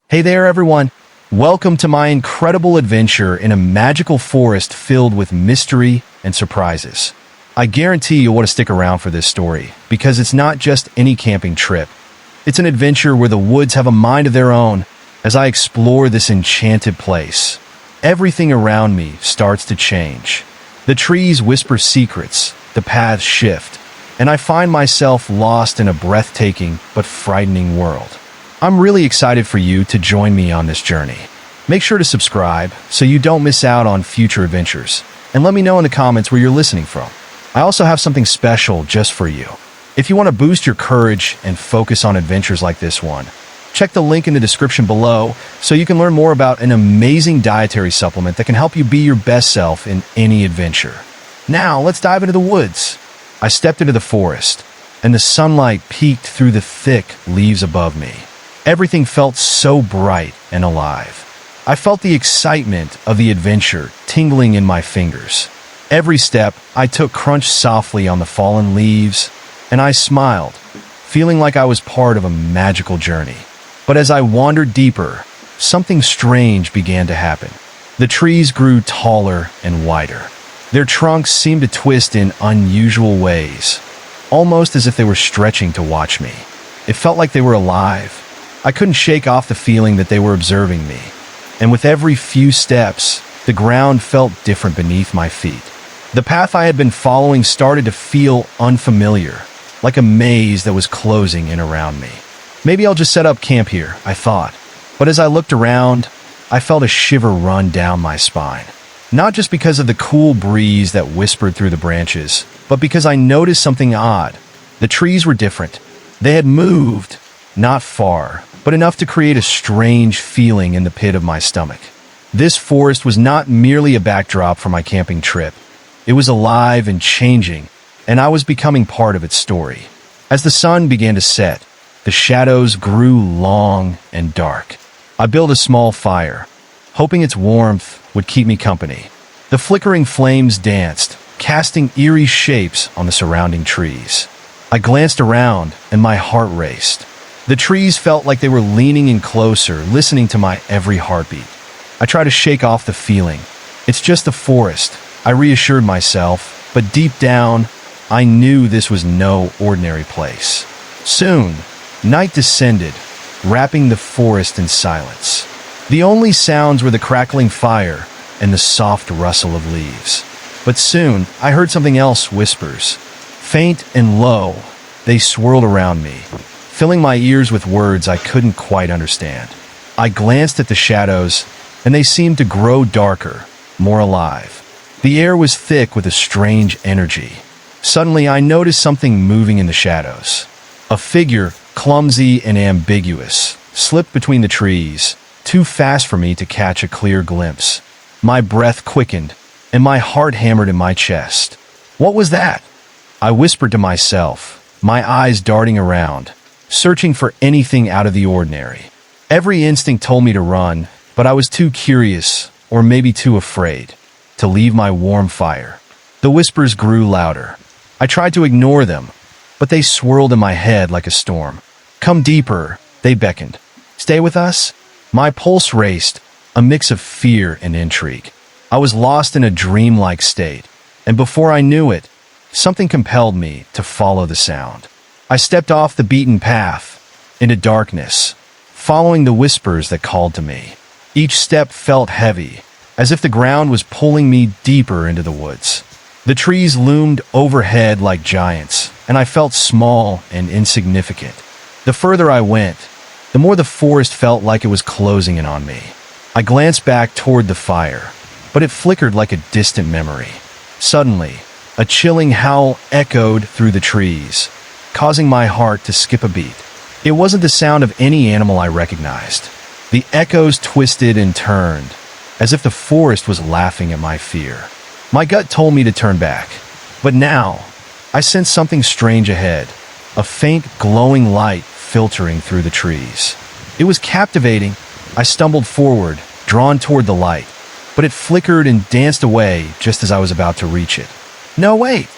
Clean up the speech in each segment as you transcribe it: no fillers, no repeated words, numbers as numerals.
Hey there, everyone. Welcome to my incredible adventure in a magical forest filled with mystery and surprises. I guarantee you'll want to stick around for this story because it's not just any camping trip. It's an adventure where the woods have a mind of their own as I explore this enchanted place. Everything around me starts to change. The trees whisper secrets, the paths shift, and I find myself lost in a breathtaking but frightening world. I'm really excited for you to join me on this journey. Make sure to subscribe so you don't miss out on future adventures, and let me know in the comments where you're listening from. I also have something special just for you. If you want to boost your courage and focus on adventures like this one, check the link in the description below so you can learn more about an amazing dietary supplement that can help you be your best self in any adventure. Now, let's dive into the woods. I stepped into the forest, and the sunlight peeked through the thick leaves above me. Everything felt so bright and alive. I felt the excitement of the adventure tingling in my fingers. Every step I took crunched softly on the fallen leaves, and I smiled, feeling like I was part of a magical journey. But as I wandered deeper, something strange began to happen. The trees grew taller and wider. Their trunks seemed to twist in unusual ways, almost as if they were stretching to watch me. It felt like they were alive. I couldn't shake off the feeling that they were observing me, and with every few steps, the ground felt different beneath my feet. The path I had been following started to feel unfamiliar, like a maze that was closing in around me. Maybe I'll just set up camp here, I thought, but as I looked around, I felt a shiver run down my spine. Not just because of the cool breeze that whispered through the branches, but because I noticed something odd. The trees were different. They had moved, not far, but enough to create a strange feeling in the pit of my stomach. This forest was not merely a backdrop for my camping trip. It was alive and changing, and I was becoming part of its story. As the sun began to set, the shadows grew long and dark. I built a small fire, hoping its warmth would keep me company. The flickering flames danced, casting eerie shapes on the surrounding trees. I glanced around, and my heart raced. The trees felt like they were leaning in closer, listening to my every heartbeat. I tried to shake off the feeling. It's just a forest, I reassured myself, but deep down, I knew this was no ordinary place. Soon, night descended, wrapping the forest in silence. The only sounds were the crackling fire and the soft rustle of leaves. But soon, I heard something else whispers. Faint and low, they swirled around me, filling my ears with words I couldn't quite understand. I glanced at the shadows, and they seemed to grow darker, more alive. The air was thick with a strange energy. Suddenly, I noticed something moving in the shadows. A figure, clumsy and ambiguous, slipped between the trees, too fast for me to catch a clear glimpse. My breath quickened, and my heart hammered in my chest. What was that? I whispered to myself, my eyes darting around, searching for anything out of the ordinary. Every instinct told me to run, but I was too curious, or maybe too afraid, to leave my warm fire. The whispers grew louder. I tried to ignore them, but they swirled in my head like a storm. Come deeper, they beckoned. Stay with us? My pulse raced, a mix of fear and intrigue. I was lost in a dreamlike state, and before I knew it, something compelled me to follow the sound. I stepped off the beaten path, into darkness, following the whispers that called to me. Each step felt heavy, as if the ground was pulling me deeper into the woods. The trees loomed overhead like giants, and I felt small and insignificant. The further I went, the more the forest felt like it was closing in on me. I glanced back toward the fire, but it flickered like a distant memory. Suddenly, a chilling howl echoed through the trees, causing my heart to skip a beat. It wasn't the sound of any animal I recognized. The echoes twisted and turned, as if the forest was laughing at my fear. My gut told me to turn back, but now, I sensed something strange ahead, a faint, glowing light filtering through the trees. It was captivating. I stumbled forward, drawn toward the light, but it flickered and danced away just as I was about to reach it. No, wait!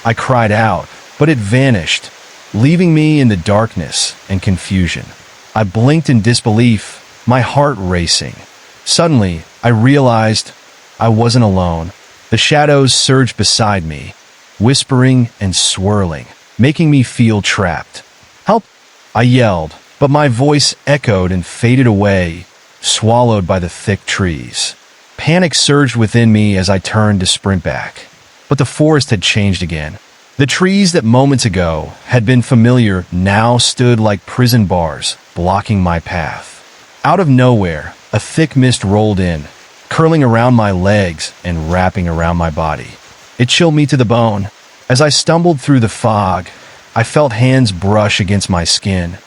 I cried out, but it vanished, leaving me in the darkness and confusion. I blinked in disbelief, my heart racing. Suddenly, I realized I wasn't alone. The shadows surged beside me, whispering and swirling, making me feel trapped. "Help!" I yelled, but my voice echoed and faded away, swallowed by the thick trees. Panic surged within me as I turned to sprint back. But the forest had changed again. The trees that moments ago had been familiar now stood like prison bars, blocking my path. Out of nowhere, a thick mist rolled in, curling around my legs and wrapping around my body. It chilled me to the bone. As I stumbled through the fog, I felt hands brush against my skin.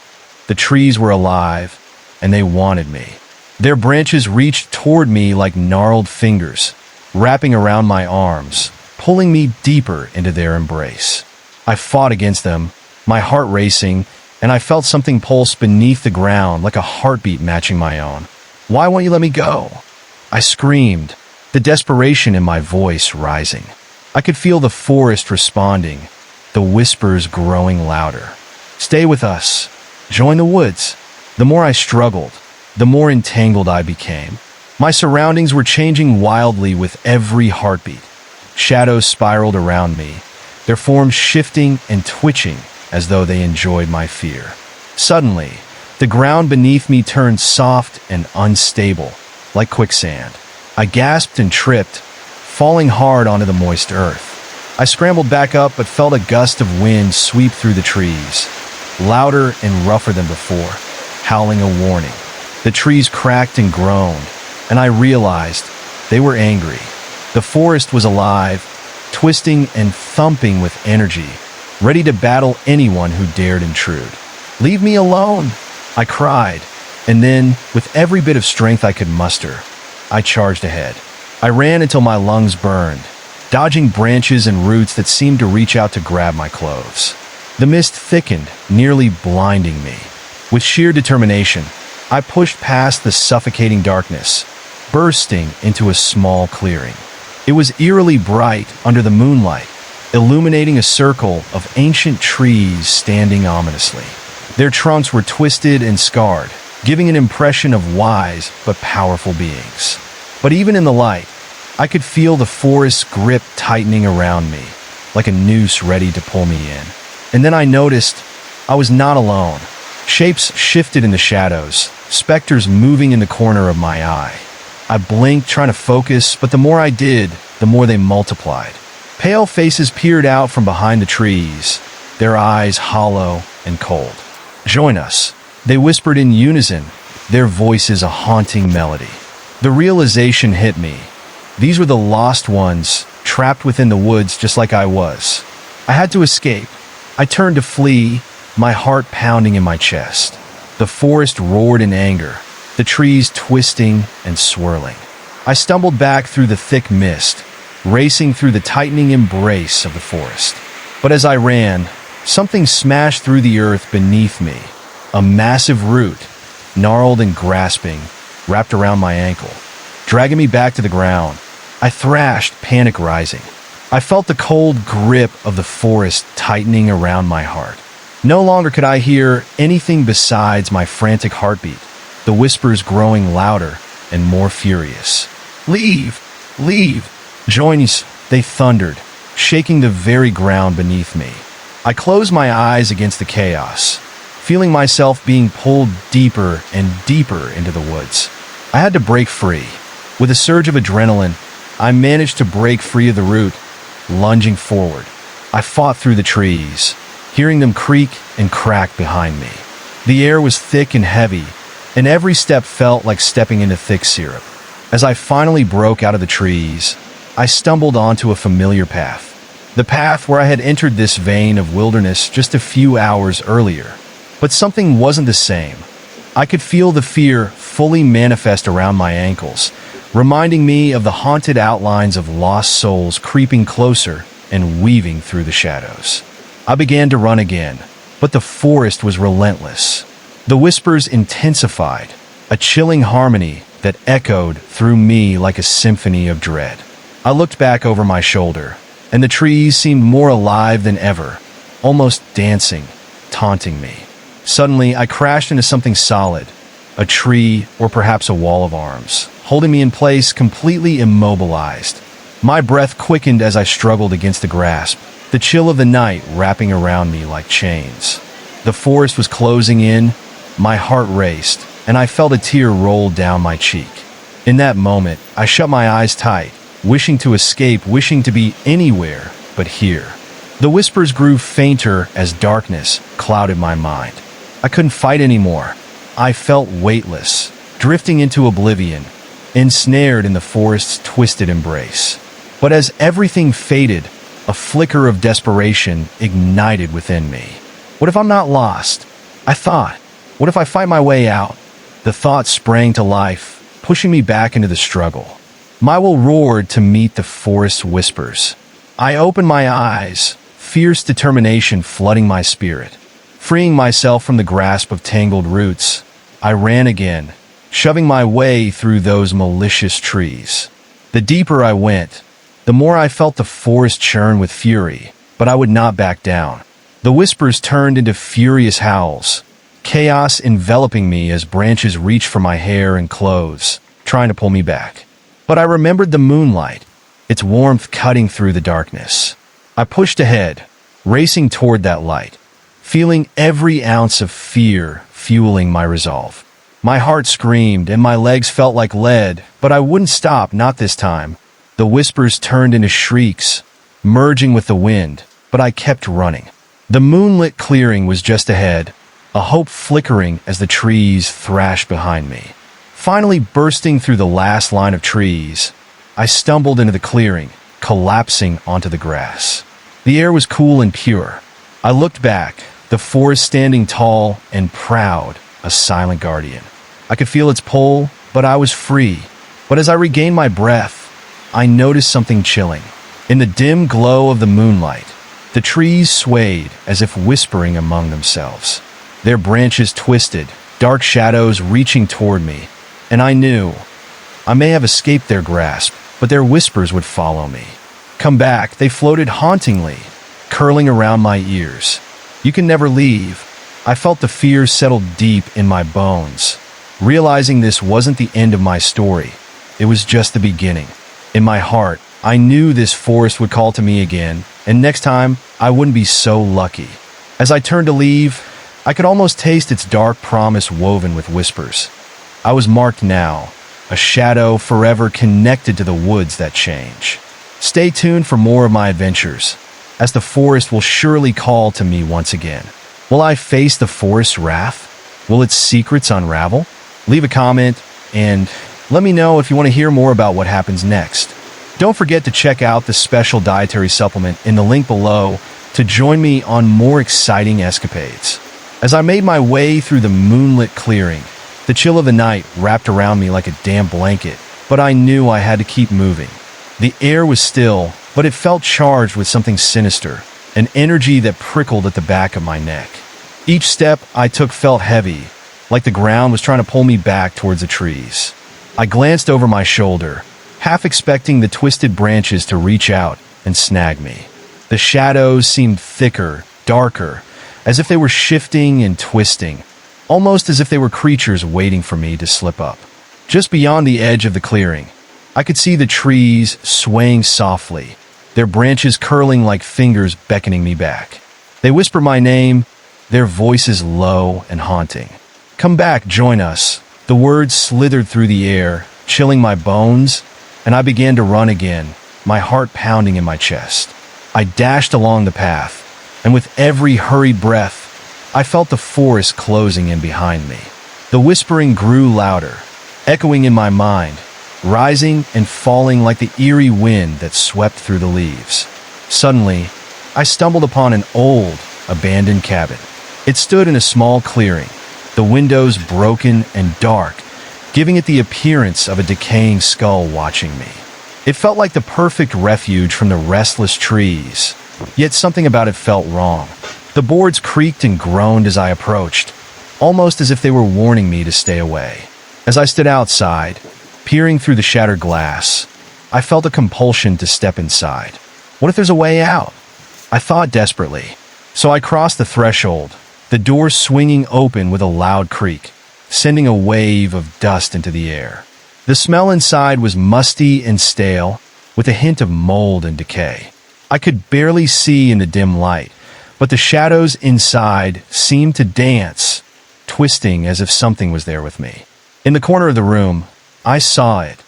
The trees were alive, and they wanted me. Their branches reached toward me like gnarled fingers, wrapping around my arms, pulling me deeper into their embrace. I fought against them, my heart racing, and I felt something pulse beneath the ground like a heartbeat matching my own. "Why won't you let me go?" I screamed, the desperation in my voice rising. I could feel the forest responding, the whispers growing louder. "Stay with us. Join the woods." The more I struggled, the more entangled I became. My surroundings were changing wildly with every heartbeat. Shadows spiraled around me, their forms shifting and twitching as though they enjoyed my fear. Suddenly, the ground beneath me turned soft and unstable, like quicksand. I gasped and tripped, falling hard onto the moist earth. I scrambled back up but felt a gust of wind sweep through the trees, louder and rougher than before, howling a warning. The trees cracked and groaned, and I realized they were angry. The forest was alive, twisting and thumping with energy, ready to battle anyone who dared intrude. "Leave me alone!" I cried, and then, with every bit of strength I could muster, I charged ahead. I ran until my lungs burned, dodging branches and roots that seemed to reach out to grab my clothes. The mist thickened, nearly blinding me. With sheer determination, I pushed past the suffocating darkness, bursting into a small clearing. It was eerily bright under the moonlight, illuminating a circle of ancient trees standing ominously. Their trunks were twisted and scarred, giving an impression of wise but powerful beings. But even in the light, I could feel the forest's grip tightening around me, like a noose ready to pull me in. And then I noticed I was not alone. Shapes shifted in the shadows, specters moving in the corner of my eye. I blinked, trying to focus, but the more I did, the more they multiplied. Pale faces peered out from behind the trees, their eyes hollow and cold. "Join us," they whispered in unison, their voices a haunting melody. The realization hit me. These were the lost ones, trapped within the woods just like I was. I had to escape. I turned to flee, my heart pounding in my chest. The forest roared in anger, the trees twisting and swirling. I stumbled back through the thick mist, racing through the tightening embrace of the forest. But as I ran, something smashed through the earth beneath me. A massive root, gnarled and grasping, wrapped around my ankle, dragging me back to the ground. I thrashed, panic rising. I felt the cold grip of the forest tightening around my heart. No longer could I hear anything besides my frantic heartbeat, the whispers growing louder and more furious. "Leave! Leave! Join us!" they thundered, shaking the very ground beneath me. I closed my eyes against the chaos, feeling myself being pulled deeper and deeper into the woods. I had to break free. With a surge of adrenaline, I managed to break free of the root, lunging forward. I fought through the trees, hearing them creak and crack behind me. The air was thick and heavy, and every step felt like stepping into thick syrup. As I finally broke out of the trees, I stumbled onto a familiar path. The path where I had entered this vein of wilderness just a few hours earlier. But something wasn't the same. I could feel the fear fully manifest around my ankles, reminding me of the haunted outlines of lost souls creeping closer and weaving through the shadows. I began to run again, but the forest was relentless. The whispers intensified, a chilling harmony that echoed through me like a symphony of dread. I looked back over my shoulder, and the trees seemed more alive than ever, almost dancing, taunting me. Suddenly, I crashed into something solid, a tree, or perhaps a wall of arms, holding me in place, completely immobilized. My breath quickened as I struggled against the grasp, the chill of the night wrapping around me like chains. The forest was closing in, my heart raced, and I felt a tear roll down my cheek. In that moment, I shut my eyes tight, wishing to escape, wishing to be anywhere but here. The whispers grew fainter as darkness clouded my mind. I couldn't fight anymore. I felt weightless, drifting into oblivion, ensnared in the forest's twisted embrace. But as everything faded, a flicker of desperation ignited within me. What if I'm not lost? I thought. What if I fight my way out? The thought sprang to life, pushing me back into the struggle. My will roared to meet the forest's whispers. I opened my eyes, fierce determination flooding my spirit. Freeing myself from the grasp of tangled roots, I ran again, shoving my way through those malicious trees. The deeper I went, the more I felt the forest churn with fury, but I would not back down. The whispers turned into furious howls, chaos enveloping me as branches reached for my hair and clothes, trying to pull me back. But I remembered the moonlight, its warmth cutting through the darkness. I pushed ahead, racing toward that light, feeling every ounce of fear fueling my resolve. My heart screamed and my legs felt like lead, but I wouldn't stop, not this time. The whispers turned into shrieks, merging with the wind, but I kept running. The moonlit clearing was just ahead, a hope flickering as the trees thrashed behind me. Finally bursting through the last line of trees, I stumbled into the clearing, collapsing onto the grass. The air was cool and pure. I looked back, the forest standing tall and proud, a silent guardian. I could feel its pull, but I was free. But as I regained my breath, I noticed something chilling. In the dim glow of the moonlight, the trees swayed as if whispering among themselves. Their branches twisted, dark shadows reaching toward me, and I knew I may have escaped their grasp, but their whispers would follow me. Come back, they floated hauntingly, curling around my ears. You can never leave. I felt the fear settle deep in my bones, realizing this wasn't the end of my story. It was just the beginning. In my heart, I knew this forest would call to me again, and next time, I wouldn't be so lucky. As I turned to leave, I could almost taste its dark promise woven with whispers. I was marked now, a shadow forever connected to the woods that change. Stay tuned for more of my adventures, as the forest will surely call to me once again. Will I face the forest's wrath? Will its secrets unravel? Leave a comment and let me know if you want to hear more about what happens next. Don't forget to check out the special dietary supplement in the link below to join me on more exciting escapades. As I made my way through the moonlit clearing, the chill of the night wrapped around me like a damp blanket, but I knew I had to keep moving. The air was still, but it felt charged with something sinister, an energy that prickled at the back of my neck. Each step I took felt heavy, like the ground was trying to pull me back towards the trees. I glanced over my shoulder, half expecting the twisted branches to reach out and snag me. The shadows seemed thicker, darker, as if they were shifting and twisting, almost as if they were creatures waiting for me to slip up. Just beyond the edge of the clearing, I could see the trees swaying softly, their branches curling like fingers beckoning me back. They whisper my name, their voices low and haunting. Come back, join us. The words slithered through the air, chilling my bones, and I began to run again, my heart pounding in my chest. I dashed along the path, and with every hurried breath, I felt the forest closing in behind me. The whispering grew louder, echoing in my mind, rising and falling like the eerie wind that swept through the leaves. Suddenly, I stumbled upon an old, abandoned cabin. It stood in a small clearing, the windows broken and dark, giving it the appearance of a decaying skull watching me. It felt like the perfect refuge from the restless trees, yet something about it felt wrong. The boards creaked and groaned as I approached, almost as if they were warning me to stay away. As I stood outside, peering through the shattered glass, I felt a compulsion to step inside. What if there's a way out? I thought desperately. So I crossed the threshold, the door swinging open with a loud creak. sending a wave of dust into the air. The smell inside was musty and stale, with a hint of mold and decay. I could barely see in the dim light, but the shadows inside seemed to dance, twisting as if something was there with me. In the corner of the room, I saw it.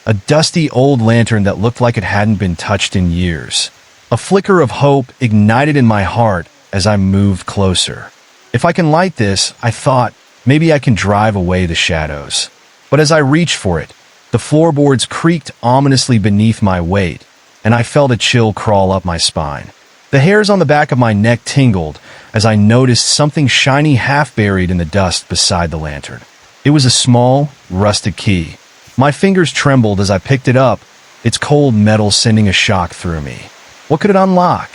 A dusty old lantern that looked like it hadn't been touched in years. A flicker of hope ignited in my heart as I moved closer. If I can light this, I thought, maybe I can drive away the shadows. But as I reached for it, the floorboards creaked ominously beneath my weight, and I felt a chill crawl up my spine. The hairs on the back of my neck tingled as I noticed something shiny half buried in the dust beside the lantern. It was a small, rusted key. My fingers trembled as I picked it up, its cold metal sending a shock through me. What could it unlock?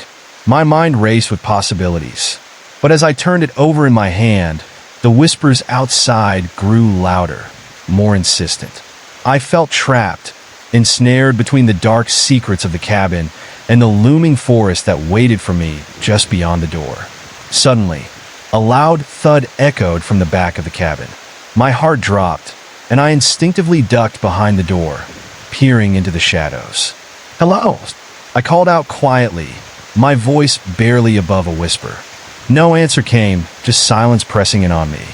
My mind raced with possibilities. But as I turned it over in my hand, the whispers outside grew louder, more insistent. I felt trapped, ensnared between the dark secrets of the cabin and the looming forest that waited for me just beyond the door. Suddenly, a loud thud echoed from the back of the cabin. My heart dropped, and I instinctively ducked behind the door, peering into the shadows. "Hello," I called out quietly, my voice barely above a whisper. No answer came, just silence pressing in on me.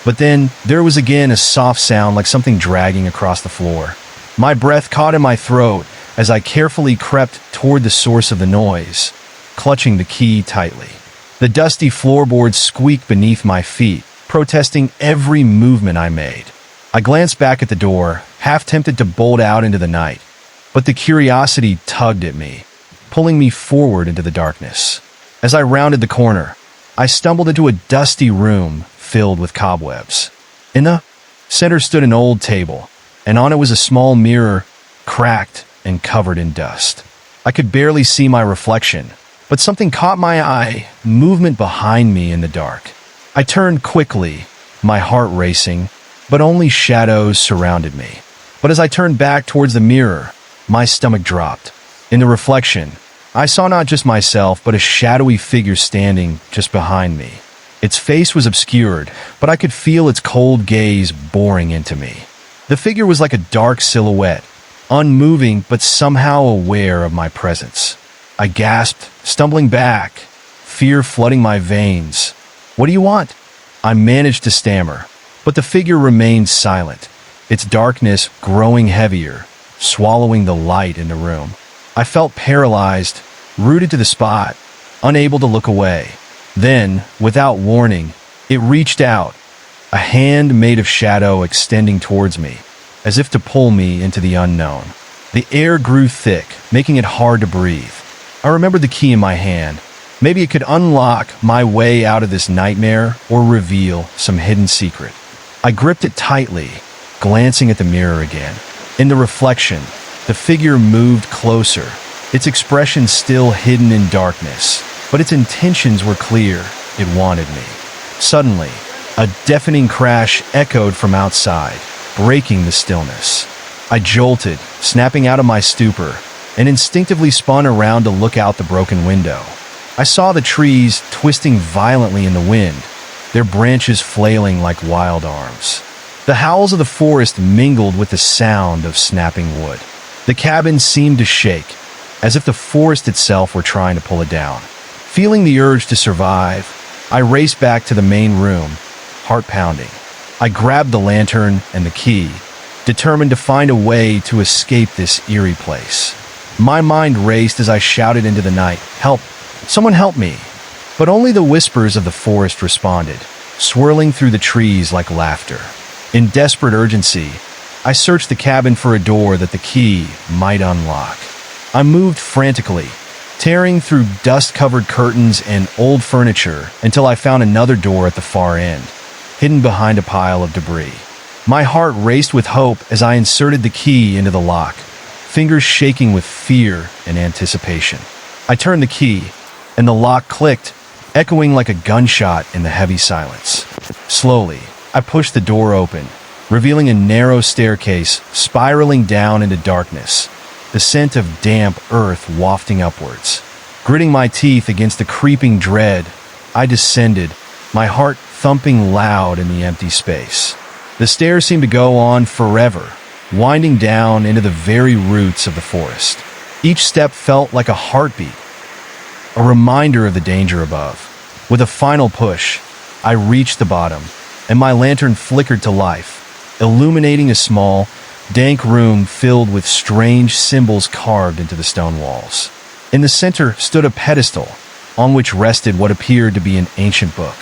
But then, there was again a soft sound like something dragging across the floor. My breath caught in my throat as I carefully crept toward the source of the noise, clutching the key tightly. The dusty floorboards squeaked beneath my feet, protesting every movement I made. I glanced back at the door, half tempted to bolt out into the night, but the curiosity tugged at me, pulling me forward into the darkness. As I rounded the corner, I stumbled into a dusty room filled with cobwebs. In the center stood an old table, and on it was a small mirror, cracked and covered in dust. I could barely see my reflection, but something caught my eye, movement behind me in the dark. I turned quickly, my heart racing, but only shadows surrounded me. But as I turned back towards the mirror, my stomach dropped. In the reflection, I saw not just myself, but a shadowy figure standing just behind me. Its face was obscured, but I could feel its cold gaze boring into me. The figure was like a dark silhouette, unmoving but somehow aware of my presence. I gasped, stumbling back, fear flooding my veins. "What do you want?" I managed to stammer, but the figure remained silent, its darkness growing heavier, swallowing the light in the room. I felt paralyzed, rooted to the spot, unable to look away. Then, without warning, it reached out, a hand made of shadow extending towards me, as if to pull me into the unknown. The air grew thick, making it hard to breathe. I remembered the key in my hand. Maybe it could unlock my way out of this nightmare or reveal some hidden secret. I gripped it tightly, glancing at the mirror again. In the reflection, the figure moved closer, its expression still hidden in darkness, but its intentions were clear. It wanted me. Suddenly, a deafening crash echoed from outside, breaking the stillness. I jolted, snapping out of my stupor, and instinctively spun around to look out the broken window. I saw the trees twisting violently in the wind, their branches flailing like wild arms. The howls of the forest mingled with the sound of snapping wood. The cabin seemed to shake, as if the forest itself were trying to pull it down. Feeling the urge to survive, I raced back to the main room, heart pounding. I grabbed the lantern and the key, determined to find a way to escape this eerie place. My mind raced as I shouted into the night, "Help! Someone help me!" But only the whispers of the forest responded, swirling through the trees like laughter. In desperate urgency, I searched the cabin for a door that the key might unlock. I moved frantically, tearing through dust-covered curtains and old furniture until I found another door at the far end, hidden behind a pile of debris. My heart raced with hope as I inserted the key into the lock, fingers shaking with fear and anticipation. I turned the key, and the lock clicked, echoing like a gunshot in the heavy silence. Slowly, I pushed the door open, revealing a narrow staircase spiraling down into darkness, the scent of damp earth wafting upwards. Gritting my teeth against the creeping dread, I descended, my heart thumping loud in the empty space. The stairs seemed to go on forever, winding down into the very roots of the forest. Each step felt like a heartbeat, a reminder of the danger above. With a final push, I reached the bottom, and my lantern flickered to life, illuminating a small, dank room filled with strange symbols carved into the stone walls. In the center stood a pedestal, on which rested what appeared to be an ancient book.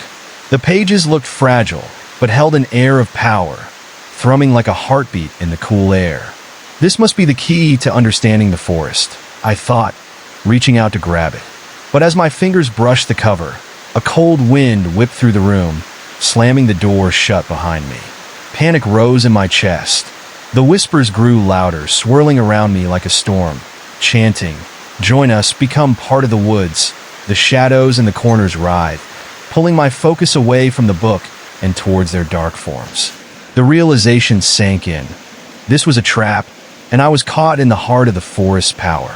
The pages looked fragile, but held an air of power, thrumming like a heartbeat in the cool air. This must be the key to understanding the forest, I thought, reaching out to grab it. But as my fingers brushed the cover, a cold wind whipped through the room, slamming the door shut behind me. Panic rose in my chest. The whispers grew louder, swirling around me like a storm, chanting, "Join us, become part of the woods." The shadows in the corners writhed, pulling my focus away from the book and towards their dark forms. The realization sank in. This was a trap, and I was caught in the heart of the forest's power.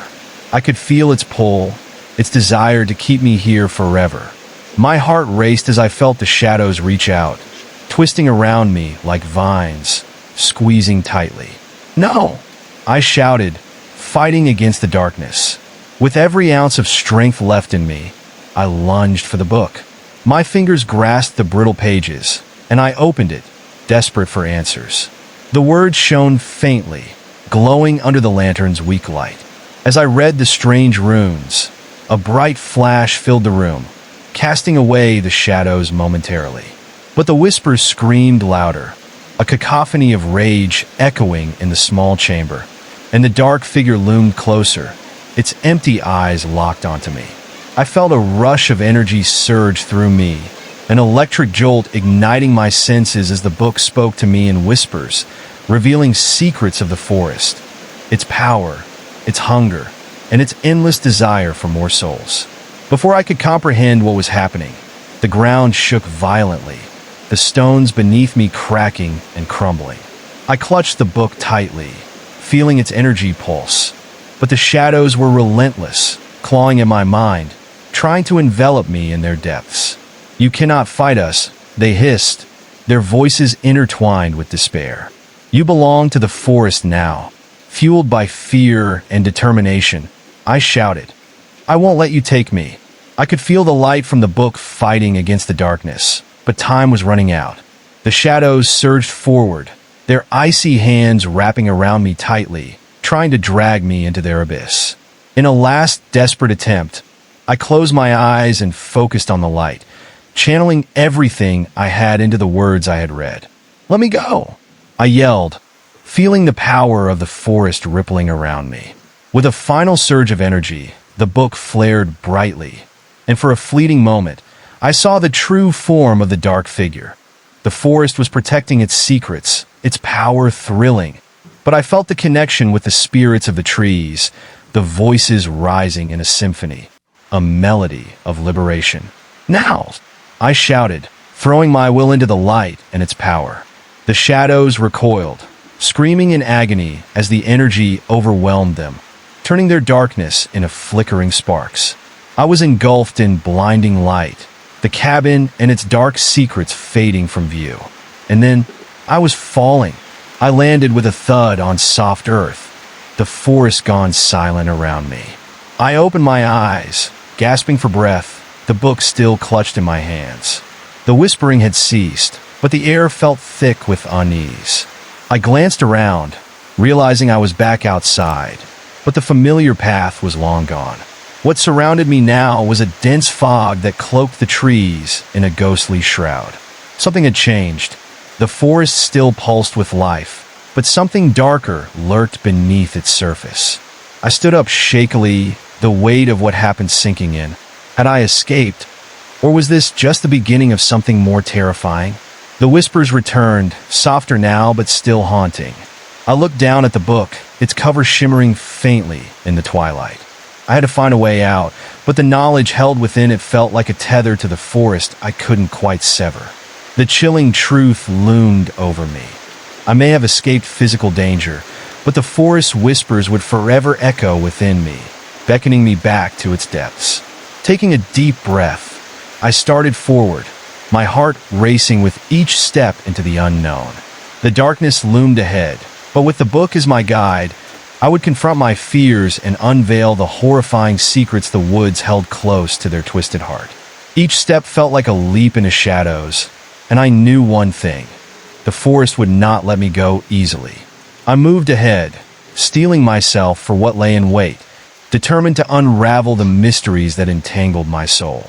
I could feel its pull, its desire to keep me here forever. My heart raced as I felt the shadows reach out, twisting around me like vines, squeezing tightly. "No!" I shouted, fighting against the darkness. With every ounce of strength left in me, I lunged for the book. My fingers grasped the brittle pages, and I opened it, desperate for answers. The words shone faintly, glowing under the lantern's weak light. As I read the strange runes, a bright flash filled the room, casting away the shadows momentarily. But the whispers screamed louder, a cacophony of rage echoing in the small chamber, and the dark figure loomed closer, its empty eyes locked onto me. I felt a rush of energy surge through me, an electric jolt igniting my senses as the book spoke to me in whispers, revealing secrets of the forest, its power, its hunger, and its endless desire for more souls. Before I could comprehend what was happening, the ground shook violently, the stones beneath me cracking and crumbling. I clutched the book tightly, feeling its energy pulse, but the shadows were relentless, clawing at my mind, trying to envelop me in their depths. "You cannot fight us," they hissed, their voices intertwined with despair. "You belong to the forest now." Fueled by fear and determination, I shouted, "I won't let you take me." I could feel the light from the book fighting against the darkness, but time was running out. The shadows surged forward, their icy hands wrapping around me tightly, trying to drag me into their abyss. In a last desperate attempt, I closed my eyes and focused on the light, channeling everything I had into the words I had read. "Let me go!" I yelled, feeling the power of the forest rippling around me. With a final surge of energy, the book flared brightly, and for a fleeting moment, I saw the true form of the dark figure. The forest was protecting its secrets, its power thrilling, but I felt the connection with the spirits of the trees, the voices rising in a symphony, a melody of liberation. "Now!" I shouted, throwing my will into the light and its power. The shadows recoiled, screaming in agony as the energy overwhelmed them, turning their darkness into flickering sparks. I was engulfed in blinding light, the cabin and its dark secrets fading from view. And then I was falling. I landed with a thud on soft earth, the forest gone silent around me. I opened my eyes, gasping for breath, the book still clutched in my hands. The whispering had ceased, but the air felt thick with unease. I glanced around, realizing I was back outside, but the familiar path was long gone. What surrounded me now was a dense fog that cloaked the trees in a ghostly shroud. Something had changed. The forest still pulsed with life, but something darker lurked beneath its surface. I stood up shakily, the weight of what happened sinking in. Had I escaped? Or was this just the beginning of something more terrifying? The whispers returned, softer now but still haunting. I looked down at the book, its cover shimmering faintly in the twilight. I had to find a way out, but the knowledge held within it felt like a tether to the forest I couldn't quite sever. The chilling truth loomed over me. I may have escaped physical danger, but the forest's whispers would forever echo within me, beckoning me back to its depths. Taking a deep breath, I started forward, my heart racing with each step into the unknown. The darkness loomed ahead, but with the book as my guide, I would confront my fears and unveil the horrifying secrets the woods held close to their twisted heart. Each step felt like a leap into shadows, and I knew one thing: the forest would not let me go easily. I moved ahead, steeling myself for what lay in wait, determined to unravel the mysteries that entangled my soul.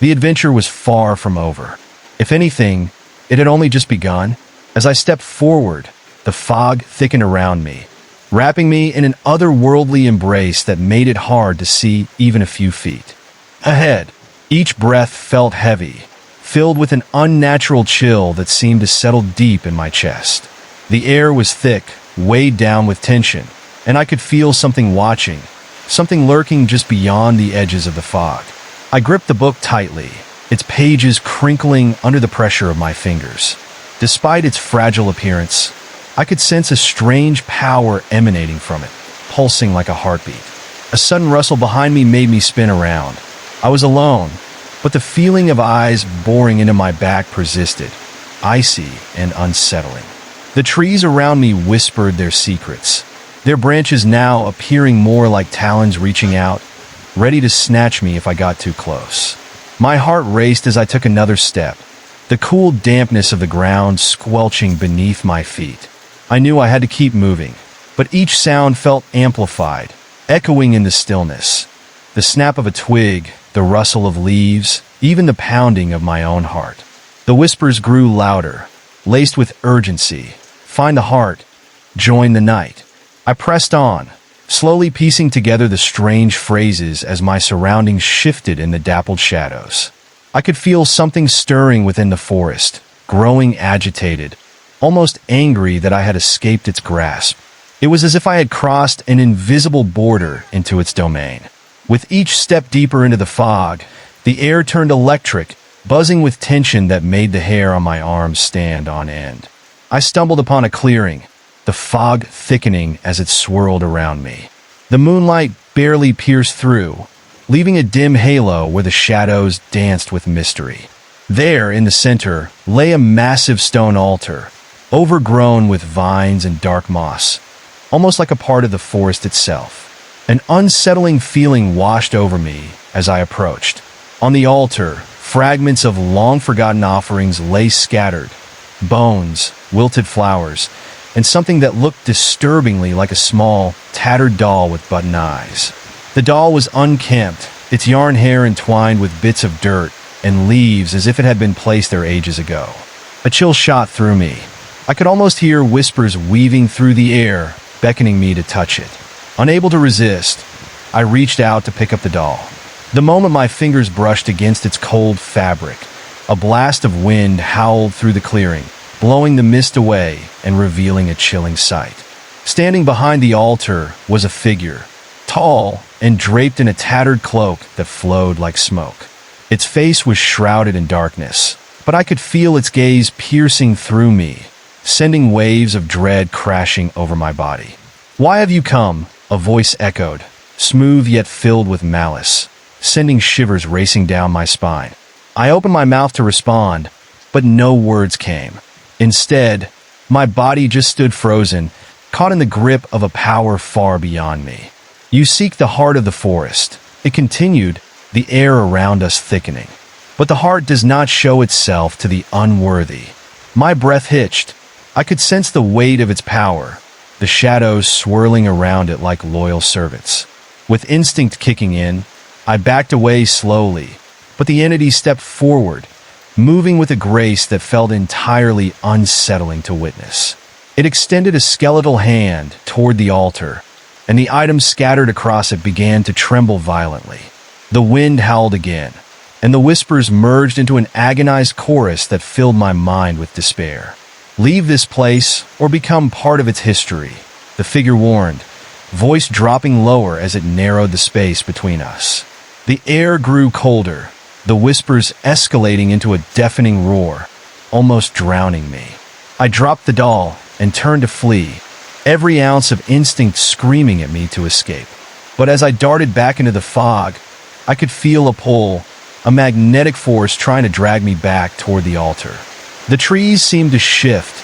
The adventure was far from over. If anything, it had only just begun. As I stepped forward, the fog thickened around me, wrapping me in an otherworldly embrace that made it hard to see even a few feet ahead. Each breath felt heavy, filled with an unnatural chill that seemed to settle deep in my chest. The air was thick, weighed down with tension, and I could feel something watching, something lurking just beyond the edges of the fog. I gripped the book tightly, its pages crinkling under the pressure of my fingers. Despite its fragile appearance, I could sense a strange power emanating from it, pulsing like a heartbeat. A sudden rustle behind me made me spin around. I was alone, but the feeling of eyes boring into my back persisted, icy and unsettling. The trees around me whispered their secrets, their branches now appearing more like talons reaching out, ready to snatch me if I got too close. My heart raced as I took another step, the cool dampness of the ground squelching beneath my feet. I knew I had to keep moving, but each sound felt amplified, echoing in the stillness. The snap of a twig, the rustle of leaves, even the pounding of my own heart. The whispers grew louder, laced with urgency. Find the heart, join the night. I pressed on, slowly piecing together the strange phrases as my surroundings shifted in the dappled shadows. I could feel something stirring within the forest, growing agitated, almost angry that I had escaped its grasp. It was as if I had crossed an invisible border into its domain. With each step deeper into the fog, the air turned electric, buzzing with tension that made the hair on my arms stand on end. I stumbled upon a clearing, the fog thickening as it swirled around me. The moonlight barely pierced through, leaving a dim halo where the shadows danced with mystery. There, in the center, lay a massive stone altar, overgrown with vines and dark moss, almost like a part of the forest itself. An unsettling feeling washed over me as I approached. On the altar, fragments of long-forgotten offerings lay scattered: bones, wilted flowers, and something that looked disturbingly like a small, tattered doll with button eyes. The doll was unkempt, its yarn hair entwined with bits of dirt and leaves as if it had been placed there ages ago. A chill shot through me. I could almost hear whispers weaving through the air, beckoning me to touch it. Unable to resist, I reached out to pick up the doll. The moment my fingers brushed against its cold fabric, a blast of wind howled through the clearing, blowing the mist away and revealing a chilling sight. Standing behind the altar was a figure, tall and draped in a tattered cloak that flowed like smoke. Its face was shrouded in darkness, but I could feel its gaze piercing through me, sending waves of dread crashing over my body. "Why have you come?" a voice echoed, smooth yet filled with malice, sending shivers racing down my spine. I opened my mouth to respond, but no words came. Instead, my body just stood frozen, caught in the grip of a power far beyond me. "You seek the heart of the forest," it continued, the air around us thickening. "But the heart does not show itself to the unworthy." My breath hitched. I could sense the weight of its power, the shadows swirling around it like loyal servants. With instinct kicking in, I backed away slowly, but the entity stepped forward, moving with a grace that felt entirely unsettling to witness. It extended a skeletal hand toward the altar, and the items scattered across it began to tremble violently. The wind howled again, and the whispers merged into an agonized chorus that filled my mind with despair. "Leave this place or become part of its history," the figure warned, voice dropping lower as it narrowed the space between us. The air grew colder, the whispers escalating into a deafening roar, almost drowning me. I dropped the doll and turned to flee, every ounce of instinct screaming at me to escape. But as I darted back into the fog, I could feel a pull, a magnetic force trying to drag me back toward the altar. The trees seemed to shift,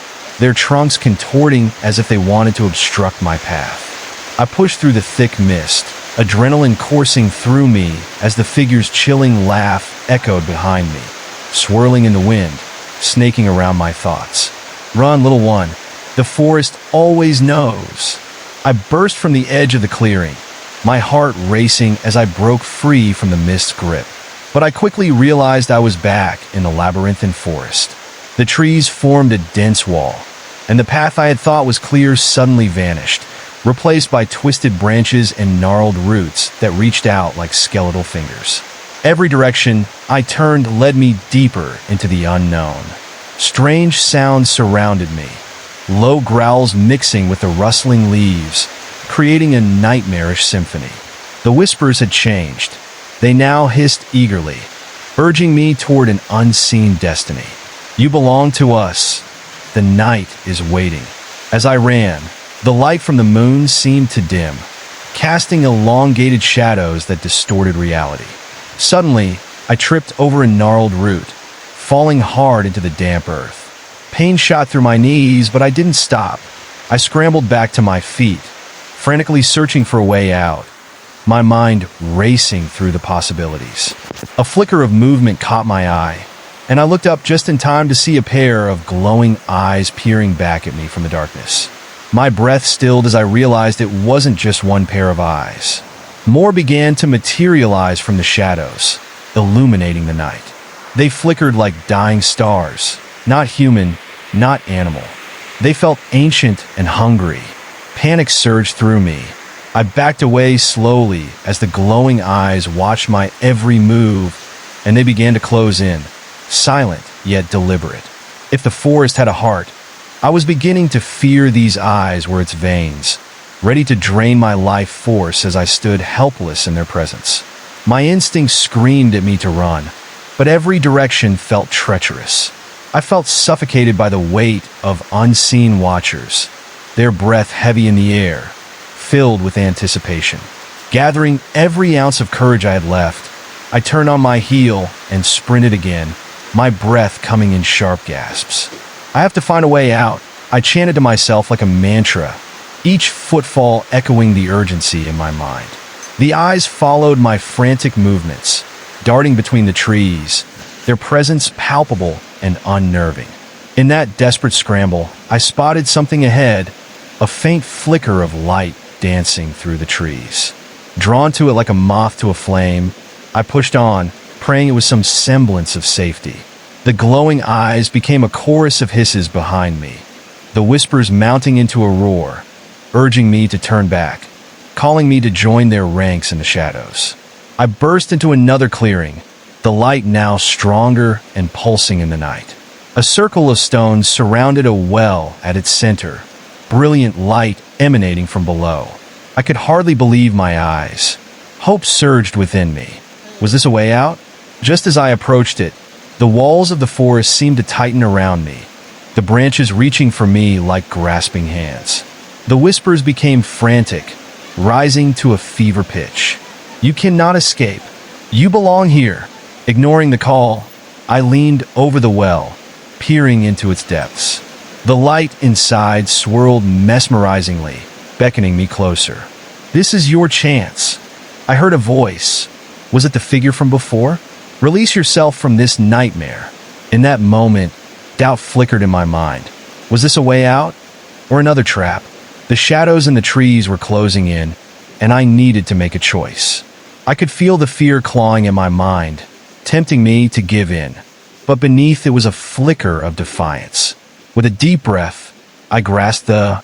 their trunks contorting as if they wanted to obstruct my path. I pushed through the thick mist, adrenaline coursing through me as the figure's chilling laugh echoed behind me, swirling in the wind, snaking around my thoughts. Run, little one. The forest always knows. I burst from the edge of the clearing, my heart racing as I broke free from the mist's grip. But I quickly realized I was back in the labyrinthine forest. The trees formed a dense wall, and the path I had thought was clear suddenly vanished, replaced by twisted branches and gnarled roots that reached out like skeletal fingers. Every direction I turned led me deeper into the unknown. Strange sounds surrounded me, low growls mixing with the rustling leaves, creating a nightmarish symphony. The whispers had changed. They now hissed eagerly, urging me toward an unseen destiny. You belong to us. The night is waiting. As I ran, the light from the moon seemed to dim, casting elongated shadows that distorted reality. Suddenly, I tripped over a gnarled root, falling hard into the damp earth. Pain shot through my knees, but I didn't stop. I scrambled back to my feet, frantically searching for a way out, my mind racing through the possibilities. A flicker of movement caught my eye, and I looked up just in time to see a pair of glowing eyes peering back at me from the darkness. My breath stilled as I realized it wasn't just one pair of eyes. More began to materialize from the shadows, illuminating the night. They flickered like dying stars, not human, not animal. They felt ancient and hungry. Panic surged through me. I backed away slowly as the glowing eyes watched my every move, and they began to close in, silent yet deliberate. If the forest had a heart, I was beginning to fear these eyes were its veins, ready to drain my life force as I stood helpless in their presence. My instincts screamed at me to run, but every direction felt treacherous. I felt suffocated by the weight of unseen watchers, their breath heavy in the air, filled with anticipation. Gathering every ounce of courage I had left, I turned on my heel and sprinted again, my breath coming in sharp gasps. I have to find a way out, I chanted to myself like a mantra, each footfall echoing the urgency in my mind. The eyes followed my frantic movements, darting between the trees, their presence palpable and unnerving. In that desperate scramble, I spotted something ahead, a faint flicker of light dancing through the trees. Drawn to it like a moth to a flame, I pushed on, praying it was some semblance of safety. The glowing eyes became a chorus of hisses behind me, the whispers mounting into a roar, urging me to turn back, calling me to join their ranks in the shadows. I burst into another clearing, the light now stronger and pulsing in the night. A circle of stones surrounded a well at its center, brilliant light emanating from below. I could hardly believe my eyes. Hope surged within me. Was this a way out? Just as I approached it, the walls of the forest seemed to tighten around me, the branches reaching for me like grasping hands. The whispers became frantic, rising to a fever pitch. You cannot escape. You belong here. Ignoring the call, I leaned over the well, peering into its depths. The light inside swirled mesmerizingly, beckoning me closer. This is your chance. I heard a voice. Was it the figure from before? Release yourself from this nightmare. In that moment, doubt flickered in my mind. Was this a way out? Or another trap? The shadows in the trees were closing in, and I needed to make a choice. I could feel the fear clawing at my mind, tempting me to give in. But beneath it was a flicker of defiance. With a deep breath, I grasped the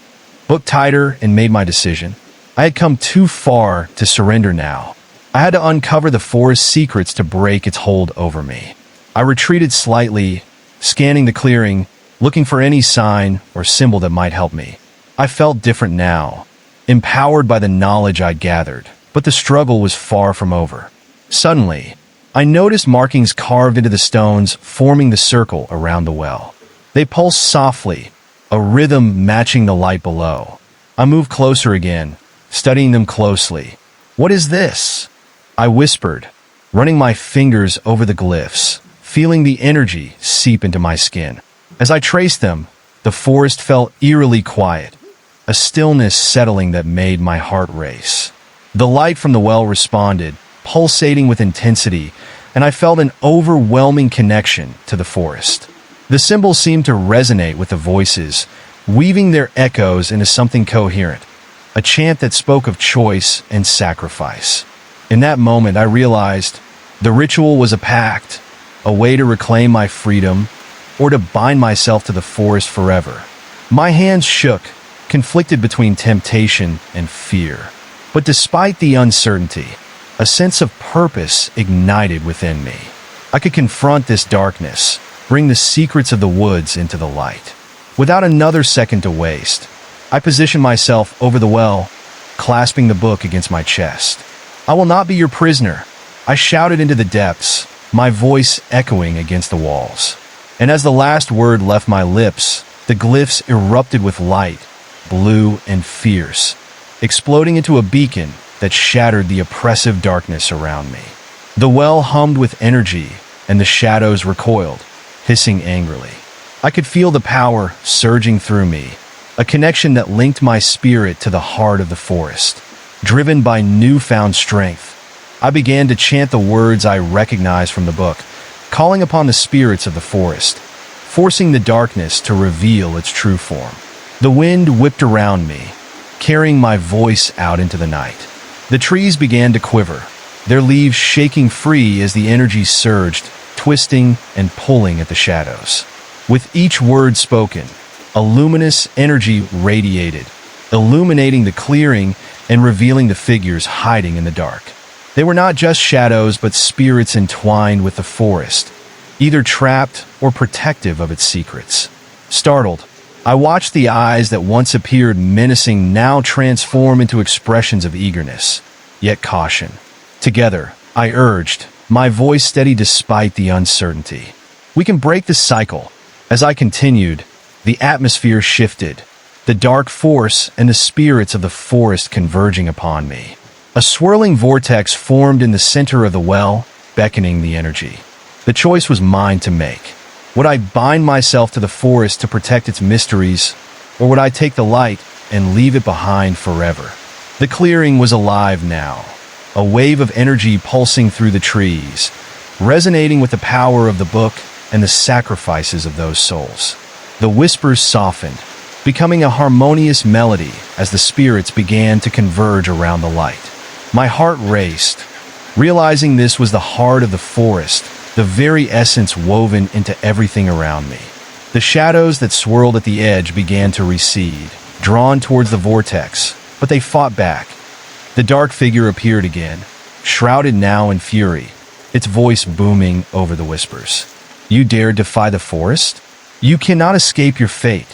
book tighter and made my decision. I had come too far to surrender now. I had to uncover the forest's secrets to break its hold over me. I retreated slightly, scanning the clearing, looking for any sign or symbol that might help me. I felt different now, empowered by the knowledge I'd gathered, but the struggle was far from over. Suddenly, I noticed markings carved into the stones forming the circle around the well. They pulsed softly, a rhythm matching the light below. I moved closer again, studying them closely. What is this? I whispered, running my fingers over the glyphs, feeling the energy seep into my skin. As I traced them, The forest felt eerily quiet, a stillness settling that made my heart race. The light from the well responded, pulsating with intensity, and I felt an overwhelming connection to the forest. The symbols seemed to resonate with the voices, weaving their echoes into something coherent, a chant that spoke of choice and sacrifice. In that moment, I realized the ritual was a pact, a way to reclaim my freedom, or to bind myself to the forest forever. My hands shook, conflicted between temptation and fear. But despite the uncertainty, a sense of purpose ignited within me. I could confront this darkness, bring the secrets of the woods into the light. Without another second to waste, I positioned myself over the well, clasping the book against my chest. "I will not be your prisoner," I shouted into the depths, my voice echoing against the walls. And as the last word left my lips, the glyphs erupted with light, blue and fierce, exploding into a beacon that shattered the oppressive darkness around me. The well hummed with energy, and the shadows recoiled, hissing angrily. I could feel the power surging through me, a connection that linked my spirit to the heart of the forest. Driven by newfound strength, I began to chant the words I recognized from the book, calling upon the spirits of the forest, forcing the darkness to reveal its true form. The wind whipped around me, carrying my voice out into the night. The trees began to quiver, their leaves shaking free as the energy surged, twisting and pulling at the shadows. With each word spoken, a luminous energy radiated, illuminating the clearing and revealing the figures hiding in the dark. They were not just shadows, but spirits entwined with the forest, either trapped or protective of its secrets. Startled, I watched the eyes that once appeared menacing now transform into expressions of eagerness, yet caution. Together, I urged, my voice steady despite the uncertainty. "We can break the cycle." As I continued, the atmosphere shifted, the dark force and the spirits of the forest converging upon me. A swirling vortex formed in the center of the well, beckoning the energy. The choice was mine to make. Would I bind myself to the forest to protect its mysteries, or would I take the light and leave it behind forever? The clearing was alive now, a wave of energy pulsing through the trees, resonating with the power of the book and the sacrifices of those souls. The whispers softened, becoming a harmonious melody as the spirits began to converge around the light. My heart raced, realizing this was the heart of the forest, the very essence woven into everything around me. The shadows that swirled at the edge began to recede, drawn towards the vortex, but they fought back. The dark figure appeared again, shrouded now in fury, its voice booming over the whispers. "You dare defy the forest? You cannot escape your fate."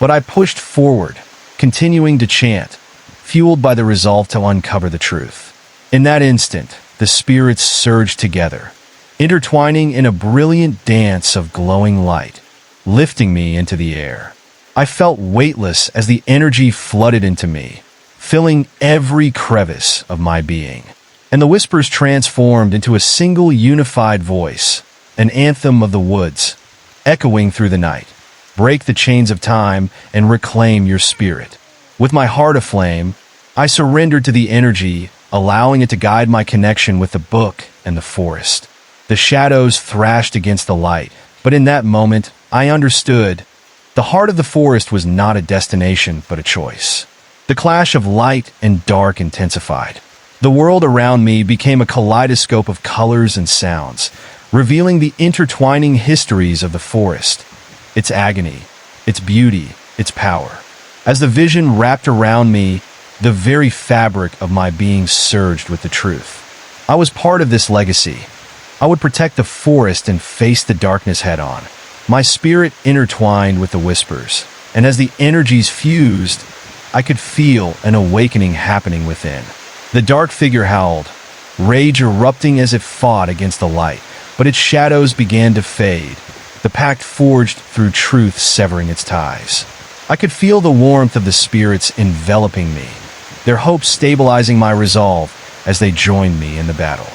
But I pushed forward, continuing to chant, fueled by the resolve to uncover the truth. In that instant, the spirits surged together, intertwining in a brilliant dance of glowing light, lifting me into the air. I felt weightless as the energy flooded into me, filling every crevice of my being. And the whispers transformed into a single unified voice, an anthem of the woods, echoing through the night. "Break the chains of time and reclaim your spirit." With my heart aflame, I surrendered to the energy, allowing it to guide my connection with the book and the forest. The shadows thrashed against the light, but in that moment, I understood. The heart of the forest was not a destination, but a choice. The clash of light and dark intensified. The world around me became a kaleidoscope of colors and sounds, revealing the intertwining histories of the forest, its agony, its beauty, its power. As the vision wrapped around me, the very fabric of my being surged with the truth. I was part of this legacy. I would protect the forest and face the darkness head-on. My spirit intertwined with the whispers, and as the energies fused, I could feel an awakening happening within. The dark figure howled, rage erupting as it fought against the light, but its shadows began to fade, the pact forged through truth severing its ties. I could feel the warmth of the spirits enveloping me, their hopes stabilizing my resolve as they joined me in the battle.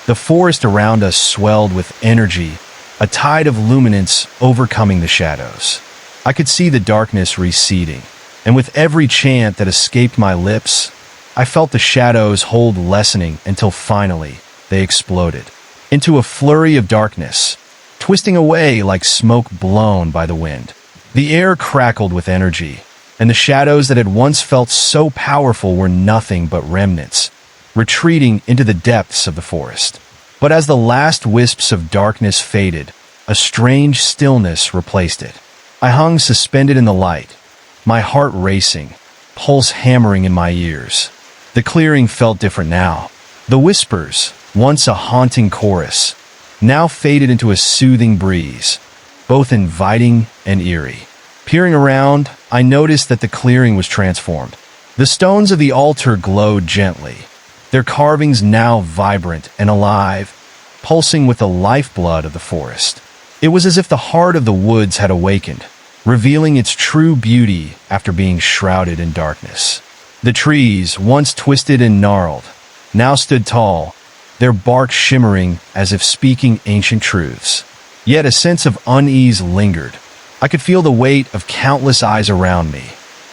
The forest around us swelled with energy, a tide of luminance overcoming the shadows. I could see the darkness receding, and with every chant that escaped my lips, I felt the shadows hold lessening until finally they exploded into a flurry of darkness, twisting away like smoke blown by the wind. The air crackled with energy, and the shadows that had once felt so powerful were nothing but remnants, retreating into the depths of the forest. But as the last wisps of darkness faded, a strange stillness replaced it. I hung suspended in the light, my heart racing, pulse hammering in my ears. The clearing felt different now. The whispers, once a haunting chorus, now faded into a soothing breeze, both inviting and eerie. Peering around, I noticed that the clearing was transformed. The stones of the altar glowed gently, their carvings now vibrant and alive, pulsing with the lifeblood of the forest. It was as if the heart of the woods had awakened, revealing its true beauty after being shrouded in darkness. The trees, once twisted and gnarled, now stood tall, their bark shimmering as if speaking ancient truths. Yet a sense of unease lingered. I could feel the weight of countless eyes around me,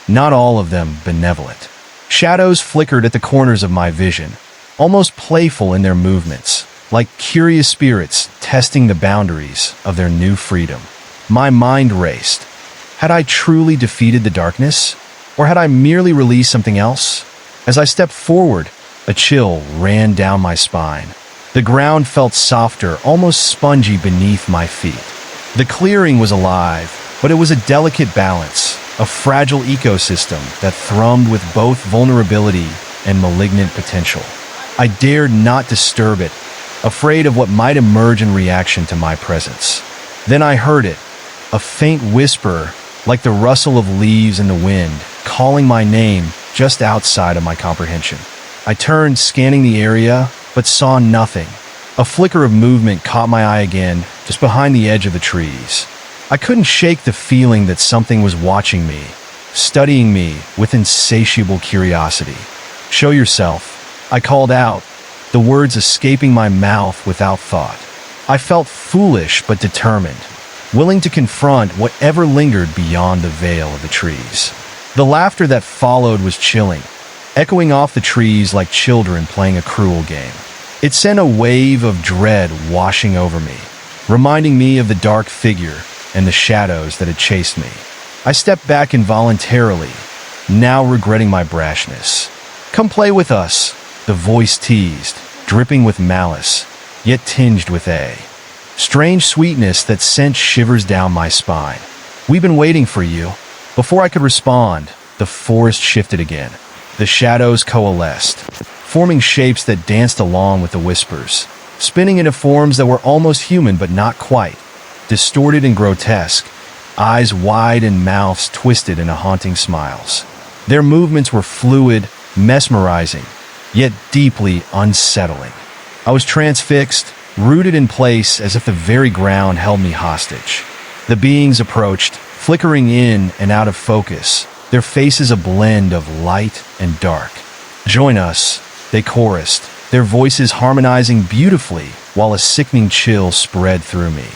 not all of them benevolent. Shadows flickered at the corners of my vision, almost playful in their movements, like curious spirits testing the boundaries of their new freedom. My mind raced. Had I truly defeated the darkness? Or had I merely released something else? As I stepped forward, a chill ran down my spine. The ground felt softer, almost spongy beneath my feet. The clearing was alive, but it was a delicate balance, a fragile ecosystem that thrummed with both vulnerability and malignant potential. I dared not disturb it, afraid of what might emerge in reaction to my presence. Then I heard it, a faint whisper, like the rustle of leaves in the wind, calling my name just outside of my comprehension. I turned, scanning the area, but saw nothing. A flicker of movement caught my eye again, just behind the edge of the trees. I couldn't shake the feeling that something was watching me, studying me with insatiable curiosity. "Show yourself," I called out, the words escaping my mouth without thought. I felt foolish but determined, willing to confront whatever lingered beyond the veil of the trees. The laughter that followed was chilling, echoing off the trees like children playing a cruel game. It sent a wave of dread washing over me, reminding me of the dark figure and the shadows that had chased me. I stepped back involuntarily, now regretting my brashness. "Come play with us," the voice teased, dripping with malice, yet tinged with a strange sweetness that sent shivers down my spine. "We've been waiting for you." Before I could respond, the forest shifted again. The shadows coalesced, forming shapes that danced along with the whispers, spinning into forms that were almost human but not quite, distorted and grotesque, eyes wide and mouths twisted into haunting smiles. Their movements were fluid, mesmerizing, yet deeply unsettling. I was transfixed, rooted in place as if the very ground held me hostage. The beings approached, flickering in and out of focus, their faces a blend of light and dark. "Join us," they chorused, their voices harmonizing beautifully while a sickening chill spread through me.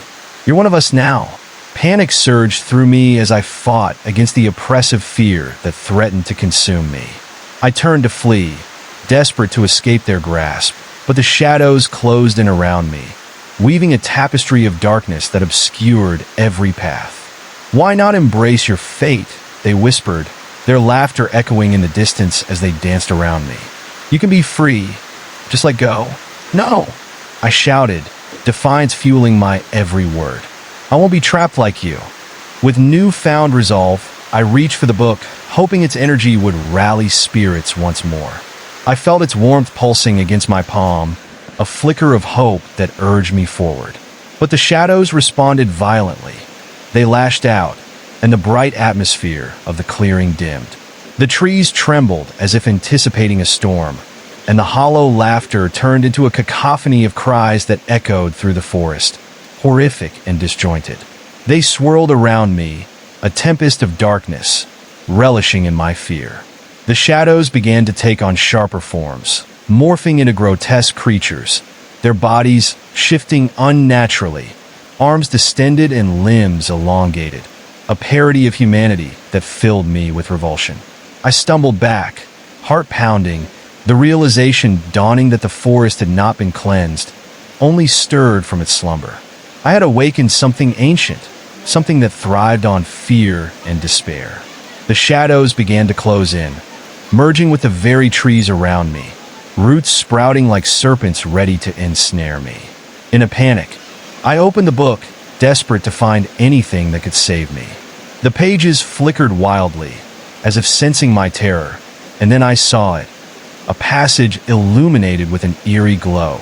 "You're one of us now." Panic surged through me as I fought against the oppressive fear that threatened to consume me. I turned to flee, desperate to escape their grasp, but the shadows closed in around me, weaving a tapestry of darkness that obscured every path. "Why not embrace your fate?" they whispered, their laughter echoing in the distance as they danced around me. "You can be free. Just let go." "No," I shouted, defiance fueling my every word. "I won't be trapped like you." With newfound resolve, I reached for the book, hoping its energy would rally spirits once more. I felt its warmth pulsing against my palm, a flicker of hope that urged me forward. But the shadows responded violently. They lashed out, and the bright atmosphere of the clearing dimmed. The trees trembled as if anticipating a storm, and the hollow laughter turned into a cacophony of cries that echoed through the forest, horrific and disjointed. They swirled around me, a tempest of darkness, relishing in my fear. The shadows began to take on sharper forms, morphing into grotesque creatures, their bodies shifting unnaturally, arms distended and limbs elongated. a parody of humanity that filled me with revulsion. I stumbled back, heart pounding, the realization dawning that the forest had not been cleansed, only stirred from its slumber. I had awakened something ancient, something that thrived on fear and despair. The shadows began to close in, merging with the very trees around me, roots sprouting like serpents ready to ensnare me. In a panic, I opened the book, desperate to find anything that could save me. The pages flickered wildly, as if sensing my terror, and then I saw it, a passage illuminated with an eerie glow.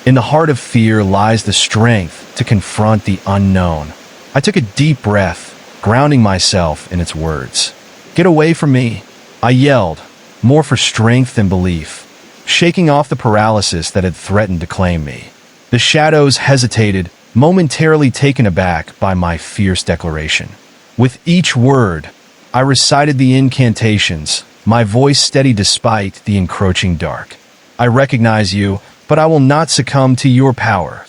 In the heart of fear lies the strength to confront the unknown. I took a deep breath, grounding myself in its words. "Get away from me," I yelled, more for strength than belief, shaking off the paralysis that had threatened to claim me. The shadows hesitated, momentarily taken aback by my fierce declaration. With each word, I recited the incantations, my voice steady despite the encroaching dark. "I recognize you, but I will not succumb to your power."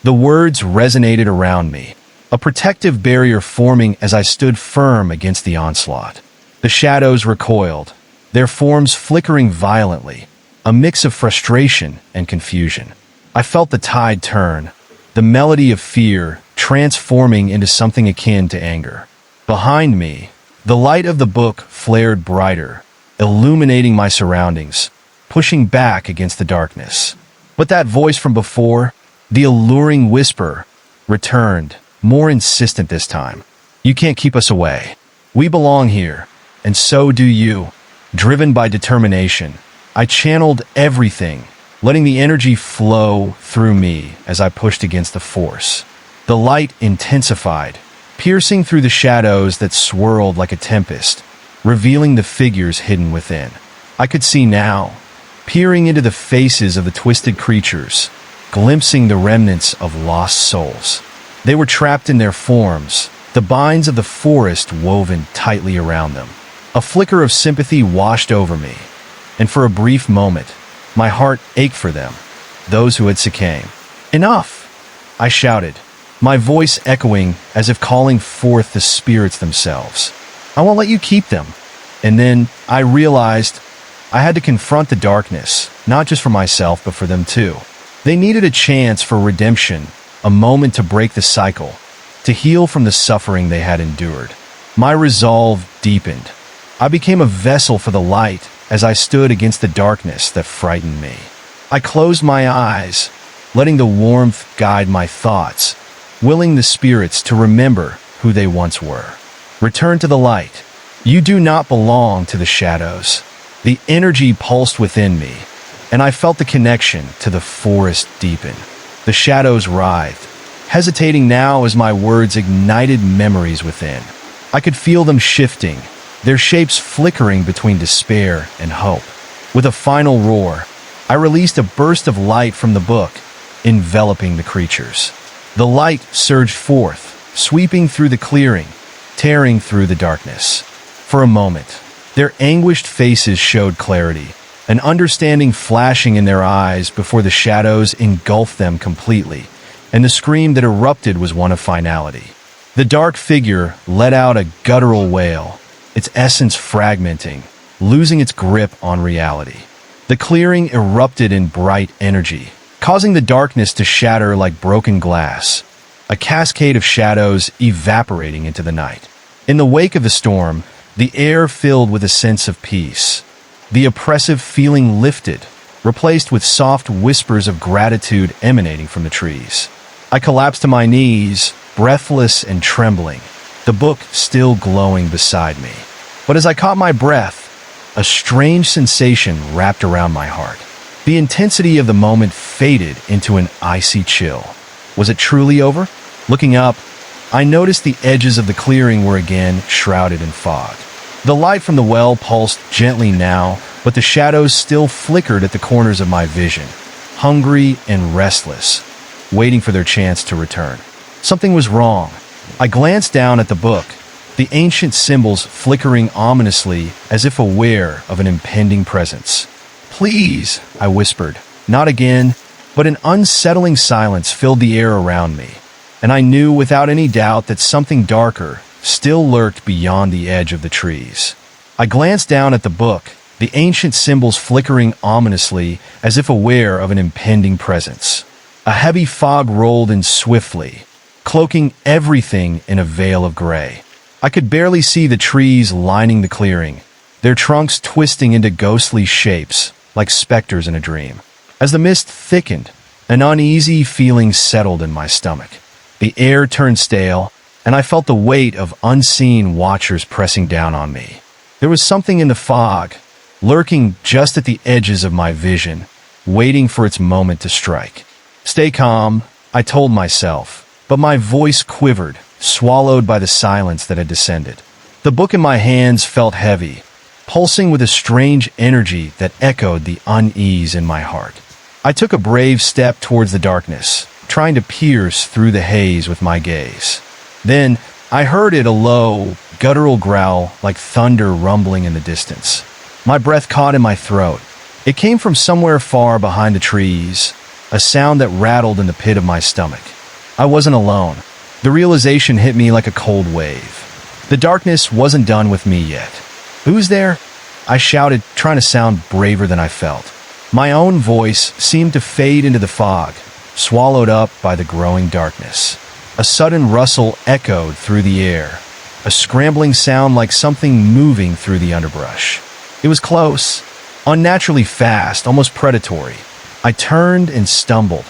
The words resonated around me, a protective barrier forming as I stood firm against the onslaught. The shadows recoiled, their forms flickering violently, a mix of frustration and confusion. I felt the tide turn, the melody of fear transforming into something akin to anger. Behind me, the light of the book flared brighter, illuminating my surroundings, pushing back against the darkness. But that voice from before, the alluring whisper, returned, more insistent this time. "You can't keep us away. We belong here, and so do you." Driven by determination, I channeled everything, letting the energy flow through me as I pushed against the force. The light intensified, piercing through the shadows that swirled like a tempest, revealing the figures hidden within. I could see now, peering into the faces of the twisted creatures, glimpsing the remnants of lost souls. They were trapped in their forms, the binds of the forest woven tightly around them. A flicker of sympathy washed over me, and for a brief moment, my heart ached for them, those who had succumbed. "Enough!" I shouted, my voice echoing as if calling forth the spirits themselves. "I won't let you keep them." And then I realized I had to confront the darkness, not just for myself, but for them too. They needed a chance for redemption, a moment to break the cycle, to heal from the suffering they had endured. My resolve deepened. I became a vessel for the light as I stood against the darkness that frightened me. I closed my eyes, letting the warmth guide my thoughts, willing the spirits to remember who they once were. Return to the light. You do not belong to the shadows. The energy pulsed within me, and I felt the connection to the forest deepen. The shadows writhed, hesitating now as my words ignited memories within. I could feel them shifting, their shapes flickering between despair and hope. With a final roar, I released a burst of light from the book, enveloping the creatures. The light surged forth, sweeping through the clearing, tearing through the darkness. For a moment, their anguished faces showed clarity, an understanding flashing in their eyes before the shadows engulfed them completely, and the scream that erupted was one of finality. The dark figure let out a guttural wail, its essence fragmenting, losing its grip on reality. The clearing erupted in bright energy, causing the darkness to shatter like broken glass, a cascade of shadows evaporating into the night. In the wake of the storm, the air filled with a sense of peace. The oppressive feeling lifted, replaced with soft whispers of gratitude emanating from the trees. I collapsed to my knees, breathless and trembling, the book still glowing beside me. But as I caught my breath, a strange sensation wrapped around my heart. The intensity of the moment faded into an icy chill. Was it truly over? Looking up, I noticed the edges of the clearing were again shrouded in fog. The light from the well pulsed gently now, but the shadows still flickered at the corners of my vision, hungry and restless, waiting for their chance to return. Something was wrong. I glanced down at the book, the ancient symbols flickering ominously as if aware of an impending presence. "Please," I whispered. Not again, but an unsettling silence filled the air around me, and I knew without any doubt that something darker, still lurked beyond the edge of the trees. I glanced down at the book, the ancient symbols flickering ominously as if aware of an impending presence. A heavy fog rolled in swiftly, cloaking everything in a veil of gray. I could barely see the trees lining the clearing, their trunks twisting into ghostly shapes like specters in a dream. As the mist thickened, an uneasy feeling settled in my stomach. The air turned stale, and I felt the weight of unseen watchers pressing down on me. There was something in the fog, lurking just at the edges of my vision, waiting for its moment to strike. "Stay calm," I told myself, but my voice quivered, swallowed by the silence that had descended. The book in my hands felt heavy, pulsing with a strange energy that echoed the unease in my heart. I took a brave step towards the darkness, trying to pierce through the haze with my gaze. Then I heard it, a low, guttural growl like thunder rumbling in the distance. My breath caught in my throat. It came from somewhere far behind the trees, a sound that rattled in the pit of my stomach. I wasn't alone. The realization hit me like a cold wave. The darkness wasn't done with me yet. "Who's there?" I shouted, trying to sound braver than I felt. My own voice seemed to fade into the fog, swallowed up by the growing darkness. A sudden rustle echoed through the air, a scrambling sound like something moving through the underbrush. It was close, unnaturally fast, almost predatory. I turned and stumbled,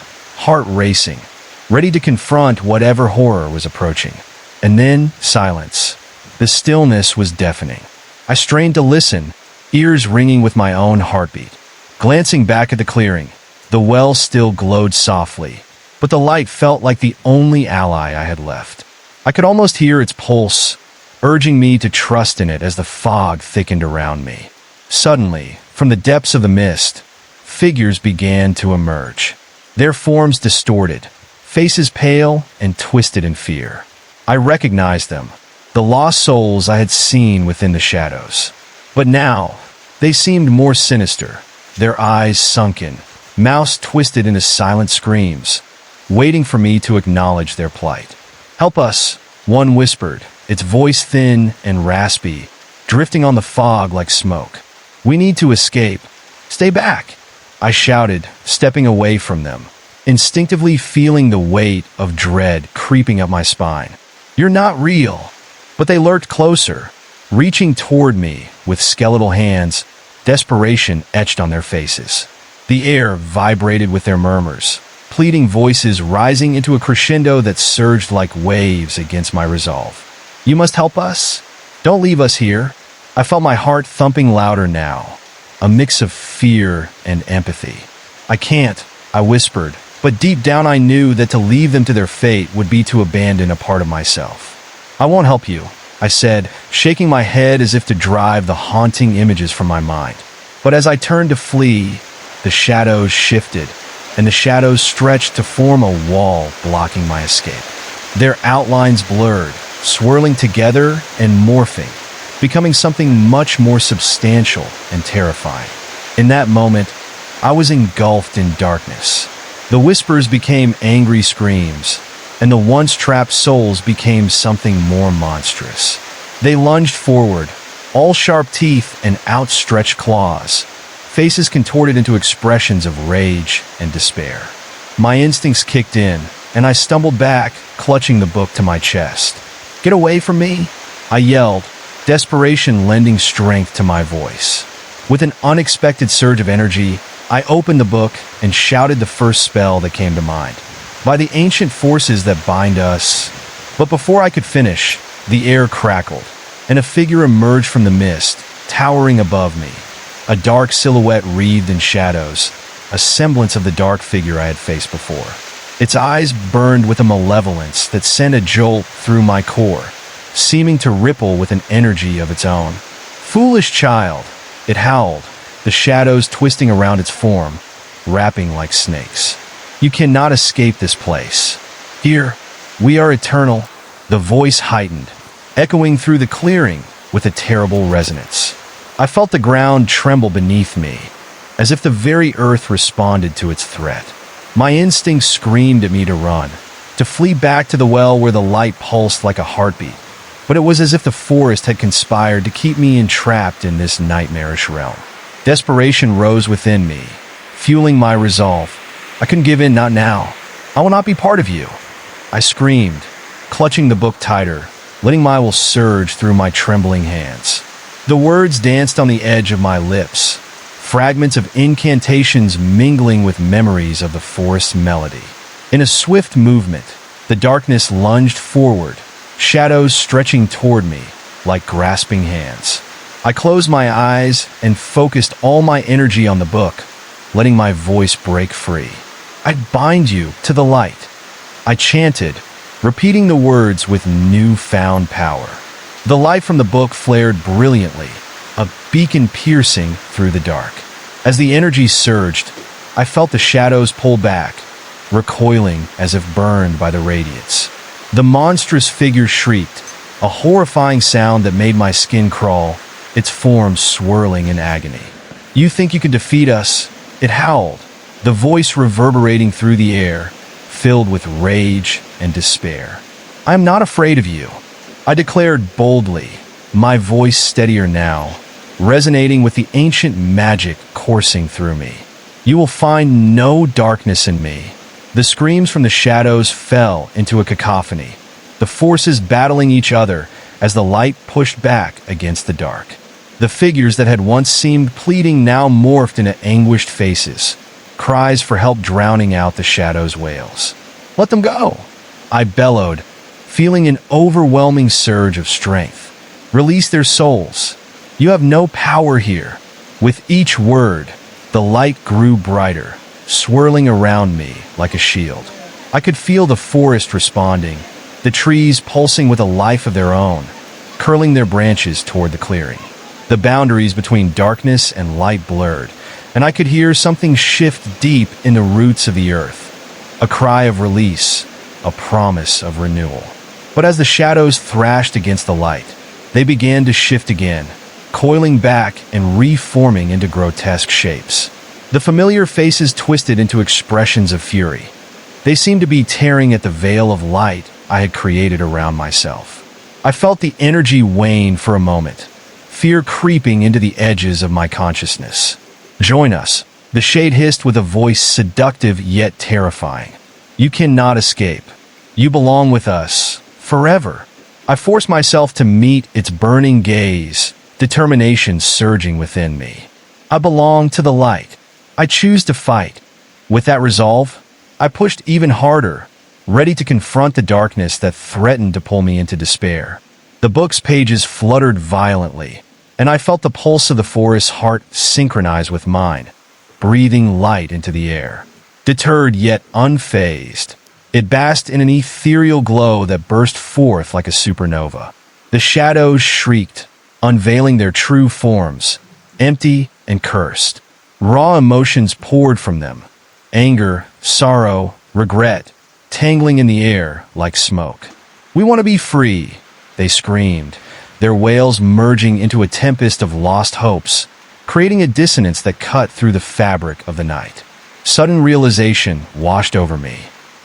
heart racing, ready to confront whatever horror was approaching. And then silence. The stillness was deafening. I strained to listen, ears ringing with my own heartbeat. Glancing back at the clearing, the well still glowed softly, but the light felt like the only ally I had left. I could almost hear its pulse, urging me to trust in it as the fog thickened around me. Suddenly, from the depths of the mist, figures began to emerge, their forms distorted, faces pale and twisted in fear. I recognized them, the lost souls I had seen within the shadows. But now, they seemed more sinister, their eyes sunken, mouths twisted into silent screams, waiting for me to acknowledge their plight. "Help us," one whispered, its voice thin and raspy, drifting on the fog like smoke. "We need to escape. Stay back," I shouted, stepping away from them, instinctively feeling the weight of dread creeping up my spine. "You're not real." But they lurked closer, reaching toward me with skeletal hands, desperation etched on their faces. The air vibrated with their murmurs, pleading voices rising into a crescendo that surged like waves against my resolve. "You must help us. Don't leave us here." I felt my heart thumping louder now, a mix of fear and empathy. "I can't," I whispered, but deep down I knew that to leave them to their fate would be to abandon a part of myself. "I won't help you," I said, shaking my head as if to drive the haunting images from my mind. But as I turned to flee, the shadows shifted, and the shadows stretched to form a wall blocking my escape. Their outlines blurred, swirling together and morphing, becoming something much more substantial and terrifying. In that moment, I was engulfed in darkness. The whispers became angry screams, and the once trapped souls became something more monstrous. They lunged forward, all sharp teeth and outstretched claws, faces contorted into expressions of rage and despair. My instincts kicked in, and I stumbled back, clutching the book to my chest. "Get away from me!" I yelled, desperation lending strength to my voice. With an unexpected surge of energy, I opened the book and shouted the first spell that came to mind. "By the ancient forces that bind us." But before I could finish, the air crackled, and a figure emerged from the mist, towering above me. A dark silhouette wreathed in shadows, a semblance of the dark figure I had faced before. Its eyes burned with a malevolence that sent a jolt through my core, seeming to ripple with an energy of its own. "Foolish child," it howled, the shadows twisting around its form, wrapping like snakes. "You cannot escape this place. Here, we are eternal." The voice heightened, echoing through the clearing with a terrible resonance. I felt the ground tremble beneath me, as if the very earth responded to its threat. My instincts screamed at me to run, to flee back to the well where the light pulsed like a heartbeat. but it was as if the forest had conspired to keep me entrapped in this nightmarish realm. Desperation rose within me, fueling my resolve. I couldn't give in, not now. I will not be part of you. I screamed, clutching the book tighter, letting my will surge through my trembling hands. The words danced on the edge of my lips, fragments of incantations mingling with memories of the forest's melody. In a swift movement, the darkness lunged forward, shadows stretching toward me like grasping hands. I closed my eyes and focused all my energy on the book, letting my voice break free. I'd bind you to the light, I chanted, repeating the words with newfound power. The light from the book flared brilliantly, a beacon piercing through the dark. As the energy surged, I felt the shadows pull back, recoiling as if burned by the radiance. The monstrous figure shrieked, a horrifying sound that made my skin crawl, its form swirling in agony. "You think you can defeat us?" It howled, the voice reverberating through the air, filled with rage and despair. "I am not afraid of you," I declared boldly, my voice steadier now, resonating with the ancient magic coursing through me. "You will find no darkness in me." The screams from the shadows fell into a cacophony, the forces battling each other as the light pushed back against the dark. The figures that had once seemed pleading now morphed into anguished faces, cries for help drowning out the shadows' wails. "Let them go," I bellowed, feeling an overwhelming surge of strength. "Release their souls. You have no power here." With each word, the light grew brighter, swirling around me like a shield. I could feel the forest responding, the trees pulsing with a life of their own, curling their branches toward the clearing. The boundaries between darkness and light blurred, and I could hear something shift deep in the roots of the earth. A cry of release, a promise of renewal. But as the shadows thrashed against the light, they began to shift again, coiling back and reforming into grotesque shapes. The familiar faces twisted into expressions of fury. They seemed to be tearing at the veil of light I had created around myself. I felt the energy wane for a moment, fear creeping into the edges of my consciousness. "Join us," the shade hissed with a voice seductive yet terrifying. "You cannot escape. You belong with us, forever." I forced myself to meet its burning gaze, determination surging within me. I belong to the light. I choose to fight. With that resolve, I pushed even harder, ready to confront the darkness that threatened to pull me into despair. The book's pages fluttered violently, and I felt the pulse of the forest's heart synchronize with mine, breathing light into the air. Deterred yet unfazed, it basked in an ethereal glow that burst forth like a supernova. The shadows shrieked, unveiling their true forms, empty and cursed. Raw emotions poured from them, anger, sorrow, regret, tangling in the air like smoke. "We want to be free," they screamed, their wails merging into a tempest of lost hopes, creating a dissonance that cut through the fabric of the night. Sudden realization washed over me.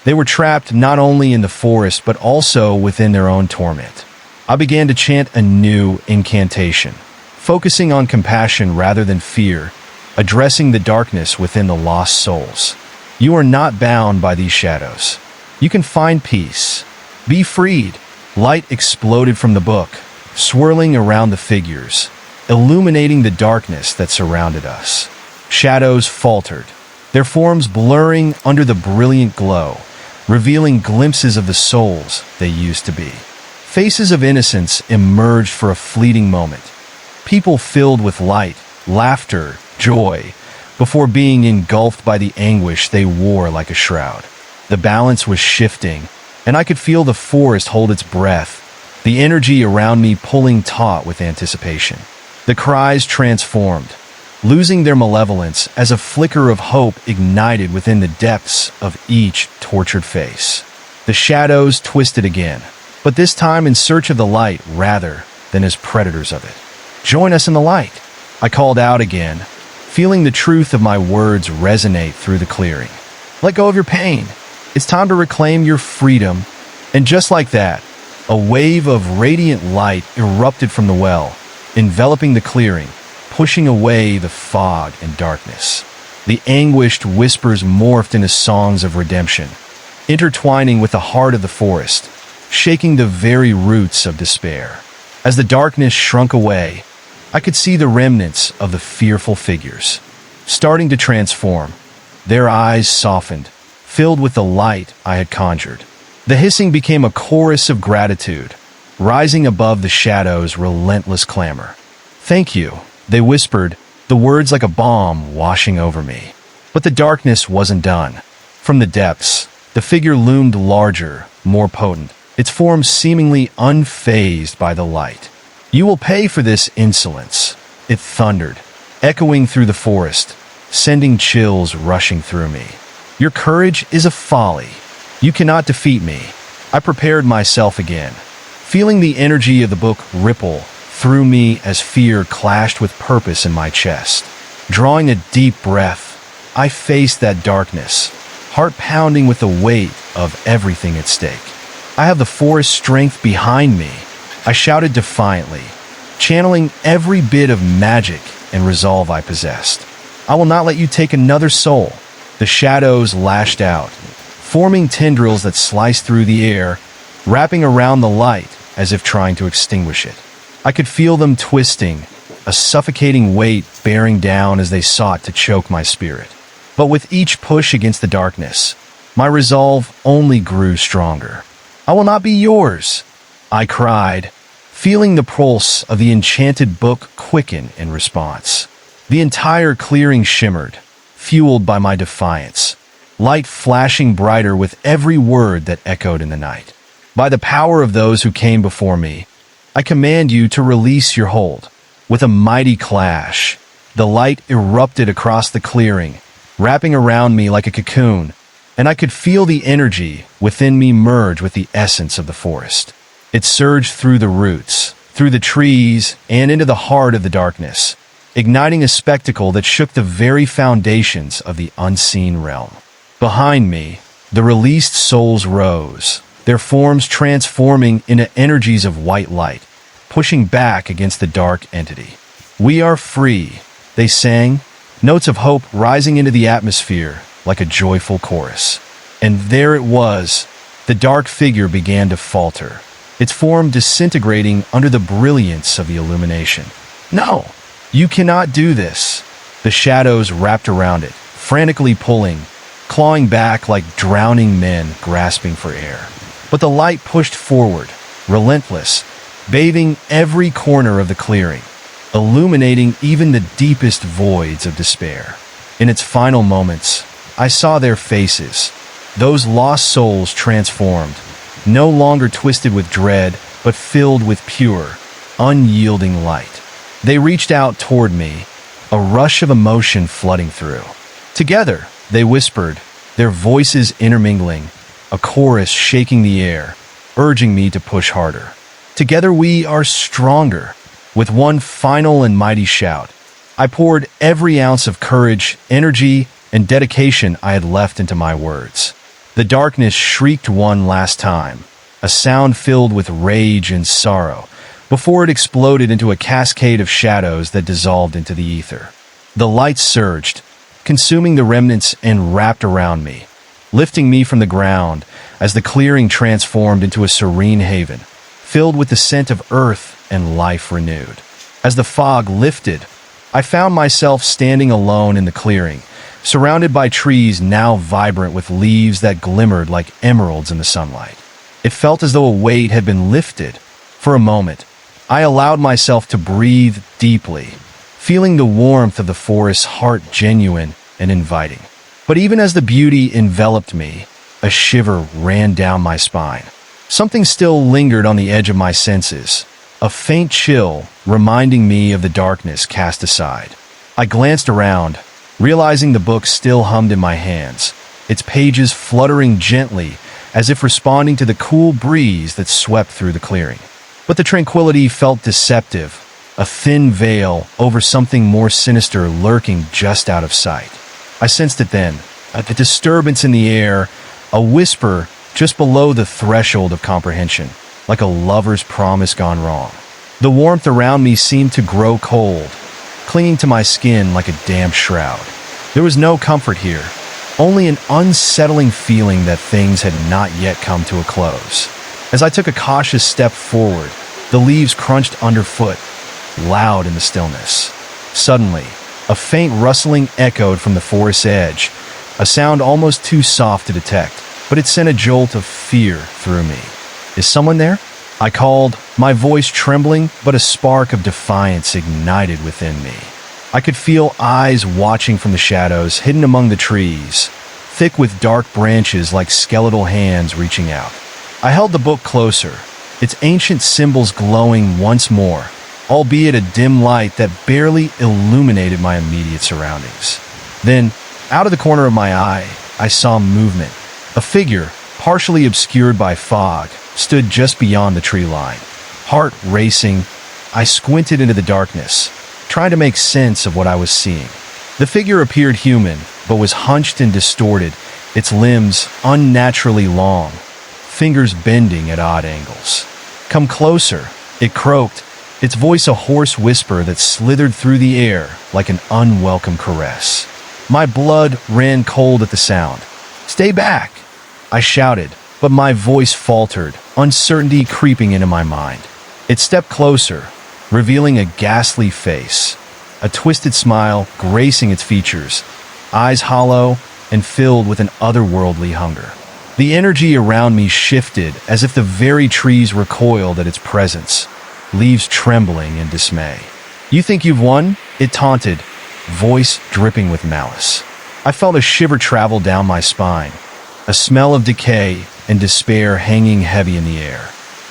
They were trapped not only in the forest but also within their own torment. I began to chant a new incantation, focusing on compassion rather than fear, addressing the darkness within the lost souls. "You are not bound by these shadows. You can find peace. Be freed." Light exploded from the book, swirling around the figures, illuminating the darkness that surrounded us. Shadows faltered, their forms blurring under the brilliant glow, revealing glimpses of the souls they used to be. Faces of innocence emerged for a fleeting moment, people filled with light, laughter, joy, before being engulfed by the anguish they wore like a shroud. The balance was shifting, and I could feel the forest hold its breath, the energy around me pulling taut with anticipation. The cries transformed, losing their malevolence as a flicker of hope ignited within the depths of each tortured face. The shadows twisted again, but this time in search of the light rather than as predators of it. "Join us in the light," I called out again, feeling the truth of my words resonate through the clearing. "Let go of your pain. It's time to reclaim your freedom." And just like that, A wave of radiant light erupted from the well, enveloping the clearing, pushing away the fog and darkness. The anguished whispers morphed into songs of redemption, intertwining with the heart of the forest, shaking the very roots of despair. As the darkness shrunk away, I could see the remnants of the fearful figures, starting to transform. Their eyes softened, filled with the light I had conjured. The hissing became a chorus of gratitude, rising above the shadow's relentless clamor. "Thank you," they whispered, the words like a balm washing over me. But the darkness wasn't done. From the depths, the figure loomed larger, more potent, its form seemingly unfazed by the light. "You will pay for this insolence," it thundered, echoing through the forest, sending chills rushing through me. "Your courage is a folly. You cannot defeat me." I prepared myself again, feeling the energy of the book ripple through me as fear clashed with purpose in my chest. Drawing a deep breath, I faced that darkness, heart pounding with the weight of everything at stake. "I have the forest strength behind me," I shouted defiantly, channeling every bit of magic and resolve I possessed. "I will not let you take another soul." The shadows lashed out, forming tendrils that sliced through the air, wrapping around the light as if trying to extinguish it. I could feel them twisting, a suffocating weight bearing down as they sought to choke my spirit. But with each push against the darkness, my resolve only grew stronger. "I will not be yours," I cried, feeling the pulse of the enchanted book quicken in response. The entire clearing shimmered, fueled by my defiance, light flashing brighter with every word that echoed in the night. "By the power of those who came before me, I command you to release your hold." With a mighty clash, the light erupted across the clearing, wrapping around me like a cocoon, and I could feel the energy within me merge with the essence of the forest. It surged through the roots, through the trees, and into the heart of the darkness, igniting a spectacle that shook the very foundations of the unseen realm. Behind me, the released souls rose, their forms transforming into energies of white light, pushing back against the dark entity. "We are free," they sang, notes of hope rising into the atmosphere like a joyful chorus. And there it was, the dark figure began to falter, its form disintegrating under the brilliance of the illumination. "No, you cannot do this." The shadows wrapped around it, frantically pulling, clawing back like drowning men grasping for air. But the light pushed forward, relentless, bathing every corner of the clearing, illuminating even the deepest voids of despair. In its final moments, I saw their faces, those lost souls transformed, no longer twisted with dread, but filled with pure, unyielding light. They reached out toward me, a rush of emotion flooding through. "Together," they whispered, their voices intermingling, a chorus shaking the air, urging me to push harder. "Together we are stronger." With one final and mighty shout, I poured every ounce of courage, energy, and dedication I had left into my words. The darkness shrieked one last time, a sound filled with rage and sorrow, before it exploded into a cascade of shadows that dissolved into the ether. The light surged, consuming the remnants and wrapped around me, lifting me from the ground as the clearing transformed into a serene haven, filled with the scent of earth and life renewed. As the fog lifted, I found myself standing alone in the clearing, surrounded by trees now vibrant with leaves that glimmered like emeralds in the sunlight. It felt as though a weight had been lifted. For a moment, I allowed myself to breathe deeply, feeling the warmth of the forest's heart genuine and inviting. But even as the beauty enveloped me, a shiver ran down my spine. Something still lingered on the edge of my senses, a faint chill reminding me of the darkness cast aside. I glanced around, realizing the book still hummed in my hands, its pages fluttering gently as if responding to the cool breeze that swept through the clearing. But the tranquility felt deceptive, a thin veil over something more sinister lurking just out of sight. I sensed it then, a disturbance in the air, a whisper just below the threshold of comprehension, like a lover's promise gone wrong. The warmth around me seemed to grow cold, clinging to my skin like a damp shroud. There was no comfort here, only an unsettling feeling that things had not yet come to a close. As I took a cautious step forward, the leaves crunched underfoot, loud in the stillness. Suddenly, a faint rustling echoed from the forest's edge, a sound almost too soft to detect, but it sent a jolt of fear through me. "Is someone there?" I called, my voice trembling, but a spark of defiance ignited within me. I could feel eyes watching from the shadows hidden among the trees, thick with dark branches like skeletal hands reaching out. I held the book closer, its ancient symbols glowing once more, albeit a dim light that barely illuminated my immediate surroundings. Then, out of the corner of my eye, I saw movement. A figure, partially obscured by fog, stood just beyond the tree line. Heart racing, I squinted into the darkness, trying to make sense of what I was seeing. The figure appeared human, but was hunched and distorted, its limbs unnaturally long, fingers bending at odd angles. "Come closer," it croaked, its voice a hoarse whisper that slithered through the air like an unwelcome caress. My blood ran cold at the sound. "Stay back," I shouted, but my voice faltered, uncertainty creeping into my mind. It stepped closer, revealing a ghastly face, a twisted smile gracing its features, eyes hollow and filled with an otherworldly hunger. The energy around me shifted as if the very trees recoiled at its presence, leaves trembling in dismay. "You think you've won?" it taunted, voice dripping with malice. I felt a shiver travel down my spine, a smell of decay and despair hanging heavy in the air.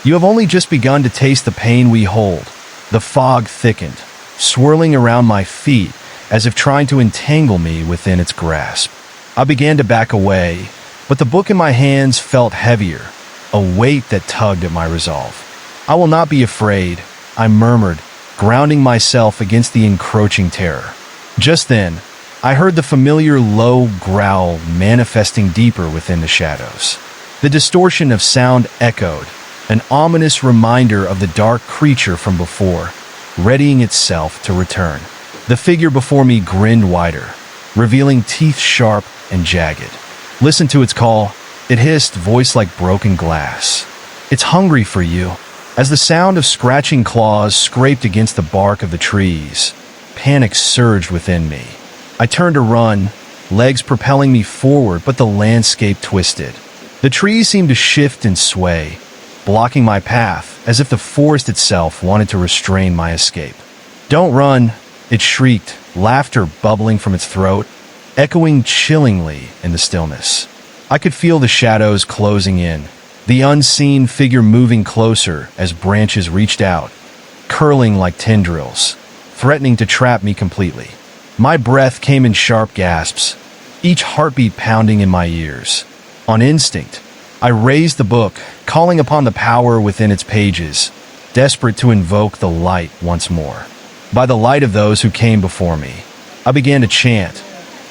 "You have only just begun to taste the pain we hold." The fog thickened, swirling around my feet as if trying to entangle me within its grasp. I began to back away, but the book in my hands felt heavier, a weight that tugged at my resolve. "I will not be afraid," I murmured, grounding myself against the encroaching terror. Just then, I heard the familiar low growl manifesting deeper within the shadows. The distortion of sound echoed, an ominous reminder of the dark creature from before, readying itself to return. The figure before me grinned wider, revealing teeth sharp and jagged. "Listen to its call," it hissed, voice like broken glass. "It's hungry for you." As the sound of scratching claws scraped against the bark of the trees, panic surged within me. I turned to run, legs propelling me forward, but the landscape twisted. The trees seemed to shift and sway, blocking my path as if the forest itself wanted to restrain my escape. "Don't run," it shrieked, laughter bubbling from its throat, echoing chillingly in the stillness. I could feel the shadows closing in, the unseen figure moving closer as branches reached out, curling like tendrils, threatening to trap me completely. My breath came in sharp gasps, each heartbeat pounding in my ears. On instinct, I raised the book, calling upon the power within its pages, desperate to invoke the light once more. By the light of those who came before me, I began to chant,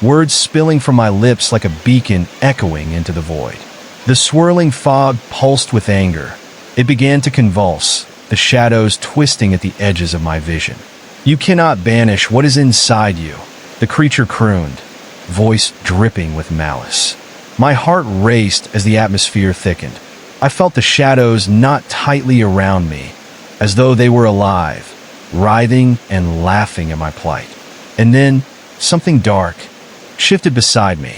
words spilling from my lips like a beacon echoing into the void. The swirling fog pulsed with anger. It began to convulse, the shadows twisting at the edges of my vision. "You cannot banish what is inside you," the creature crooned, voice dripping with malice. My heart raced as the atmosphere thickened. I felt the shadows knot tightly around me, as though they were alive, writhing and laughing at my plight. And then, something dark shifted beside me.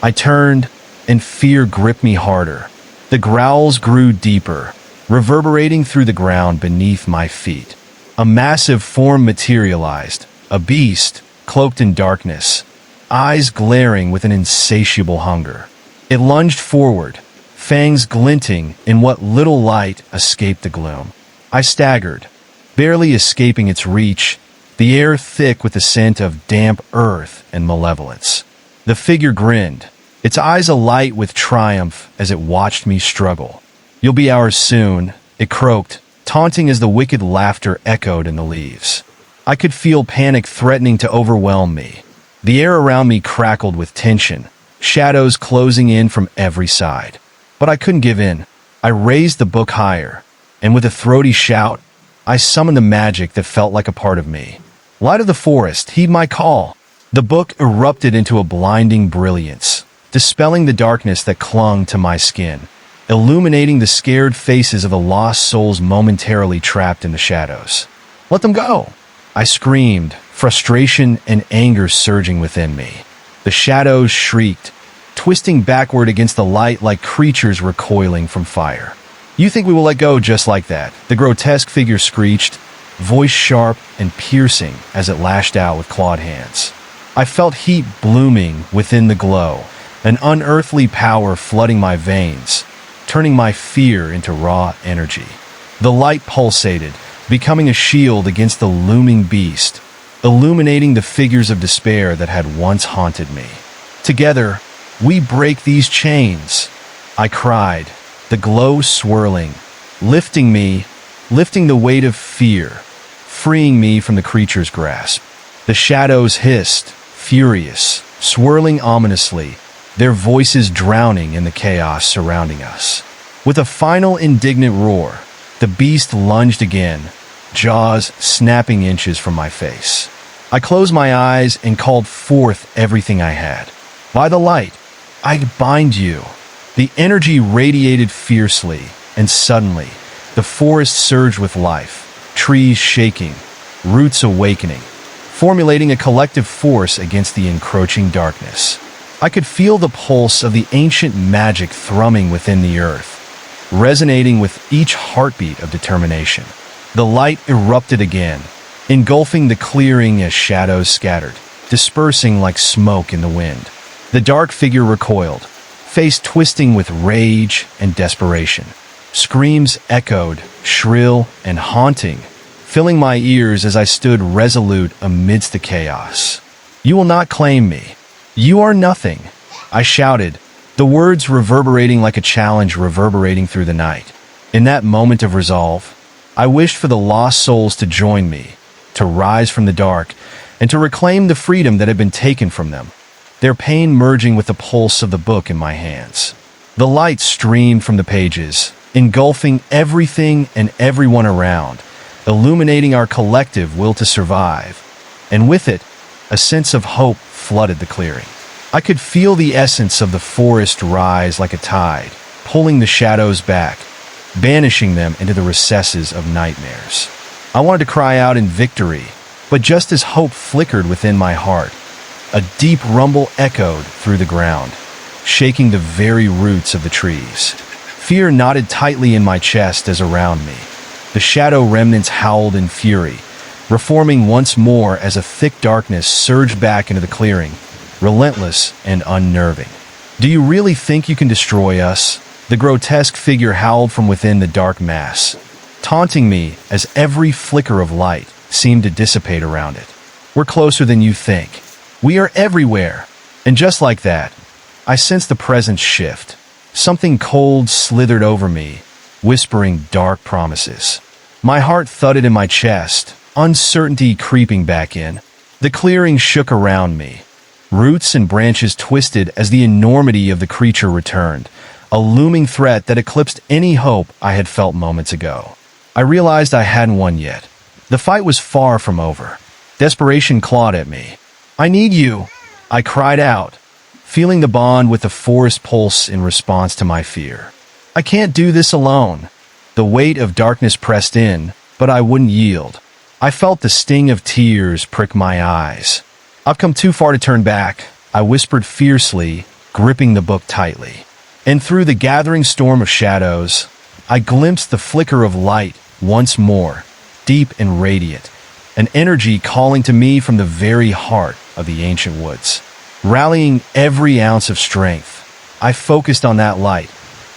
I turned, and fear gripped me harder. The growls grew deeper, reverberating through the ground beneath my feet. A massive form materialized, a beast, cloaked in darkness, eyes glaring with an insatiable hunger. It lunged forward, fangs glinting in what little light escaped the gloom. I staggered, barely escaping its reach, the air thick with the scent of damp earth and malevolence. The figure grinned, its eyes alight with triumph as it watched me struggle. "You'll be ours soon," it croaked, taunting as the wicked laughter echoed in the leaves. I could feel panic threatening to overwhelm me. The air around me crackled with tension, shadows closing in from every side. But I couldn't give in. I raised the book higher, and with a throaty shout, I summoned the magic that felt like a part of me. Light of the forest, heed my call. The book erupted into a blinding brilliance, dispelling the darkness that clung to my skin, illuminating the scared faces of the lost souls momentarily trapped in the shadows. Let them go! I screamed, frustration and anger surging within me. The shadows shrieked, twisting backward against the light like creatures recoiling from fire. You think we will let go just like that? The grotesque figure screeched, voice sharp and piercing as it lashed out with clawed hands. I felt heat blooming within the glow, an unearthly power flooding my veins, turning my fear into raw energy. The light pulsated, becoming a shield against the looming beast, illuminating the figures of despair that had once haunted me. Together, we break these chains, I cried, the glow swirling, lifting the weight of fear, freeing me from the creature's grasp. The shadows hissed, furious, swirling ominously, their voices drowning in the chaos surrounding us. With a final indignant roar, the beast lunged again, jaws snapping inches from my face. I closed my eyes and called forth everything I had. By the light, I bind you. The energy radiated fiercely, and suddenly, the forest surged with life, trees shaking, roots awakening, formulating a collective force against the encroaching darkness. I could feel the pulse of the ancient magic thrumming within the earth, resonating with each heartbeat of determination. The light erupted again, engulfing the clearing as shadows scattered, dispersing like smoke in the wind. The dark figure recoiled, face twisting with rage and desperation. Screams echoed, shrill and haunting, filling my ears as I stood resolute amidst the chaos. You will not claim me. You are nothing, I shouted, the words reverberating like a challenge reverberating through the night. In that moment of resolve, I wished for the lost souls to join me, to rise from the dark, and to reclaim the freedom that had been taken from them, their pain merging with the pulse of the book in my hands. The light streamed from the pages, engulfing everything and everyone around, illuminating our collective will to survive, and with it, a sense of hope flooded the clearing. I could feel the essence of the forest rise like a tide, pulling the shadows back, banishing them into the recesses of nightmares. I wanted to cry out in victory, but just as hope flickered within my heart, a deep rumble echoed through the ground, shaking the very roots of the trees. Fear knotted tightly in my chest as around me. The shadow remnants howled in fury, reforming once more as a thick darkness surged back into the clearing, relentless and unnerving. Do you really think you can destroy us? The grotesque figure howled from within the dark mass, taunting me as every flicker of light seemed to dissipate around it. We're closer than you think. We are everywhere. And just like that, I sensed the presence shift. Something cold slithered over me, whispering dark promises. My heart thudded in my chest, uncertainty creeping back in. The clearing shook around me. Roots and branches twisted as the enormity of the creature returned, a looming threat that eclipsed any hope I had felt moments ago. I realized I hadn't won yet. The fight was far from over. Desperation clawed at me. I need you, I cried out, feeling the bond with the forest pulse in response to my fear. I can't do this alone. The weight of darkness pressed in, but I wouldn't yield. I felt the sting of tears prick my eyes. I've come too far to turn back, I whispered fiercely, gripping the book tightly. And through the gathering storm of shadows, I glimpsed the flicker of light once more, deep and radiant, an energy calling to me from the very heart of the ancient woods. Rallying every ounce of strength, I focused on that light,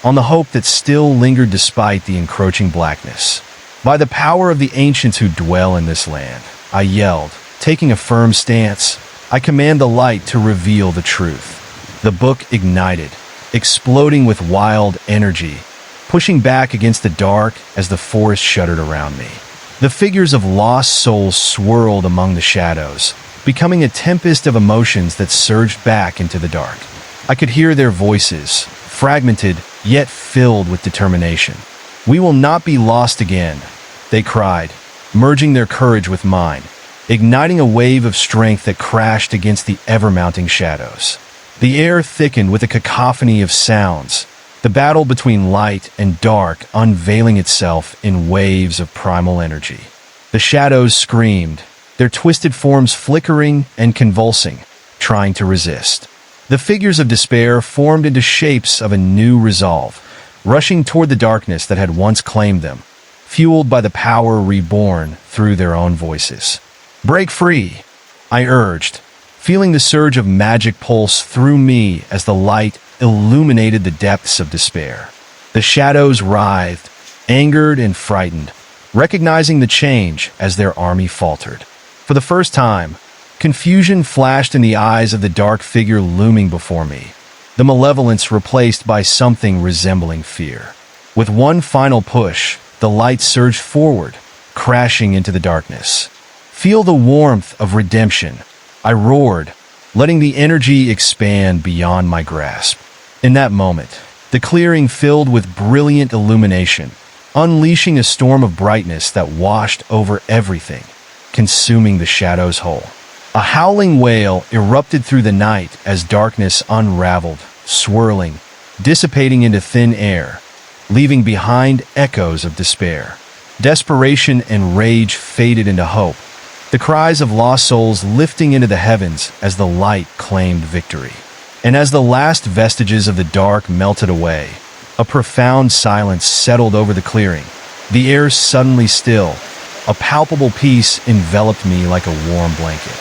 on the hope that still lingered despite the encroaching blackness. By the power of the ancients who dwell in this land, I yelled, taking a firm stance, I command the light to reveal the truth. The book ignited, exploding with wild energy, pushing back against the dark as the forest shuddered around me. The figures of lost souls swirled among the shadows, becoming a tempest of emotions that surged back into the dark. I could hear their voices, fragmented yet filled with determination. "We will not be lost again," they cried, merging their courage with mine, igniting a wave of strength that crashed against the ever-mounting shadows. The air thickened with a cacophony of sounds, the battle between light and dark unveiling itself in waves of primal energy. The shadows screamed, their twisted forms flickering and convulsing, trying to resist. The figures of despair formed into shapes of a new resolve, rushing toward the darkness that had once claimed them, fueled by the power reborn through their own voices. "Break free," I urged, feeling the surge of magic pulse through me as the light illuminated the depths of despair. The shadows writhed, angered and frightened, recognizing the change as their army faltered. For the first time, confusion flashed in the eyes of the dark figure looming before me, the malevolence replaced by something resembling fear. With one final push, the light surged forward, crashing into the darkness. "Feel the warmth of redemption," I roared, letting the energy expand beyond my grasp. In that moment, the clearing filled with brilliant illumination, unleashing a storm of brightness that washed over everything, consuming the shadows whole. A howling wail erupted through the night as darkness unraveled, swirling, dissipating into thin air, leaving behind echoes of despair. Desperation and rage faded into hope, the cries of lost souls lifting into the heavens as the light claimed victory. And as the last vestiges of the dark melted away, a profound silence settled over the clearing. The air suddenly still. A palpable peace enveloped me like a warm blanket.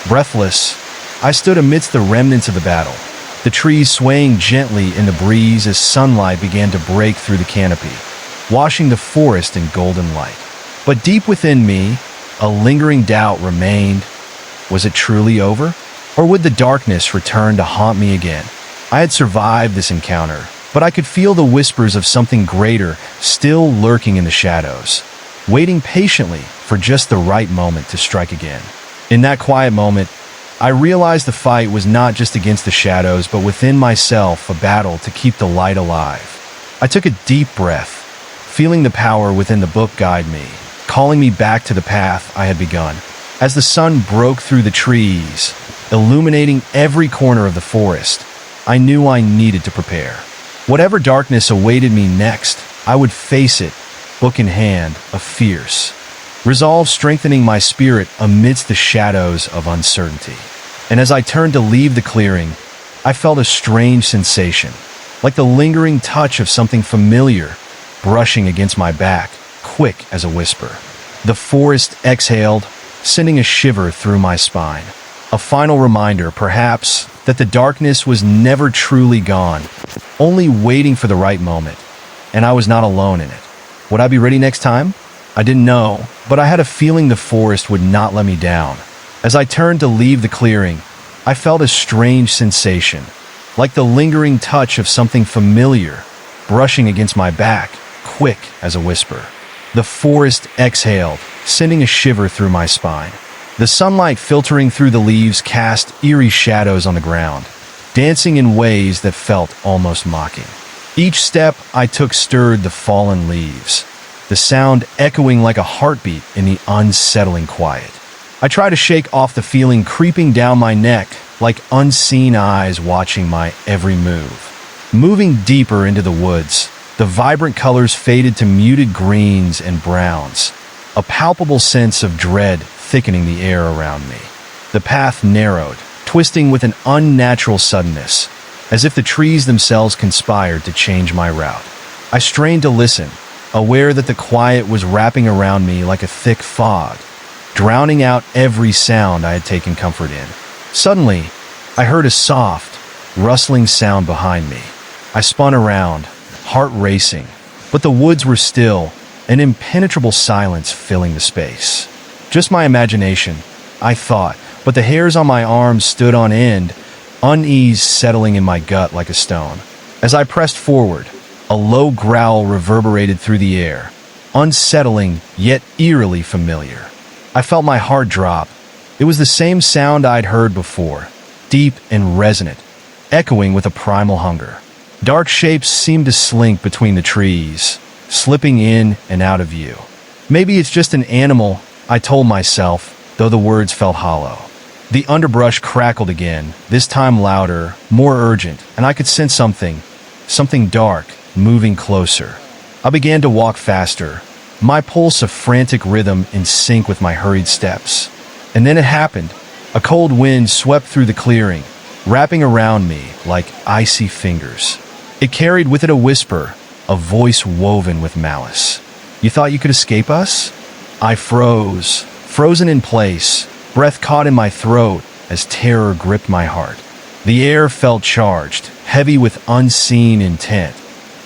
Breathless, I stood amidst the remnants of the battle, the trees swaying gently in the breeze as sunlight began to break through the canopy, washing the forest in golden light. But deep within me, a lingering doubt remained. Was it truly over? Or would the darkness return to haunt me again? I had survived this encounter, but I could feel the whispers of something greater still lurking in the shadows, waiting patiently for just the right moment to strike again. In that quiet moment, I realized the fight was not just against the shadows, but within myself, a battle to keep the light alive. I took a deep breath, feeling the power within the book guide me, calling me back to the path I had begun. As the sun broke through the trees, illuminating every corner of the forest, I knew I needed to prepare. Whatever darkness awaited me next, I would face it, book in hand, a fierce resolve strengthening my spirit amidst the shadows of uncertainty. And as I turned to leave the clearing, I felt a strange sensation, like the lingering touch of something familiar brushing against my back, quick as a whisper. The forest exhaled, sending a shiver through my spine. A final reminder, perhaps, that the darkness was never truly gone, only waiting for the right moment, and I was not alone in it. Would I be ready next time? I didn't know, but I had a feeling the forest would not let me down. As I turned to leave the clearing, I felt a strange sensation, like the lingering touch of something familiar, brushing against my back, quick as a whisper. The forest exhaled, sending a shiver through my spine. The sunlight filtering through the leaves cast eerie shadows on the ground, dancing in ways that felt almost mocking. Each step I took stirred the fallen leaves, the sound echoing like a heartbeat in the unsettling quiet. I tried to shake off the feeling creeping down my neck, like unseen eyes watching my every move. Moving deeper into the woods, the vibrant colors faded to muted greens and browns, a palpable sense of dread thickening the air around me. The path narrowed, twisting with an unnatural suddenness, as if the trees themselves conspired to change my route. I strained to listen, aware that the quiet was wrapping around me like a thick fog, drowning out every sound I had taken comfort in. Suddenly, I heard a soft, rustling sound behind me. I spun around, heart racing, but the woods were still, an impenetrable silence filling the space. Just my imagination, I thought, but the hairs on my arms stood on end, unease settling in my gut like a stone. As I pressed forward, a low growl reverberated through the air, unsettling yet eerily familiar. I felt my heart drop. It was the same sound I'd heard before, deep and resonant, echoing with a primal hunger. Dark shapes seemed to slink between the trees, slipping in and out of view. Maybe it's just an animal, I told myself, though the words felt hollow. The underbrush crackled again, this time louder, more urgent, and I could sense something dark, moving closer. I began to walk faster, my pulse a frantic rhythm in sync with my hurried steps. And then it happened. A cold wind swept through the clearing, wrapping around me like icy fingers. It carried with it a whisper, a voice woven with malice. "You thought you could escape us?" I froze, frozen in place, breath caught in my throat as terror gripped my heart. The air felt charged, heavy with unseen intent,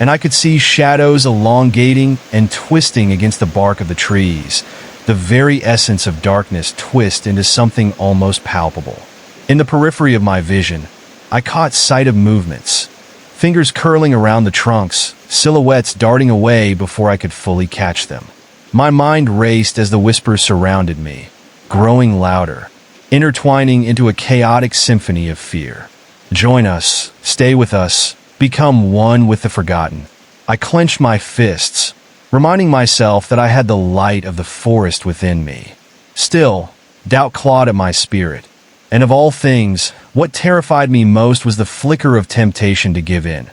and I could see shadows elongating and twisting against the bark of the trees, the very essence of darkness twist into something almost palpable. In the periphery of my vision, I caught sight of movements, fingers curling around the trunks, silhouettes darting away before I could fully catch them. My mind raced as the whispers surrounded me, growing louder, intertwining into a chaotic symphony of fear. Join us, stay with us, become one with the forgotten. I clenched my fists, reminding myself that I had the light of the forest within me. Still, doubt clawed at my spirit. And of all things, what terrified me most was the flicker of temptation to give in,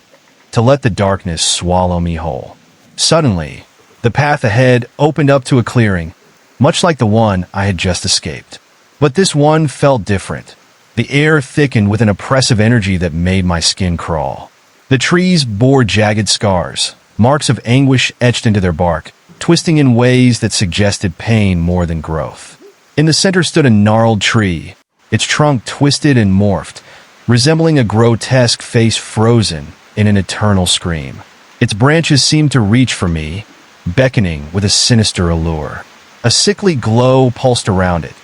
to let the darkness swallow me whole. Suddenly, the path ahead opened up to a clearing, much like the one I had just escaped. But this one felt different. The air thickened with an oppressive energy that made my skin crawl. The trees bore jagged scars, marks of anguish etched into their bark, twisting in ways that suggested pain more than growth. In the center stood a gnarled tree, its trunk twisted and morphed, resembling a grotesque face frozen in an eternal scream. Its branches seemed to reach for me, beckoning with a sinister allure. A sickly glow pulsed around it,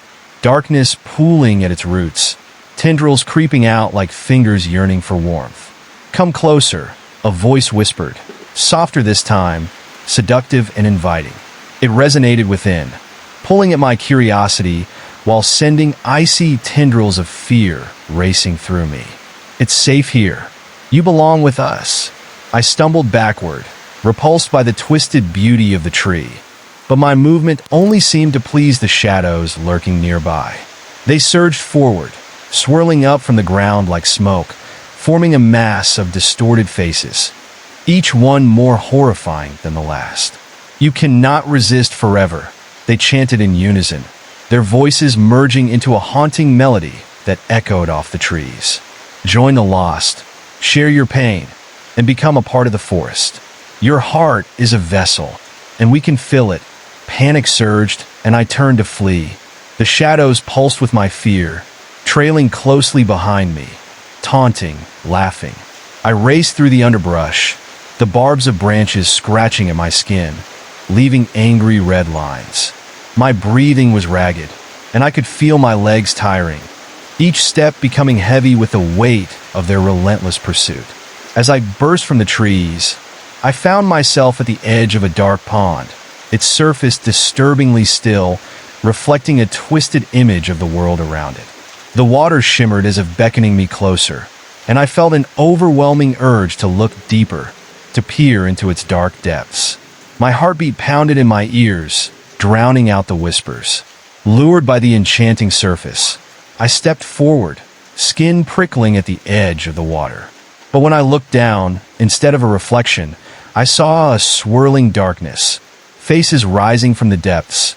darkness pooling at its roots, tendrils creeping out like fingers yearning for warmth. "Come closer," a voice whispered, softer this time, seductive and inviting. It resonated within, pulling at my curiosity while sending icy tendrils of fear racing through me. "It's safe here. You belong with us." I stumbled backward, repulsed by the twisted beauty of the tree. But my movement only seemed to please the shadows lurking nearby. They surged forward, swirling up from the ground like smoke, forming a mass of distorted faces, each one more horrifying than the last. "You cannot resist forever," they chanted in unison, their voices merging into a haunting melody that echoed off the trees. "Join the lost, share your pain, and become a part of the forest. Your heart is a vessel, and we can fill it." Panic surged, and I turned to flee. The shadows pulsed with my fear, trailing closely behind me, taunting, laughing. I raced through the underbrush, the barbs of branches scratching at my skin, leaving angry red lines. My breathing was ragged, and I could feel my legs tiring, each step becoming heavy with the weight of their relentless pursuit. As I burst from the trees, I found myself at the edge of a dark pond, its surface disturbingly still, reflecting a twisted image of the world around it. The water shimmered as if beckoning me closer, and I felt an overwhelming urge to look deeper, to peer into its dark depths. My heartbeat pounded in my ears, drowning out the whispers. Lured by the enchanting surface, I stepped forward, skin prickling at the edge of the water. But when I looked down, instead of a reflection, I saw a swirling darkness, faces rising from the depths,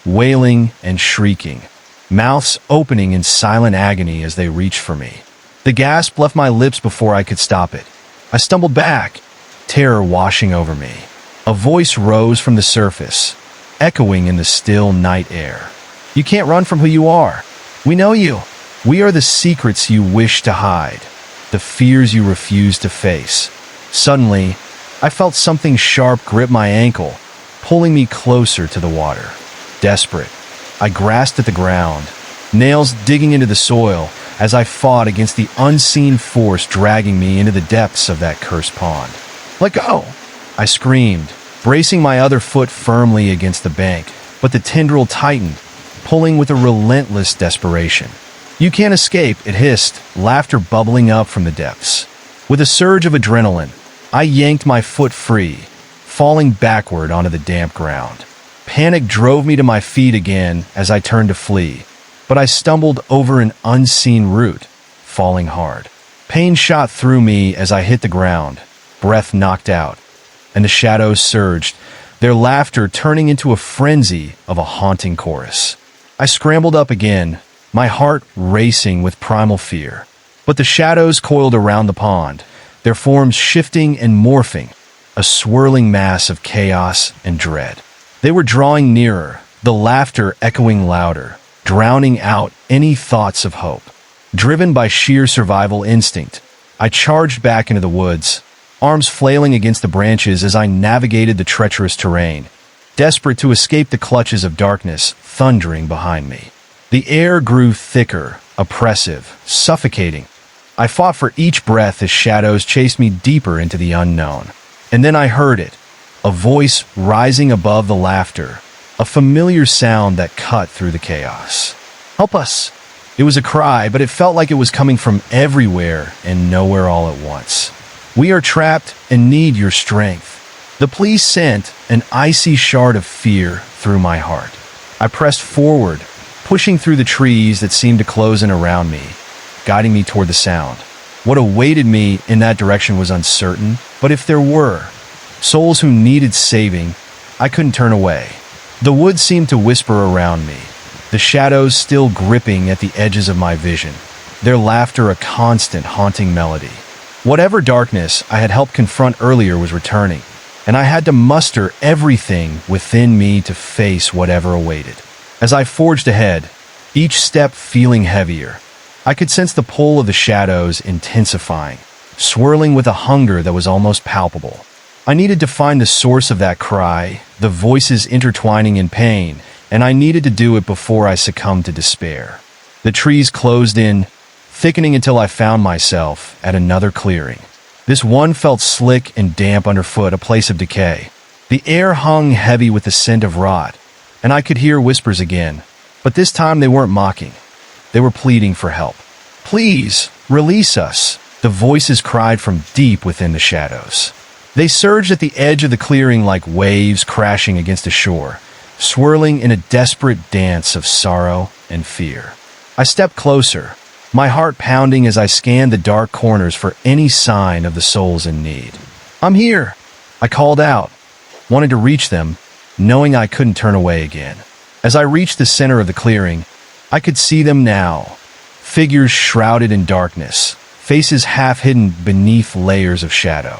wailing and shrieking, mouths opening in silent agony as they reached for me. The gasp left my lips before I could stop it. I stumbled back, terror washing over me. A voice rose from the surface, echoing in the still night air. "You can't run from who you are. We know you. We are the secrets you wish to hide, the fears you refuse to face." Suddenly, I felt something sharp grip my ankle, pulling me closer to the water. Desperate, I grasped at the ground, nails digging into the soil as I fought against the unseen force dragging me into the depths of that cursed pond. "Let go!" I screamed, bracing my other foot firmly against the bank, but the tendril tightened, pulling with a relentless desperation. "You can't escape," it hissed, laughter bubbling up from the depths. With a surge of adrenaline, I yanked my foot free, falling backward onto the damp ground. Panic drove me to my feet again as I turned to flee, but I stumbled over an unseen root, falling hard. Pain shot through me as I hit the ground, breath knocked out, and the shadows surged, their laughter turning into a frenzy of a haunting chorus. I scrambled up again, my heart racing with primal fear. But the shadows coiled around the pond, their forms shifting and morphing, a swirling mass of chaos and dread. They were drawing nearer, the laughter echoing louder, drowning out any thoughts of hope. Driven by sheer survival instinct, I charged back into the woods, arms flailing against the branches as I navigated the treacherous terrain, desperate to escape the clutches of darkness thundering behind me. The air grew thicker, oppressive, suffocating. I fought for each breath as shadows chased me deeper into the unknown. And then I heard it, a voice rising above the laughter, a familiar sound that cut through the chaos. "Help us!" It was a cry, but it felt like it was coming from everywhere and nowhere all at once. "We are trapped and need your strength." The plea sent an icy shard of fear through my heart. I pressed forward, pushing through the trees that seemed to close in around me, guiding me toward the sound. What awaited me in that direction was uncertain, but if there were souls who needed saving, I couldn't turn away. The woods seemed to whisper around me, the shadows still gripping at the edges of my vision, their laughter a constant haunting melody. Whatever darkness I had helped confront earlier was returning, and I had to muster everything within me to face whatever awaited. As I forged ahead, each step feeling heavier, I could sense the pull of the shadows intensifying, swirling with a hunger that was almost palpable. I needed to find the source of that cry, the voices intertwining in pain, and I needed to do it before I succumbed to despair. The trees closed in, thickening until I found myself at another clearing. This one felt slick and damp underfoot, a place of decay. The air hung heavy with the scent of rot, and I could hear whispers again, but this time they weren't mocking. They were pleading for help. "Please, release us," the voices cried from deep within the shadows. They surged at the edge of the clearing like waves crashing against a shore, swirling in a desperate dance of sorrow and fear. I stepped closer, my heart pounding as I scanned the dark corners for any sign of the souls in need. "I'm here," I called out, wanted to reach them, knowing I couldn't turn away again. As I reached the center of the clearing, I could see them now, figures shrouded in darkness, faces half hidden beneath layers of shadow.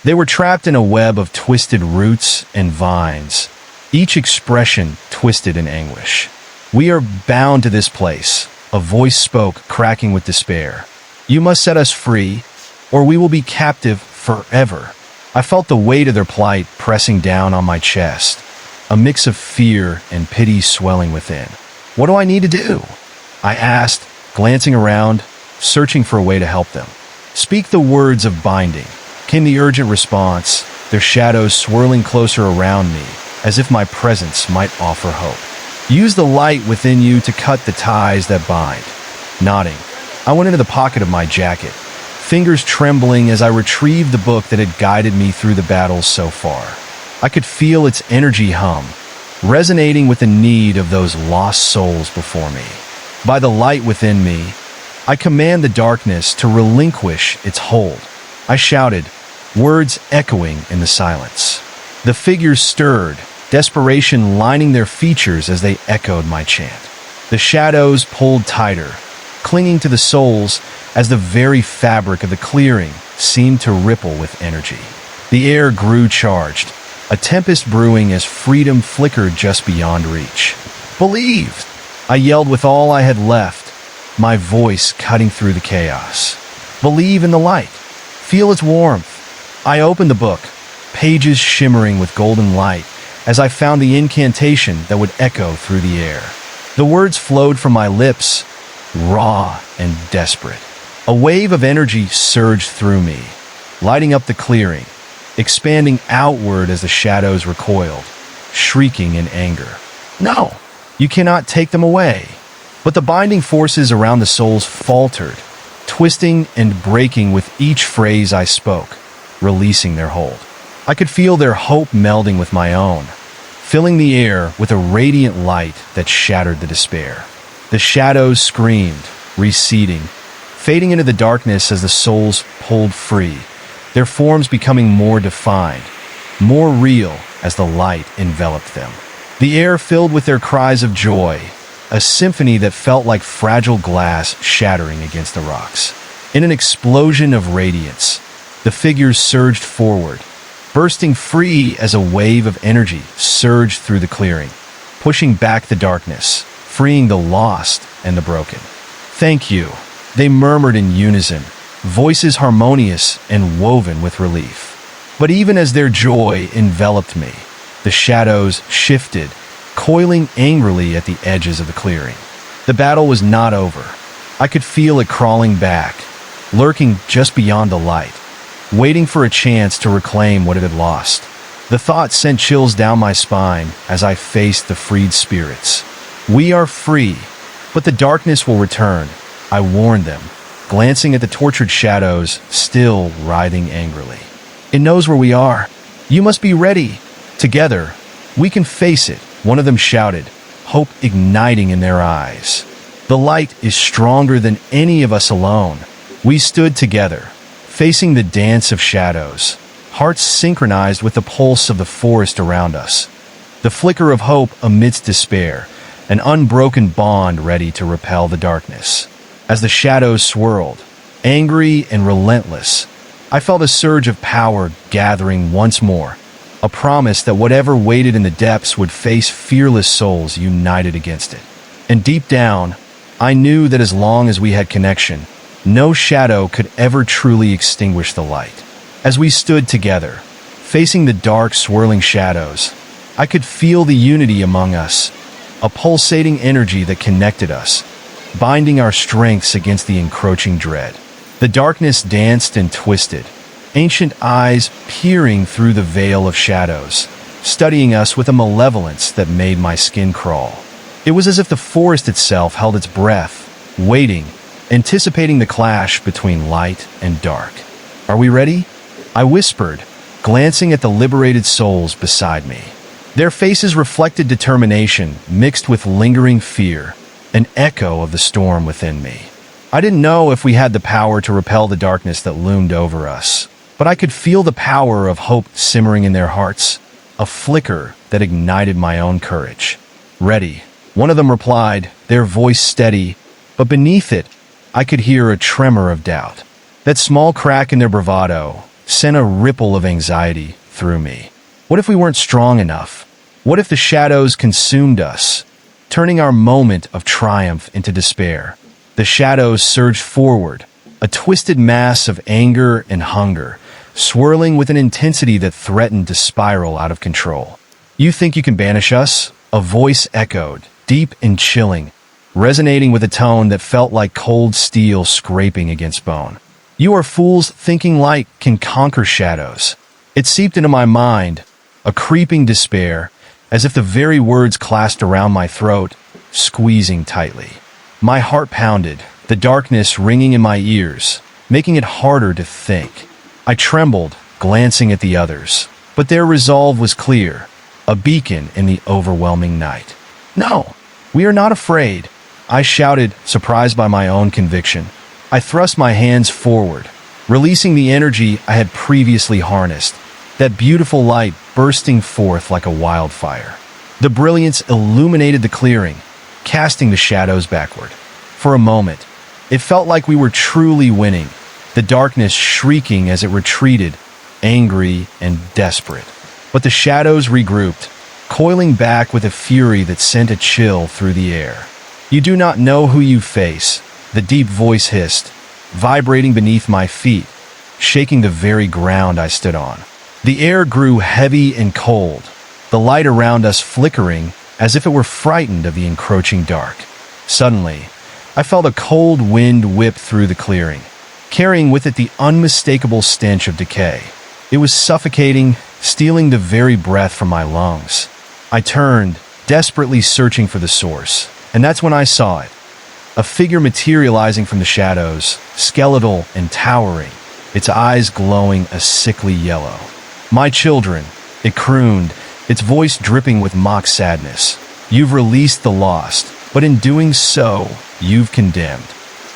They were trapped in a web of twisted roots and vines, each expression twisted in anguish. "We are bound to this place," a voice spoke, cracking with despair. "You must set us free, or we will be captive forever." I felt the weight of their plight pressing down on my chest, a mix of fear and pity swelling within. "What do I need to do?" I asked, glancing around, searching for a way to help them. "Speak the words of binding," came the urgent response, their shadows swirling closer around me, as if my presence might offer hope. "Use the light within you to cut the ties that bind." Nodding, I went into the pocket of my jacket, fingers trembling as I retrieved the book that had guided me through the battles so far. I could feel its energy hum, resonating with the need of those lost souls before me. By the light within me, I command the darkness to relinquish its hold. I shouted, words echoing in the silence. The figures stirred, desperation lining their features as they echoed my chant. The shadows pulled tighter, clinging to the souls as the very fabric of the clearing seemed to ripple with energy. The air grew charged, a tempest brewing as freedom flickered just beyond reach. "Believe!" I yelled with all I had left, my voice cutting through the chaos. "Believe in the light. Feel its warmth." I opened the book, pages shimmering with golden light, as I found the incantation that would echo through the air. The words flowed from my lips, raw and desperate. A wave of energy surged through me, lighting up the clearing, expanding outward as the shadows recoiled, shrieking in anger. "No, you cannot take them away." But the binding forces around the souls faltered, twisting and breaking with each phrase I spoke, releasing their hold. I could feel their hope melding with my own, filling the air with a radiant light that shattered the despair. The shadows screamed, receding, fading into the darkness as the souls pulled free, their forms becoming more defined, more real as the light enveloped them. The air filled with their cries of joy, a symphony that felt like fragile glass shattering against the rocks. In an explosion of radiance, the figures surged forward, bursting free as a wave of energy surged through the clearing, pushing back the darkness, freeing the lost and the broken. "Thank you," they murmured in unison, voices harmonious and woven with relief. But even as their joy enveloped me, the shadows shifted, coiling angrily at the edges of the clearing. The battle was not over. I could feel it crawling back, lurking just beyond the light, waiting for a chance to reclaim what it had lost. The thought sent chills down my spine as I faced the freed spirits. "We are free, but the darkness will return," I warned them, glancing at the tortured shadows still writhing angrily. "It knows where we are. You must be ready. Together, we can face it," one of them shouted, hope igniting in their eyes. "The light is stronger than any of us alone." We stood together, facing the dance of shadows, hearts synchronized with the pulse of the forest around us. The flicker of hope amidst despair, an unbroken bond ready to repel the darkness. As the shadows swirled, angry and relentless, I felt a surge of power gathering once more, a promise that whatever waited in the depths would face fearless souls united against it. And deep down, I knew that as long as we had connection, no shadow could ever truly extinguish the light. As we stood together, facing the dark, swirling shadows, I could feel the unity among us, a pulsating energy that connected us, binding our strengths against the encroaching dread. The darkness danced and twisted, ancient eyes peering through the veil of shadows, studying us with a malevolence that made my skin crawl. It was as if the forest itself held its breath, waiting, anticipating the clash between light and dark. "Are we ready?" I whispered, glancing at the liberated souls beside me. Their faces reflected determination mixed with lingering fear, an echo of the storm within me. I didn't know if we had the power to repel the darkness that loomed over us, but I could feel the power of hope simmering in their hearts, a flicker that ignited my own courage. "Ready," one of them replied, their voice steady, but beneath it, I could hear a tremor of doubt. That small crack in their bravado sent a ripple of anxiety through me. What if we weren't strong enough? What if the shadows consumed us, turning our moment of triumph into despair? The shadows surged forward, a twisted mass of anger and hunger, swirling with an intensity that threatened to spiral out of control. "You think you can banish us?" A voice echoed, deep and chilling, resonating with a tone that felt like cold steel scraping against bone. "You are fools thinking light can conquer shadows." It seeped into my mind, a creeping despair, as if the very words clasped around my throat, squeezing tightly. My heart pounded, the darkness ringing in my ears, making it harder to think. I trembled, glancing at the others, but their resolve was clear, a beacon in the overwhelming night. "No, we are not afraid," I shouted, surprised by my own conviction. I thrust my hands forward, releasing the energy I had previously harnessed, that beautiful light bursting forth like a wildfire. The brilliance illuminated the clearing, casting the shadows backward. For a moment, it felt like we were truly winning, the darkness shrieking as it retreated, angry and desperate. But the shadows regrouped, coiling back with a fury that sent a chill through the air. "You do not know who you face," the deep voice hissed, vibrating beneath my feet, shaking the very ground I stood on. The air grew heavy and cold, the light around us flickering as if it were frightened of the encroaching dark. Suddenly, I felt a cold wind whip through the clearing, carrying with it the unmistakable stench of decay. It was suffocating, stealing the very breath from my lungs. I turned, desperately searching for the source, and that's when I saw it. A figure materializing from the shadows, skeletal and towering, its eyes glowing a sickly yellow. My children, it crooned, its voice dripping with mock sadness. You've released the lost, but in doing so, you've condemned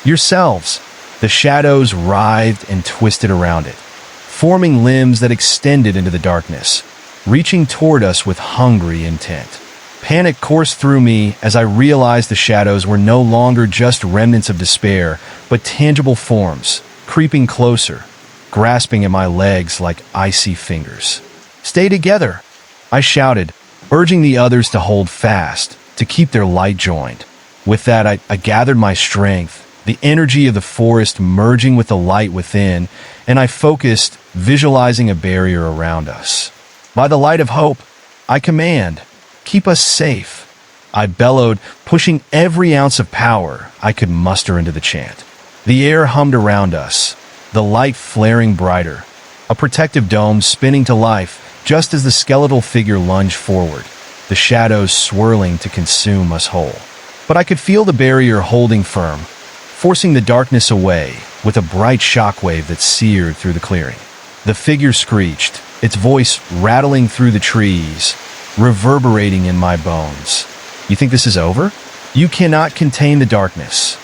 yourselves. The shadows writhed and twisted around it, forming limbs that extended into the darkness, reaching toward us with hungry intent. Panic coursed through me as I realized the shadows were no longer just remnants of despair, but tangible forms, creeping closer, grasping at my legs like icy fingers. "Stay together," I shouted, urging the others to hold fast, to keep their light joined. With that, I gathered my strength, the energy of the forest merging with the light within, and I focused, visualizing a barrier around us. "By the light of hope, I command, keep us safe," I bellowed, pushing every ounce of power I could muster into the chant. The air hummed around us, the light flaring brighter, a protective dome spinning to life just as the skeletal figure lunged forward, the shadows swirling to consume us whole. But I could feel the barrier holding firm, forcing the darkness away with a bright shockwave that seared through the clearing. The figure screeched, its voice rattling through the trees, reverberating in my bones. "You think this is over? You cannot contain the darkness."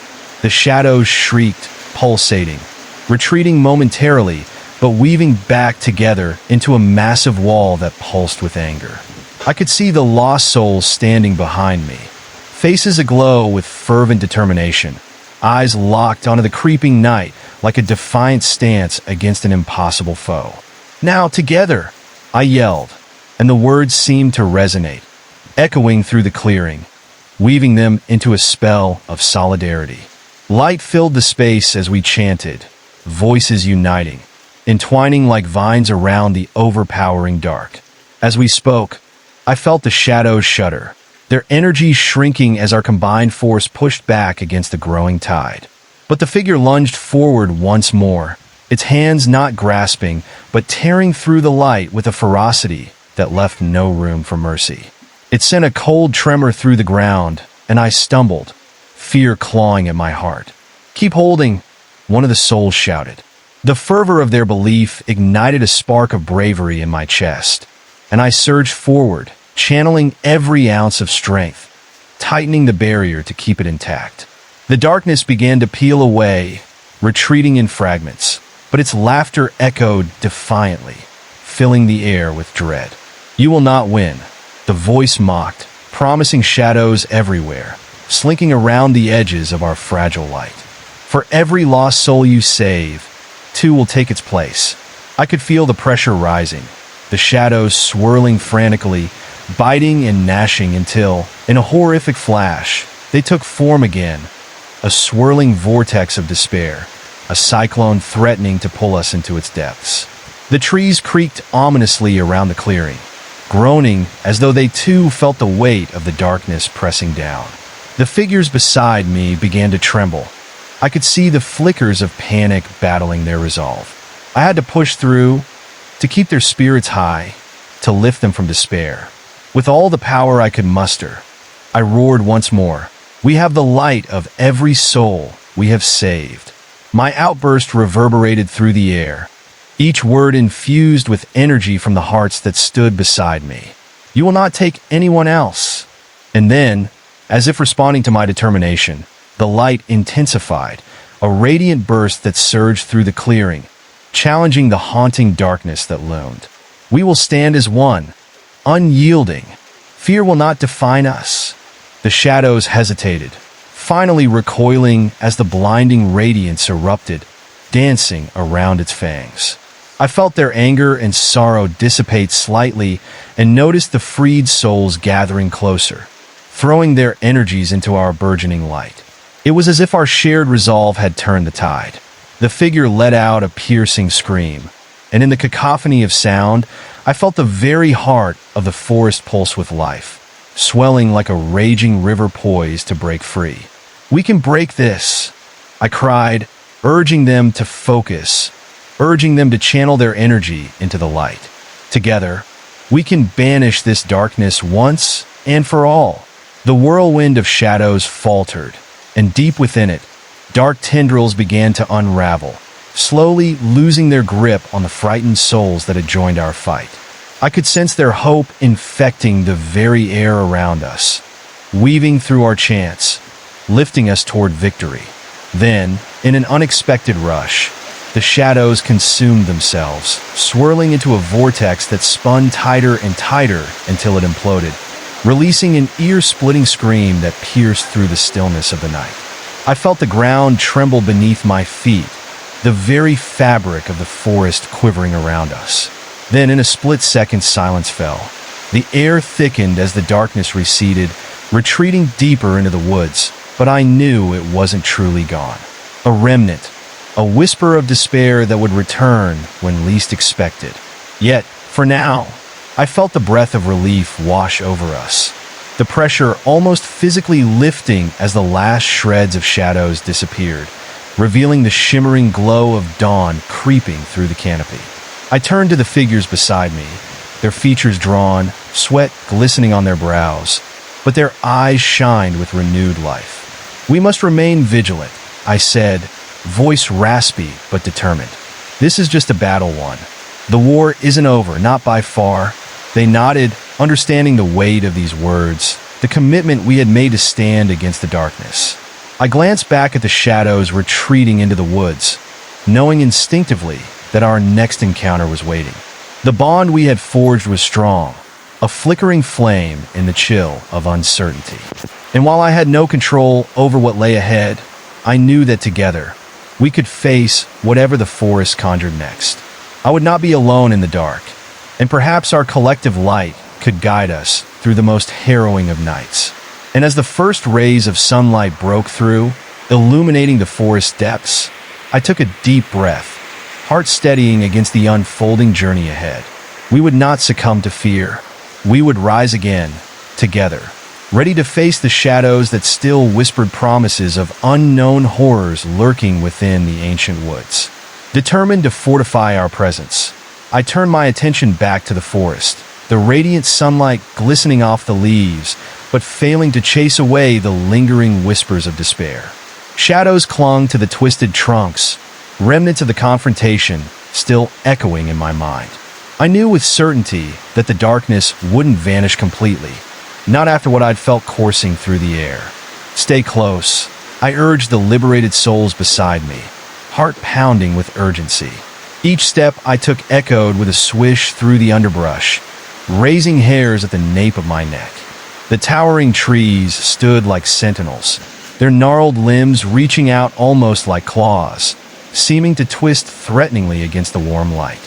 The shadows shrieked, pulsating, retreating momentarily, but weaving back together into a massive wall that pulsed with anger. I could see the lost souls standing behind me, faces aglow with fervent determination, eyes locked onto the creeping night like a defiant stance against an impossible foe. "Now together," I yelled, and the words seemed to resonate, echoing through the clearing, weaving them into a spell of solidarity. Light filled the space as we chanted, voices uniting, entwining like vines around the overpowering dark. As we spoke, I felt the shadows shudder, their energy shrinking as our combined force pushed back against the growing tide. But the figure lunged forward once more, its hands not grasping, but tearing through the light with a ferocity that left no room for mercy. It sent a cold tremor through the ground, and I stumbled, fear clawing at my heart. "Keep holding," one of the souls shouted. The fervor of their belief ignited a spark of bravery in my chest, and I surged forward, channeling every ounce of strength, tightening the barrier to keep it intact. The darkness began to peel away, retreating in fragments, but its laughter echoed defiantly, filling the air with dread. "You will not win," the voice mocked, promising shadows everywhere, slinking around the edges of our fragile light. "For every lost soul you save, two will take its place." I could feel the pressure rising, the shadows swirling frantically, biting and gnashing until, in a horrific flash, they took form again, a swirling vortex of despair, a cyclone threatening to pull us into its depths. The trees creaked ominously around the clearing, groaning as though they too felt the weight of the darkness pressing down. The figures beside me began to tremble. I could see the flickers of panic battling their resolve. I had to push through, to keep their spirits high, to lift them from despair. With all the power I could muster, I roared once more, "We have the light of every soul we have saved." My outburst reverberated through the air, each word infused with energy from the hearts that stood beside me. "You will not take anyone else." And then, as if responding to my determination, the light intensified, a radiant burst that surged through the clearing, challenging the haunting darkness that loomed. "We will stand as one, unyielding. Fear will not define us." The shadows hesitated, finally recoiling as the blinding radiance erupted, dancing around its fangs. I felt their anger and sorrow dissipate slightly and noticed the freed souls gathering closer, throwing their energies into our burgeoning light. It was as if our shared resolve had turned the tide. The figure let out a piercing scream, and in the cacophony of sound, I felt the very heart of the forest pulse with life, swelling like a raging river poised to break free. "We can break this," I cried, urging them to focus, urging them to channel their energy into the light. "Together, we can banish this darkness once and for all." The whirlwind of shadows faltered, and deep within it, dark tendrils began to unravel, slowly losing their grip on the frightened souls that had joined our fight. I could sense their hope infecting the very air around us, weaving through our chants, lifting us toward victory. Then, in an unexpected rush, the shadows consumed themselves, swirling into a vortex that spun tighter and tighter until it imploded, releasing an ear-splitting scream that pierced through the stillness of the night. I felt the ground tremble beneath my feet, the very fabric of the forest quivering around us. Then, in a split second, silence fell. The air thickened as the darkness receded, retreating deeper into the woods, but I knew it wasn't truly gone. A remnant, a whisper of despair that would return when least expected. Yet, for now, I felt the breath of relief wash over us, the pressure almost physically lifting as the last shreds of shadows disappeared, revealing the shimmering glow of dawn creeping through the canopy. I turned to the figures beside me, their features drawn, sweat glistening on their brows, but their eyes shined with renewed life. "We must remain vigilant," I said, voice raspy but determined. "This is just a battle won. The war isn't over, not by far." They nodded, understanding the weight of these words, the commitment we had made to stand against the darkness. I glanced back at the shadows retreating into the woods, knowing instinctively that our next encounter was waiting. The bond we had forged was strong, a flickering flame in the chill of uncertainty. And while I had no control over what lay ahead, I knew that together, we could face whatever the forest conjured next. I would not be alone in the dark, and perhaps our collective light could guide us through the most harrowing of nights. And as the first rays of sunlight broke through, illuminating the forest depths, I took a deep breath, heart steadying against the unfolding journey ahead. We would not succumb to fear. We would rise again, together, ready to face the shadows that still whispered promises of unknown horrors lurking within the ancient woods. Determined to fortify our presence, I turned my attention back to the forest, the radiant sunlight glistening off the leaves, but failing to chase away the lingering whispers of despair. Shadows clung to the twisted trunks, remnants of the confrontation still echoing in my mind. I knew with certainty that the darkness wouldn't vanish completely, not after what I'd felt coursing through the air. "Stay close," I urged the liberated souls beside me, heart pounding with urgency. Each step I took echoed with a swish through the underbrush, raising hairs at the nape of my neck. The towering trees stood like sentinels, their gnarled limbs reaching out almost like claws, seeming to twist threateningly against the warm light.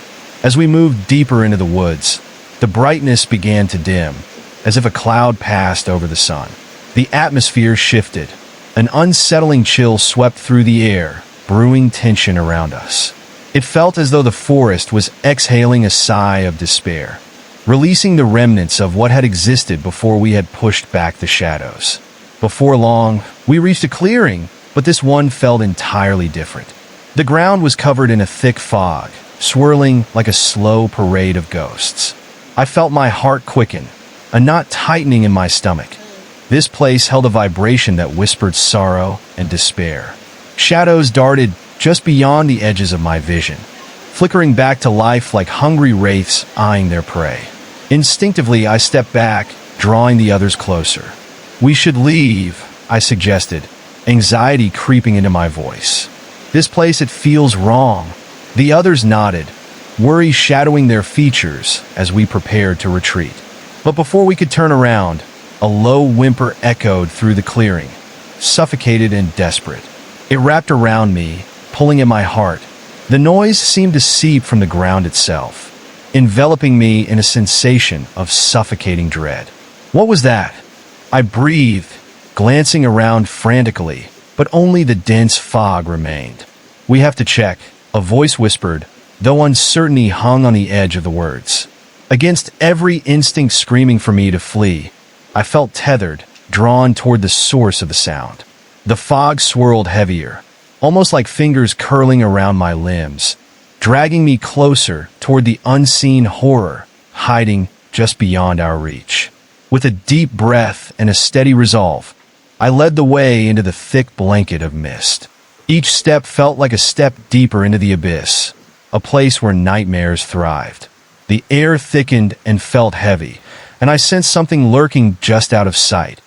As we moved deeper into the woods, the brightness began to dim, as if a cloud passed over the sun. The atmosphere shifted. An unsettling chill swept through the air, brewing tension around us. It felt as though the forest was exhaling a sigh of despair, releasing the remnants of what had existed before we had pushed back the shadows. Before long, we reached a clearing, but this one felt entirely different. The ground was covered in a thick fog, swirling like a slow parade of ghosts. I felt my heart quicken, a knot tightening in my stomach. This place held a vibration that whispered sorrow and despair. Shadows darted just beyond the edges of my vision, flickering back to life like hungry wraiths eyeing their prey. Instinctively, I stepped back, drawing the others closer. "We should leave," I suggested, anxiety creeping into my voice. "This place, it feels wrong." The others nodded, worry shadowing their features as we prepared to retreat. But before we could turn around, a low whimper echoed through the clearing, suffocated and desperate. It wrapped around me, pulling at my heart. The noise seemed to seep from the ground itself, enveloping me in a sensation of suffocating dread. "What was that?" I breathed, glancing around frantically, but only the dense fog remained. "We have to check," a voice whispered, though uncertainty hung on the edge of the words. Against every instinct screaming for me to flee, I felt tethered, drawn toward the source of the sound. The fog swirled heavier, almost like fingers curling around my limbs, dragging me closer toward the unseen horror hiding just beyond our reach. With a deep breath and a steady resolve, I led the way into the thick blanket of mist. Each step felt like a step deeper into the abyss, a place where nightmares thrived. The air thickened and felt heavy, and I sensed something lurking just out of sight,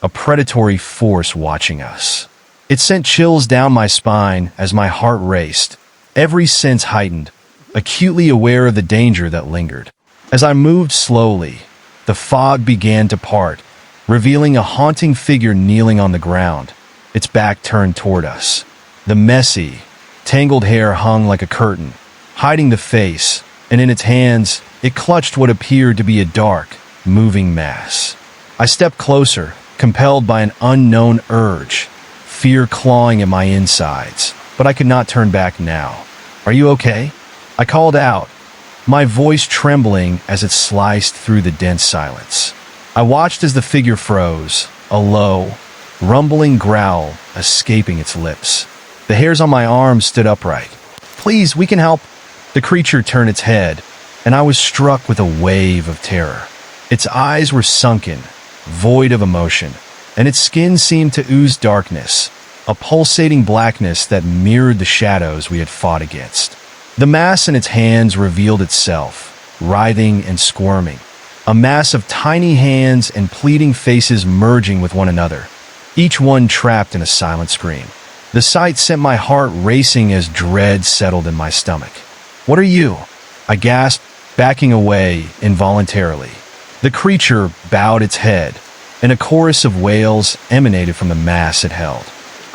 a predatory force watching us. It sent chills down my spine as my heart raced, every sense heightened, acutely aware of the danger that lingered. As I moved slowly, the fog began to part, revealing a haunting figure kneeling on the ground, its back turned toward us. The messy, tangled hair hung like a curtain, hiding the face, and in its hands, it clutched what appeared to be a dark, moving mass. I stepped closer, compelled by an unknown urge, fear clawing at my insides, but I could not turn back now. "Are you okay?" I called out, my voice trembling as it sliced through the dense silence. I watched as the figure froze, a low, rumbling growl escaping its lips. The hairs on my arms stood upright. "Please, we can help." The creature turned its head, and I was struck with a wave of terror. Its eyes were sunken, void of emotion, and its skin seemed to ooze darkness, a pulsating blackness that mirrored the shadows we had fought against. The mass in its hands revealed itself, writhing and squirming, a mass of tiny hands and pleading faces merging with one another, each one trapped in a silent scream. The sight sent my heart racing as dread settled in my stomach. "What are you?" I gasped, backing away involuntarily. The creature bowed its head, and a chorus of wails emanated from the mass it held.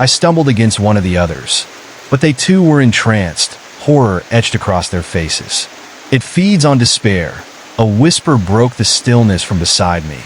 I stumbled against one of the others, but they too were entranced, horror etched across their faces. "It feeds on despair." A whisper broke the stillness from beside me,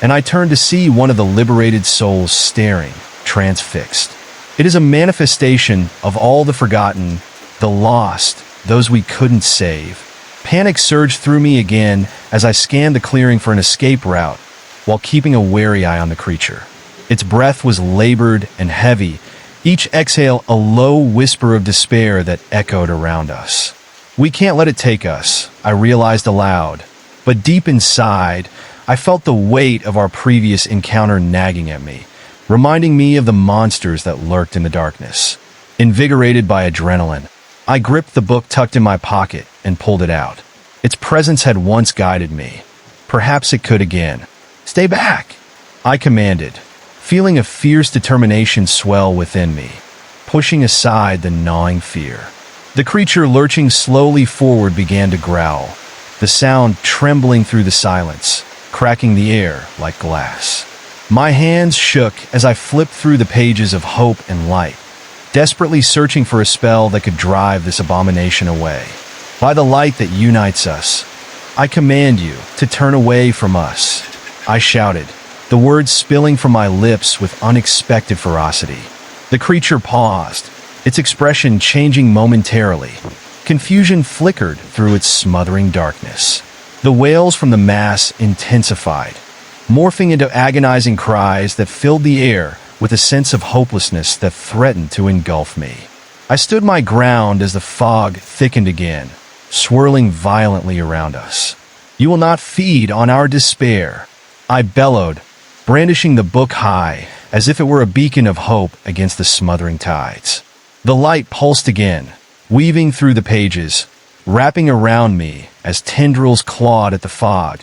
and I turned to see one of the liberated souls staring, transfixed. "It is a manifestation of all the forgotten, the lost, those we couldn't save." Panic surged through me again as I scanned the clearing for an escape route, while keeping a wary eye on the creature. Its breath was labored and heavy, each exhale a low whisper of despair that echoed around us. "We can't let it take us," I realized aloud, but deep inside, I felt the weight of our previous encounter nagging at me, reminding me of the monsters that lurked in the darkness. Invigorated by adrenaline, I gripped the book tucked in my pocket and pulled it out. Its presence had once guided me. Perhaps it could again. "Stay back," I commanded, feeling a fierce determination swell within me, pushing aside the gnawing fear. The creature lurching slowly forward began to growl, the sound trembling through the silence, cracking the air like glass. My hands shook as I flipped through the pages of hope and light, desperately searching for a spell that could drive this abomination away. "By the light that unites us, I command you to turn away from us," I shouted, the words spilling from my lips with unexpected ferocity. The creature paused, its expression changing momentarily. Confusion flickered through its smothering darkness. The wails from the mass intensified, morphing into agonizing cries that filled the air with a sense of hopelessness that threatened to engulf me. I stood my ground as the fog thickened again, swirling violently around us. "You will not feed on our despair," I bellowed, brandishing the book high as if it were a beacon of hope against the smothering tides. The light pulsed again, weaving through the pages, wrapping around me as tendrils clawed at the fog,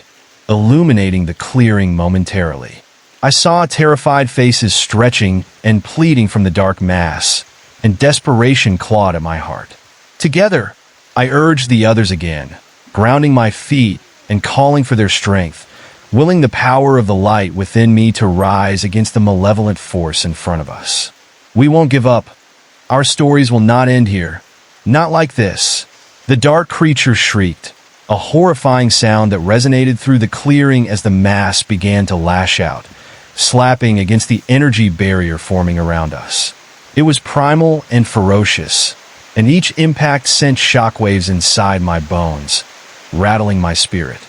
illuminating the clearing momentarily. I saw terrified faces stretching and pleading from the dark mass, and desperation clawed at my heart. Together, I urged the others again, grounding my feet and calling for their strength, willing the power of the light within me to rise against the malevolent force in front of us. "We won't give up. Our stories will not end here. Not like this." The dark creature shrieked, a horrifying sound that resonated through the clearing as the mass began to lash out, slapping against the energy barrier forming around us. It was primal and ferocious, and each impact sent shockwaves inside my bones, rattling my spirit.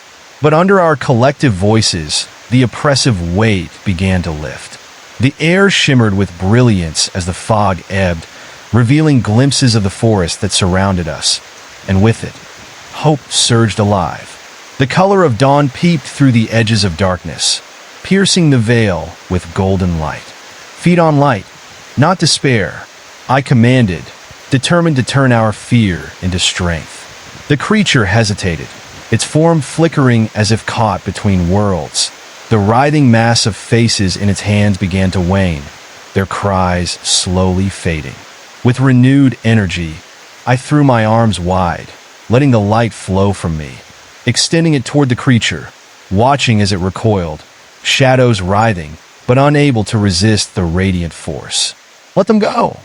But under our collective voices, the oppressive weight began to lift. The air shimmered with brilliance as the fog ebbed, revealing glimpses of the forest that surrounded us, and with it, hope surged alive. The color of dawn peeped through the edges of darkness, piercing the veil with golden light. "Feed on light, not despair," I commanded, determined to turn our fear into strength. The creature hesitated, its form flickering as if caught between worlds. The writhing mass of faces in its hands began to wane, their cries slowly fading. With renewed energy, I threw my arms wide, letting the light flow from me, extending it toward the creature, watching as it recoiled, shadows writhing, but unable to resist the radiant force. "Let them go!"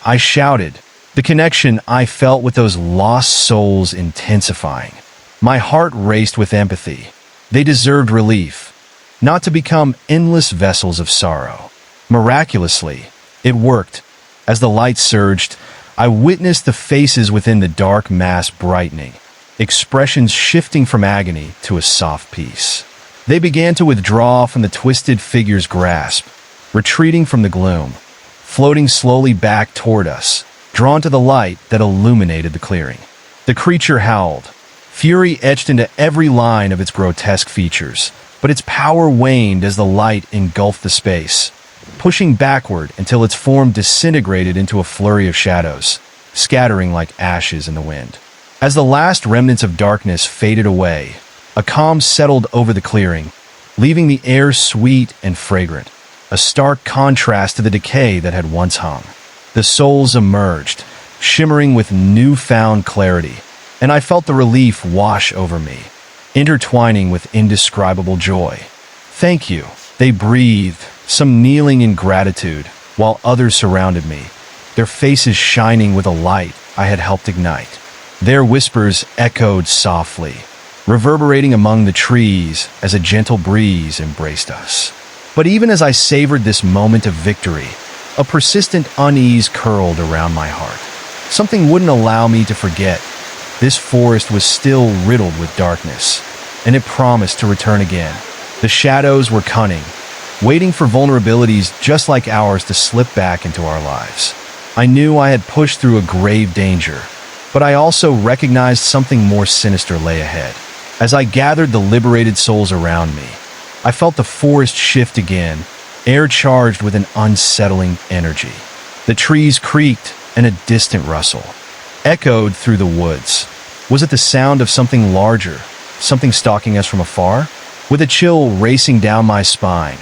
I shouted, the connection I felt with those lost souls intensifying. My heart raced with empathy. They deserved relief, not to become endless vessels of sorrow. Miraculously, it worked. As the light surged, I witnessed the faces within the dark mass brightening, expressions shifting from agony to a soft peace. They began to withdraw from the twisted figure's grasp, retreating from the gloom, floating slowly back toward us, drawn to the light that illuminated the clearing. The creature howled, fury etched into every line of its grotesque features, but its power waned as the light engulfed the space, pushing backward until its form disintegrated into a flurry of shadows, scattering like ashes in the wind. As the last remnants of darkness faded away, a calm settled over the clearing, leaving the air sweet and fragrant, a stark contrast to the decay that had once hung. The souls emerged, shimmering with newfound clarity, and I felt the relief wash over me, intertwining with indescribable joy. "Thank you," they breathed, some kneeling in gratitude, while others surrounded me, their faces shining with a light I had helped ignite. Their whispers echoed softly, reverberating among the trees as a gentle breeze embraced us. But even as I savored this moment of victory, a persistent unease curled around my heart. Something wouldn't allow me to forget. This forest was still riddled with darkness, and it promised to return again. The shadows were cunning, waiting for vulnerabilities just like ours to slip back into our lives. I knew I had pushed through a grave danger, but I also recognized something more sinister lay ahead. As I gathered the liberated souls around me, I felt the forest shift again, air charged with an unsettling energy. The trees creaked, and a distant rustle echoed through the woods. Was it the sound of something larger, something stalking us from afar? With a chill racing down my spine,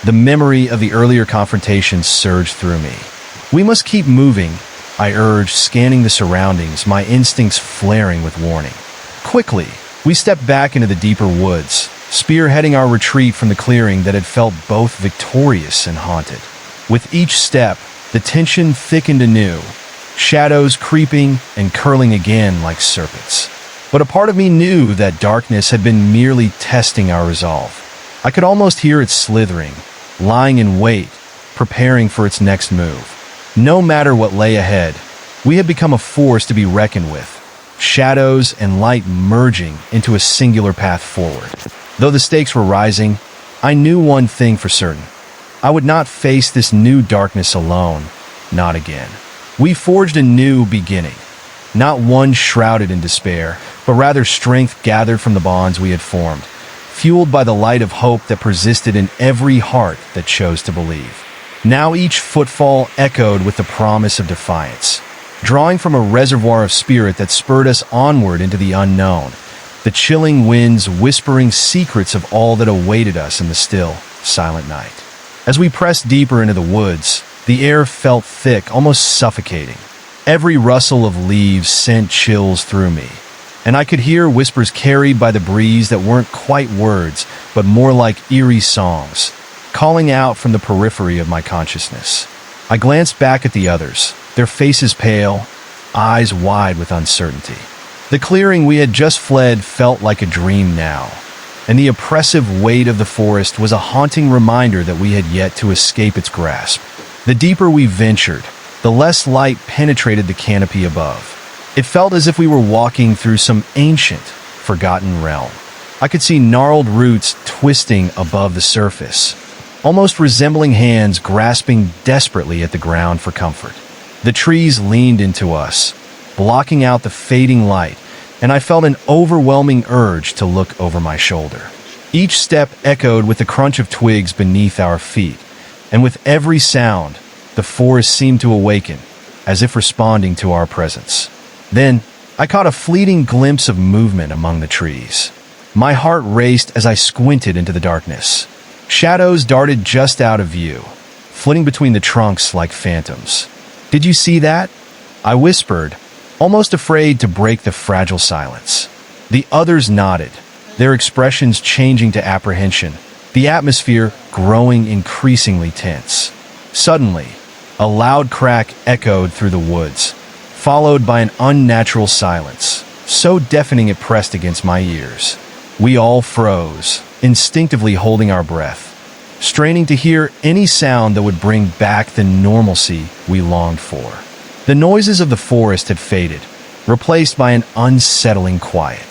the memory of the earlier confrontation surged through me. "We must keep moving," I urged, scanning the surroundings, my instincts flaring with warning. Quickly, we stepped back into the deeper woods, spearheading our retreat from the clearing that had felt both victorious and haunted. With each step, the tension thickened anew, shadows creeping and curling again like serpents. But a part of me knew that darkness had been merely testing our resolve. I could almost hear it slithering, lying in wait, preparing for its next move. No matter what lay ahead, we had become a force to be reckoned with, shadows and light merging into a singular path forward. Though the stakes were rising, I knew one thing for certain. I would not face this new darkness alone, not again. We forged a new beginning, not one shrouded in despair, but rather strength gathered from the bonds we had formed, fueled by the light of hope that persisted in every heart that chose to believe. Now each footfall echoed with the promise of defiance, drawing from a reservoir of spirit that spurred us onward into the unknown, the chilling winds whispering secrets of all that awaited us in the still, silent night. As we pressed deeper into the woods, the air felt thick, almost suffocating. Every rustle of leaves sent chills through me, and I could hear whispers carried by the breeze that weren't quite words, but more like eerie songs, calling out from the periphery of my consciousness. I glanced back at the others, their faces pale, eyes wide with uncertainty. The clearing we had just fled felt like a dream now, and the oppressive weight of the forest was a haunting reminder that we had yet to escape its grasp. The deeper we ventured, the less light penetrated the canopy above. It felt as if we were walking through some ancient, forgotten realm. I could see gnarled roots twisting above the surface, almost resembling hands grasping desperately at the ground for comfort. The trees leaned into us, blocking out the fading light, and I felt an overwhelming urge to look over my shoulder. Each step echoed with the crunch of twigs beneath our feet, and with every sound, the forest seemed to awaken, as if responding to our presence. Then, I caught a fleeting glimpse of movement among the trees. My heart raced as I squinted into the darkness. Shadows darted just out of view, flitting between the trunks like phantoms. "Did you see that?" I whispered, almost afraid to break the fragile silence. The others nodded, their expressions changing to apprehension, the atmosphere growing increasingly tense. Suddenly, a loud crack echoed through the woods, followed by an unnatural silence, so deafening it pressed against my ears. We all froze, instinctively holding our breath, straining to hear any sound that would bring back the normalcy we longed for. The noises of the forest had faded, replaced by an unsettling quiet.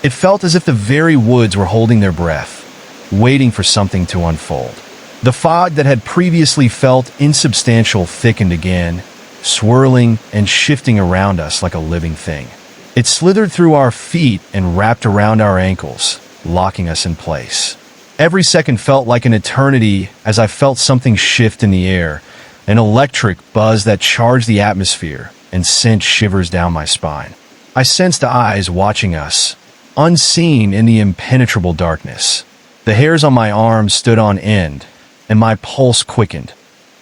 It felt as if the very woods were holding their breath, waiting for something to unfold. The fog that had previously felt insubstantial thickened again, swirling and shifting around us like a living thing. It slithered through our feet and wrapped around our ankles, locking us in place. Every second felt like an eternity as I felt something shift in the air, an electric buzz that charged the atmosphere and sent shivers down my spine. I sensed eyes watching us, unseen in the impenetrable darkness. The hairs on my arms stood on end, and my pulse quickened.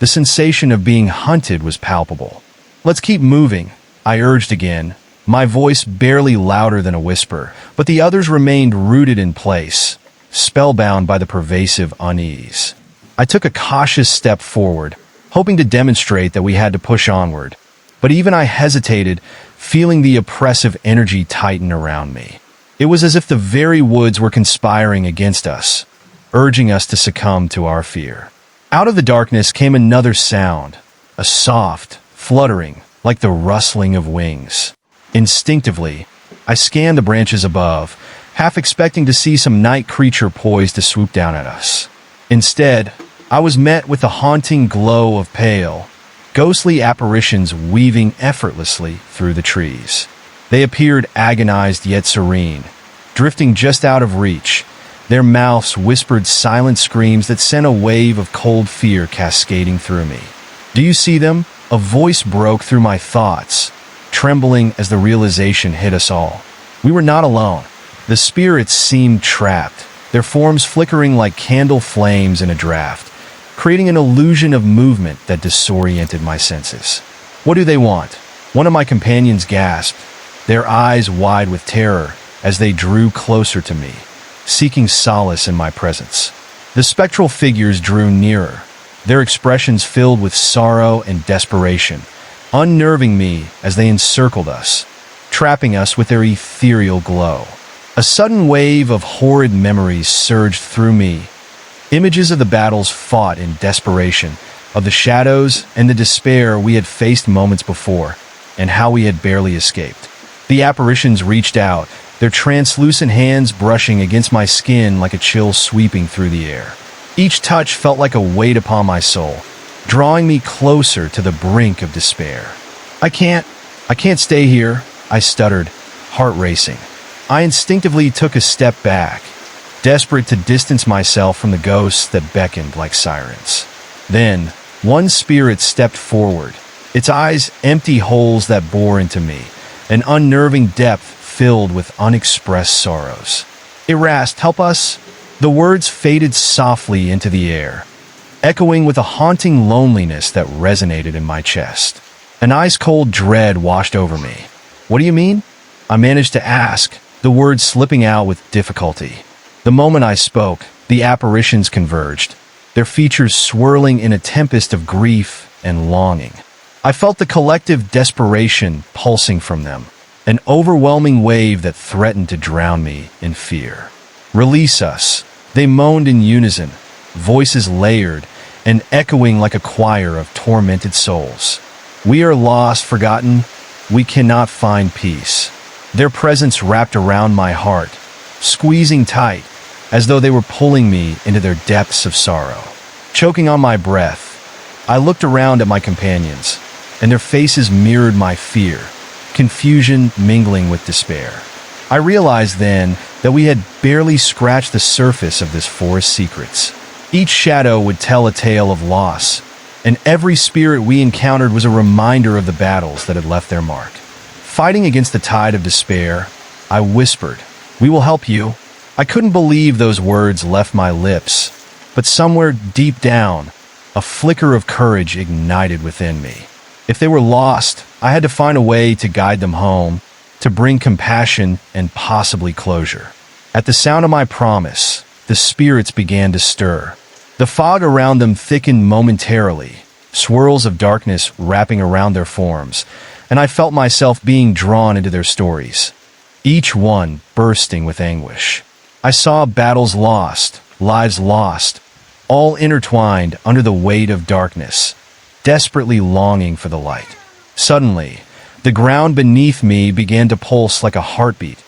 The sensation of being hunted was palpable. "Let's keep moving," I urged again, my voice barely louder than a whisper, but the others remained rooted in place, spellbound by the pervasive unease. I took a cautious step forward, hoping to demonstrate that we had to push onward, but even I hesitated, feeling the oppressive energy tighten around me. It was as if the very woods were conspiring against us, urging us to succumb to our fear. Out of the darkness came another sound, a soft, fluttering, like the rustling of wings. Instinctively, I scanned the branches above, half expecting to see some night creature poised to swoop down at us. Instead, I was met with the haunting glow of pale, ghostly apparitions weaving effortlessly through the trees. They appeared agonized yet serene, drifting just out of reach. Their mouths whispered silent screams that sent a wave of cold fear cascading through me. "Do you see them?" A voice broke through my thoughts, trembling as the realization hit us all. We were not alone. The spirits seemed trapped, their forms flickering like candle flames in a draft, creating an illusion of movement that disoriented my senses. "What do they want?" One of my companions gasped, their eyes wide with terror as they drew closer to me, seeking solace in my presence. The spectral figures drew nearer, their expressions filled with sorrow and desperation, unnerving me as they encircled us, trapping us with their ethereal glow. A sudden wave of horrid memories surged through me, images of the battles fought in desperation, of the shadows and the despair we had faced moments before, and how we had barely escaped. The apparitions reached out, their translucent hands brushing against my skin like a chill sweeping through the air. Each touch felt like a weight upon my soul, drawing me closer to the brink of despair. I can't stay here," I stuttered, heart racing. I instinctively took a step back, desperate to distance myself from the ghosts that beckoned like sirens. Then, one spirit stepped forward, its eyes empty holes that bore into me, an unnerving depth filled with unexpressed sorrows. It rasped, "Help us!" The words faded softly into the air, echoing with a haunting loneliness that resonated in my chest. An ice-cold dread washed over me. "What do you mean?" I managed to ask, the words slipping out with difficulty. The moment I spoke, the apparitions converged, their features swirling in a tempest of grief and longing. I felt the collective desperation pulsing from them, an overwhelming wave that threatened to drown me in fear. "Release us," they moaned in unison, voices layered and echoing like a choir of tormented souls. "We are lost, forgotten. We cannot find peace." Their presence wrapped around my heart, squeezing tight, as though they were pulling me into their depths of sorrow. Choking on my breath, I looked around at my companions, and their faces mirrored my fear, confusion mingling with despair. I realized then that we had barely scratched the surface of this forest's secrets. Each shadow would tell a tale of loss, and every spirit we encountered was a reminder of the battles that had left their mark. Fighting against the tide of despair, I whispered, "We will help you." I couldn't believe those words left my lips, but somewhere deep down, a flicker of courage ignited within me. If they were lost, I had to find a way to guide them home, to bring compassion and possibly closure. At the sound of my promise, the spirits began to stir. The fog around them thickened momentarily, swirls of darkness wrapping around their forms, and I felt myself being drawn into their stories, each one bursting with anguish. I saw battles lost, lives lost, all intertwined under the weight of darkness, desperately longing for the light. Suddenly, the ground beneath me began to pulse like a heartbeat,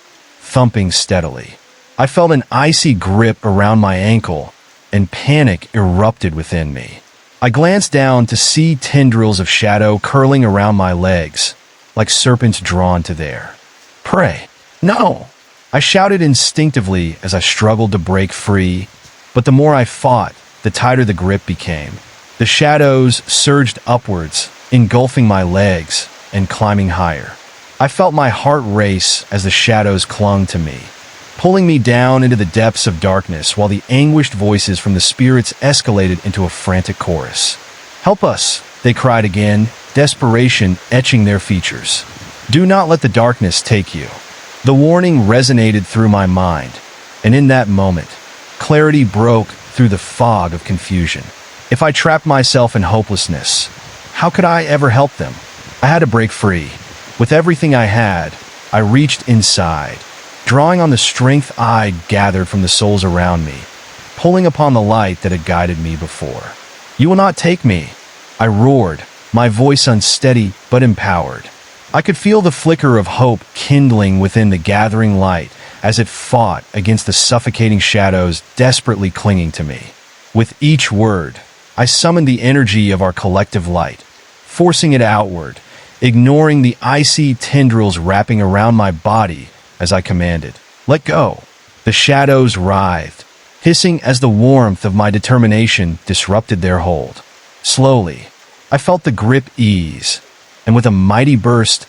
thumping steadily. I felt an icy grip around my ankle, and panic erupted within me. I glanced down to see tendrils of shadow curling around my legs, like serpents drawn to their prey. "No!" I shouted instinctively as I struggled to break free, but the more I fought, the tighter the grip became. The shadows surged upwards, engulfing my legs and climbing higher. I felt my heart race as the shadows clung to me, pulling me down into the depths of darkness while the anguished voices from the spirits escalated into a frantic chorus. "Help us," they cried again, desperation etching their features. "Do not let the darkness take you." The warning resonated through my mind, and in that moment, clarity broke through the fog of confusion. If I trapped myself in hopelessness, how could I ever help them? I had to break free. With everything I had, I reached inside, drawing on the strength I'd gathered from the souls around me, pulling upon the light that had guided me before. "You will not take me," I roared, my voice unsteady but empowered. I could feel the flicker of hope kindling within the gathering light as it fought against the suffocating shadows desperately clinging to me. With each word, I summoned the energy of our collective light, forcing it outward, ignoring the icy tendrils wrapping around my body as I commanded. "Let go." The shadows writhed, hissing as the warmth of my determination disrupted their hold. Slowly, I felt the grip ease, and with a mighty burst,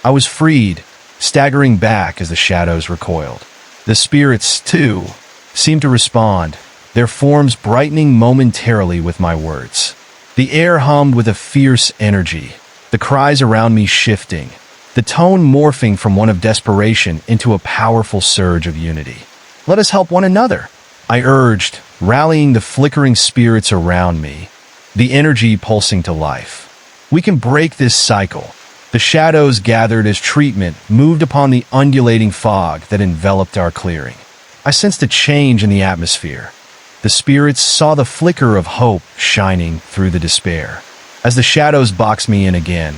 I was freed, staggering back as the shadows recoiled. The spirits, too, seemed to respond, their forms brightening momentarily with my words. The air hummed with a fierce energy, the cries around me shifting, the tone morphing from one of desperation into a powerful surge of unity. "Let us help one another," I urged, rallying the flickering spirits around me, the energy pulsing to life. "We can break this cycle." The shadows gathered as treatment moved upon the undulating fog that enveloped our clearing. I sensed a change in the atmosphere. The spirits saw the flicker of hope shining through the despair. As the shadows boxed me in again,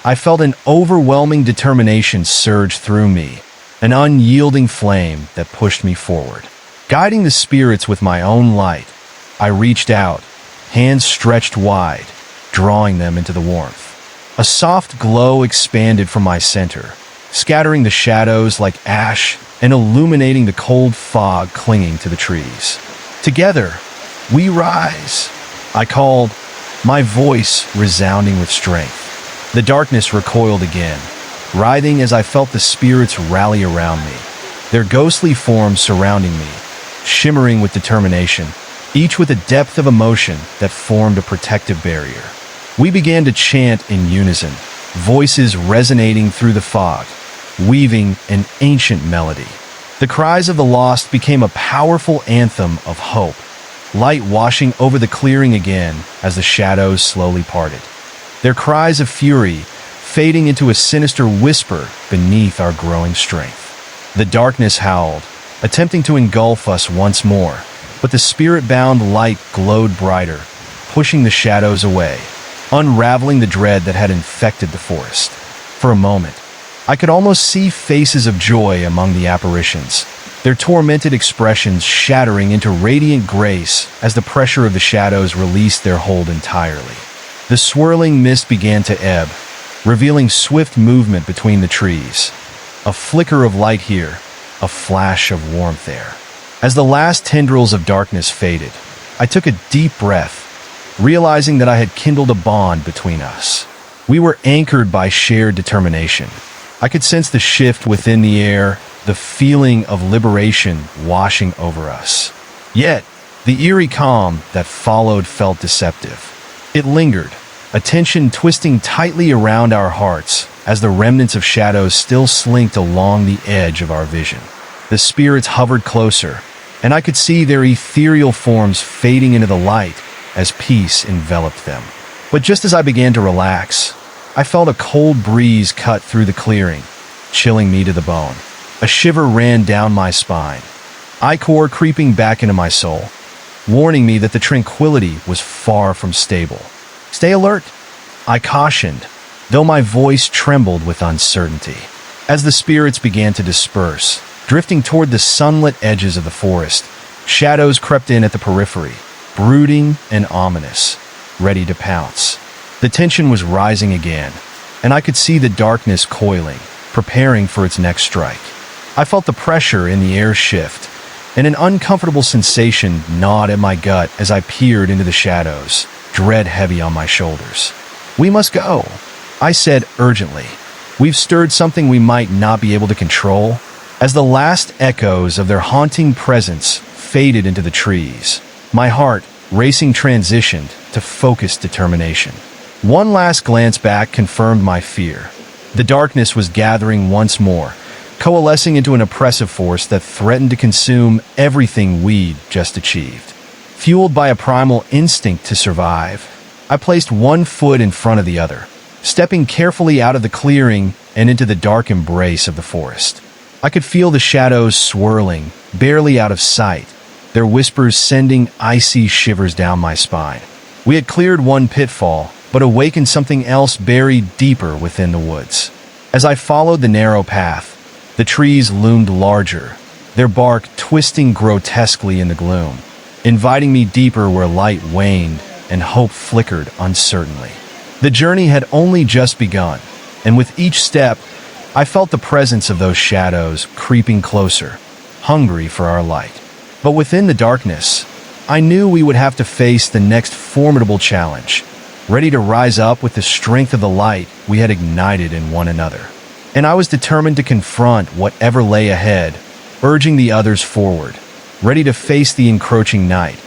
I felt an overwhelming determination surge through me, an unyielding flame that pushed me forward. Guiding the spirits with my own light, I reached out, hands stretched wide, drawing them into the warmth. A soft glow expanded from my center, scattering the shadows like ash and illuminating the cold fog clinging to the trees. "Together, we rise," I called, my voice resounding with strength. The darkness recoiled again, writhing as I felt the spirits rally around me, their ghostly forms surrounding me, shimmering with determination, each with a depth of emotion that formed a protective barrier. We began to chant in unison, voices resonating through the fog, weaving an ancient melody. The cries of the lost became a powerful anthem of hope, light washing over the clearing again as the shadows slowly parted. Their cries of fury fading into a sinister whisper beneath our growing strength. The darkness howled, attempting to engulf us once more, but the spirit-bound light glowed brighter, pushing the shadows away, unraveling the dread that had infected the forest. For a moment, I could almost see faces of joy among the apparitions, their tormented expressions shattering into radiant grace as the pressure of the shadows released their hold entirely. The swirling mist began to ebb, revealing swift movement between the trees. A flicker of light here, a flash of warmth there. As the last tendrils of darkness faded, I took a deep breath, realizing that I had kindled a bond between us. We were anchored by shared determination. I could sense the shift within the air, the feeling of liberation washing over us. Yet, the eerie calm that followed felt deceptive. It lingered, a tension twisting tightly around our hearts as the remnants of shadows still slinked along the edge of our vision. The spirits hovered closer, and I could see their ethereal forms fading into the light as peace enveloped them. But just as I began to relax, I felt a cold breeze cut through the clearing, chilling me to the bone. A shiver ran down my spine, ichor creeping back into my soul, warning me that the tranquility was far from stable. "Stay alert," I cautioned, though my voice trembled with uncertainty. As the spirits began to disperse, drifting toward the sunlit edges of the forest, shadows crept in at the periphery, brooding and ominous, ready to pounce. The tension was rising again, and I could see the darkness coiling, preparing for its next strike. I felt the pressure in the air shift, and an uncomfortable sensation gnawed at my gut as I peered into the shadows, dread heavy on my shoulders. "We must go," I said urgently. "We've stirred something we might not be able to control." As the last echoes of their haunting presence faded into the trees, my heart, racing, transitioned to focused determination. One last glance back confirmed my fear. The darkness was gathering once more, coalescing into an oppressive force that threatened to consume everything we'd just achieved. Fueled by a primal instinct to survive, I placed one foot in front of the other, stepping carefully out of the clearing and into the dark embrace of the forest. I could feel the shadows swirling, barely out of sight, their whispers sending icy shivers down my spine. We had cleared one pitfall, but awakened something else buried deeper within the woods. As I followed the narrow path, the trees loomed larger, their bark twisting grotesquely in the gloom, inviting me deeper where light waned and hope flickered uncertainly. The journey had only just begun, and with each step, I felt the presence of those shadows creeping closer, hungry for our light. But within the darkness, I knew we would have to face the next formidable challenge, ready to rise up with the strength of the light we had ignited in one another. And I was determined to confront whatever lay ahead, urging the others forward, ready to face the encroaching night,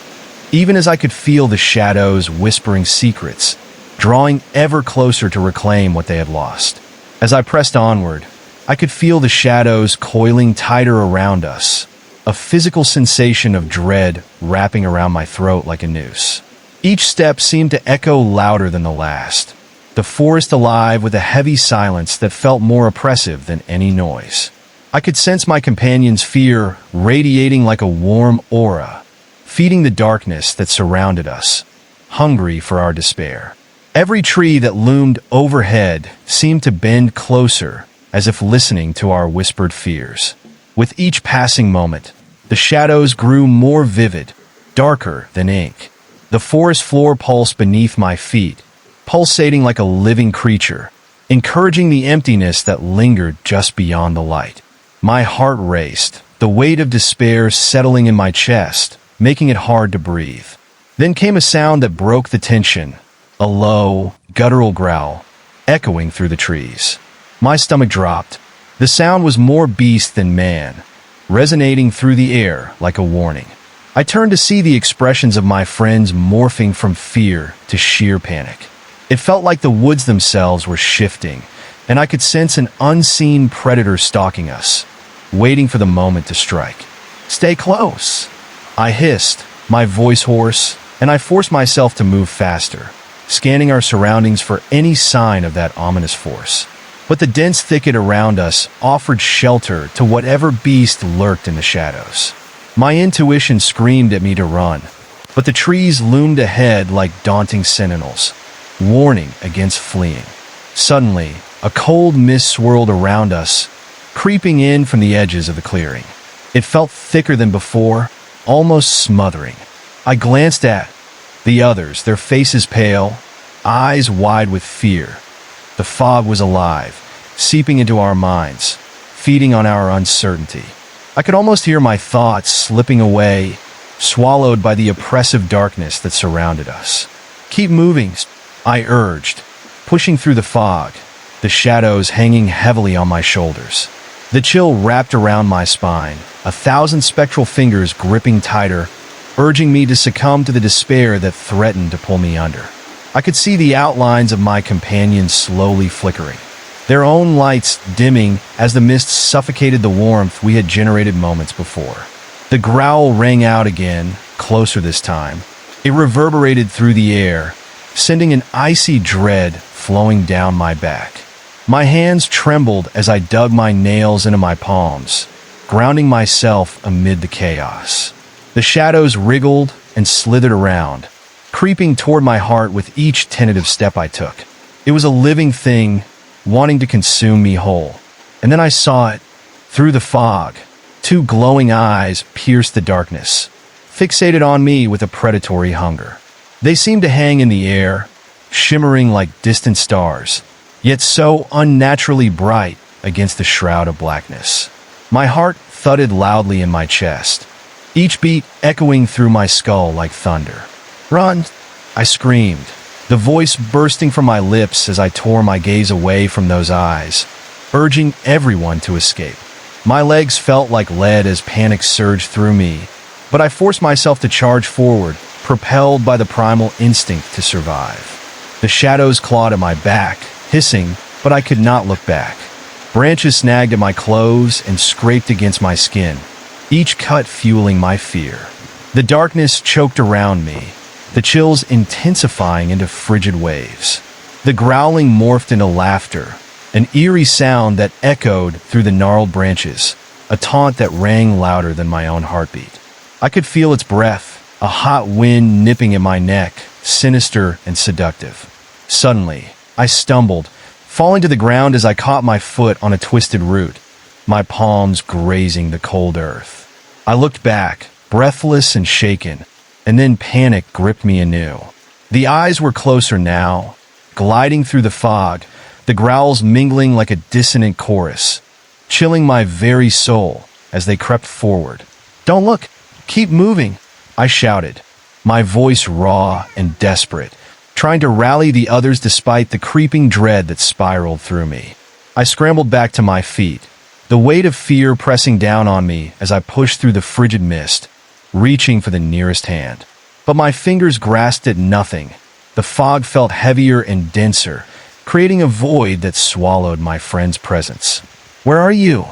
even as I could feel the shadows whispering secrets, drawing ever closer to reclaim what they had lost. As I pressed onward, I could feel the shadows coiling tighter around us, a physical sensation of dread wrapping around my throat like a noose. Each step seemed to echo louder than the last, the forest alive with a heavy silence that felt more oppressive than any noise. I could sense my companion's fear radiating like a warm aura, feeding the darkness that surrounded us, hungry for our despair. Every tree that loomed overhead seemed to bend closer, as if listening to our whispered fears. With each passing moment, the shadows grew more vivid, darker than ink. The forest floor pulsed beneath my feet, pulsating like a living creature, encouraging the emptiness that lingered just beyond the light. My heart raced, the weight of despair settling in my chest, making it hard to breathe. Then came a sound that broke the tension, a low, guttural growl, echoing through the trees. My stomach dropped. The sound was more beast than man, resonating through the air like a warning. I turned to see the expressions of my friends morphing from fear to sheer panic. It felt like the woods themselves were shifting, and I could sense an unseen predator stalking us, waiting for the moment to strike. "Stay close," I hissed, my voice hoarse, and I forced myself to move faster, scanning our surroundings for any sign of that ominous force. But the dense thicket around us offered shelter to whatever beast lurked in the shadows. My intuition screamed at me to run, but the trees loomed ahead like daunting sentinels, warning against fleeing. Suddenly, a cold mist swirled around us, creeping in from the edges of the clearing. It felt thicker than before, almost smothering. I glanced at the others, their faces pale, eyes wide with fear. The fog was alive, seeping into our minds, feeding on our uncertainty. I could almost hear my thoughts slipping away, swallowed by the oppressive darkness that surrounded us. Keep moving, I urged, pushing through the fog, the shadows hanging heavily on my shoulders. The chill wrapped around my spine, 1,000 spectral fingers gripping tighter, urging me to succumb to the despair that threatened to pull me under. I could see the outlines of my companions slowly flickering, their own lights dimming as the mist suffocated the warmth we had generated moments before. The growl rang out again, closer this time. It reverberated through the air, sending an icy dread flowing down my back. My hands trembled as I dug my nails into my palms, grounding myself amid the chaos. The shadows wriggled and slithered around, creeping toward my heart with each tentative step I took. It was a living thing, wanting to consume me whole. And then I saw it, through the fog. Two glowing eyes pierced the darkness, fixated on me with a predatory hunger. They seemed to hang in the air, shimmering like distant stars, yet so unnaturally bright against the shroud of blackness. My heart thudded loudly in my chest, each beat echoing through my skull like thunder. "Run!" I screamed, the voice bursting from my lips as I tore my gaze away from those eyes, urging everyone to escape. My legs felt like lead as panic surged through me, but I forced myself to charge forward, propelled by the primal instinct to survive. The shadows clawed at my back, hissing, but I could not look back. Branches snagged at my clothes and scraped against my skin, each cut fueling my fear. The darkness choked around me, the chills intensifying into frigid waves. The growling morphed into laughter, an eerie sound that echoed through the gnarled branches, a taunt that rang louder than my own heartbeat. I could feel its breath, a hot wind nipping at my neck, sinister and seductive. Suddenly, I stumbled, falling to the ground as I caught my foot on a twisted root, my palms grazing the cold earth. I looked back, breathless and shaken, and then panic gripped me anew. The eyes were closer now, gliding through the fog, the growls mingling like a dissonant chorus, chilling my very soul as they crept forward. "Don't look! Keep moving!" I shouted, my voice raw and desperate, trying to rally the others despite the creeping dread that spiraled through me. I scrambled back to my feet, the weight of fear pressing down on me as I pushed through the frigid mist, reaching for the nearest hand. But my fingers grasped at nothing. The fog felt heavier and denser, creating a void that swallowed my friend's presence. "Where are you?"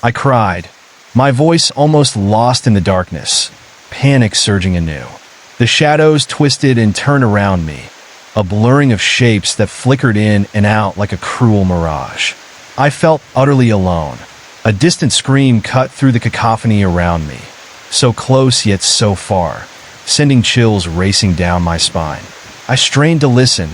I cried, my voice almost lost in the darkness, panic surging anew. The shadows twisted and turned around me, a blurring of shapes that flickered in and out like a cruel mirage. I felt utterly alone. A distant scream cut through the cacophony around me, so close yet so far, sending chills racing down my spine. I strained to listen,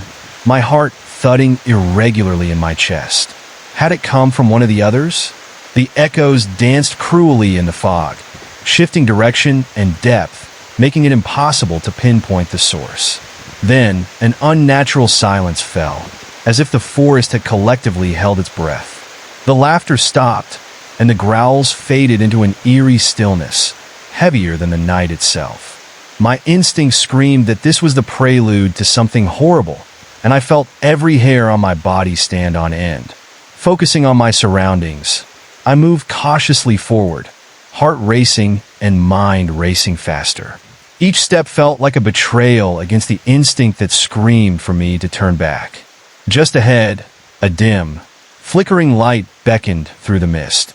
my heart thudding irregularly in my chest. Had it come from one of the others? The echoes danced cruelly in the fog, shifting direction and depth, making it impossible to pinpoint the source. Then, an unnatural silence fell, as if the forest had collectively held its breath. The laughter stopped, and the growls faded into an eerie stillness, heavier than the night itself. My instinct screamed that this was the prelude to something horrible, and I felt every hair on my body stand on end. Focusing on my surroundings, I moved cautiously forward, heart racing and mind racing faster. Each step felt like a betrayal against the instinct that screamed for me to turn back. Just ahead, a dim, flickering light beckoned through the mist,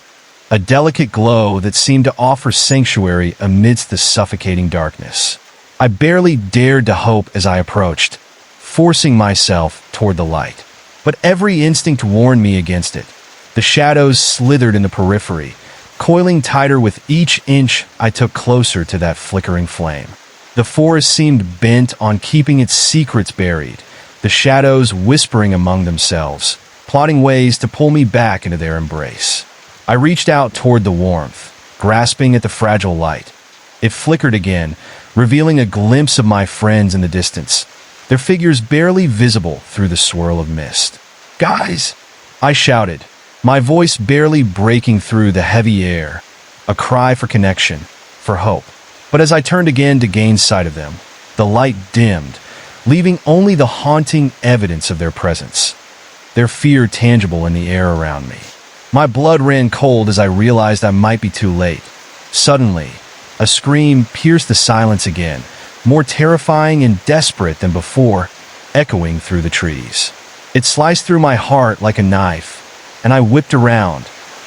a delicate glow that seemed to offer sanctuary amidst the suffocating darkness. I barely dared to hope as I approached, forcing myself toward the light. But every instinct warned me against it. The shadows slithered in the periphery, coiling tighter with each inch I took closer to that flickering flame. The forest seemed bent on keeping its secrets buried, the shadows whispering among themselves, plotting ways to pull me back into their embrace. I reached out toward the warmth, grasping at the fragile light. It flickered again, revealing a glimpse of my friends in the distance, their figures barely visible through the swirl of mist. "Guys!" I shouted, my voice barely breaking through the heavy air, a cry for connection, for hope. But as I turned again to gain sight of them, the light dimmed, leaving only the haunting evidence of their presence, their fear tangible in the air around me. My blood ran cold as I realized I might be too late. Suddenly, a scream pierced the silence again, more terrifying and desperate than before, echoing through the trees. It sliced through my heart like a knife, and I whipped around,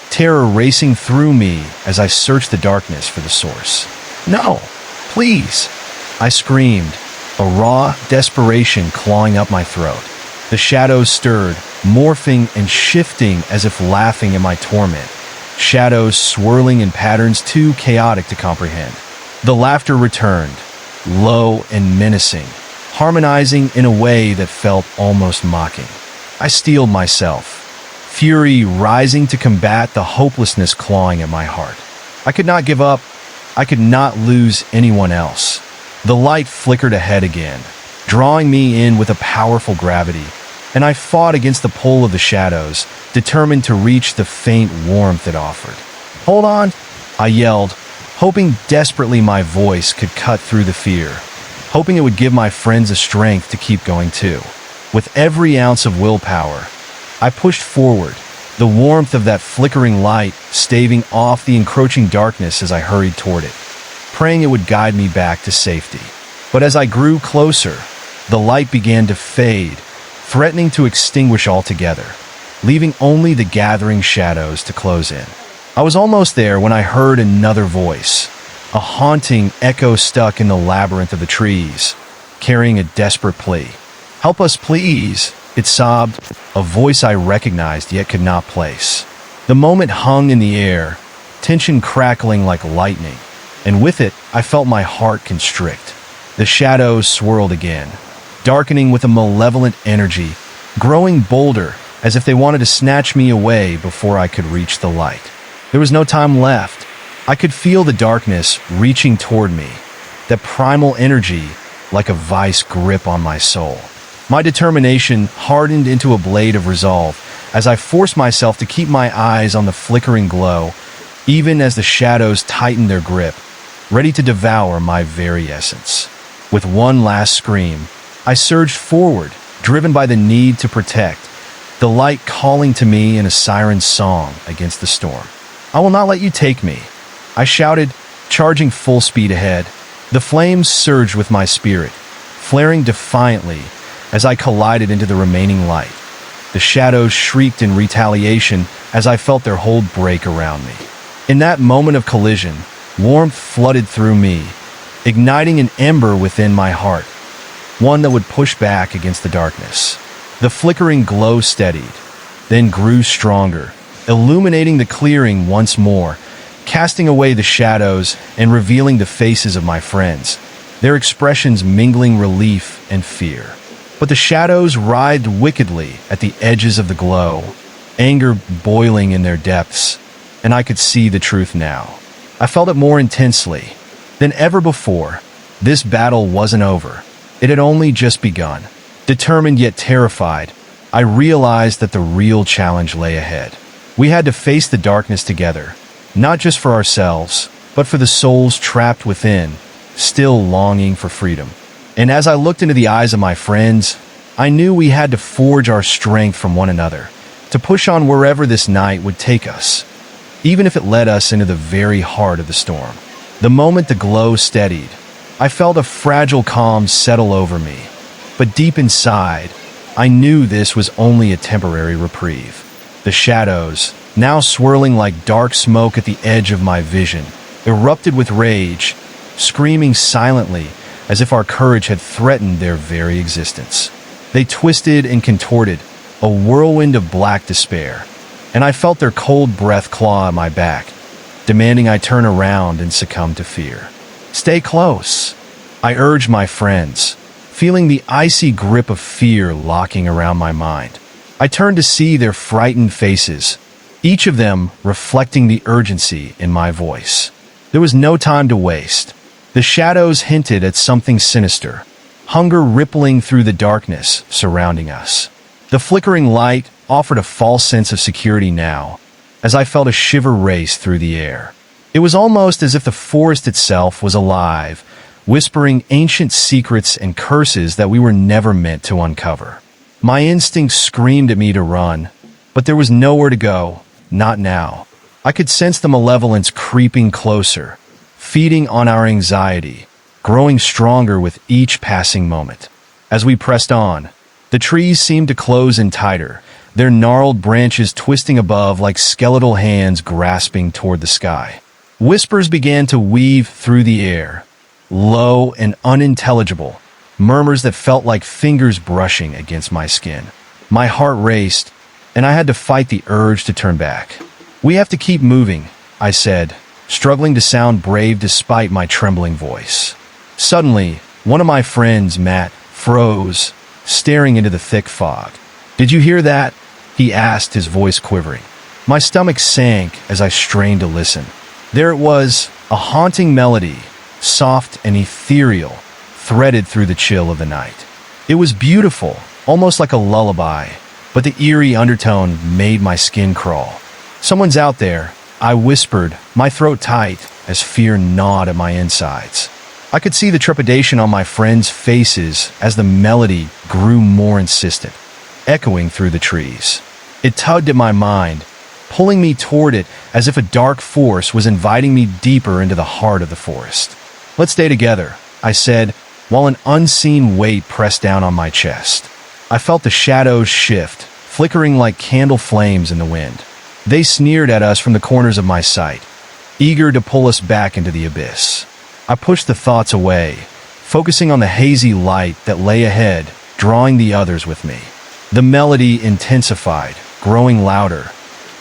terror racing through me as I searched the darkness for the source. "No, please!" I screamed, a raw desperation clawing up my throat. The shadows stirred, morphing and shifting as if laughing at my torment, shadows swirling in patterns too chaotic to comprehend. The laughter returned, low and menacing, harmonizing in a way that felt almost mocking. I steeled myself, fury rising to combat the hopelessness clawing at my heart. I could not give up. I could not lose anyone else. The light flickered ahead again, drawing me in with a powerful gravity, and I fought against the pull of the shadows, determined to reach the faint warmth it offered. "Hold on!" I yelled, hoping desperately my voice could cut through the fear, hoping it would give my friends the strength to keep going too. With every ounce of willpower, I pushed forward, the warmth of that flickering light staving off the encroaching darkness as I hurried toward it, praying it would guide me back to safety. But as I grew closer, the light began to fade, threatening to extinguish altogether, leaving only the gathering shadows to close in. I was almost there when I heard another voice, a haunting echo stuck in the labyrinth of the trees, carrying a desperate plea. "Help us, please," it sobbed, a voice I recognized yet could not place. The moment hung in the air, tension crackling like lightning, and with it, I felt my heart constrict. The shadows swirled again, darkening with a malevolent energy, growing bolder as if they wanted to snatch me away before I could reach the light. There was no time left. I could feel the darkness reaching toward me, that primal energy like a vice grip on my soul. My determination hardened into a blade of resolve as I forced myself to keep my eyes on the flickering glow, even as the shadows tightened their grip, ready to devour my very essence. With one last scream, I surged forward, driven by the need to protect, the light calling to me in a siren's song against the storm. "I will not let you take me," I shouted, charging full speed ahead. The flames surged with my spirit, flaring defiantly as I collided into the remaining light. The shadows shrieked in retaliation as I felt their hold break around me. In that moment of collision, warmth flooded through me, igniting an ember within my heart, one that would push back against the darkness. The flickering glow steadied, then grew stronger, illuminating the clearing once more, casting away the shadows and revealing the faces of my friends, their expressions mingling relief and fear. But the shadows writhed wickedly at the edges of the glow, anger boiling in their depths, and I could see the truth now. I felt it more intensely than ever before. This battle wasn't over. It had only just begun. Determined yet terrified, I realized that the real challenge lay ahead. We had to face the darkness together, not just for ourselves, but for the souls trapped within, still longing for freedom. And as I looked into the eyes of my friends, I knew we had to forge our strength from one another, to push on wherever this night would take us, even if it led us into the very heart of the storm. The moment the glow steadied, I felt a fragile calm settle over me, but deep inside, I knew this was only a temporary reprieve. The shadows, now swirling like dark smoke at the edge of my vision, erupted with rage, screaming silently as if our courage had threatened their very existence. They twisted and contorted, a whirlwind of black despair, and I felt their cold breath claw at my back, demanding I turn around and succumb to fear. "Stay close," I urged my friends, feeling the icy grip of fear locking around my mind. I turned to see their frightened faces, each of them reflecting the urgency in my voice. There was no time to waste. The shadows hinted at something sinister, hunger rippling through the darkness surrounding us. The flickering light offered a false sense of security now, as I felt a shiver race through the air. It was almost as if the forest itself was alive, whispering ancient secrets and curses that we were never meant to uncover. My instincts screamed at me to run, but there was nowhere to go, not now. I could sense the malevolence creeping closer, feeding on our anxiety, growing stronger with each passing moment. As we pressed on, the trees seemed to close in tighter, their gnarled branches twisting above like skeletal hands grasping toward the sky. Whispers began to weave through the air, low and unintelligible, murmurs that felt like fingers brushing against my skin. My heart raced, and I had to fight the urge to turn back. "We have to keep moving," I said, struggling to sound brave despite my trembling voice. Suddenly, one of my friends, Matt, froze, staring into the thick fog. "Did you hear that?" he asked, his voice quivering. My stomach sank as I strained to listen. There it was, a haunting melody, soft and ethereal, threaded through the chill of the night. It was beautiful, almost like a lullaby, but the eerie undertone made my skin crawl. "Someone's out there," I whispered, my throat tight as fear gnawed at my insides. I could see the trepidation on my friends' faces as the melody grew more insistent, echoing through the trees. It tugged at my mind, pulling me toward it as if a dark force was inviting me deeper into the heart of the forest. "Let's stay together," I said, while an unseen weight pressed down on my chest. I felt the shadows shift, flickering like candle flames in the wind. They sneered at us from the corners of my sight, eager to pull us back into the abyss. I pushed the thoughts away, focusing on the hazy light that lay ahead, drawing the others with me. The melody intensified, growing louder,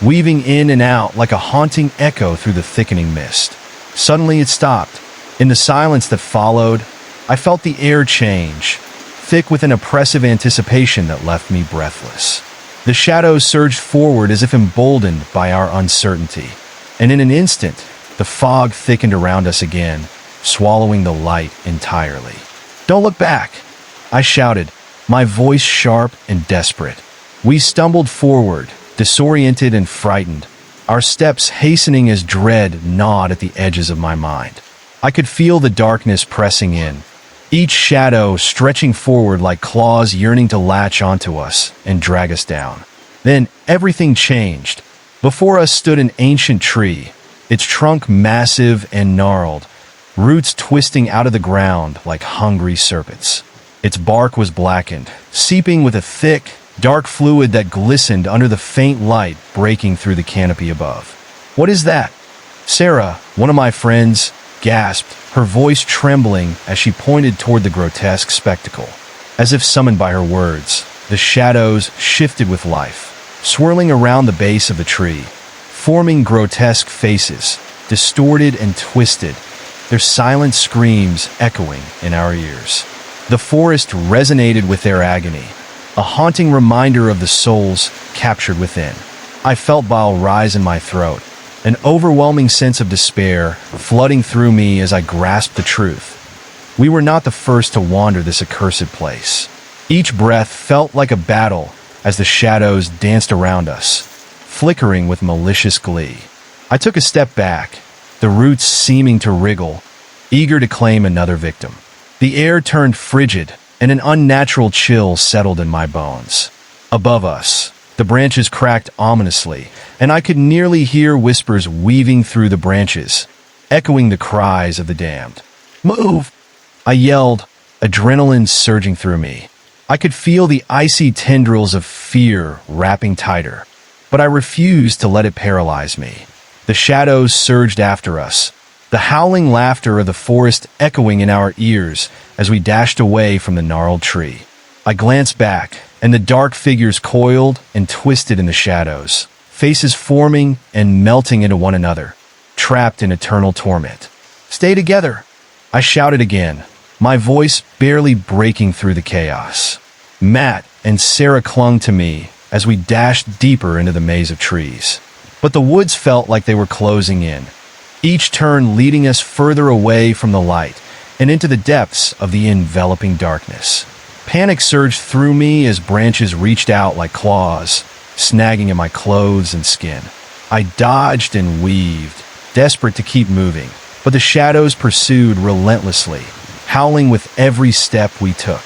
weaving in and out like a haunting echo through the thickening mist. Suddenly it stopped. In the silence that followed, I felt the air change, thick with an oppressive anticipation that left me breathless. The shadows surged forward as if emboldened by our uncertainty, and in an instant, the fog thickened around us again, swallowing the light entirely. "Don't look back!" I shouted, my voice sharp and desperate. We stumbled forward, disoriented and frightened, our steps hastening as dread gnawed at the edges of my mind. I could feel the darkness pressing in, each shadow stretching forward like claws yearning to latch onto us and drag us down. Then everything changed. Before us stood an ancient tree, its trunk massive and gnarled, roots twisting out of the ground like hungry serpents. Its bark was blackened, seeping with a thick, dark fluid that glistened under the faint light breaking through the canopy above. "What is that?" Sarah, one of my friends, gasped, her voice trembling as she pointed toward the grotesque spectacle. As if summoned by her words, the shadows shifted with life, swirling around the base of the tree, forming grotesque faces, distorted and twisted, their silent screams echoing in our ears. The forest resonated with their agony, a haunting reminder of the souls captured within. I felt bile rise in my throat, an overwhelming sense of despair flooding through me as I grasped the truth. We were not the first to wander this accursed place. Each breath felt like a battle as the shadows danced around us, flickering with malicious glee. I took a step back, the roots seeming to wriggle, eager to claim another victim. The air turned frigid, and an unnatural chill settled in my bones. Above us, the branches cracked ominously, and I could nearly hear whispers weaving through the branches, echoing the cries of the damned. "Move!" I yelled, adrenaline surging through me. I could feel the icy tendrils of fear wrapping tighter, but I refused to let it paralyze me. The shadows surged after us, the howling laughter of the forest echoing in our ears as we dashed away from the gnarled tree. I glanced back, and the dark figures coiled and twisted in the shadows, faces forming and melting into one another, trapped in eternal torment. "Stay together!" I shouted again, my voice barely breaking through the chaos. Matt and Sarah clung to me as we dashed deeper into the maze of trees. But the woods felt like they were closing in, each turn leading us further away from the light and into the depths of the enveloping darkness. Panic surged through me as branches reached out like claws, snagging at my clothes and skin. I dodged and weaved, desperate to keep moving, but the shadows pursued relentlessly, howling with every step we took.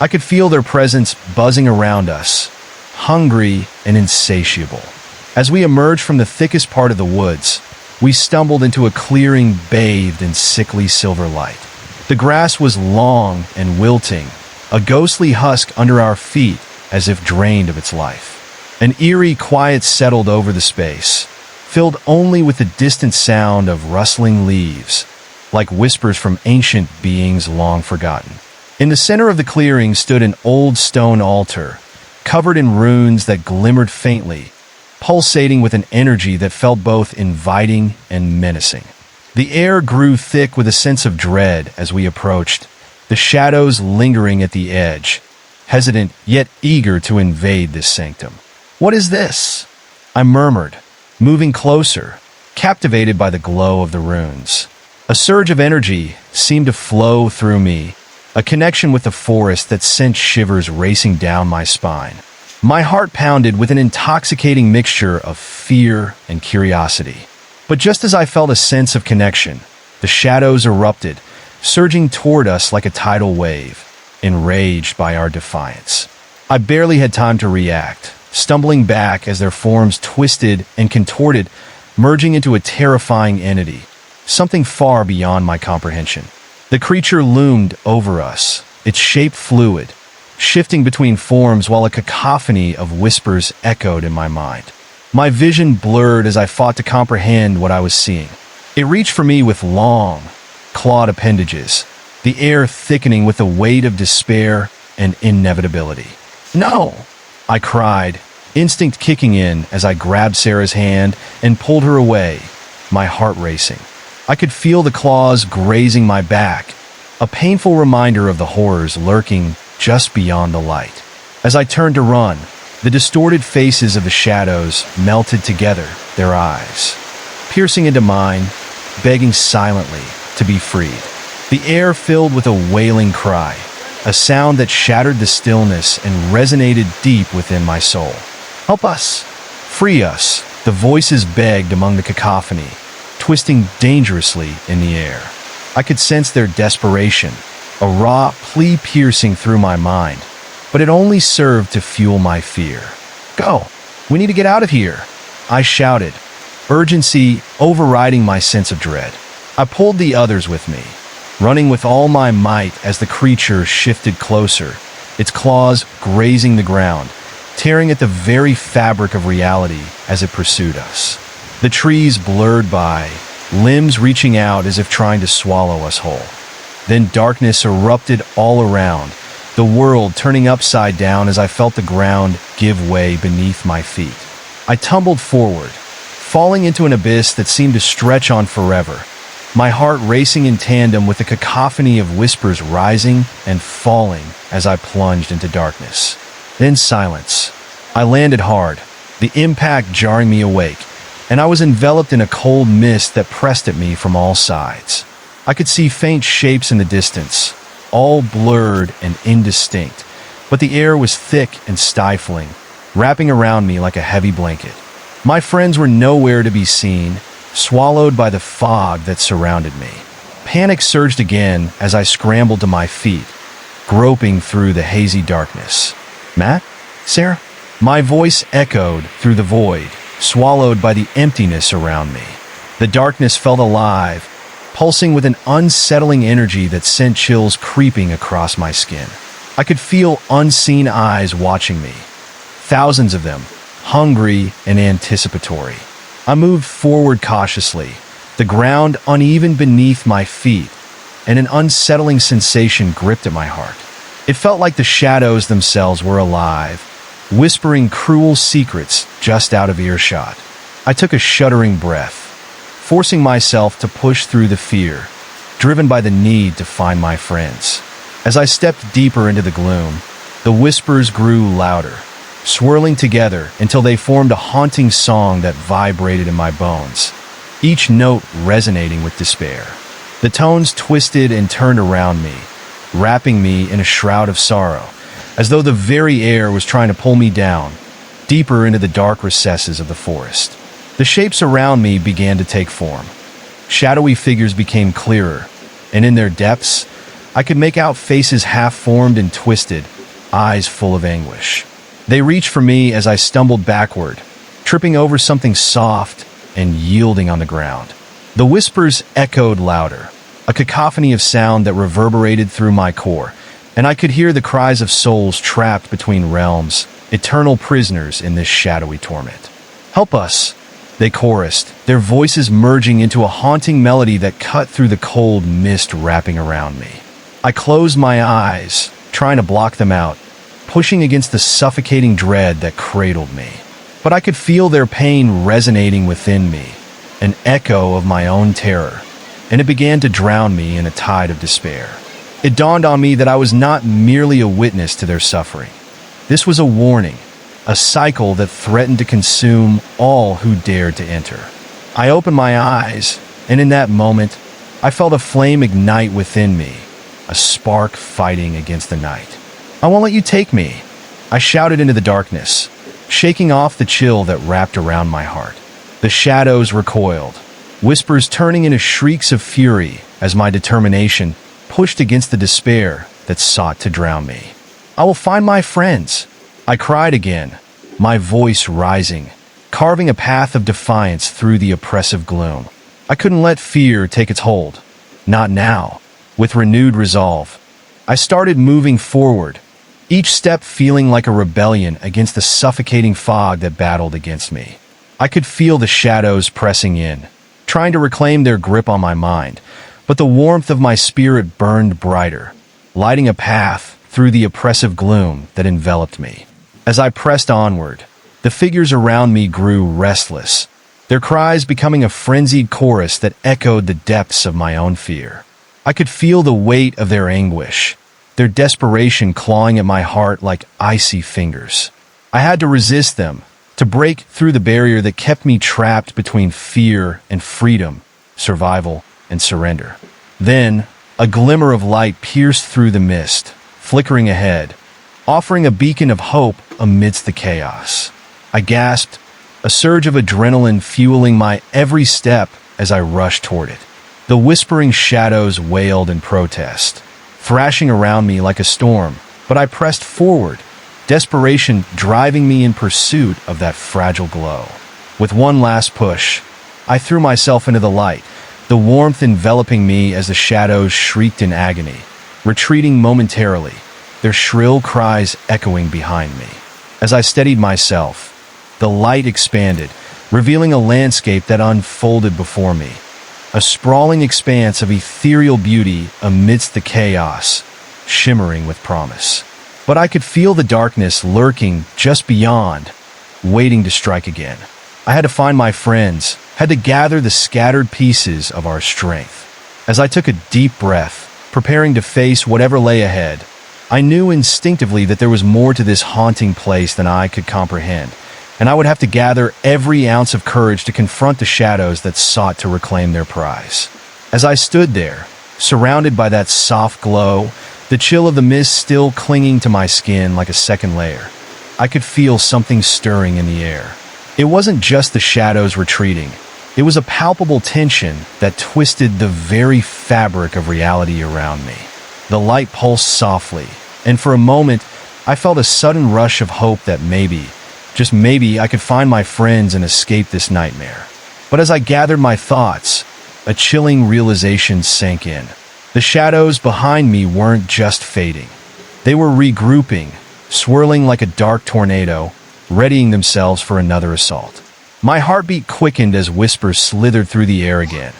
I could feel their presence buzzing around us, hungry and insatiable. As we emerged from the thickest part of the woods, we stumbled into a clearing bathed in sickly silver light. The grass was long and wilting, a ghostly husk under our feet as if drained of its life. An eerie quiet settled over the space, filled only with the distant sound of rustling leaves, like whispers from ancient beings long forgotten. In the center of the clearing stood an old stone altar, covered in runes that glimmered faintly, pulsating with an energy that felt both inviting and menacing. The air grew thick with a sense of dread as we approached, the shadows lingering at the edge, hesitant yet eager to invade this sanctum. "What is this?" I murmured, moving closer, captivated by the glow of the runes. A surge of energy seemed to flow through me, a connection with the forest that sent shivers racing down my spine. My heart pounded with an intoxicating mixture of fear and curiosity. But just as I felt a sense of connection, the shadows erupted, surging toward us like a tidal wave, enraged by our defiance. I barely had time to react, stumbling back as their forms twisted and contorted, merging into a terrifying entity, something far beyond my comprehension. The creature loomed over us, its shape fluid, shifting between forms while a cacophony of whispers echoed in my mind. My vision blurred as I fought to comprehend what I was seeing. It reached for me with long, clawed appendages, the air thickening with the weight of despair and inevitability. "No!" I cried, instinct kicking in as I grabbed Sarah's hand and pulled her away, my heart racing. I could feel the claws grazing my back, a painful reminder of the horrors lurking just beyond the light. As I turned to run, the distorted faces of the shadows melted together, their eyes piercing into mine, begging silently to be freed. The air filled with a wailing cry, a sound that shattered the stillness and resonated deep within my soul. "Help us! Free us!" the voices begged among the cacophony, twisting dangerously in the air. I could sense their desperation, a raw plea piercing through my mind, but it only served to fuel my fear. "Go! We need to get out of here!" I shouted, urgency overriding my sense of dread. I pulled the others with me, running with all my might as the creature shifted closer, its claws grazing the ground, tearing at the very fabric of reality as it pursued us. The trees blurred by, limbs reaching out as if trying to swallow us whole. Then darkness erupted all around, the world turning upside down as I felt the ground give way beneath my feet. I tumbled forward, falling into an abyss that seemed to stretch on forever, my heart racing in tandem with the cacophony of whispers rising and falling as I plunged into darkness. Then silence. I landed hard, the impact jarring me awake, and I was enveloped in a cold mist that pressed at me from all sides. I could see faint shapes in the distance, all blurred and indistinct, but the air was thick and stifling, wrapping around me like a heavy blanket. My friends were nowhere to be seen, swallowed by the fog that surrounded me. Panic surged again as I scrambled to my feet, groping through the hazy darkness. "Matt? Sarah?" My voice echoed through the void, swallowed by the emptiness around me. The darkness felt alive, pulsing with an unsettling energy that sent chills creeping across my skin. I could feel unseen eyes watching me, thousands of them, hungry and anticipatory. I moved forward cautiously, the ground uneven beneath my feet, and an unsettling sensation gripped at my heart. It felt like the shadows themselves were alive, whispering cruel secrets just out of earshot. I took a shuddering breath, forcing myself to push through the fear, driven by the need to find my friends. As I stepped deeper into the gloom, the whispers grew louder, swirling together until they formed a haunting song that vibrated in my bones, each note resonating with despair. The tones twisted and turned around me, wrapping me in a shroud of sorrow, as though the very air was trying to pull me down, deeper into the dark recesses of the forest. The shapes around me began to take form. Shadowy figures became clearer, and in their depths, I could make out faces half-formed and twisted, eyes full of anguish. They reached for me as I stumbled backward, tripping over something soft and yielding on the ground. The whispers echoed louder, a cacophony of sound that reverberated through my core, and I could hear the cries of souls trapped between realms, eternal prisoners in this shadowy torment. "Help us," they chorused, their voices merging into a haunting melody that cut through the cold mist wrapping around me. I closed my eyes, trying to block them out, pushing against the suffocating dread that cradled me. But I could feel their pain resonating within me, an echo of my own terror, and it began to drown me in a tide of despair. It dawned on me that I was not merely a witness to their suffering. This was a warning, a cycle that threatened to consume all who dared to enter. I opened my eyes, and in that moment, I felt a flame ignite within me, a spark fighting against the night. "I won't let you take me," I shouted into the darkness, shaking off the chill that wrapped around my heart. The shadows recoiled, whispers turning into shrieks of fury as my determination pushed against the despair that sought to drown me. "I will find my friends," I cried again, my voice rising, carving a path of defiance through the oppressive gloom. I couldn't let fear take its hold. Not now. With renewed resolve, I started moving forward, each step feeling like a rebellion against the suffocating fog that battled against me. I could feel the shadows pressing in, trying to reclaim their grip on my mind, but the warmth of my spirit burned brighter, lighting a path through the oppressive gloom that enveloped me. As I pressed onward, the figures around me grew restless, their cries becoming a frenzied chorus that echoed the depths of my own fear. I could feel the weight of their anguish, their desperation clawing at my heart like icy fingers. I had to resist them, to break through the barrier that kept me trapped between fear and freedom, survival and surrender. Then, a glimmer of light pierced through the mist, flickering ahead, offering a beacon of hope amidst the chaos. I gasped, a surge of adrenaline fueling my every step as I rushed toward it. The whispering shadows wailed in protest, thrashing around me like a storm, but I pressed forward, desperation driving me in pursuit of that fragile glow. With one last push, I threw myself into the light, the warmth enveloping me as the shadows shrieked in agony, retreating momentarily, their shrill cries echoing behind me. As I steadied myself, the light expanded, revealing a landscape that unfolded before me, a sprawling expanse of ethereal beauty amidst the chaos, shimmering with promise. But I could feel the darkness lurking just beyond, waiting to strike again. I had to find my friends, had to gather the scattered pieces of our strength. As I took a deep breath, preparing to face whatever lay ahead, I knew instinctively that there was more to this haunting place than I could comprehend, and I would have to gather every ounce of courage to confront the shadows that sought to reclaim their prize. As I stood there, surrounded by that soft glow, the chill of the mist still clinging to my skin like a second layer, I could feel something stirring in the air. It wasn't just the shadows retreating. It was a palpable tension that twisted the very fabric of reality around me. The light pulsed softly, and for a moment, I felt a sudden rush of hope that maybe, just maybe, I could find my friends and escape this nightmare. But as I gathered my thoughts, a chilling realization sank in. The shadows behind me weren't just fading. They were regrouping, swirling like a dark tornado, readying themselves for another assault. My heartbeat quickened as whispers slithered through the air again,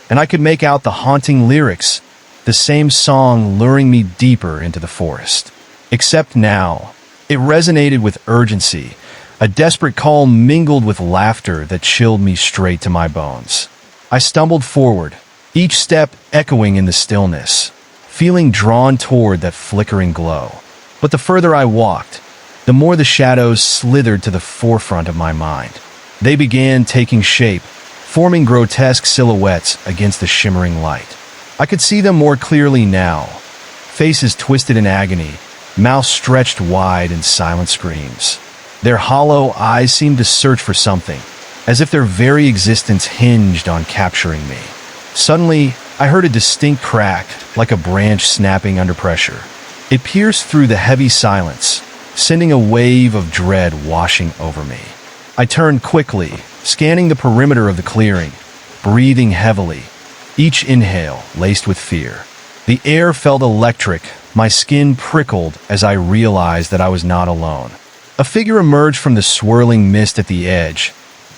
and I could make out the haunting lyrics, the same song luring me deeper into the forest. Except now, it resonated with urgency, a desperate call mingled with laughter that chilled me straight to my bones. I stumbled forward, each step echoing in the stillness, feeling drawn toward that flickering glow. But the further I walked, the more the shadows slithered to the forefront of my mind. They began taking shape, forming grotesque silhouettes against the shimmering light. I could see them more clearly now, faces twisted in agony, mouths stretched wide in silent screams. Their hollow eyes seemed to search for something, as if their very existence hinged on capturing me. Suddenly, I heard a distinct crack, like a branch snapping under pressure. It pierced through the heavy silence, sending a wave of dread washing over me. I turned quickly, scanning the perimeter of the clearing, breathing heavily, each inhale laced with fear. The air felt electric, my skin prickled as I realized that I was not alone. A figure emerged from the swirling mist at the edge,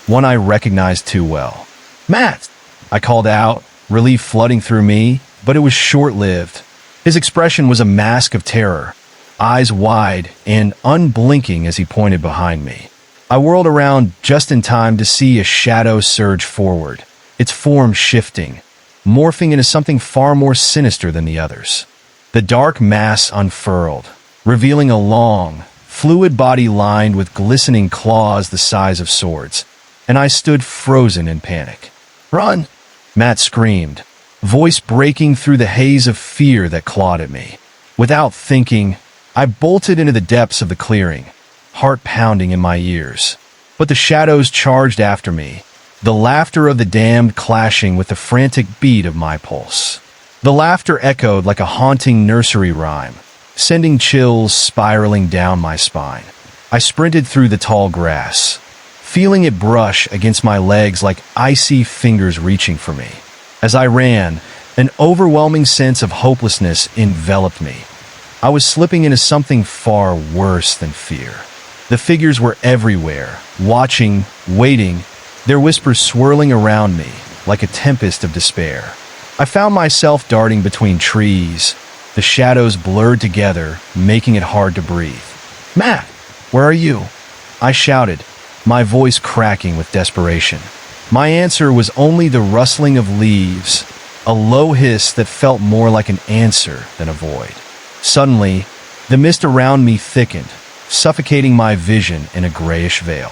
one I recognized too well. "Matt!" I called out, relief flooding through me, but it was short-lived. His expression was a mask of terror, eyes wide and unblinking as he pointed behind me. I whirled around just in time to see a shadow surge forward, its form shifting, morphing into something far more sinister than the others. The dark mass unfurled, revealing a long, fluid body lined with glistening claws the size of swords, and I stood frozen in panic. "Run!" Matt screamed, voice breaking through the haze of fear that clawed at me. Without thinking, I bolted into the depths of the clearing, heart pounding in my ears. But the shadows charged after me, the laughter of the damned clashing with the frantic beat of my pulse. The laughter echoed like a haunting nursery rhyme, sending chills spiraling down my spine. I sprinted through the tall grass, feeling it brush against my legs like icy fingers reaching for me. As I ran, an overwhelming sense of hopelessness enveloped me. I was slipping into something far worse than fear. The figures were everywhere, watching, waiting, their whispers swirling around me like a tempest of despair. I found myself darting between trees, the shadows blurred together, making it hard to breathe. "Matt, where are you?" I shouted, my voice cracking with desperation. My answer was only the rustling of leaves, a low hiss that felt more like an answer than a void. Suddenly, the mist around me thickened, suffocating my vision in a grayish veil.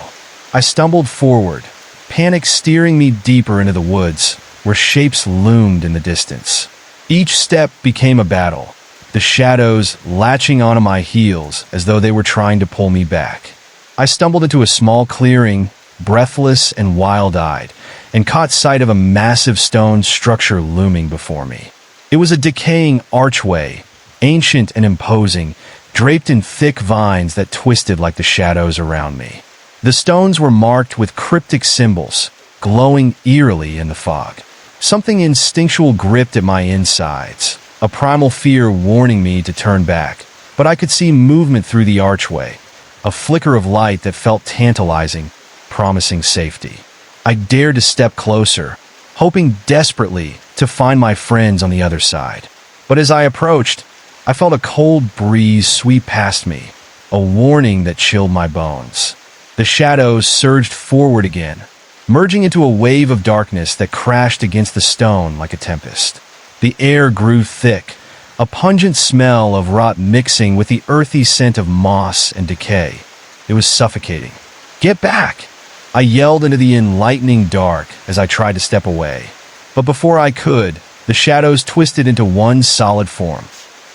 I stumbled forward, panic steering me deeper into the woods, where shapes loomed in the distance. Each step became a battle, the shadows latching onto my heels as though they were trying to pull me back. I stumbled into a small clearing, breathless and wild-eyed, and caught sight of a massive stone structure looming before me. It was a decaying archway, ancient and imposing, draped in thick vines that twisted like the shadows around me. The stones were marked with cryptic symbols, glowing eerily in the fog. Something instinctual gripped at my insides, a primal fear warning me to turn back, but I could see movement through the archway, a flicker of light that felt tantalizing, promising safety. I dared to step closer, hoping desperately to find my friends on the other side. But as I approached, I felt a cold breeze sweep past me, a warning that chilled my bones. The shadows surged forward again, merging into a wave of darkness that crashed against the stone like a tempest. The air grew thick, a pungent smell of rot mixing with the earthy scent of moss and decay. It was suffocating. "Get back!" I yelled into the enlightening dark as I tried to step away. But before I could, the shadows twisted into one solid form.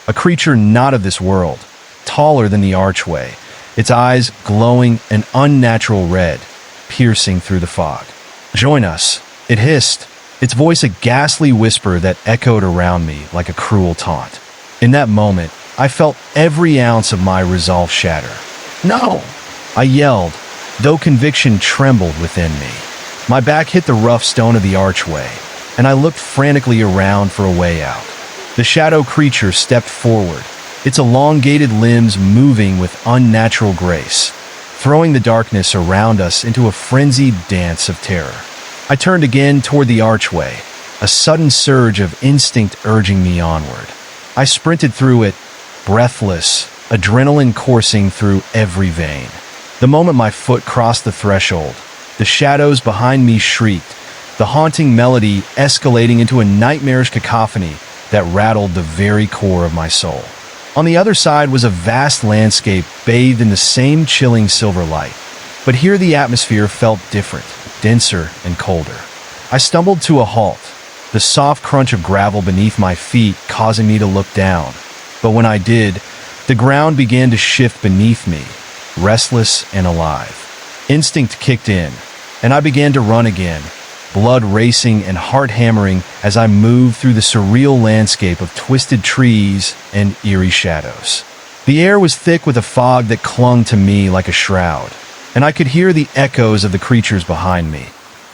A creature not of this world, taller than the archway, its eyes glowing an unnatural red, piercing through the fog. "Join us," it hissed, its voice a ghastly whisper that echoed around me like a cruel taunt. In that moment, I felt every ounce of my resolve shatter. "No!" I yelled, though conviction trembled within me. My back hit the rough stone of the archway, and I looked frantically around for a way out. The shadow creature stepped forward, its elongated limbs moving with unnatural grace, throwing the darkness around us into a frenzied dance of terror. I turned again toward the archway, a sudden surge of instinct urging me onward. I sprinted through it, breathless, adrenaline coursing through every vein. The moment my foot crossed the threshold, the shadows behind me shrieked, the haunting melody escalating into a nightmarish cacophony that rattled the very core of my soul. On the other side was a vast landscape bathed in the same chilling silver light, but here the atmosphere felt different, denser and colder. I stumbled to a halt, the soft crunch of gravel beneath my feet causing me to look down. But when I did, the ground began to shift beneath me, restless and alive. Instinct kicked in, and I began to run again, blood racing and heart hammering as I moved through the surreal landscape of twisted trees and eerie shadows. The air was thick with a fog that clung to me like a shroud, and I could hear the echoes of the creatures behind me,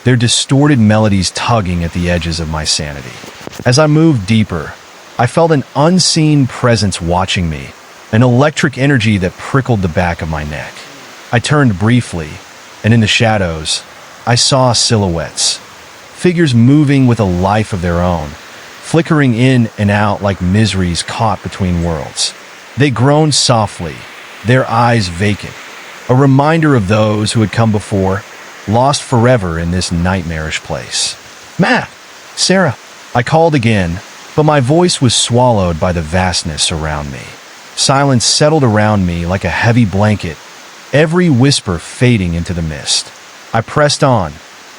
their distorted melodies tugging at the edges of my sanity. As I moved deeper, I felt an unseen presence watching me, an electric energy that prickled the back of my neck. I turned briefly, and in the shadows, I saw silhouettes, figures moving with a life of their own, flickering in and out like miseries caught between worlds. They groaned softly, their eyes vacant, a reminder of those who had come before, lost forever in this nightmarish place. "Matt! Sarah!" I called again, but my voice was swallowed by the vastness around me. Silence settled around me like a heavy blanket, every whisper fading into the mist. I pressed on,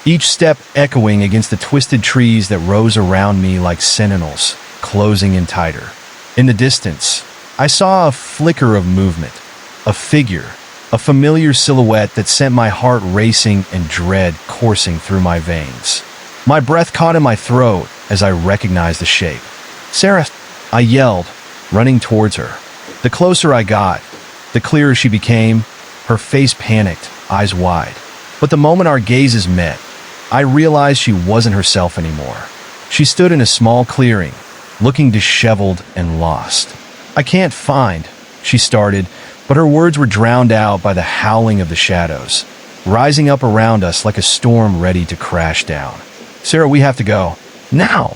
each step echoing against the twisted trees that rose around me like sentinels, closing in tighter. In the distance, I saw a flicker of movement, a figure, a familiar silhouette that sent my heart racing and dread coursing through my veins. My breath caught in my throat as I recognized the shape. "Sarah!" I yelled, running towards her. The closer I got, the clearer she became, her face panicked, eyes wide. But the moment our gazes met, I realized she wasn't herself anymore. She stood in a small clearing, looking disheveled and lost. "I can't find," she started, but her words were drowned out by the howling of the shadows, rising up around us like a storm ready to crash down. "Sarah, we have to go. Now!"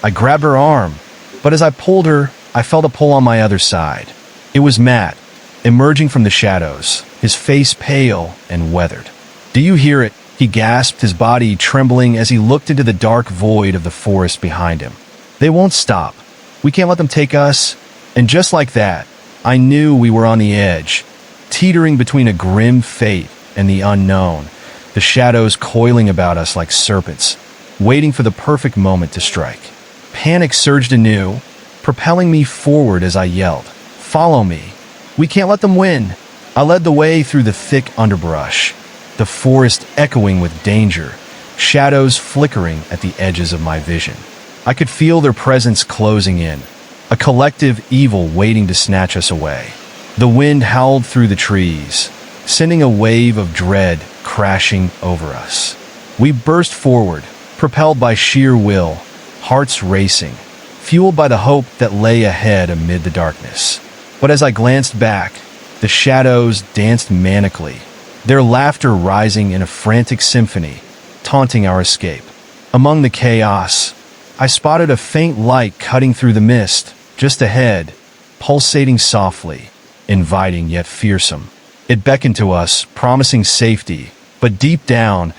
I grabbed her arm, but as I pulled her, I felt a pull on my other side. It was Matt, emerging from the shadows, his face pale and weathered. "Do you hear it?" he gasped, his body trembling as he looked into the dark void of the forest behind him. "They won't stop. We can't let them take us." And just like that, I knew we were on the edge, teetering between a grim fate and the unknown, the shadows coiling about us like serpents, waiting for the perfect moment to strike. Panic surged anew, propelling me forward as I yelled, "Follow me. We can't let them win." I led the way through the thick underbrush, the forest echoing with danger, shadows flickering at the edges of my vision. I could feel their presence closing in, a collective evil waiting to snatch us away. The wind howled through the trees, sending a wave of dread crashing over us. We burst forward, propelled by sheer will, hearts racing, fueled by the hope that lay ahead amid the darkness. But as I glanced back, the shadows danced manically, their laughter rising in a frantic symphony, taunting our escape. Among the chaos, I spotted a faint light cutting through the mist, just ahead, pulsating softly, inviting yet fearsome. It beckoned to us, promising safety, but deep down,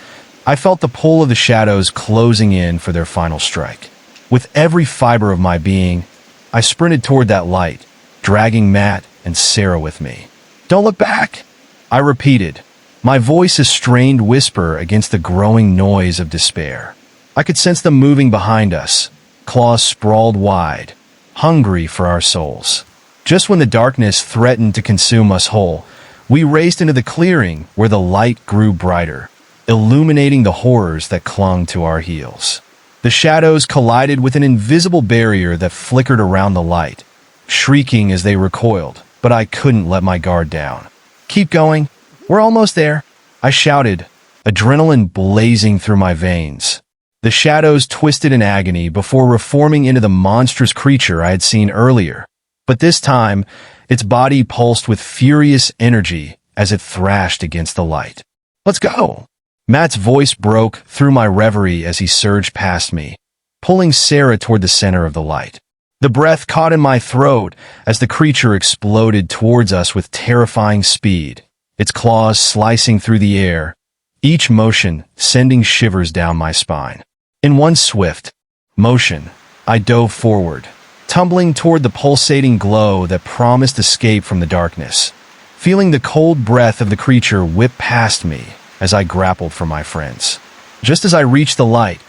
I felt the pull of the shadows closing in for their final strike. With every fiber of my being, I sprinted toward that light, dragging Matt and Sarah with me. "Don't look back!" I repeated, my voice a strained whisper against the growing noise of despair. I could sense them moving behind us, claws sprawled wide, hungry for our souls. Just when the darkness threatened to consume us whole, we raced into the clearing where the light grew brighter, illuminating the horrors that clung to our heels. The shadows collided with an invisible barrier that flickered around the light, shrieking as they recoiled, but I couldn't let my guard down. "Keep going. We're almost there," I shouted, adrenaline blazing through my veins. The shadows twisted in agony before reforming into the monstrous creature I had seen earlier, but this time, its body pulsed with furious energy as it thrashed against the light. "Let's go!" Matt's voice broke through my reverie as he surged past me, pulling Sarah toward the center of the light. The breath caught in my throat as the creature exploded towards us with terrifying speed, its claws slicing through the air, each motion sending shivers down my spine. In one swift motion, I dove forward, tumbling toward the pulsating glow that promised escape from the darkness, feeling the cold breath of the creature whip past me as I grappled for my friends. Just as I reached the light,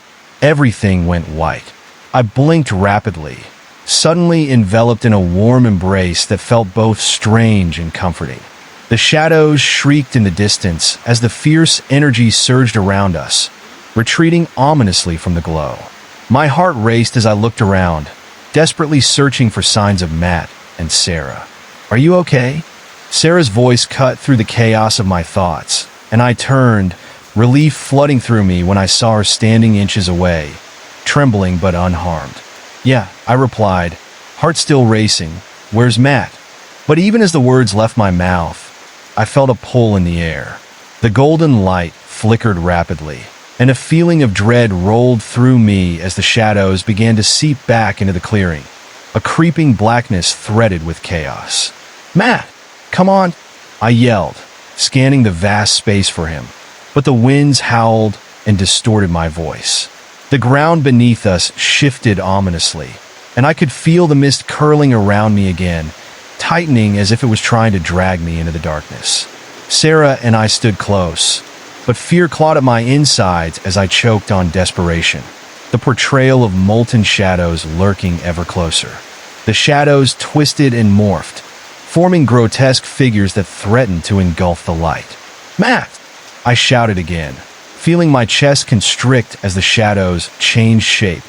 everything went white. I blinked rapidly, suddenly enveloped in a warm embrace that felt both strange and comforting. The shadows shrieked in the distance as the fierce energy surged around us, retreating ominously from the glow. My heart raced as I looked around, desperately searching for signs of Matt and Sarah. "Are you okay?" Sarah's voice cut through the chaos of my thoughts, and I turned, relief flooding through me when I saw her standing inches away, trembling but unharmed. "Yeah," I replied, heart still racing. "Where's Matt?" But even as the words left my mouth, I felt a pull in the air. The golden light flickered rapidly, and a feeling of dread rolled through me as the shadows began to seep back into the clearing, a creeping blackness threaded with chaos. "Matt, come on!" I yelled, scanning the vast space for him, but the winds howled and distorted my voice. The ground beneath us shifted ominously, and I could feel the mist curling around me again, tightening as if it was trying to drag me into the darkness. Sarah and I stood close, but fear clawed at my insides as I choked on desperation, the portrayal of molten shadows lurking ever closer. The shadows twisted and morphed, forming grotesque figures that threatened to engulf the light. "Matt!" I shouted again, feeling my chest constrict as the shadows changed shape,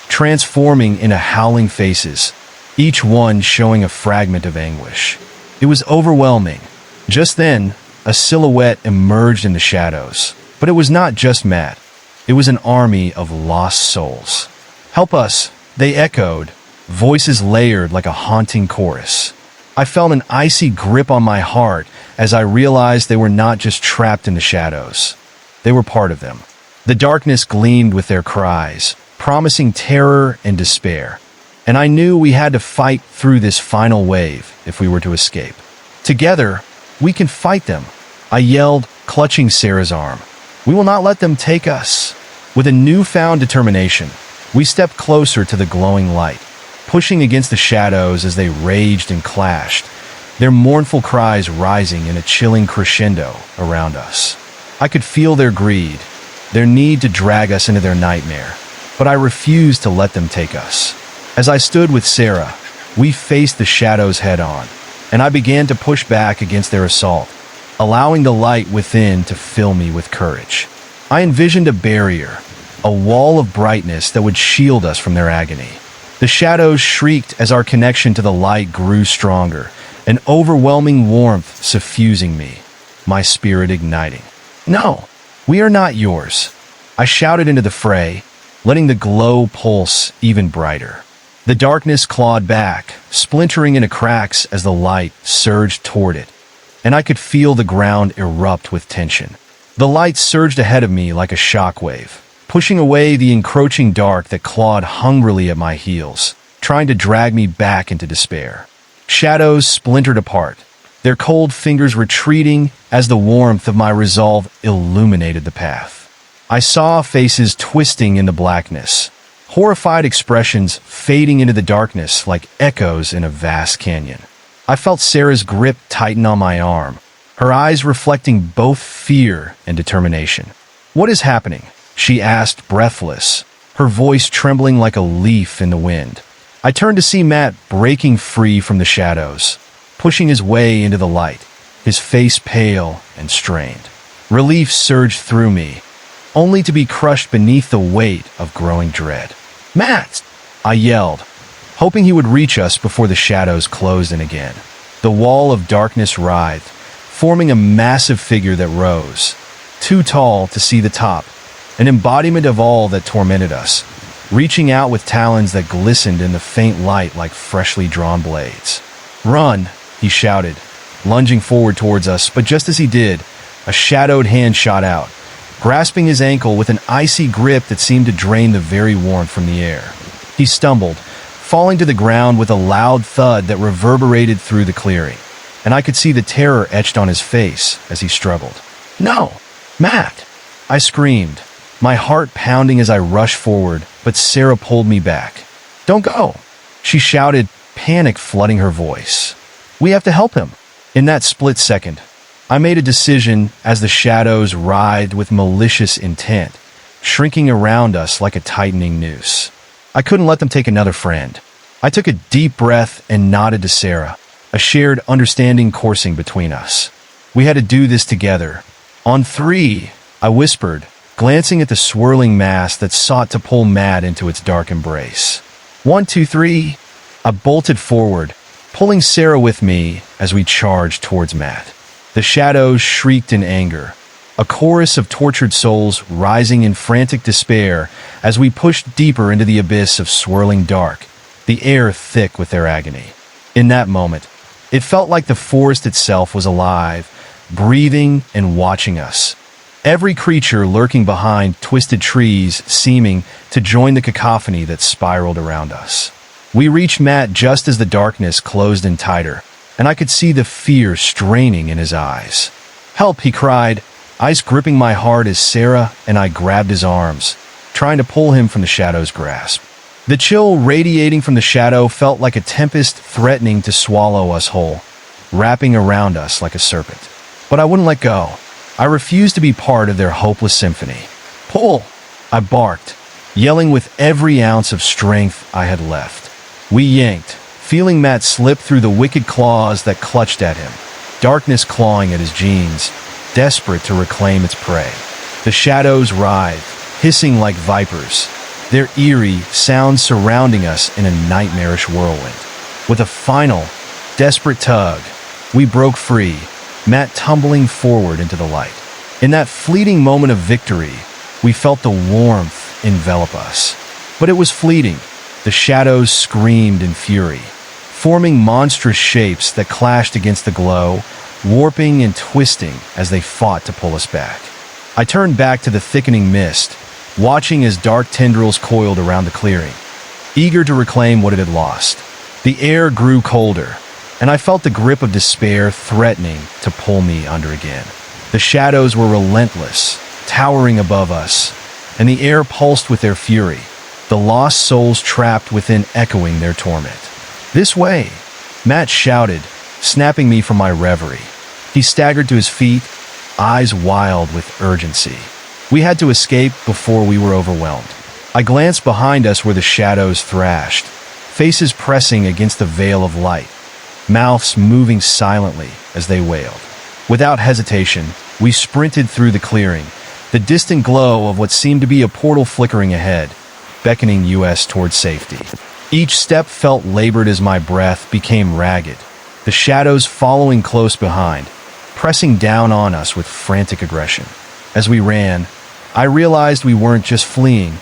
transforming into howling faces, each one showing a fragment of anguish. It was overwhelming. Just then, a silhouette emerged in the shadows, but it was not just Matt. It was an army of lost souls. "Help us!" they echoed, voices layered like a haunting chorus. I felt an icy grip on my heart as I realized they were not just trapped in the shadows. They were part of them. The darkness gleamed with their cries, promising terror and despair, and I knew we had to fight through this final wave if we were to escape. "Together, we can fight them," I yelled, clutching Sarah's arm. "We will not let them take us." With a newfound determination, we stepped closer to the glowing light, pushing against the shadows as they raged and clashed, their mournful cries rising in a chilling crescendo around us. I could feel their greed, their need to drag us into their nightmare, but I refused to let them take us. As I stood with Sarah, we faced the shadows head-on, and I began to push back against their assault, allowing the light within to fill me with courage. I envisioned a barrier, a wall of brightness that would shield us from their agony. The shadows shrieked as our connection to the light grew stronger, an overwhelming warmth suffusing me, my spirit igniting. "No, we are not yours," I shouted into the fray, letting the glow pulse even brighter. The darkness clawed back, splintering into cracks as the light surged toward it, and I could feel the ground erupt with tension. The light surged ahead of me like a shockwave, pushing away the encroaching dark that clawed hungrily at my heels, trying to drag me back into despair. Shadows splintered apart, their cold fingers retreating as the warmth of my resolve illuminated the path. I saw faces twisting in the blackness, horrified expressions fading into the darkness like echoes in a vast canyon. I felt Sarah's grip tighten on my arm, her eyes reflecting both fear and determination. "What is happening?" she asked, breathless, her voice trembling like a leaf in the wind. I turned to see Matt breaking free from the shadows, pushing his way into the light, his face pale and strained. Relief surged through me, only to be crushed beneath the weight of growing dread. "Matt!" I yelled, hoping he would reach us before the shadows closed in again. The wall of darkness writhed, forming a massive figure that rose, too tall to see the top, an embodiment of all that tormented us, reaching out with talons that glistened in the faint light like freshly drawn blades. "Run!" he shouted, lunging forward towards us, but just as he did, a shadowed hand shot out, grasping his ankle with an icy grip that seemed to drain the very warmth from the air. He stumbled, falling to the ground with a loud thud that reverberated through the clearing, and I could see the terror etched on his face as he struggled. "No! Matt!" I screamed, my heart pounding as I rushed forward, but Sarah pulled me back. "Don't go!" she shouted, panic flooding her voice. "We have to help him." In that split second, I made a decision as the shadows writhed with malicious intent, shrinking around us like a tightening noose. I couldn't let them take another friend. I took a deep breath and nodded to Sarah, a shared understanding coursing between us. We had to do this together. "On three," I whispered, glancing at the swirling mass that sought to pull Matt into its dark embrace. 1, 2, 3. I bolted forward, pulling Sarah with me as we charged towards Matt. The shadows shrieked in anger, a chorus of tortured souls rising in frantic despair as we pushed deeper into the abyss of swirling dark, the air thick with their agony. In that moment, it felt like the forest itself was alive, breathing and watching us. Every creature lurking behind twisted trees seeming to join the cacophony that spiraled around us. We reached Matt just as the darkness closed in tighter, and I could see the fear straining in his eyes. "Help!" he cried, ice gripping my heart as Sarah and I grabbed his arms, trying to pull him from the shadow's grasp. The chill radiating from the shadow felt like a tempest threatening to swallow us whole, wrapping around us like a serpent. But I wouldn't let go. I refused to be part of their hopeless symphony. "Pull!" I barked, yelling with every ounce of strength I had left. We yanked, feeling Matt slip through the wicked claws that clutched at him, darkness clawing at his jeans, desperate to reclaim its prey. The shadows writhed, hissing like vipers, their eerie sounds surrounding us in a nightmarish whirlwind. With a final, desperate tug, we broke free, Matt tumbling forward into the light. In that fleeting moment of victory, we felt the warmth envelop us. But it was fleeting. The shadows screamed in fury, forming monstrous shapes that clashed against the glow, warping and twisting as they fought to pull us back. I turned back to the thickening mist, watching as dark tendrils coiled around the clearing, eager to reclaim what it had lost. The air grew colder, and I felt the grip of despair threatening to pull me under again. The shadows were relentless, towering above us, and the air pulsed with their fury, the lost souls trapped within echoing their torment. "This way!" Matt shouted, snapping me from my reverie. He staggered to his feet, eyes wild with urgency. We had to escape before we were overwhelmed. I glanced behind us where the shadows thrashed, faces pressing against the veil of light, mouths moving silently as they wailed. Without hesitation, we sprinted through the clearing, the distant glow of what seemed to be a portal flickering ahead, beckoning us towards safety. Each step felt labored as my breath became ragged, the shadows following close behind, pressing down on us with frantic aggression. As we ran, I realized we weren't just fleeing,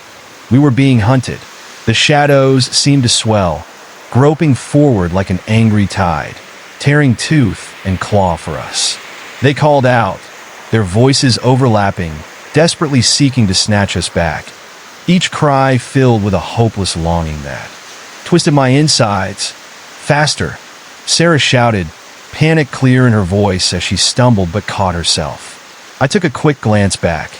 we were being hunted. The shadows seemed to swell, groping forward like an angry tide, tearing tooth and claw for us. They called out, their voices overlapping, desperately seeking to snatch us back, each cry filled with a hopeless longing that twisted my insides. "Faster!" Sarah shouted, panic clear in her voice as she stumbled but caught herself. I took a quick glance back,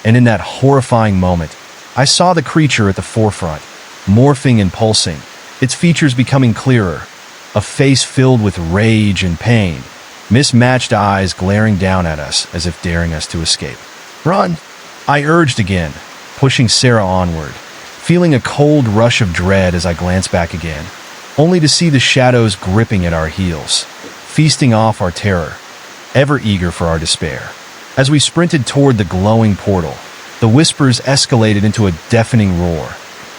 and in that horrifying moment, I saw the creature at the forefront, morphing and pulsing, its features becoming clearer, a face filled with rage and pain, mismatched eyes glaring down at us as if daring us to escape. "Run!" I urged again, pushing Sarah onward, feeling a cold rush of dread as I glanced back again, only to see the shadows gripping at our heels, feasting off our terror, ever eager for our despair. As we sprinted toward the glowing portal, the whispers escalated into a deafening roar,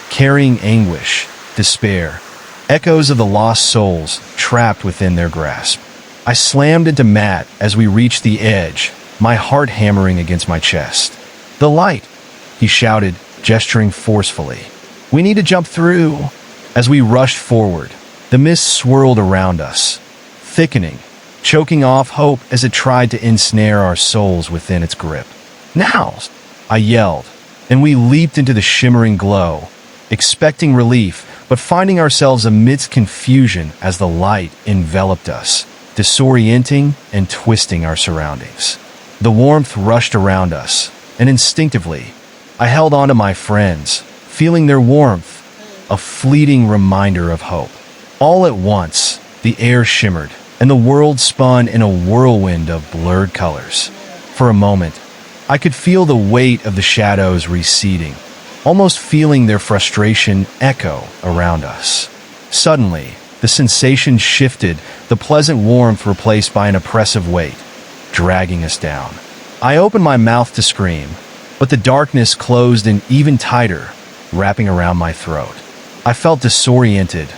carrying anguish, despair, echoes of the lost souls trapped within their grasp. I slammed into Matt as we reached the edge, my heart hammering against my chest. "The light!" he shouted, gesturing forcefully. "We need to jump through." As we rushed forward, the mist swirled around us, thickening, choking off hope as it tried to ensnare our souls within its grip. "Now!" I yelled, and we leaped into the shimmering glow, expecting relief, but finding ourselves amidst confusion as the light enveloped us, disorienting and twisting our surroundings. The warmth rushed around us, and instinctively, I held on to my friends, feeling their warmth, a fleeting reminder of hope. All at once, the air shimmered, and the world spun in a whirlwind of blurred colors. For a moment, I could feel the weight of the shadows receding, almost feeling their frustration echo around us. Suddenly, the sensation shifted, the pleasant warmth replaced by an oppressive weight, dragging us down. I opened my mouth to scream, but the darkness closed in even tighter, wrapping around my throat. I felt disoriented,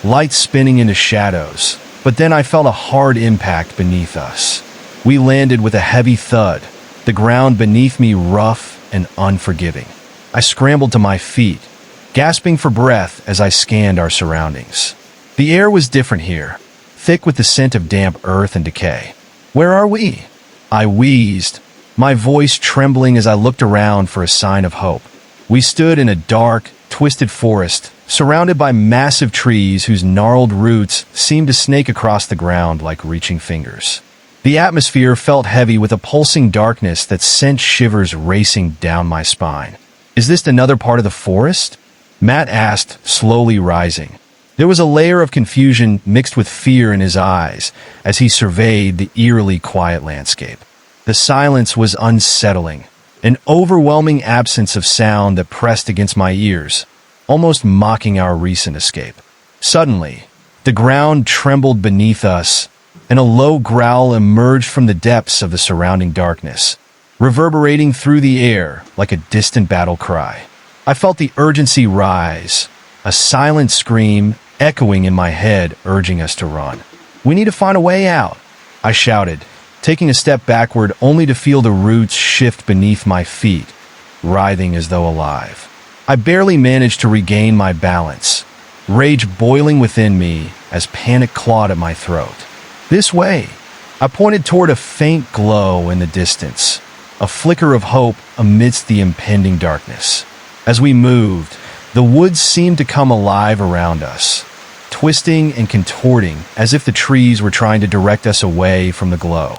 light spinning into shadows, but then I felt a hard impact beneath us. We landed with a heavy thud, the ground beneath me rough and unforgiving. I scrambled to my feet, gasping for breath as I scanned our surroundings. The air was different here, thick with the scent of damp earth and decay. "Where are we?" I wheezed, my voice trembling as I looked around for a sign of hope. We stood in a dark, twisted forest, surrounded by massive trees whose gnarled roots seemed to snake across the ground like reaching fingers. The atmosphere felt heavy with a pulsing darkness that sent shivers racing down my spine. "Is this another part of the forest?" Matt asked, slowly rising. There was a layer of confusion mixed with fear in his eyes as he surveyed the eerily quiet landscape. The silence was unsettling, an overwhelming absence of sound that pressed against my ears, almost mocking our recent escape. Suddenly, the ground trembled beneath us, and a low growl emerged from the depths of the surrounding darkness, reverberating through the air like a distant battle cry. I felt the urgency rise, a silent scream echoing in my head, urging us to run. "We need to find a way out," I shouted, taking a step backward only to feel the roots shift beneath my feet, writhing as though alive. I barely managed to regain my balance, rage boiling within me as panic clawed at my throat. "This way." I pointed toward a faint glow in the distance, a flicker of hope amidst the impending darkness. As we moved, the woods seemed to come alive around us, twisting and contorting as if the trees were trying to direct us away from the glow.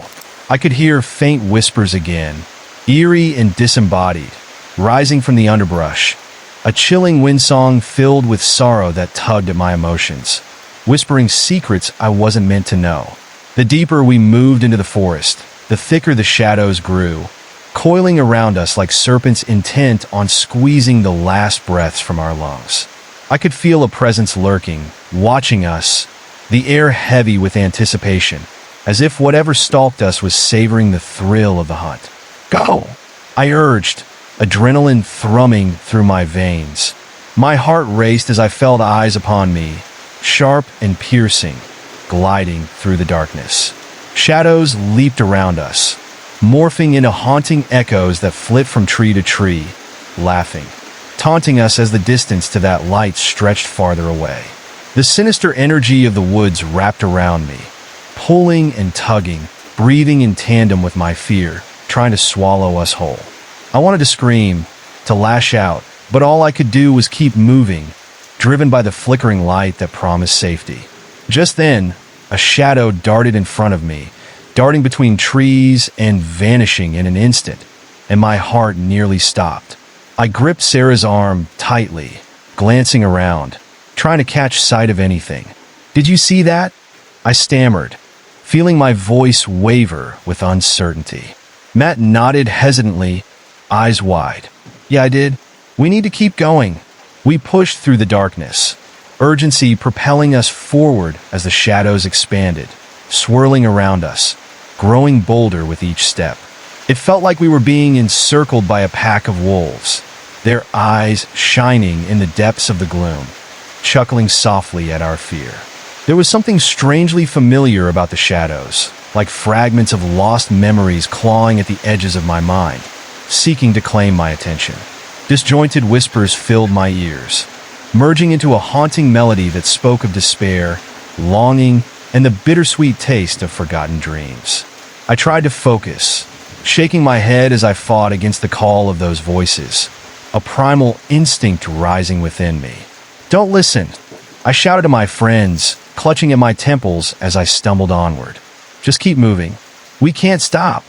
I could hear faint whispers again, eerie and disembodied, rising from the underbrush, a chilling windsong filled with sorrow that tugged at my emotions, whispering secrets I wasn't meant to know. The deeper we moved into the forest, the thicker the shadows grew, coiling around us like serpents intent on squeezing the last breaths from our lungs. I could feel a presence lurking, watching us, the air heavy with anticipation, as if whatever stalked us was savoring the thrill of the hunt. "Go!" I urged, adrenaline thrumming through my veins. My heart raced as I felt eyes upon me, sharp and piercing, gliding through the darkness. Shadows leaped around us, morphing into haunting echoes that flit from tree to tree, laughing, taunting us as the distance to that light stretched farther away. The sinister energy of the woods wrapped around me, pulling and tugging, breathing in tandem with my fear, trying to swallow us whole. I wanted to scream, to lash out, but all I could do was keep moving, driven by the flickering light that promised safety. Just then, a shadow darted in front of me, darting between trees and vanishing in an instant, and my heart nearly stopped. I gripped Sarah's arm tightly, glancing around, trying to catch sight of anything. "Did you see that?" I stammered, feeling my voice waver with uncertainty. Matt nodded hesitantly, eyes wide. "Yeah, I did. We need to keep going." We pushed through the darkness, urgency propelling us forward as the shadows expanded, swirling around us, growing bolder with each step. It felt like we were being encircled by a pack of wolves, their eyes shining in the depths of the gloom, chuckling softly at our fear. There was something strangely familiar about the shadows, like fragments of lost memories clawing at the edges of my mind, seeking to claim my attention. Disjointed whispers filled my ears, merging into a haunting melody that spoke of despair, longing, and the bittersweet taste of forgotten dreams. I tried to focus, shaking my head as I fought against the call of those voices, a primal instinct rising within me. "Don't listen," I shouted to my friends, clutching at my temples as I stumbled onward. "Just keep moving. We can't stop."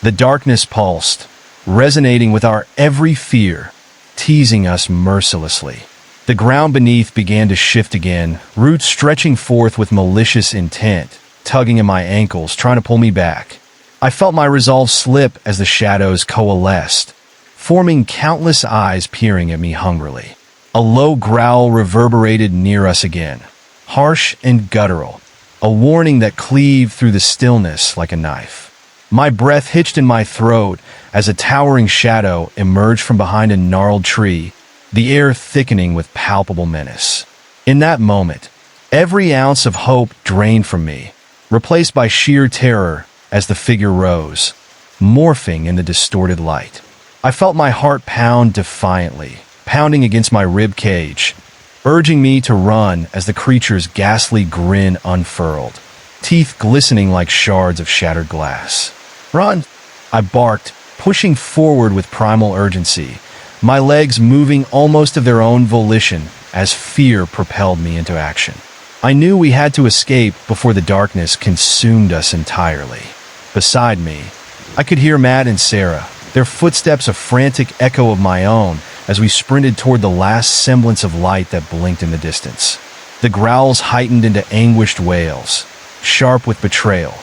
The darkness pulsed, resonating with our every fear, teasing us mercilessly. The ground beneath began to shift again, roots stretching forth with malicious intent, tugging at my ankles, trying to pull me back. I felt my resolve slip as the shadows coalesced, forming countless eyes peering at me hungrily. A low growl reverberated near us again, harsh and guttural, a warning that cleaved through the stillness like a knife. My breath hitched in my throat as a towering shadow emerged from behind a gnarled tree, the air thickening with palpable menace. In that moment, every ounce of hope drained from me, replaced by sheer terror as the figure rose, morphing in the distorted light. I felt my heart pound defiantly, pounding against my rib cage, urging me to run as the creature's ghastly grin unfurled, teeth glistening like shards of shattered glass. "Run!" I barked, pushing forward with primal urgency, my legs moving almost of their own volition as fear propelled me into action. I knew we had to escape before the darkness consumed us entirely. Beside me, I could hear Matt and Sarah, their footsteps a frantic echo of my own as we sprinted toward the last semblance of light that blinked in the distance. The growls heightened into anguished wails, sharp with betrayal,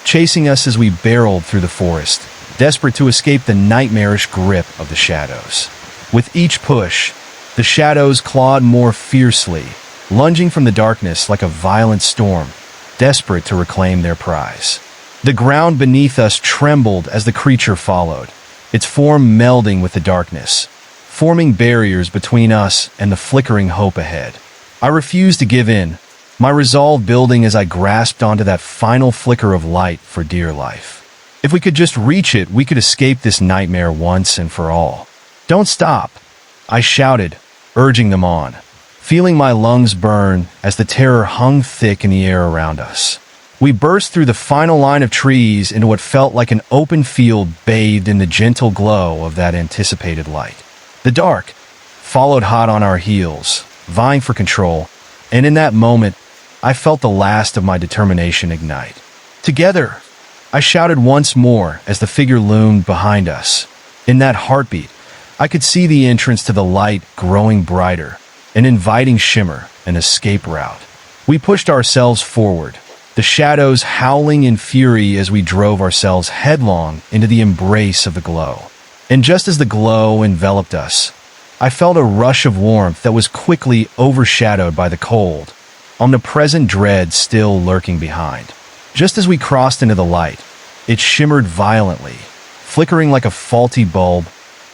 chasing us as we barreled through the forest, desperate to escape the nightmarish grip of the shadows. With each push, the shadows clawed more fiercely, lunging from the darkness like a violent storm, desperate to reclaim their prize. The ground beneath us trembled as the creature followed, its form melding with the darkness, forming barriers between us and the flickering hope ahead. I refused to give in, my resolve building as I grasped onto that final flicker of light for dear life. If we could just reach it, we could escape this nightmare once and for all. "Don't stop," I shouted, urging them on, feeling my lungs burn as the terror hung thick in the air around us. We burst through the final line of trees into what felt like an open field bathed in the gentle glow of that anticipated light. The dark followed hot on our heels, vying for control, and in that moment, I felt the last of my determination ignite. "Together!" I shouted once more as the figure loomed behind us. In that heartbeat, I could see the entrance to the light growing brighter, an inviting shimmer, an escape route. We pushed ourselves forward, the shadows howling in fury as we drove ourselves headlong into the embrace of the glow. And just as the glow enveloped us, I felt a rush of warmth that was quickly overshadowed by the cold, omnipresent dread still lurking behind. Just as we crossed into the light, it shimmered violently, flickering like a faulty bulb,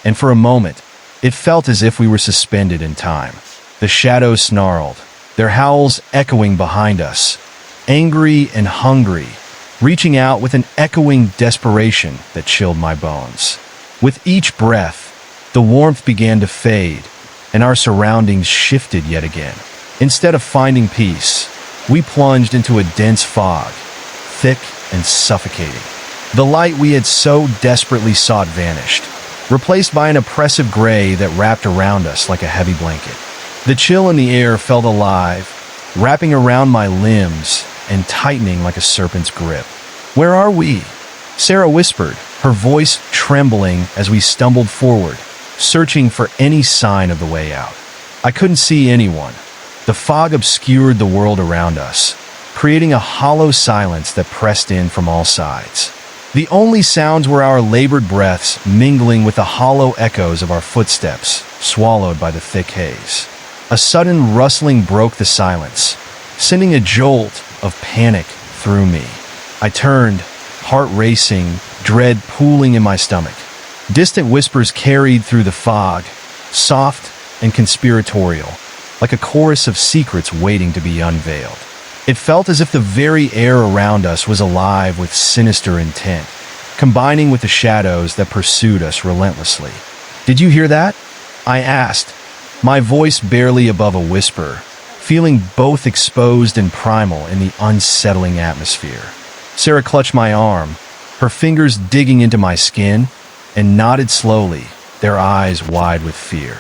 and for a moment, it felt as if we were suspended in time. The shadows snarled, their howls echoing behind us, angry and hungry, reaching out with an echoing desperation that chilled my bones. With each breath, the warmth began to fade, and our surroundings shifted yet again. Instead of finding peace, we plunged into a dense fog, thick and suffocating. The light we had so desperately sought vanished, replaced by an oppressive gray that wrapped around us like a heavy blanket. The chill in the air felt alive, wrapping around my limbs and tightening like a serpent's grip. "Where are we?" Sarah whispered, her voice trembling as we stumbled forward, searching for any sign of the way out. I couldn't see anyone. The fog obscured the world around us, creating a hollow silence that pressed in from all sides. The only sounds were our labored breaths mingling with the hollow echoes of our footsteps, swallowed by the thick haze. A sudden rustling broke the silence, sending a jolt of panic through me. I turned, heart racing, dread pooling in my stomach. Distant whispers carried through the fog, soft and conspiratorial, like a chorus of secrets waiting to be unveiled. It felt as if the very air around us was alive with sinister intent, combining with the shadows that pursued us relentlessly. "Did you hear that?" I asked, my voice barely above a whisper, feeling both exposed and primal in the unsettling atmosphere. Sarah clutched my arm, her fingers digging into my skin, and nodded slowly, their eyes wide with fear.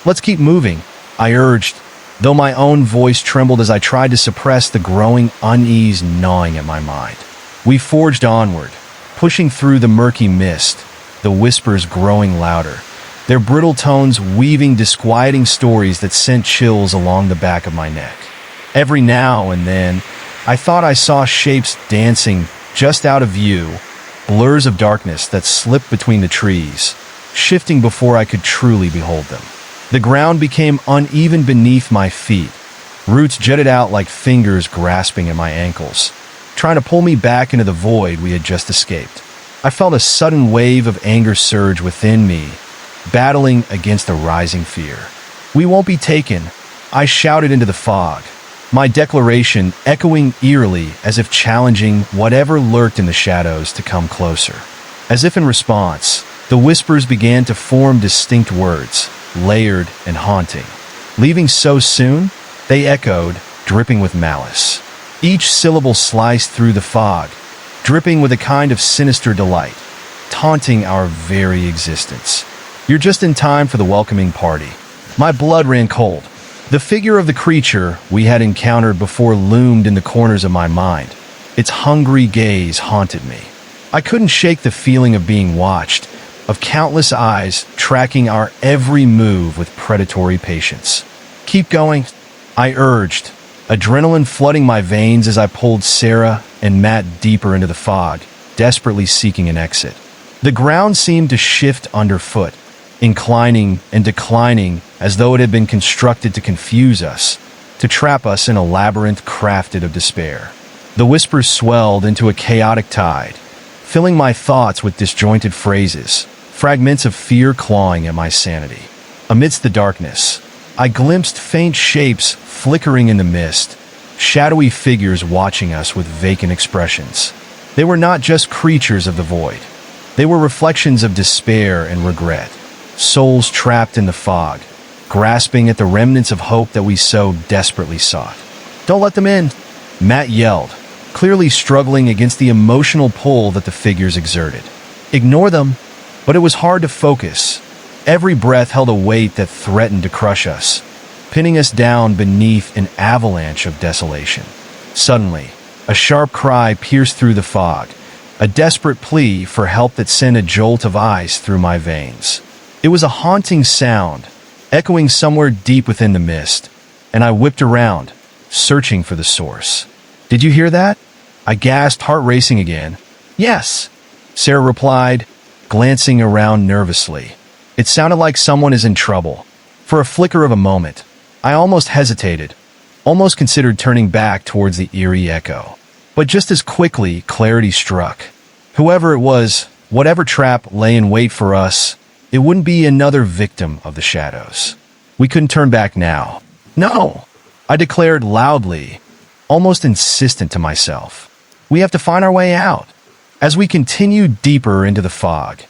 "Let's keep moving," I urged, though my own voice trembled as I tried to suppress the growing unease gnawing at my mind. We forged onward, pushing through the murky mist, the whispers growing louder, their brittle tones weaving disquieting stories that sent chills along the back of my neck. Every now and then, I thought I saw shapes dancing just out of view, blurs of darkness that slipped between the trees, shifting before I could truly behold them. The ground became uneven beneath my feet. Roots jutted out like fingers grasping at my ankles, trying to pull me back into the void we had just escaped. I felt a sudden wave of anger surge within me, battling against a rising fear. "We won't be taken," I shouted into the fog, my declaration echoing eerily as if challenging whatever lurked in the shadows to come closer. As if in response, the whispers began to form distinct words, layered and haunting. "Leaving so soon?" they echoed, dripping with malice. Each syllable sliced through the fog, dripping with a kind of sinister delight, taunting our very existence. "You're just in time for the welcoming party." My blood ran cold. The figure of the creature we had encountered before loomed in the corners of my mind. Its hungry gaze haunted me. I couldn't shake the feeling of being watched, of countless eyes tracking our every move with predatory patience. "Keep going," I urged, adrenaline flooding my veins as I pulled Sarah and Matt deeper into the fog, desperately seeking an exit. The ground seemed to shift underfoot, inclining and declining as though it had been constructed to confuse us, to trap us in a labyrinth crafted of despair. The whispers swelled into a chaotic tide, filling my thoughts with disjointed phrases, fragments of fear clawing at my sanity. Amidst the darkness, I glimpsed faint shapes flickering in the mist, shadowy figures watching us with vacant expressions. They were not just creatures of the void. They were reflections of despair and regret, souls trapped in the fog, grasping at the remnants of hope that we so desperately sought. "Don't let them in," Matt yelled, clearly struggling against the emotional pull that the figures exerted. "Ignore them," but it was hard to focus. Every breath held a weight that threatened to crush us, pinning us down beneath an avalanche of desolation. Suddenly, a sharp cry pierced through the fog, a desperate plea for help that sent a jolt of ice through my veins. It was a haunting sound, echoing somewhere deep within the mist, and I whipped around, searching for the source. "Did you hear that?" I gasped, heart racing again. "Yes," Sarah replied, glancing around nervously. "It sounded like someone is in trouble." For a flicker of a moment, I almost hesitated, almost considered turning back towards the eerie echo. But just as quickly, clarity struck. Whoever it was, whatever trap lay in wait for us, it wouldn't be another victim of the shadows. We couldn't turn back now. "No," I declared loudly, almost insistent to myself. "We have to find our way out." As we continued deeper into the fog,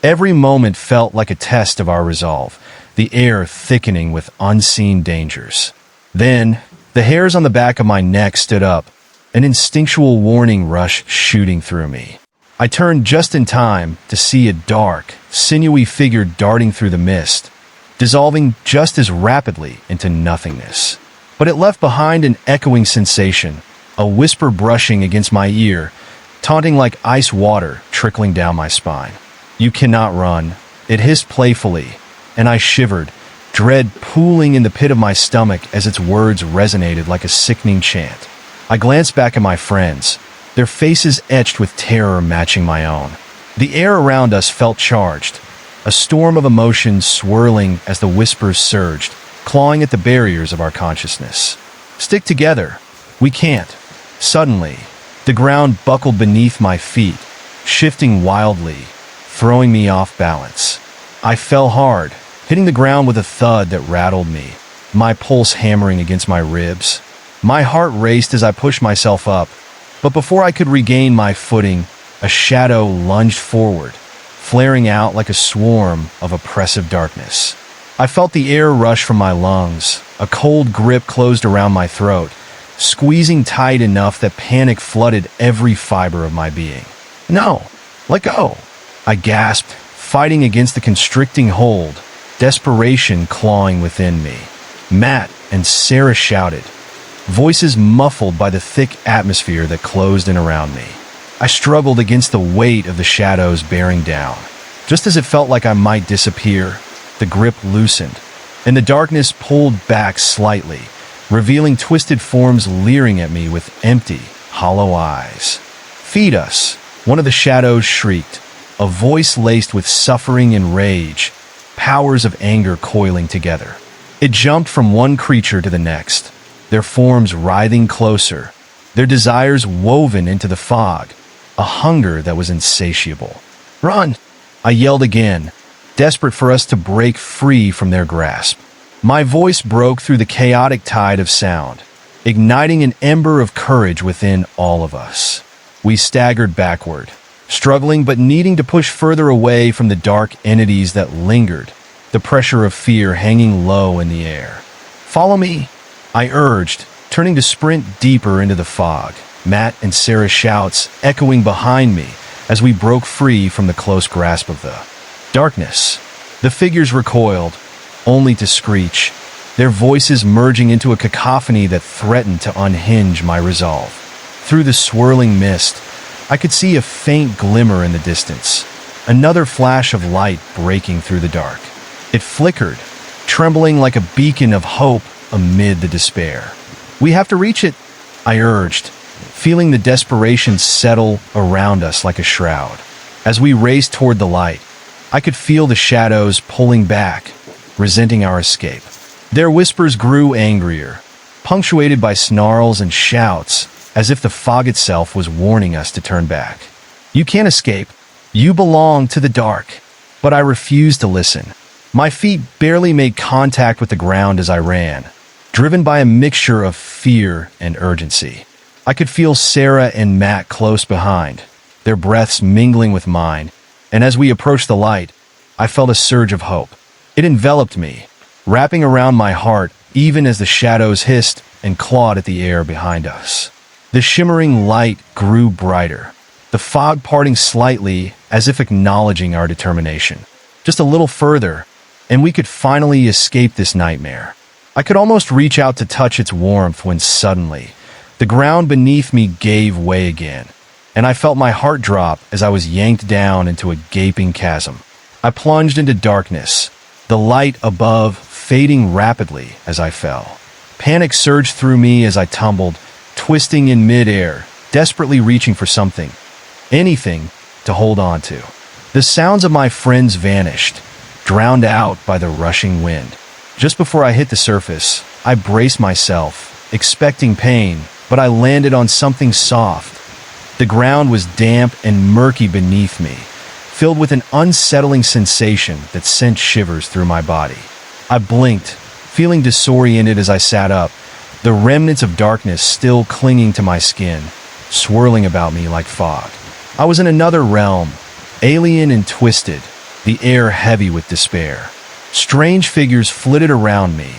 every moment felt like a test of our resolve, the air thickening with unseen dangers. Then, the hairs on the back of my neck stood up, an instinctual warning rush shooting through me. I turned just in time to see a dark, sinewy figure darting through the mist, dissolving just as rapidly into nothingness. But it left behind an echoing sensation, a whisper brushing against my ear, taunting like ice water trickling down my spine. "You cannot run," it hissed playfully, and I shivered, dread pooling in the pit of my stomach as its words resonated like a sickening chant. I glanced back at my friends, their faces etched with terror matching my own. The air around us felt charged, a storm of emotions swirling as the whispers surged, clawing at the barriers of our consciousness. "Stick together. We can't." Suddenly, the ground buckled beneath my feet, shifting wildly, throwing me off balance. I fell hard, hitting the ground with a thud that rattled me, my pulse hammering against my ribs. My heart raced as I pushed myself up, but before I could regain my footing, a shadow lunged forward, flaring out like a swarm of oppressive darkness. I felt the air rush from my lungs, a cold grip closed around my throat, squeezing tight enough that panic flooded every fiber of my being. "No, let go," I gasped, fighting against the constricting hold, desperation clawing within me. Matt and Sarah shouted, voices muffled by the thick atmosphere that closed in around me. I struggled against the weight of the shadows bearing down. Just as it felt like I might disappear, the grip loosened, and the darkness pulled back slightly, revealing twisted forms leering at me with empty, hollow eyes. "Feed us," one of the shadows shrieked, a voice laced with suffering and rage, powers of anger coiling together. It jumped from one creature to the next, their forms writhing closer, their desires woven into the fog, a hunger that was insatiable. "Run!" I yelled again, desperate for us to break free from their grasp. My voice broke through the chaotic tide of sound, igniting an ember of courage within all of us. We staggered backward, struggling but needing to push further away from the dark entities that lingered, the pressure of fear hanging low in the air. "Follow me," I urged, turning to sprint deeper into the fog, Matt and Sarah's shouts echoing behind me as we broke free from the close grasp of the darkness. The figures recoiled, only to screech, their voices merging into a cacophony that threatened to unhinge my resolve. Through the swirling mist, I could see a faint glimmer in the distance, another flash of light breaking through the dark. It flickered, trembling like a beacon of hope amid the despair. "We have to reach it," I urged, feeling the desperation settle around us like a shroud. As we raced toward the light, I could feel the shadows pulling back, resenting our escape. Their whispers grew angrier, punctuated by snarls and shouts, as if the fog itself was warning us to turn back. "You can't escape. You belong to the dark." But I refused to listen. My feet barely made contact with the ground as I ran, driven by a mixture of fear and urgency. I could feel Sarah and Matt close behind, their breaths mingling with mine, and as we approached the light, I felt a surge of hope. It enveloped me, wrapping around my heart even as the shadows hissed and clawed at the air behind us. The shimmering light grew brighter, the fog parting slightly as if acknowledging our determination. Just a little further, and we could finally escape this nightmare. I could almost reach out to touch its warmth when suddenly, the ground beneath me gave way again, and I felt my heart drop as I was yanked down into a gaping chasm. I plunged into darkness, the light above fading rapidly as I fell. Panic surged through me as I tumbled, twisting in midair, desperately reaching for something, anything, to hold on to. The sounds of my friends vanished, drowned out by the rushing wind. Just before I hit the surface, I braced myself, expecting pain, but I landed on something soft. The ground was damp and murky beneath me, filled with an unsettling sensation that sent shivers through my body. I blinked, feeling disoriented as I sat up, the remnants of darkness still clinging to my skin, swirling about me like fog. I was in another realm, alien and twisted, the air heavy with despair. Strange figures flitted around me,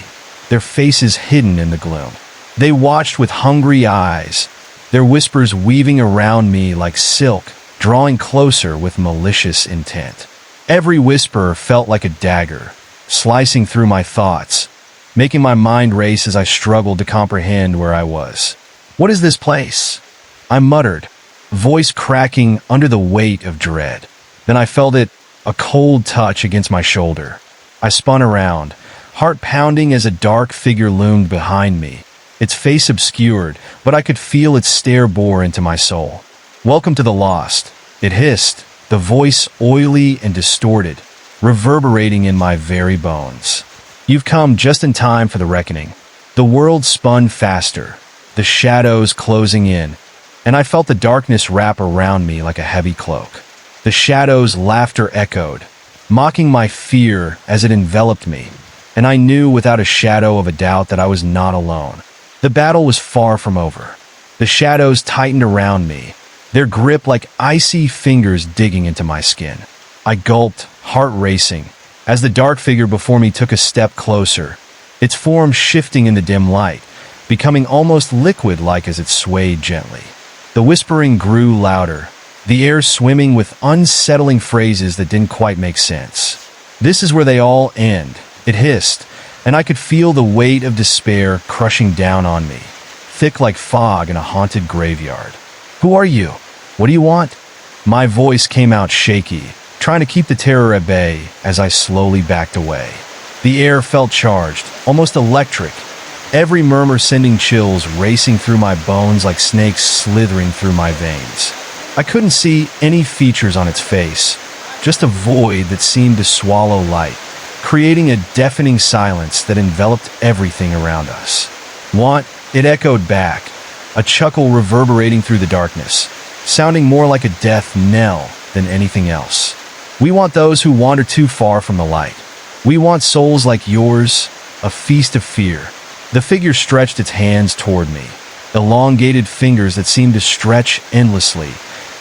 their faces hidden in the gloom. They watched with hungry eyes, their whispers weaving around me like silk, drawing closer with malicious intent. Every whisper felt like a dagger, slicing through my thoughts, making my mind race as I struggled to comprehend where I was. "What is this place?" I muttered, voice cracking under the weight of dread. Then I felt a cold touch against my shoulder. I spun around, heart pounding as a dark figure loomed behind me, its face obscured, but I could feel its stare bore into my soul. "Welcome to the lost," it hissed, the voice oily and distorted, reverberating in my very bones. "You've come just in time for the reckoning." The world spun faster, the shadows closing in, and I felt the darkness wrap around me like a heavy cloak. The shadows' laughter echoed, mocking my fear as it enveloped me, and I knew without a shadow of a doubt that I was not alone. The battle was far from over. The shadows tightened around me, their grip like icy fingers digging into my skin. I gulped, heart racing, as the dark figure before me took a step closer, its form shifting in the dim light, becoming almost liquid-like as it swayed gently. The whispering grew louder, the air swimming with unsettling phrases that didn't quite make sense. "This is where they all end," it hissed, and I could feel the weight of despair crushing down on me, thick like fog in a haunted graveyard. "Who are you? What do you want?" My voice came out shaky, trying to keep the terror at bay as I slowly backed away. The air felt charged, almost electric, every murmur sending chills racing through my bones like snakes slithering through my veins. I couldn't see any features on its face, just a void that seemed to swallow light, creating a deafening silence that enveloped everything around us. "Want?" it echoed back, a chuckle reverberating through the darkness. sounding more like a death knell than anything else. We want those who wander too far from the light. We want souls like yours, a feast of fear. The figure stretched its hands toward me, elongated fingers that seemed to stretch endlessly,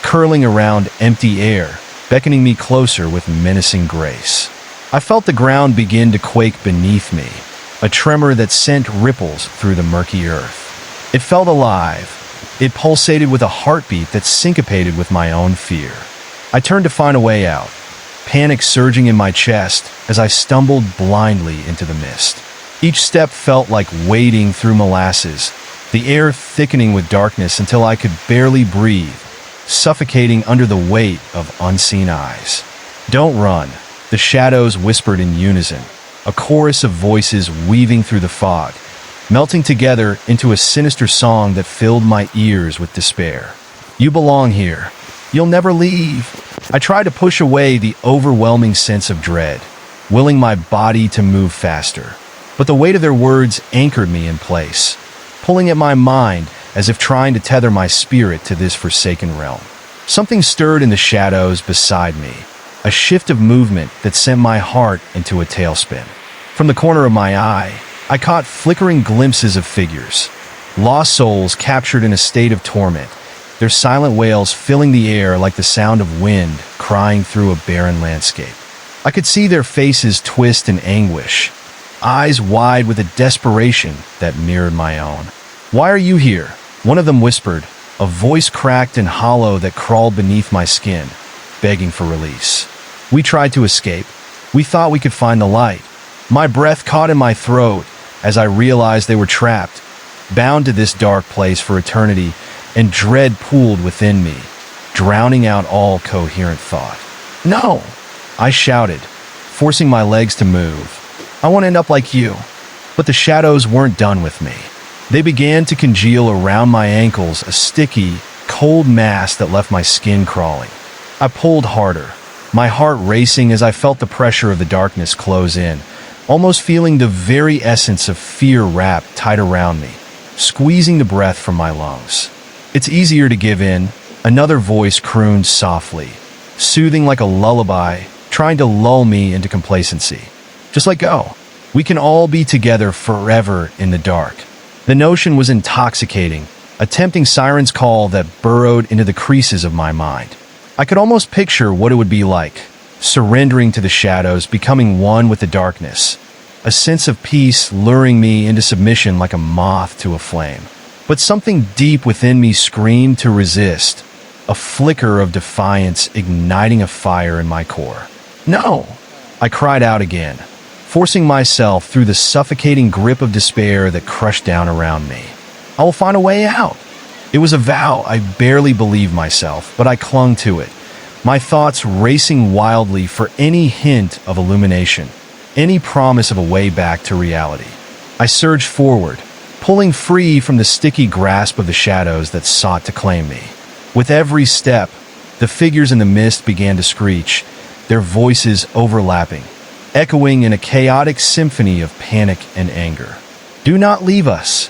curling around empty air, beckoning me closer with menacing grace. I felt the ground begin to quake beneath me, a tremor that sent ripples through the murky earth. It felt alive. It pulsated with a heartbeat that syncopated with my own fear. I turned to find a way out, panic surging in my chest as I stumbled blindly into the mist. Each step felt like wading through molasses, the air thickening with darkness until I could barely breathe, suffocating under the weight of unseen eyes. "Don't run," the shadows whispered in unison, a chorus of voices weaving through the fog, melting together into a sinister song that filled my ears with despair. "You belong here. You'll never leave." I tried to push away the overwhelming sense of dread, willing my body to move faster. But the weight of their words anchored me in place, pulling at my mind as if trying to tether my spirit to this forsaken realm. Something stirred in the shadows beside me, a shift of movement that sent my heart into a tailspin. From the corner of my eye, I caught flickering glimpses of figures, lost souls captured in a state of torment, their silent wails filling the air like the sound of wind crying through a barren landscape. I could see their faces twist in anguish, eyes wide with a desperation that mirrored my own. "Why are you here?" one of them whispered, a voice cracked and hollow that crawled beneath my skin, begging for release. "We tried to escape. We thought we could find the light." My breath caught in my throat as I realized they were trapped, bound to this dark place for eternity, and dread pooled within me, drowning out all coherent thought. "No!" I shouted, forcing my legs to move. "I want to end up like you." But the shadows weren't done with me. They began to congeal around my ankles, a sticky, cold mass that left my skin crawling. I pulled harder, my heart racing as I felt the pressure of the darkness close in, almost feeling the very essence of fear wrapped tight around me, squeezing the breath from my lungs. "It's easier to give in," another voice crooned softly, soothing like a lullaby, trying to lull me into complacency. "Just let go. We can all be together forever in the dark." The notion was intoxicating, a tempting siren's call that burrowed into the creases of my mind. I could almost picture what it would be like, surrendering to the shadows, becoming one with the darkness, a sense of peace luring me into submission like a moth to a flame. But something deep within me screamed to resist, a flicker of defiance igniting a fire in my core. "No!" I cried out again, forcing myself through the suffocating grip of despair that crushed down around me. "I will find a way out." It was a vow I barely believed myself, but I clung to it, my thoughts racing wildly for any hint of illumination, any promise of a way back to reality. I surged forward, pulling free from the sticky grasp of the shadows that sought to claim me. With every step, the figures in the mist began to screech, their voices overlapping, echoing in a chaotic symphony of panic and anger. "Do not leave us!"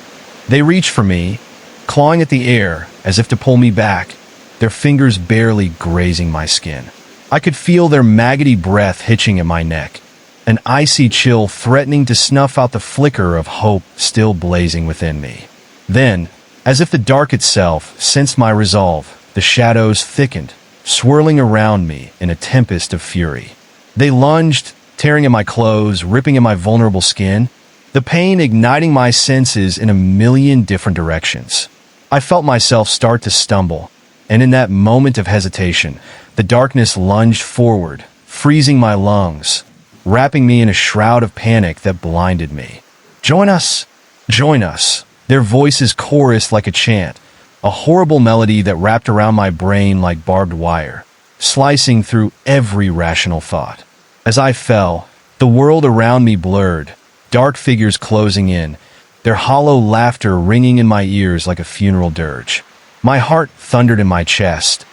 They reached for me, clawing at the air as if to pull me back, their fingers barely grazing my skin. I could feel their maggoty breath hitching at my neck, an icy chill threatening to snuff out the flicker of hope still blazing within me. Then, as if the dark itself sensed my resolve, the shadows thickened, swirling around me in a tempest of fury. They lunged, tearing at my clothes, ripping at my vulnerable skin, the pain igniting my senses in a million different directions. I felt myself start to stumble, and in that moment of hesitation, the darkness lunged forward, freezing my lungs, wrapping me in a shroud of panic that blinded me. "Join us! Join us!" Their voices chorused like a chant, a horrible melody that wrapped around my brain like barbed wire, slicing through every rational thought. As I fell, the world around me blurred, dark figures closing in, their hollow laughter ringing in my ears like a funeral dirge. My heart thundered in my chest,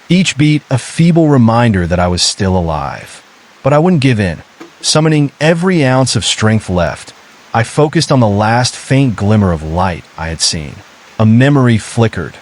each beat a feeble reminder that I was still alive. But I wouldn't give in. Summoning every ounce of strength left, I focused on the last faint glimmer of light I had seen. A memory flickered,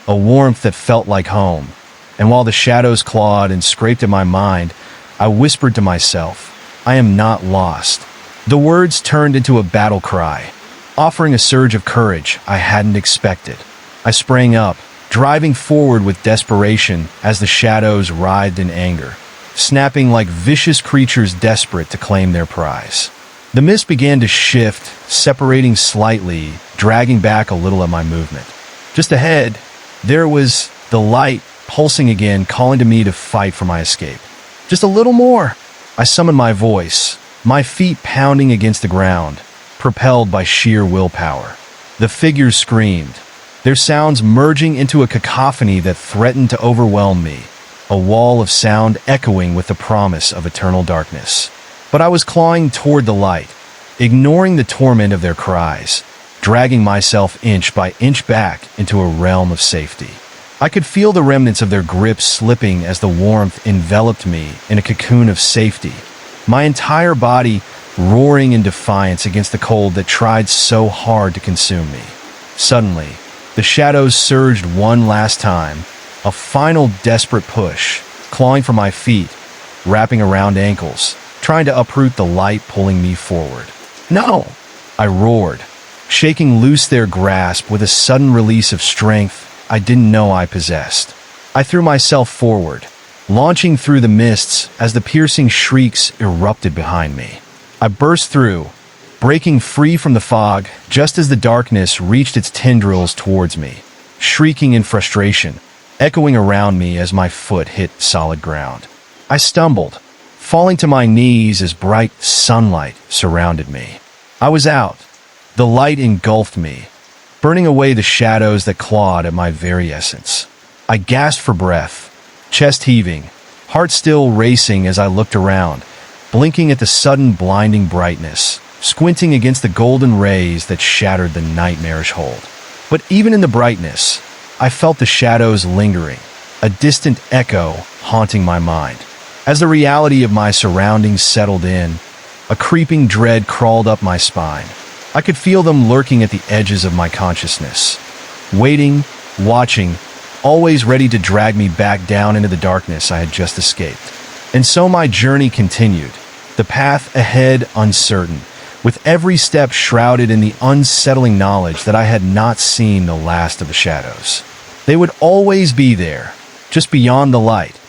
a warmth that felt like home. And while the shadows clawed and scraped at my mind, I whispered to myself, I am not lost. The words turned into a battle cry, offering a surge of courage I hadn't expected. I sprang up, driving forward with desperation as the shadows writhed in anger, snapping like vicious creatures desperate to claim their prize. The mist began to shift, separating slightly, dragging back a little at my movement. Just ahead, there was the light, pulsing again, calling to me to fight for my escape. Just a little more. I summoned my voice, my feet pounding against the ground, propelled by sheer willpower. The figures screamed, their sounds merging into a cacophony that threatened to overwhelm me, a wall of sound echoing with the promise of eternal darkness. But I was clawing toward the light, ignoring the torment of their cries, dragging myself inch by inch back into a realm of safety. I could feel the remnants of their grip slipping as the warmth enveloped me in a cocoon of safety, my entire body roaring in defiance against the cold that tried so hard to consume me. Suddenly, the shadows surged one last time, a final desperate push, clawing for my feet, wrapping around ankles, trying to uproot the light pulling me forward. No! I roared, shaking loose their grasp with a sudden release of strength I didn't know I possessed. I threw myself forward, launching through the mists as the piercing shrieks erupted behind me. I burst through, breaking free from the fog just as the darkness reached its tendrils towards me, shrieking in frustration, echoing around me as my foot hit solid ground. I stumbled, falling to my knees as bright sunlight surrounded me. I was out. The light engulfed me, burning away the shadows that clawed at my very essence. I gasped for breath, chest heaving, heart still racing as I looked around, blinking at the sudden blinding brightness, squinting against the golden rays that shattered the nightmarish hold. But even in the brightness, I felt the shadows lingering, a distant echo haunting my mind. As the reality of my surroundings settled in, a creeping dread crawled up my spine. I could feel them lurking at the edges of my consciousness, waiting, watching, always ready to drag me back down into the darkness I had just escaped. And so my journey continued, the path ahead uncertain, with every step shrouded in the unsettling knowledge that I had not seen the last of the shadows. They would always be there, just beyond the light,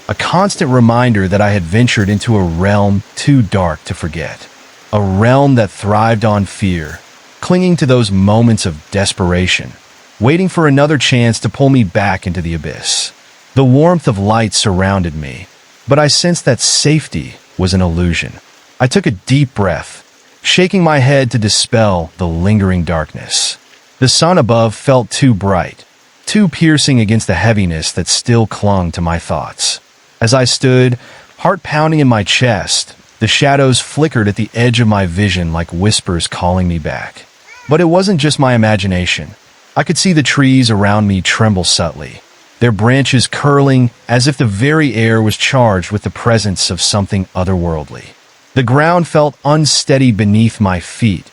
a constant reminder that I had ventured into a realm too dark to forget. A realm that thrived on fear, clinging to those moments of desperation, waiting for another chance to pull me back into the abyss. The warmth of light surrounded me, but I sensed that safety was an illusion. I took a deep breath, shaking my head to dispel the lingering darkness. The sun above felt too bright, too piercing against the heaviness that still clung to my thoughts. As I stood, heart pounding in my chest, the shadows flickered at the edge of my vision like whispers calling me back. But it wasn't just my imagination. I could see the trees around me tremble subtly, their branches curling as if the very air was charged with the presence of something otherworldly. The ground felt unsteady beneath my feet,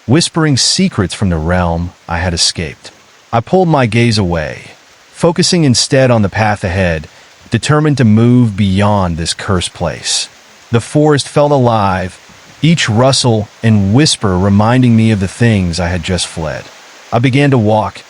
whispering secrets from the realm I had escaped. I pulled my gaze away, focusing instead on the path ahead, determined to move beyond this cursed place. The forest felt alive, each rustle and whisper reminding me of the things I had just fled. I began to walk,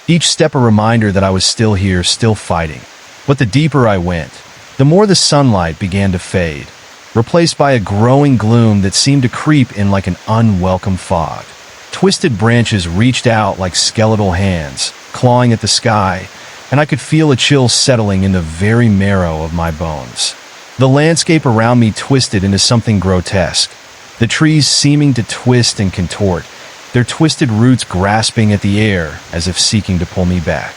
each step a reminder that I was still here, still fighting. But the deeper I went, the more the sunlight began to fade, replaced by a growing gloom that seemed to creep in like an unwelcome fog. Twisted branches reached out like skeletal hands, clawing at the sky, and I could feel a chill settling in the very marrow of my bones. The landscape around me twisted into something grotesque, the trees seeming to twist and contort, their twisted roots grasping at the air as if seeking to pull me back.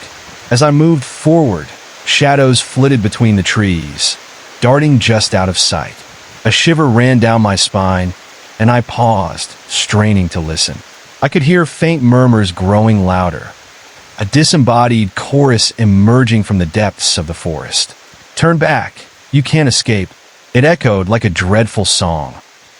As I moved forward, shadows flitted between the trees, darting just out of sight. A shiver ran down my spine, and I paused, straining to listen. I could hear faint murmurs growing louder, a disembodied chorus emerging from the depths of the forest. "Turn back. You can't escape." It echoed like a dreadful song,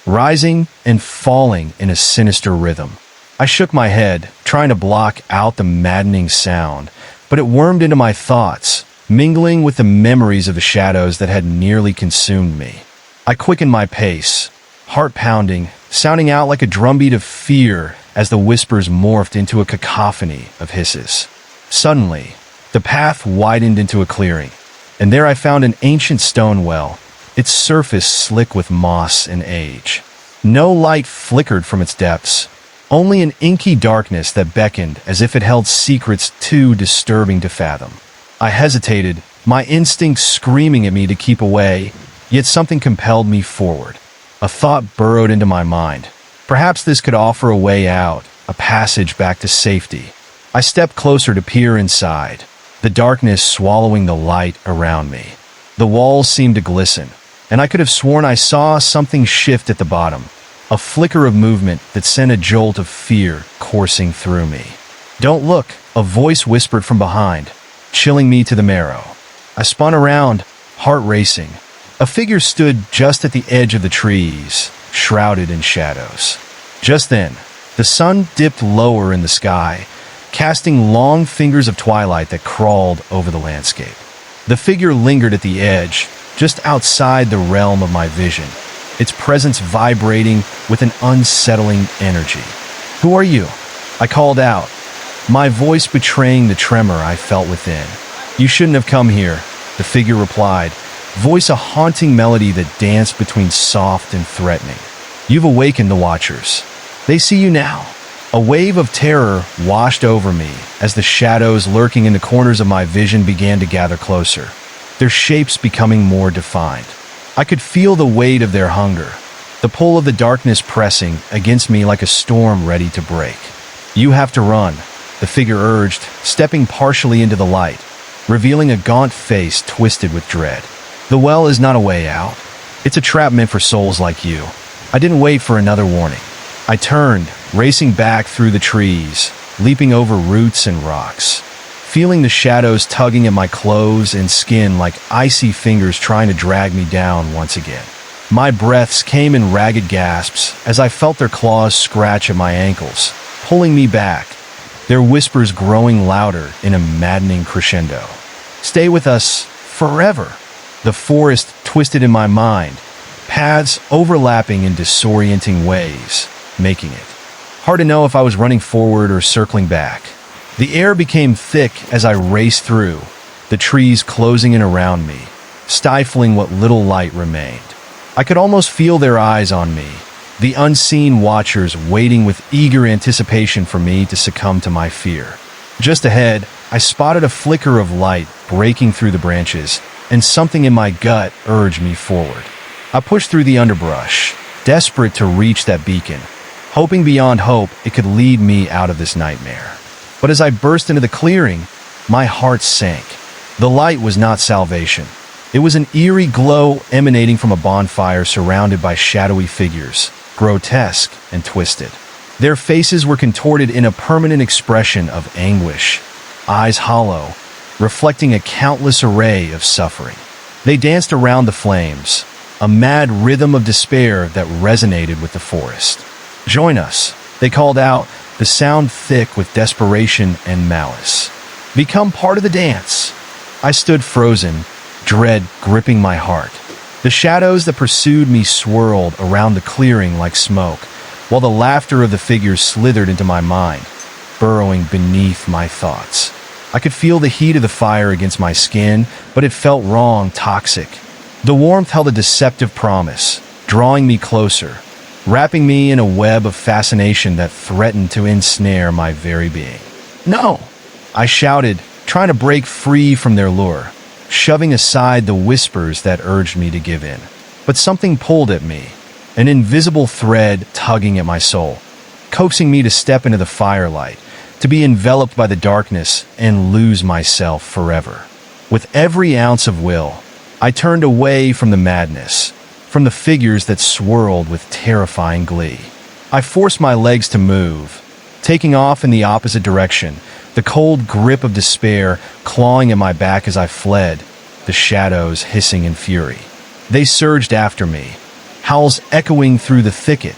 rising and falling in a sinister rhythm. I shook my head, trying to block out the maddening sound, but it wormed into my thoughts, mingling with the memories of the shadows that had nearly consumed me. I quickened my pace, heart pounding, sounding out like a drumbeat of fear as the whispers morphed into a cacophony of hisses. Suddenly, the path widened into a clearing, and there I found an ancient stone well, its surface slick with moss and age. No light flickered from its depths, only an inky darkness that beckoned as if it held secrets too disturbing to fathom. I hesitated, my instincts screaming at me to keep away, yet something compelled me forward. A thought burrowed into my mind. Perhaps this could offer a way out, a passage back to safety. I stepped closer to peer inside, the darkness swallowing the light around me. The walls seemed to glisten, and I could have sworn I saw something shift at the bottom, a flicker of movement that sent a jolt of fear coursing through me. "Don't look," a voice whispered from behind, chilling me to the marrow. I spun around, heart racing. A figure stood just at the edge of the trees, shrouded in shadows. Just then, the sun dipped lower in the sky, casting long fingers of twilight that crawled over the landscape. The figure lingered at the edge, just outside the realm of my vision, its presence vibrating with an unsettling energy. "Who are you?" I called out, my voice betraying the tremor I felt within. "You shouldn't have come here," the figure replied, voice a haunting melody that danced between soft and threatening. "You've awakened the Watchers. They see you now." A wave of terror washed over me as the shadows lurking in the corners of my vision began to gather closer, their shapes becoming more defined. I could feel the weight of their hunger, the pull of the darkness pressing against me like a storm ready to break. "You have to run," the figure urged, stepping partially into the light, revealing a gaunt face twisted with dread. "The well is not a way out. It's a trap meant for souls like you." I didn't wait for another warning. I turned, racing back through the trees, leaping over roots and rocks, feeling the shadows tugging at my clothes and skin like icy fingers trying to drag me down once again. My breaths came in ragged gasps as I felt their claws scratch at my ankles, pulling me back, their whispers growing louder in a maddening crescendo. "Stay with us forever." The forest twisted in my mind, paths overlapping in disorienting ways, making it hard to know if I was running forward or circling back. The air became thick as I raced through, the trees closing in around me, stifling what little light remained. I could almost feel their eyes on me, the unseen Watchers waiting with eager anticipation for me to succumb to my fear. Just ahead, I spotted a flicker of light breaking through the branches, and something in my gut urged me forward. I pushed through the underbrush, desperate to reach that beacon, hoping beyond hope it could lead me out of this nightmare. But as I burst into the clearing, my heart sank. The light was not salvation. It was an eerie glow emanating from a bonfire surrounded by shadowy figures, grotesque and twisted. Their faces were contorted in a permanent expression of anguish, eyes hollow, reflecting a countless array of suffering. They danced around the flames, a mad rhythm of despair that resonated with the forest. "Join us," they called out, the sound thick with desperation and malice. "Become part of the dance." I stood frozen, dread gripping my heart. The shadows that pursued me swirled around the clearing like smoke, while the laughter of the figures slithered into my mind, burrowing beneath my thoughts. I could feel the heat of the fire against my skin, but it felt wrong, toxic. The warmth held a deceptive promise, drawing me closer, wrapping me in a web of fascination that threatened to ensnare my very being. "No!" I shouted, trying to break free from their lure, shoving aside the whispers that urged me to give in. But something pulled at me, an invisible thread tugging at my soul, coaxing me to step into the firelight, to be enveloped by the darkness and lose myself forever. With every ounce of will, I turned away from the madness, from the figures that swirled with terrifying glee. I forced my legs to move, taking off in the opposite direction, the cold grip of despair clawing at my back as I fled, the shadows hissing in fury. They surged after me, howls echoing through the thicket,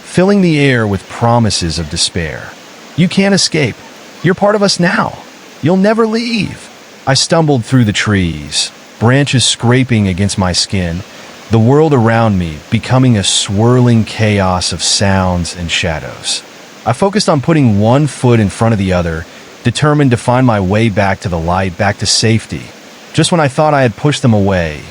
filling the air with promises of despair. "You can't escape. You're part of us now." You'll never leave." I stumbled through the trees, branches scraping against my skin, the world around me becoming a swirling chaos of sounds and shadows. I focused on putting one foot in front of the other, determined to find my way back to the light, back to safety. Just when I thought I had pushed them away,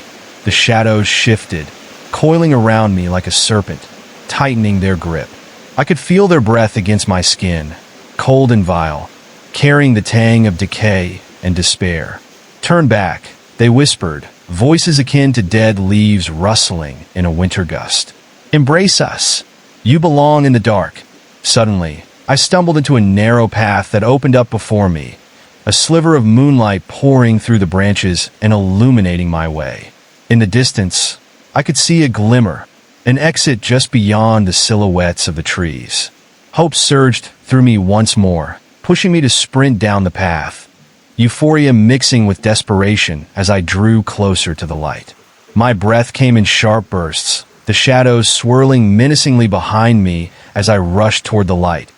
the shadows shifted, coiling around me like a serpent, tightening their grip. I could feel their breath against my skin, cold and vile, carrying the tang of decay and despair. "Turn back," they whispered, voices akin to dead leaves rustling in a winter gust. "Embrace us. You belong in the dark." Suddenly, I stumbled into a narrow path that opened up before me, a sliver of moonlight pouring through the branches and illuminating my way. In the distance, I could see a glimmer, an exit just beyond the silhouettes of the trees. Hope surged through me once more, pushing me to sprint down the path, euphoria mixing with desperation as I drew closer to the light. My breath came in sharp bursts, the shadows swirling menacingly behind me as I rushed toward the light,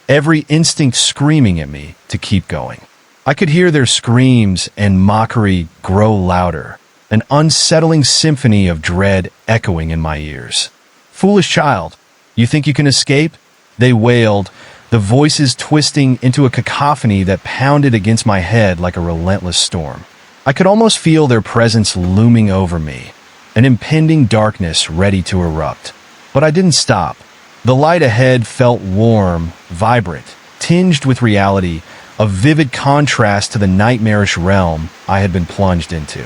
every instinct screaming at me to keep going. I could hear their screams and mockery grow louder, an unsettling symphony of dread echoing in my ears. "Foolish child, you think you can escape?" they wailed, the voices twisting into a cacophony that pounded against my head like a relentless storm. I could almost feel their presence looming over me, an impending darkness ready to erupt. But I didn't stop. The light ahead felt warm, vibrant, tinged with reality, a vivid contrast to the nightmarish realm I had been plunged into.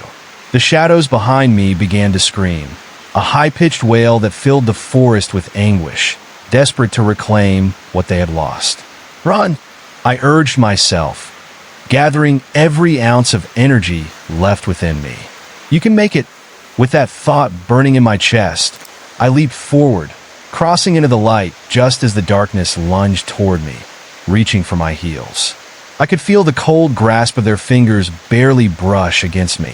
The shadows behind me began to scream, a high-pitched wail that filled the forest with anguish, desperate to reclaim what they had lost. "Run!" I urged myself, gathering every ounce of energy left within me. "You can make it." With that thought burning in my chest, I leaped forward, crossing into the light just as the darkness lunged toward me, reaching for my heels. I could feel the cold grasp of their fingers barely brush against me,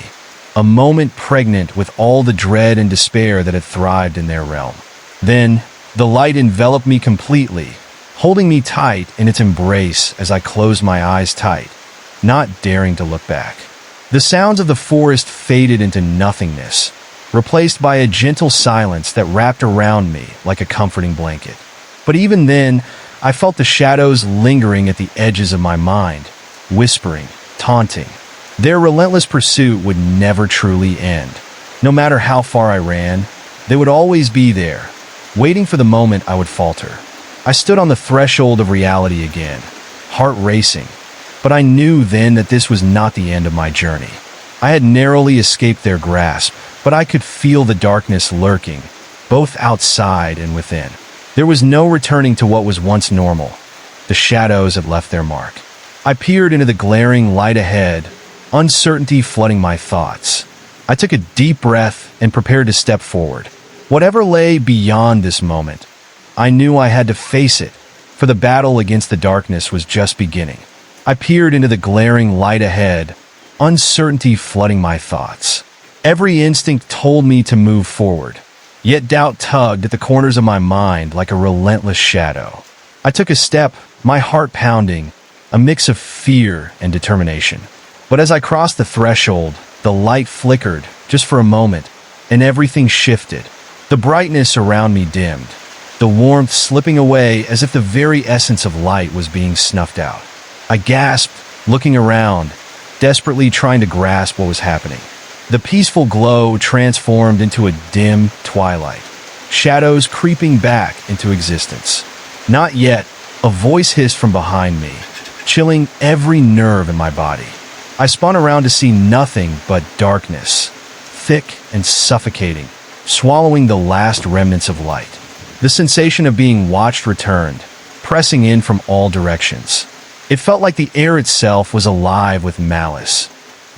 a moment pregnant with all the dread and despair that had thrived in their realm. Then, the light enveloped me completely, holding me tight in its embrace as I closed my eyes tight, not daring to look back. The sounds of the forest faded into nothingness, replaced by a gentle silence that wrapped around me like a comforting blanket. But even then, I felt the shadows lingering at the edges of my mind, whispering, taunting. Their relentless pursuit would never truly end. No matter how far I ran, they would always be there, waiting for the moment I would falter. I stood on the threshold of reality again, heart racing, but I knew then that this was not the end of my journey. I had narrowly escaped their grasp, but I could feel the darkness lurking, both outside and within. There was no returning to what was once normal. The shadows had left their mark. I peered into the glaring light ahead, uncertainty flooding my thoughts. I took a deep breath and prepared to step forward. Whatever lay beyond this moment, I knew I had to face it, for the battle against the darkness was just beginning. I peered into the glaring light ahead, uncertainty flooding my thoughts. Every instinct told me to move forward, yet doubt tugged at the corners of my mind like a relentless shadow. I took a step, my heart pounding, a mix of fear and determination. But as I crossed the threshold, the light flickered, just for a moment, and everything shifted. The brightness around me dimmed, the warmth slipping away as if the very essence of light was being snuffed out. I gasped, looking around, desperately trying to grasp what was happening. The peaceful glow transformed into a dim twilight, shadows creeping back into existence. "Not yet," a voice hissed from behind me, chilling every nerve in my body. I spun around to see nothing but darkness, thick and suffocating, swallowing the last remnants of light. The sensation of being watched returned, pressing in from all directions. It felt like the air itself was alive with malice,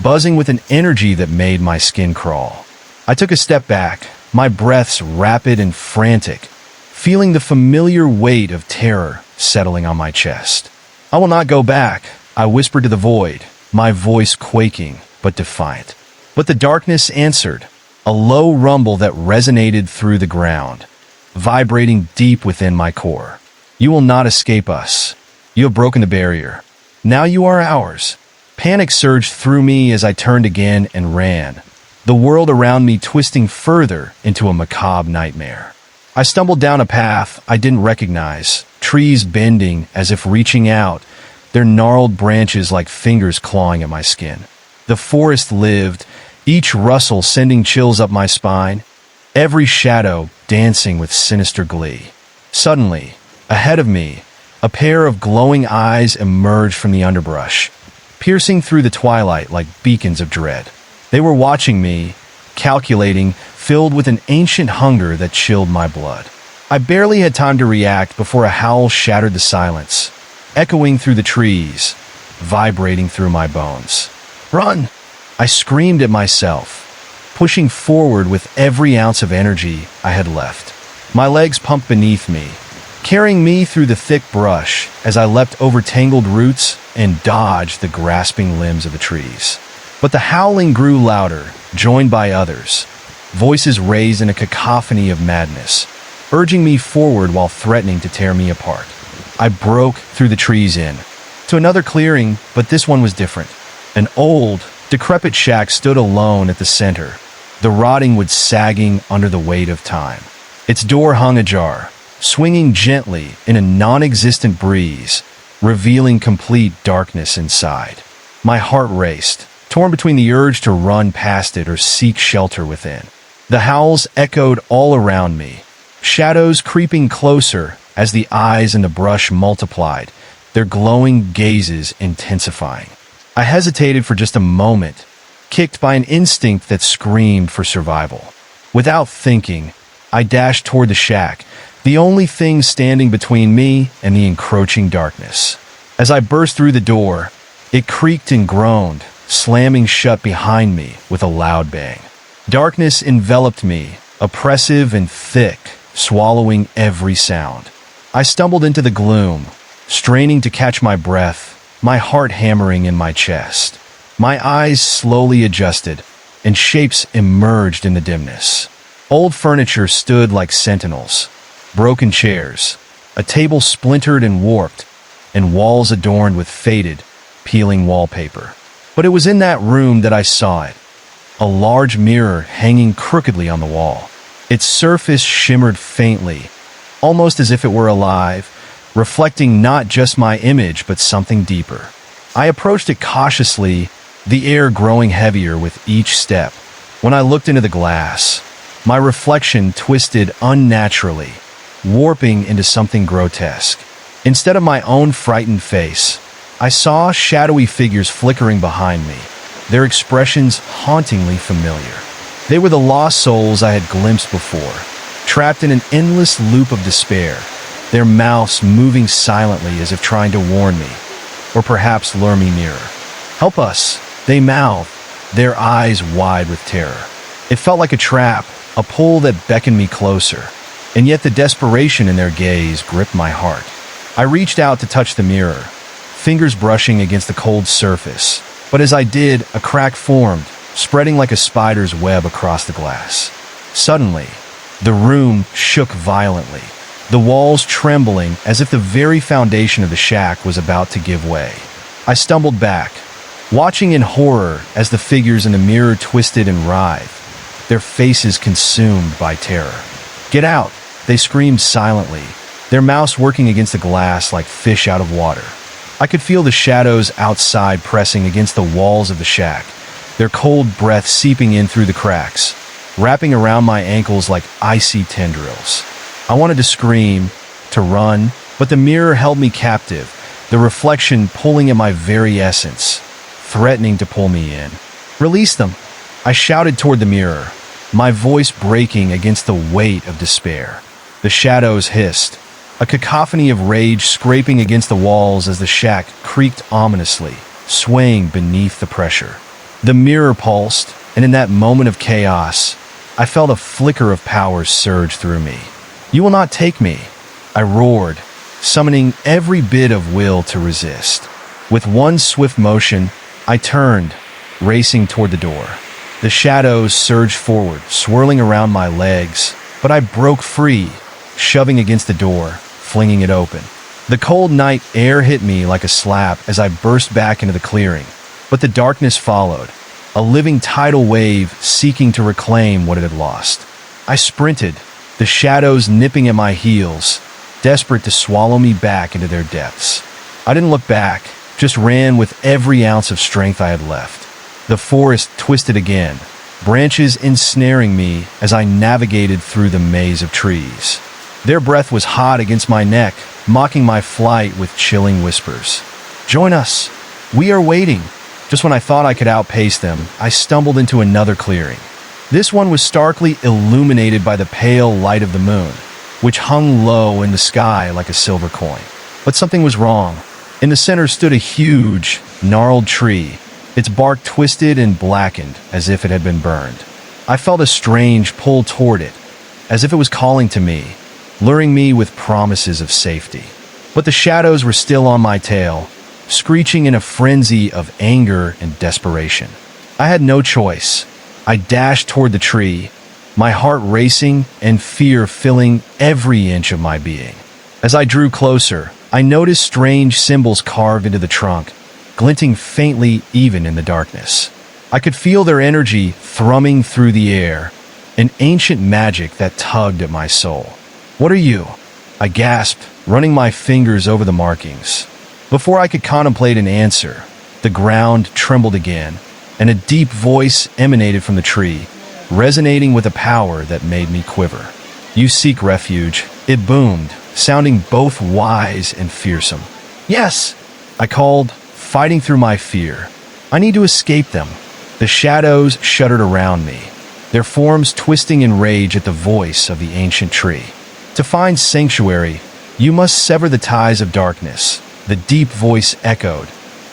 buzzing with an energy that made my skin crawl. I took a step back, my breaths rapid and frantic, feeling the familiar weight of terror settling on my chest. "I will not go back," I whispered to the void, my voice quaking but defiant. But the darkness answered, a low rumble that resonated through the ground, vibrating deep within my core. "You will not escape us. You have broken the barrier. Now you are ours." Panic surged through me as I turned again and ran, the world around me twisting further into a macabre nightmare. I stumbled down a path I didn't recognize, trees bending as if reaching out, their gnarled branches like fingers clawing at my skin. The forest lived, each rustle sending chills up my spine, every shadow dancing with sinister glee. Suddenly, ahead of me, a pair of glowing eyes emerged from the underbrush, piercing through the twilight like beacons of dread. They were watching me, calculating, filled with an ancient hunger that chilled my blood. I barely had time to react before a howl shattered the silence, echoing through the trees, vibrating through my bones. "Run!" I screamed at myself, pushing forward with every ounce of energy I had left. My legs pumped beneath me, carrying me through the thick brush as I leapt over tangled roots and dodged the grasping limbs of the trees. But the howling grew louder, joined by others, voices raised in a cacophony of madness, urging me forward while threatening to tear me apart. I broke through the trees to another clearing, but this one was different. An old, decrepit shack stood alone at the center, the rotting wood sagging under the weight of time. Its door hung ajar, swinging gently in a non-existent breeze, revealing complete darkness inside. My heart raced, torn between the urge to run past it or seek shelter within. The howls echoed all around me, shadows creeping closer as the eyes in the brush multiplied, their glowing gazes intensifying. I hesitated for just a moment, kicked by an instinct that screamed for survival. Without thinking, I dashed toward the shack, the only thing standing between me and the encroaching darkness. As I burst through the door, it creaked and groaned, slamming shut behind me with a loud bang. Darkness enveloped me, oppressive and thick, swallowing every sound. I stumbled into the gloom, straining to catch my breath, my heart hammering in my chest. My eyes slowly adjusted, and shapes emerged in the dimness. Old furniture stood like sentinels, broken chairs, a table splintered and warped, and walls adorned with faded, peeling wallpaper. But it was in that room that I saw it, a large mirror hanging crookedly on the wall. Its surface shimmered faintly, almost as if it were alive, reflecting not just my image but something deeper. I approached it cautiously, the air growing heavier with each step. When I looked into the glass, my reflection twisted unnaturally, warping into something grotesque. Instead of my own frightened face, I saw shadowy figures flickering behind me, their expressions hauntingly familiar. They were the lost souls I had glimpsed before, trapped in an endless loop of despair, their mouths moving silently as if trying to warn me, or perhaps lure me nearer. "Help us," they mouthed, their eyes wide with terror. It felt like a trap, a pull that beckoned me closer, and yet the desperation in their gaze gripped my heart. I reached out to touch the mirror, fingers brushing against the cold surface, but as I did, a crack formed, spreading like a spider's web across the glass. Suddenly, the room shook violently, the walls trembling as if the very foundation of the shack was about to give way. I stumbled back, watching in horror as the figures in the mirror twisted and writhed, their faces consumed by terror. "Get out!" they screamed silently, their mouths working against the glass like fish out of water. I could feel the shadows outside pressing against the walls of the shack, their cold breath seeping in through the cracks, wrapping around my ankles like icy tendrils. I wanted to scream, to run, but the mirror held me captive, the reflection pulling at my very essence, threatening to pull me in. "Release them!" I shouted toward the mirror, my voice breaking against the weight of despair. The shadows hissed, a cacophony of rage scraping against the walls as the shack creaked ominously, swaying beneath the pressure. The mirror pulsed, and in that moment of chaos, I felt a flicker of power surge through me. "You will not take me," I roared, summoning every bit of will to resist. With one swift motion, I turned, racing toward the door. The shadows surged forward, swirling around my legs, but I broke free, shoving against the door, flinging it open. The cold night air hit me like a slap as I burst back into the clearing, But the darkness followed, a living tidal wave seeking to reclaim what it had lost. I sprinted, the shadows nipping at my heels, desperate to swallow me back into their depths. I didn't look back, just ran with every ounce of strength I had left. The forest twisted again, branches ensnaring me as I navigated through the maze of trees. Their breath was hot against my neck, mocking my flight with chilling whispers. "Join us. We are waiting." Just when I thought I could outpace them, I stumbled into another clearing. This one was starkly illuminated by the pale light of the moon, which hung low in the sky like a silver coin. But something was wrong. In the center stood a huge, gnarled tree, its bark twisted and blackened as if it had been burned. I felt a strange pull toward it, as if it was calling to me, luring me with promises of safety. But the shadows were still on my tail, screeching in a frenzy of anger and desperation. I had no choice. I dashed toward the tree, my heart racing and fear filling every inch of my being. As I drew closer, I noticed strange symbols carved into the trunk, glinting faintly even in the darkness. I could feel their energy thrumming through the air, an ancient magic that tugged at my soul. "What are you?" I gasped, running my fingers over the markings. Before I could contemplate an answer, the ground trembled again, and a deep voice emanated from the tree, resonating with a power that made me quiver. "You seek refuge," it boomed, sounding both wise and fearsome. "Yes," I called, fighting through my fear. "I need to escape them." The shadows shuddered around me, their forms twisting in rage at the voice of the ancient tree. "To find sanctuary, you must sever the ties of darkness," the deep voice echoed,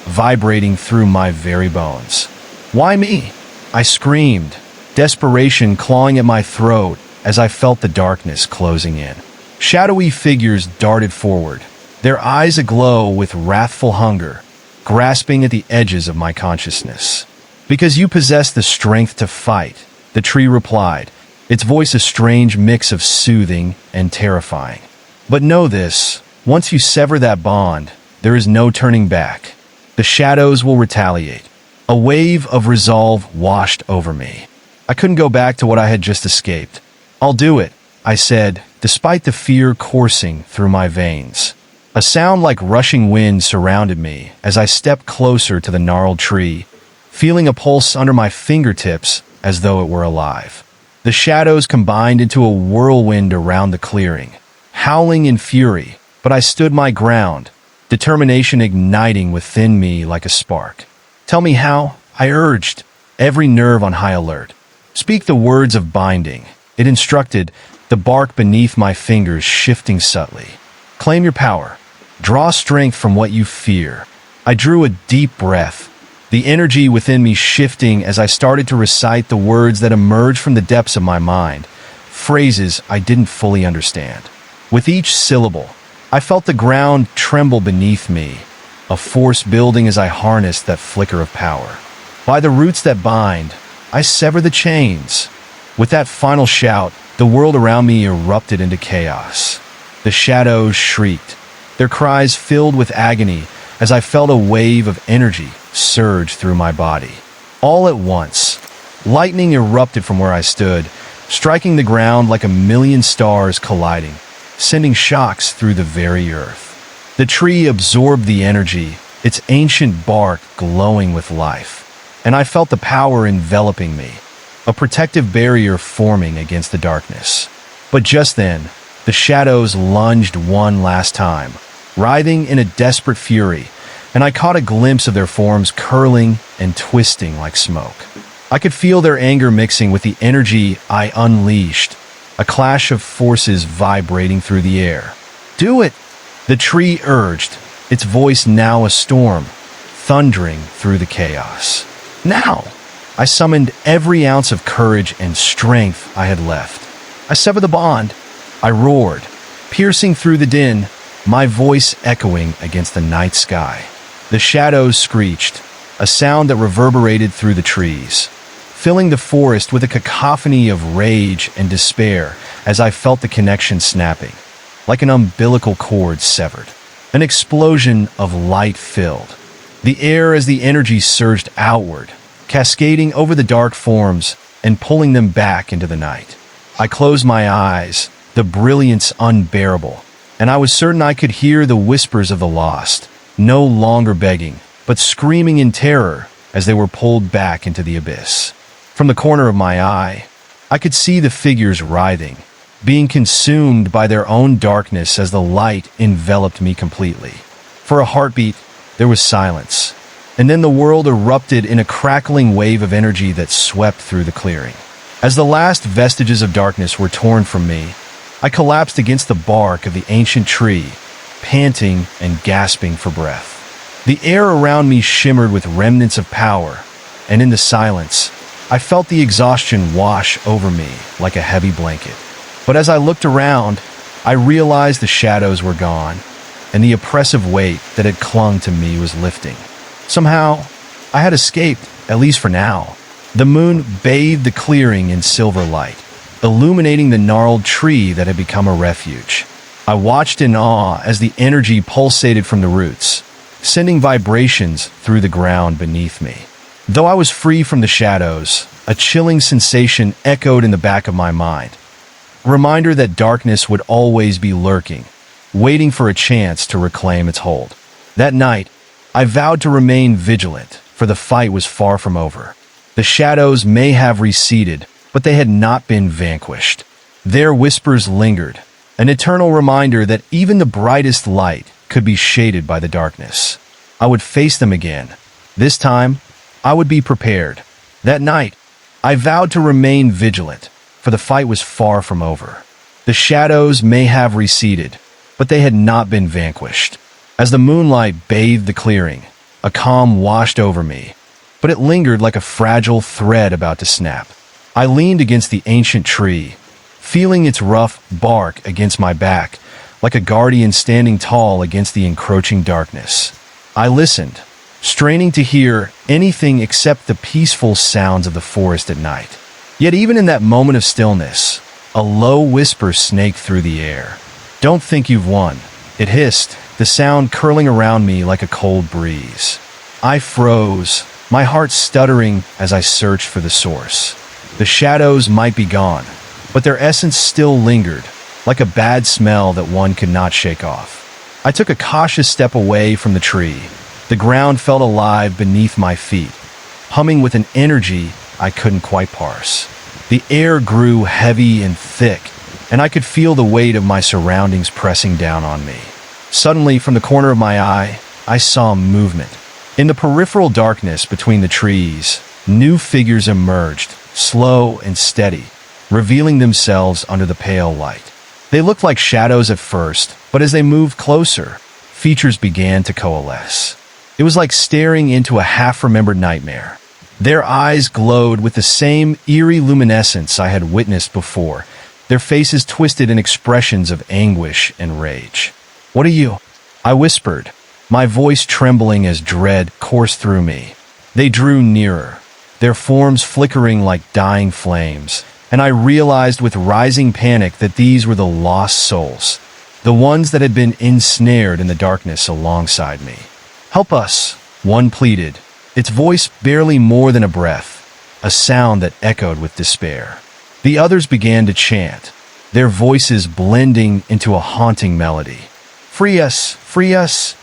vibrating through my very bones. "Why me?" I screamed, desperation clawing at my throat as I felt the darkness closing in. Shadowy figures darted forward, their eyes aglow with wrathful hunger, grasping at the edges of my consciousness. "Because you possess the strength to fight," the tree replied, its voice a strange mix of soothing and terrifying. "But know this, once you sever that bond, there is no turning back. The shadows will retaliate." A wave of resolve washed over me. I couldn't go back to what I had just escaped. "I'll do it," I said, despite the fear coursing through my veins. A sound like rushing wind surrounded me as I stepped closer to the gnarled tree, feeling a pulse under my fingertips as though it were alive. The shadows combined into a whirlwind around the clearing, howling in fury, but I stood my ground, determination igniting within me like a spark. "Tell me how," I urged, every nerve on high alert. "Speak the words of binding," it instructed, the bark beneath my fingers shifting subtly. "Claim your power. Draw strength from what you fear." I drew a deep breath, the energy within me shifting as I started to recite the words that emerged from the depths of my mind, phrases I didn't fully understand. With each syllable, I felt the ground tremble beneath me, a force building as I harnessed that flicker of power. "By the roots that bind, I sever the chains." With that final shout, the world around me erupted into chaos. The shadows shrieked, their cries filled with agony as I felt a wave of energy surge through my body. All at once, lightning erupted from where I stood, striking the ground like a million stars colliding, sending shocks through the very earth. The tree absorbed the energy, its ancient bark glowing with life, and I felt the power enveloping me, a protective barrier forming against the darkness. But just then, the shadows lunged one last time, writhing in a desperate fury, and I caught a glimpse of their forms curling and twisting like smoke. I could feel their anger mixing with the energy I unleashed, a clash of forces vibrating through the air. "Do it!" the tree urged, its voice now a storm, thundering through the chaos. "Now!" I summoned every ounce of courage and strength I had left. "I sever the bond," I roared, piercing through the din, my voice echoing against the night sky. The shadows screeched, a sound that reverberated through the trees, filling the forest with a cacophony of rage and despair as I felt the connection snapping, like an umbilical cord severed. An explosion of light filled the air as the energy surged outward, cascading over the dark forms and pulling them back into the night. I closed my eyes, the brilliance unbearable, and I was certain I could hear the whispers of the lost, no longer begging, but screaming in terror as they were pulled back into the abyss. From the corner of my eye, I could see the figures writhing, being consumed by their own darkness as the light enveloped me completely. For a heartbeat, there was silence, and then the world erupted in a crackling wave of energy that swept through the clearing. As the last vestiges of darkness were torn from me, I collapsed against the bark of the ancient tree, panting and gasping for breath. The air around me shimmered with remnants of power, and in the silence, I felt the exhaustion wash over me like a heavy blanket. But as I looked around, I realized the shadows were gone, and the oppressive weight that had clung to me was lifting. Somehow, I had escaped, at least for now. The moon bathed the clearing in silver light, illuminating the gnarled tree that had become a refuge. I watched in awe as the energy pulsated from the roots, sending vibrations through the ground beneath me. Though I was free from the shadows, a chilling sensation echoed in the back of my mind. A reminder that darkness would always be lurking, waiting for a chance to reclaim its hold. That night, I vowed to remain vigilant, for the fight was far from over. The shadows may have receded, but they had not been vanquished. Their whispers lingered, an eternal reminder that even the brightest light could be shaded by the darkness. I would face them again. This time, I would be prepared. That night, I vowed to remain vigilant, for the fight was far from over. The shadows may have receded, but they had not been vanquished. As the moonlight bathed the clearing, a calm washed over me, but it lingered like a fragile thread about to snap. I leaned against the ancient tree, feeling its rough bark against my back, like a guardian standing tall against the encroaching darkness. I listened, straining to hear anything except the peaceful sounds of the forest at night. Yet even in that moment of stillness, a low whisper snaked through the air. "Don't think you've won," it hissed, the sound curling around me like a cold breeze. I froze, my heart stuttering as I searched for the source. The shadows might be gone, but their essence still lingered, like a bad smell that one could not shake off. I took a cautious step away from the tree. The ground felt alive beneath my feet, humming with an energy I couldn't quite parse. The air grew heavy and thick, and I could feel the weight of my surroundings pressing down on me. Suddenly, from the corner of my eye, I saw movement. In the peripheral darkness between the trees, new figures emerged, slow and steady, revealing themselves under the pale light. They looked like shadows at first, but as they moved closer, features began to coalesce. It was like staring into a half-remembered nightmare. Their eyes glowed with the same eerie luminescence I had witnessed before, their faces twisted in expressions of anguish and rage. "What are you?" I whispered, my voice trembling as dread coursed through me. They drew nearer, their forms flickering like dying flames, and I realized with rising panic that these were the lost souls, the ones that had been ensnared in the darkness alongside me. "Help us," one pleaded, its voice barely more than a breath, a sound that echoed with despair. The others began to chant, their voices blending into a haunting melody. "Free us! Free us!"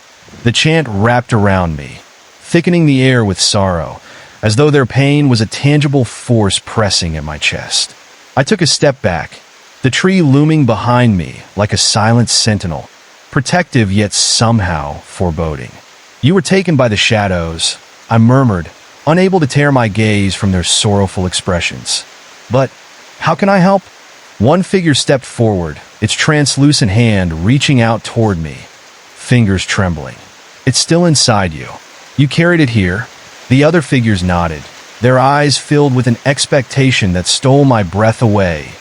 The chant wrapped around me, thickening the air with sorrow, as though their pain was a tangible force pressing at my chest. I took a step back, the tree looming behind me like a silent sentinel, protective yet somehow foreboding. "You were taken by the shadows," I murmured, unable to tear my gaze from their sorrowful expressions. "But how can I help?" One figure stepped forward, its translucent hand reaching out toward me, fingers trembling. "It's still inside you. You carried it here." The other figures nodded, their eyes filled with an expectation that stole my breath away,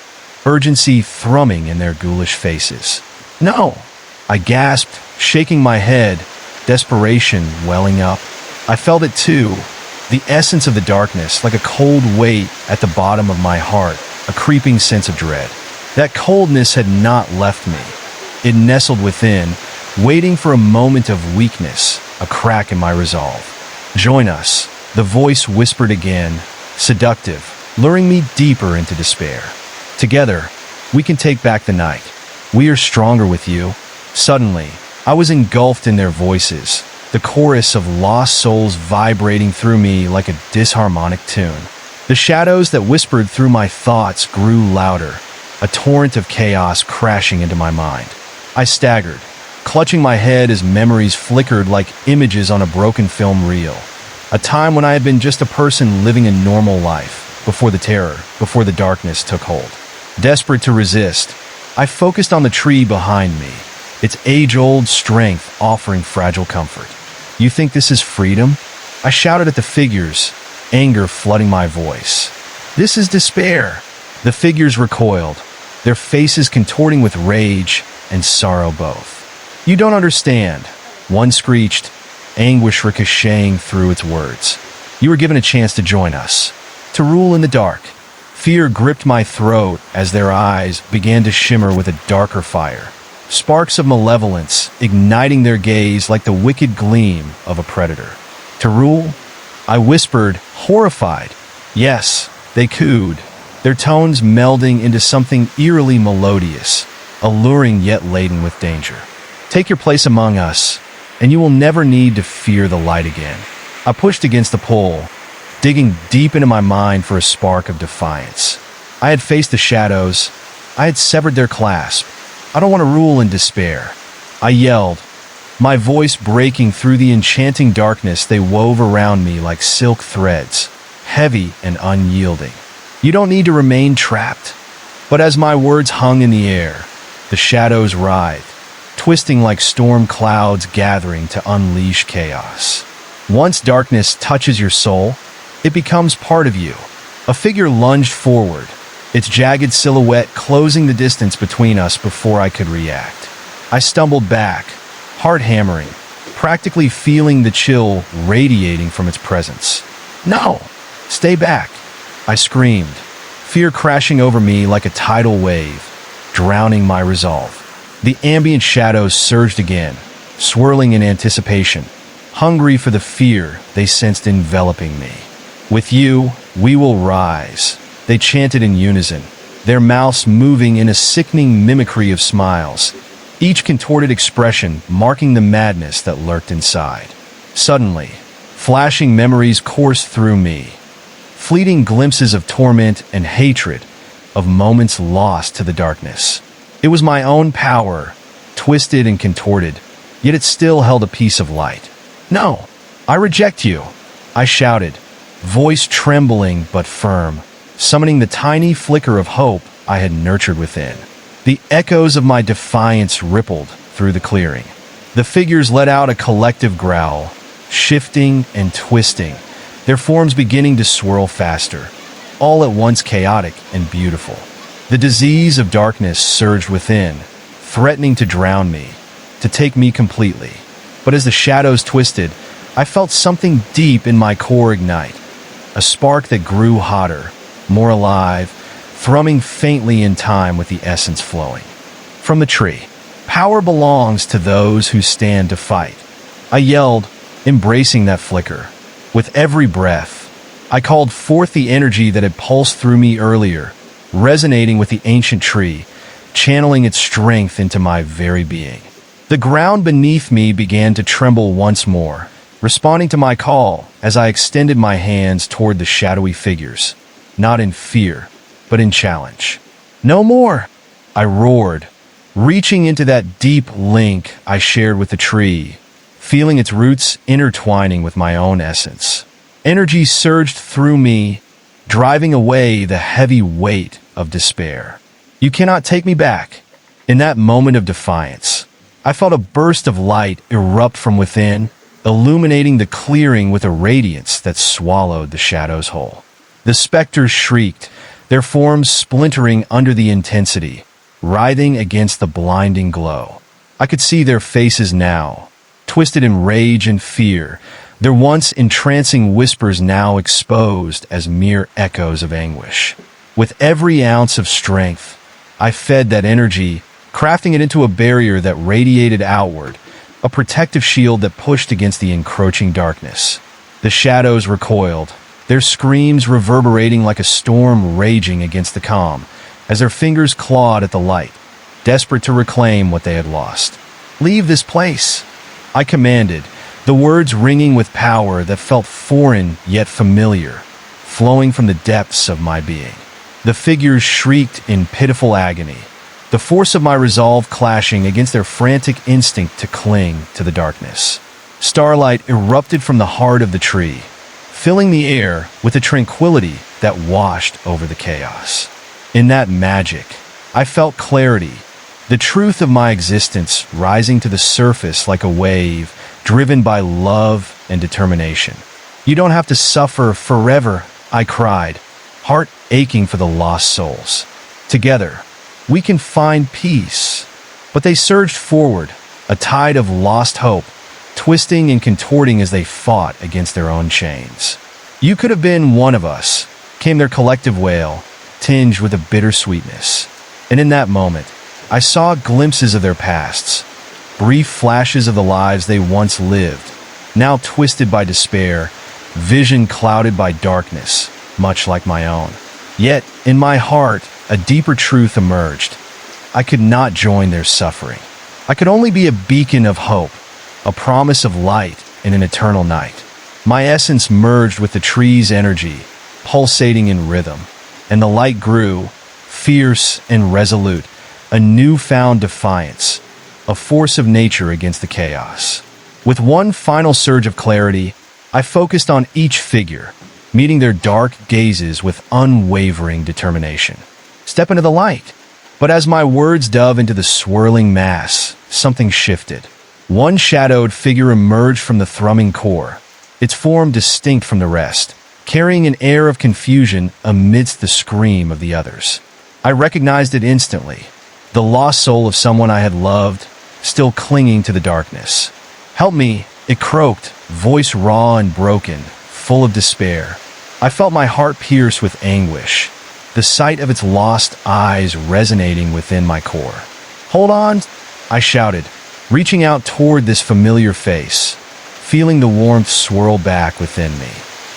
urgency thrumming in their ghoulish faces. "No!" I gasped, shaking my head, desperation welling up. I felt it too, the essence of the darkness, like a cold weight at the bottom of my heart, a creeping sense of dread. That coldness had not left me. It nestled within, waiting for a moment of weakness, a crack in my resolve. "Join us," the voice whispered again, seductive, luring me deeper into despair. "Together, we can take back the night. We are stronger with you." Suddenly, I was engulfed in their voices, the chorus of lost souls vibrating through me like a disharmonic tune. The shadows that whispered through my thoughts grew louder, a torrent of chaos crashing into my mind. I staggered, clutching my head as memories flickered like images on a broken film reel. A time when I had been just a person living a normal life, before the terror, before the darkness took hold. Desperate to resist, I focused on the tree behind me, its age-old strength offering fragile comfort. "You think this is freedom?" I shouted at the figures, anger flooding my voice. "This is despair." The figures recoiled, their faces contorting with rage and sorrow both. "You don't understand," one screeched, anguish ricocheting through its words. "You were given a chance to join us, to rule in the dark." Fear gripped my throat as their eyes began to shimmer with a darker fire, sparks of malevolence igniting their gaze like the wicked gleam of a predator. "To rule?" I whispered, horrified. Yes, they cooed, their tones melding into something eerily melodious, alluring yet laden with danger. "Take your place among us, and you will never need to fear the light again." I pushed against the pole, digging deep into my mind for a spark of defiance. I had faced the shadows. I had severed their clasp. "I don't want to rule in despair," I yelled, my voice breaking through the enchanting darkness they wove around me like silk threads, heavy and unyielding. "You don't need to remain trapped." But as my words hung in the air, the shadows writhed, twisting like storm clouds gathering to unleash chaos. Once darkness touches your soul, it becomes part of you. A figure lunged forward, its jagged silhouette closing the distance between us before I could react. I stumbled back, heart hammering, practically feeling the chill radiating from its presence. "No! Stay back!" I screamed, fear crashing over me like a tidal wave, drowning my resolve. The ambient shadows surged again, swirling in anticipation, hungry for the fear they sensed enveloping me. "With you, we will rise," they chanted in unison, their mouths moving in a sickening mimicry of smiles, each contorted expression marking the madness that lurked inside. Suddenly, flashing memories coursed through me, fleeting glimpses of torment and hatred, of moments lost to the darkness. It was my own power, twisted and contorted, yet it still held a piece of light. "No, I reject you," I shouted, voice trembling but firm, summoning the tiny flicker of hope I had nurtured within. The echoes of my defiance rippled through the clearing. The figures let out a collective growl, shifting and twisting, their forms beginning to swirl faster, all at once chaotic and beautiful. The disease of darkness surged within, threatening to drown me, to take me completely. But as the shadows twisted, I felt something deep in my core ignite, a spark that grew hotter, more alive, thrumming faintly in time with the essence flowing. From the tree, "Power belongs to those who stand to fight," I yelled, embracing that flicker. With every breath, I called forth the energy that had pulsed through me earlier, resonating with the ancient tree, channeling its strength into my very being. The ground beneath me began to tremble once more, responding to my call as I extended my hands toward the shadowy figures, not in fear, but in challenge. "No more!" I roared, reaching into that deep link I shared with the tree, feeling its roots intertwining with my own essence. Energy surged through me, driving away the heavy weight of despair. "You cannot take me back." In that moment of defiance, I felt a burst of light erupt from within, illuminating the clearing with a radiance that swallowed the shadows whole. The specters shrieked, their forms splintering under the intensity, writhing against the blinding glow. I could see their faces now, twisted in rage and fear, their once entrancing whispers now exposed as mere echoes of anguish. With every ounce of strength, I fed that energy, crafting it into a barrier that radiated outward, a protective shield that pushed against the encroaching darkness. The shadows recoiled, their screams reverberating like a storm raging against the calm, as their fingers clawed at the light, desperate to reclaim what they had lost. "Leave this place," I commanded, the words ringing with power that felt foreign yet familiar, flowing from the depths of my being. The figures shrieked in pitiful agony, the force of my resolve clashing against their frantic instinct to cling to the darkness. Starlight erupted from the heart of the tree, filling the air with a tranquility that washed over the chaos. In that magic, I felt clarity, the truth of my existence rising to the surface like a wave, driven by love and determination. "You don't have to suffer forever," I cried, heart aching for the lost souls. "Together, we can find peace." But they surged forward, a tide of lost hope, twisting and contorting as they fought against their own chains. "You could have been one of us," came their collective wail, tinged with a bitter sweetness. And in that moment, I saw glimpses of their pasts, brief flashes of the lives they once lived, now twisted by despair, vision clouded by darkness, much like my own. Yet, in my heart, a deeper truth emerged. I could not join their suffering. I could only be a beacon of hope, a promise of light in an eternal night. My essence merged with the tree's energy, pulsating in rhythm, and the light grew, fierce and resolute, a newfound defiance, a force of nature against the chaos. With one final surge of clarity, I focused on each figure, meeting their dark gazes with unwavering determination. "Step into the light." But as my words dove into the swirling mass, something shifted. One shadowed figure emerged from the thrumming core, its form distinct from the rest, carrying an air of confusion amidst the scream of the others. I recognized it instantly, the lost soul of someone I had loved, still clinging to the darkness. "Help me," it croaked, voice raw and broken, full of despair. I felt my heart pierce with anguish, the sight of its lost eyes resonating within my core. "Hold on," I shouted, reaching out toward this familiar face, feeling the warmth swirl back within me.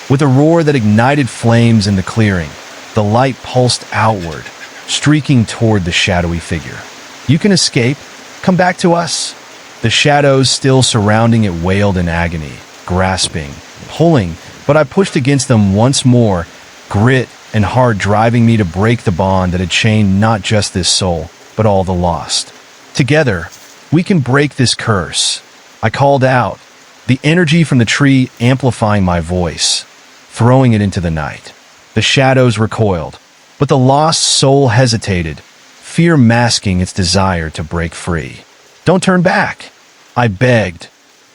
With a roar that ignited flames in the clearing, the light pulsed outward, streaking toward the shadowy figure. "You can escape. Come back to us." The shadows still surrounding it wailed in agony, grasping, pulling, but I pushed against them once more, grit and heart driving me to break the bond that had chained not just this soul, but all the lost. "Together, we can break this curse," I called out, the energy from the tree amplifying my voice, throwing it into the night. The shadows recoiled, but the lost soul hesitated, fear masking its desire to break free. "Don't turn back," I begged,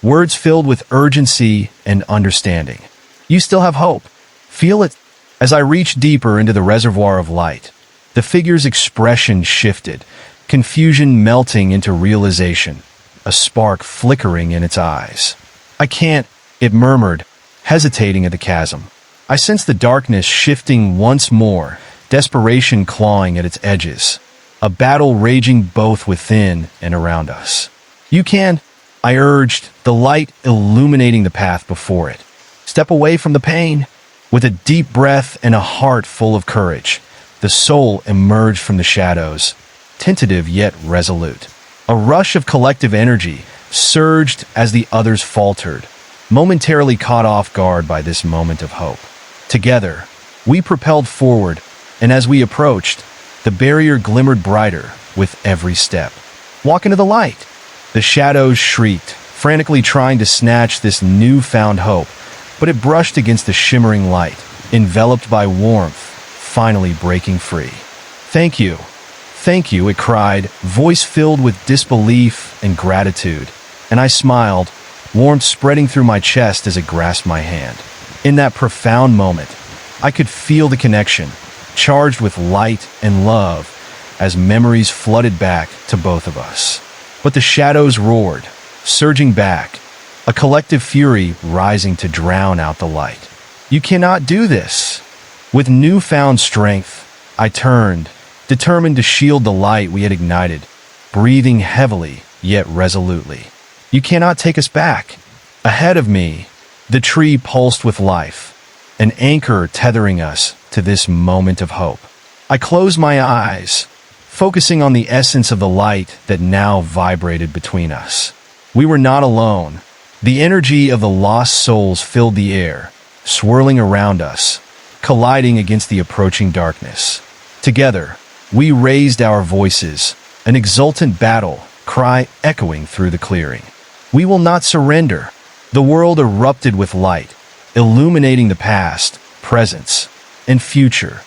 words filled with urgency and understanding. "You still have hope. Feel it." As I reached deeper into the reservoir of light, the figure's expression shifted, confusion melting into realization, a spark flickering in its eyes. "I can't," it murmured, hesitating at the chasm. I sensed the darkness shifting once more, desperation clawing at its edges, a battle raging both within and around us. "You can," I urged, the light illuminating the path before it. "Step away from the pain." With a deep breath and a heart full of courage, the soul emerged from the shadows, tentative yet resolute. A rush of collective energy surged as the others faltered, momentarily caught off guard by this moment of hope. Together, we propelled forward, and as we approached, the barrier glimmered brighter with every step. "Walk into the light!" The shadows shrieked, frantically trying to snatch this newfound hope, but it brushed against the shimmering light, enveloped by warmth, finally breaking free. Thank you," it cried, voice filled with disbelief and gratitude, and I smiled, warmth spreading through my chest as it grasped my hand. In that profound moment, I could feel the connection, charged with light and love, as memories flooded back to both of us. But the shadows roared, surging back, a collective fury rising to drown out the light. "You cannot do this." With newfound strength, I turned, determined to shield the light we had ignited, breathing heavily yet resolutely. You cannot take us back. Ahead of me, the tree pulsed with life, an anchor tethering us to this moment of hope. I closed my eyes, focusing on the essence of the light that now vibrated between us. We were not alone. The energy of the lost souls filled the air, swirling around us, colliding against the approaching darkness. Together, we raised our voices, an exultant battle cry echoing through the clearing. We will not surrender. The world erupted with light, illuminating the past, present, and future.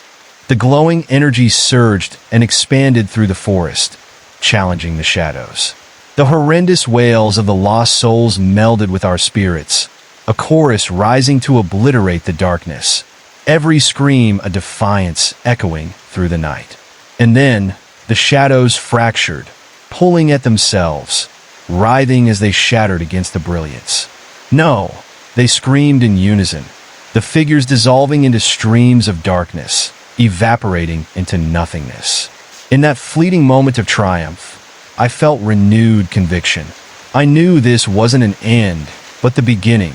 The glowing energy surged and expanded through the forest, challenging the shadows. The horrendous wails of the lost souls melded with our spirits, a chorus rising to obliterate the darkness, every scream a defiance echoing through the night. And then, the shadows fractured, pulling at themselves, writhing as they shattered against the brilliance. No, they screamed in unison, the figures dissolving into streams of darkness, evaporating into nothingness. In that fleeting moment of triumph, I felt renewed conviction. I knew this wasn't an end, but the beginning,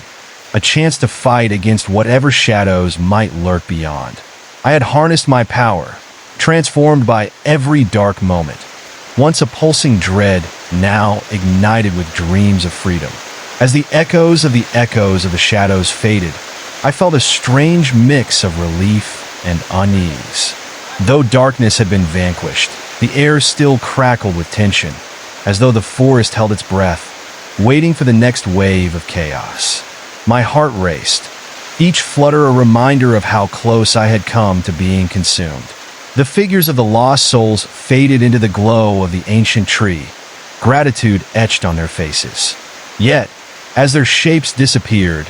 a chance to fight against whatever shadows might lurk beyond. I had harnessed my power, transformed by every dark moment. Once a pulsing dread, now ignited with dreams of freedom. As the echoes of the shadows faded, I felt a strange mix of relief and unease. Though darkness had been vanquished, the air still crackled with tension, as though the forest held its breath, waiting for the next wave of chaos. My heart raced, each flutter a reminder of how close I had come to being consumed. The figures of the lost souls faded into the glow of the ancient tree, gratitude etched on their faces. Yet, as their shapes disappeared,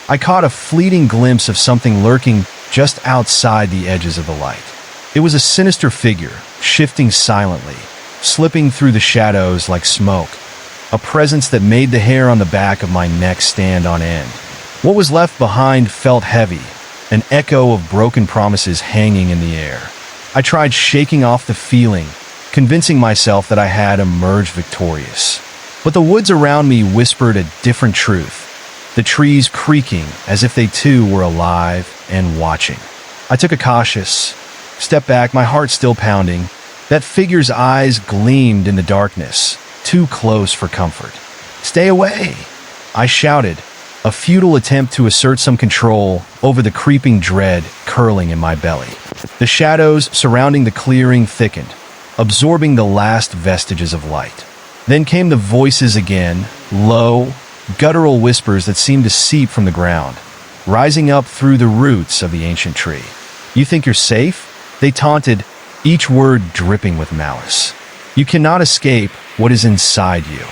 I caught a fleeting glimpse of something lurking just outside the edges of the light. It was a sinister figure, shifting silently, slipping through the shadows like smoke, a presence that made the hair on the back of my neck stand on end. What was left behind felt heavy, an echo of broken promises hanging in the air. I tried shaking off the feeling, convincing myself that I had emerged victorious. But the woods around me whispered a different truth, the trees creaking as if they too were alive and watching. I took a cautious step back, my heart still pounding. That figure's eyes gleamed in the darkness, too close for comfort. "Stay away!" I shouted, a futile attempt to assert some control over the creeping dread curling in my belly. The shadows surrounding the clearing thickened, absorbing the last vestiges of light. Then came the voices again, low, guttural whispers that seemed to seep from the ground, rising up through the roots of the ancient tree. "You think you're safe?" They taunted, each word dripping with malice. "You cannot escape what is inside you."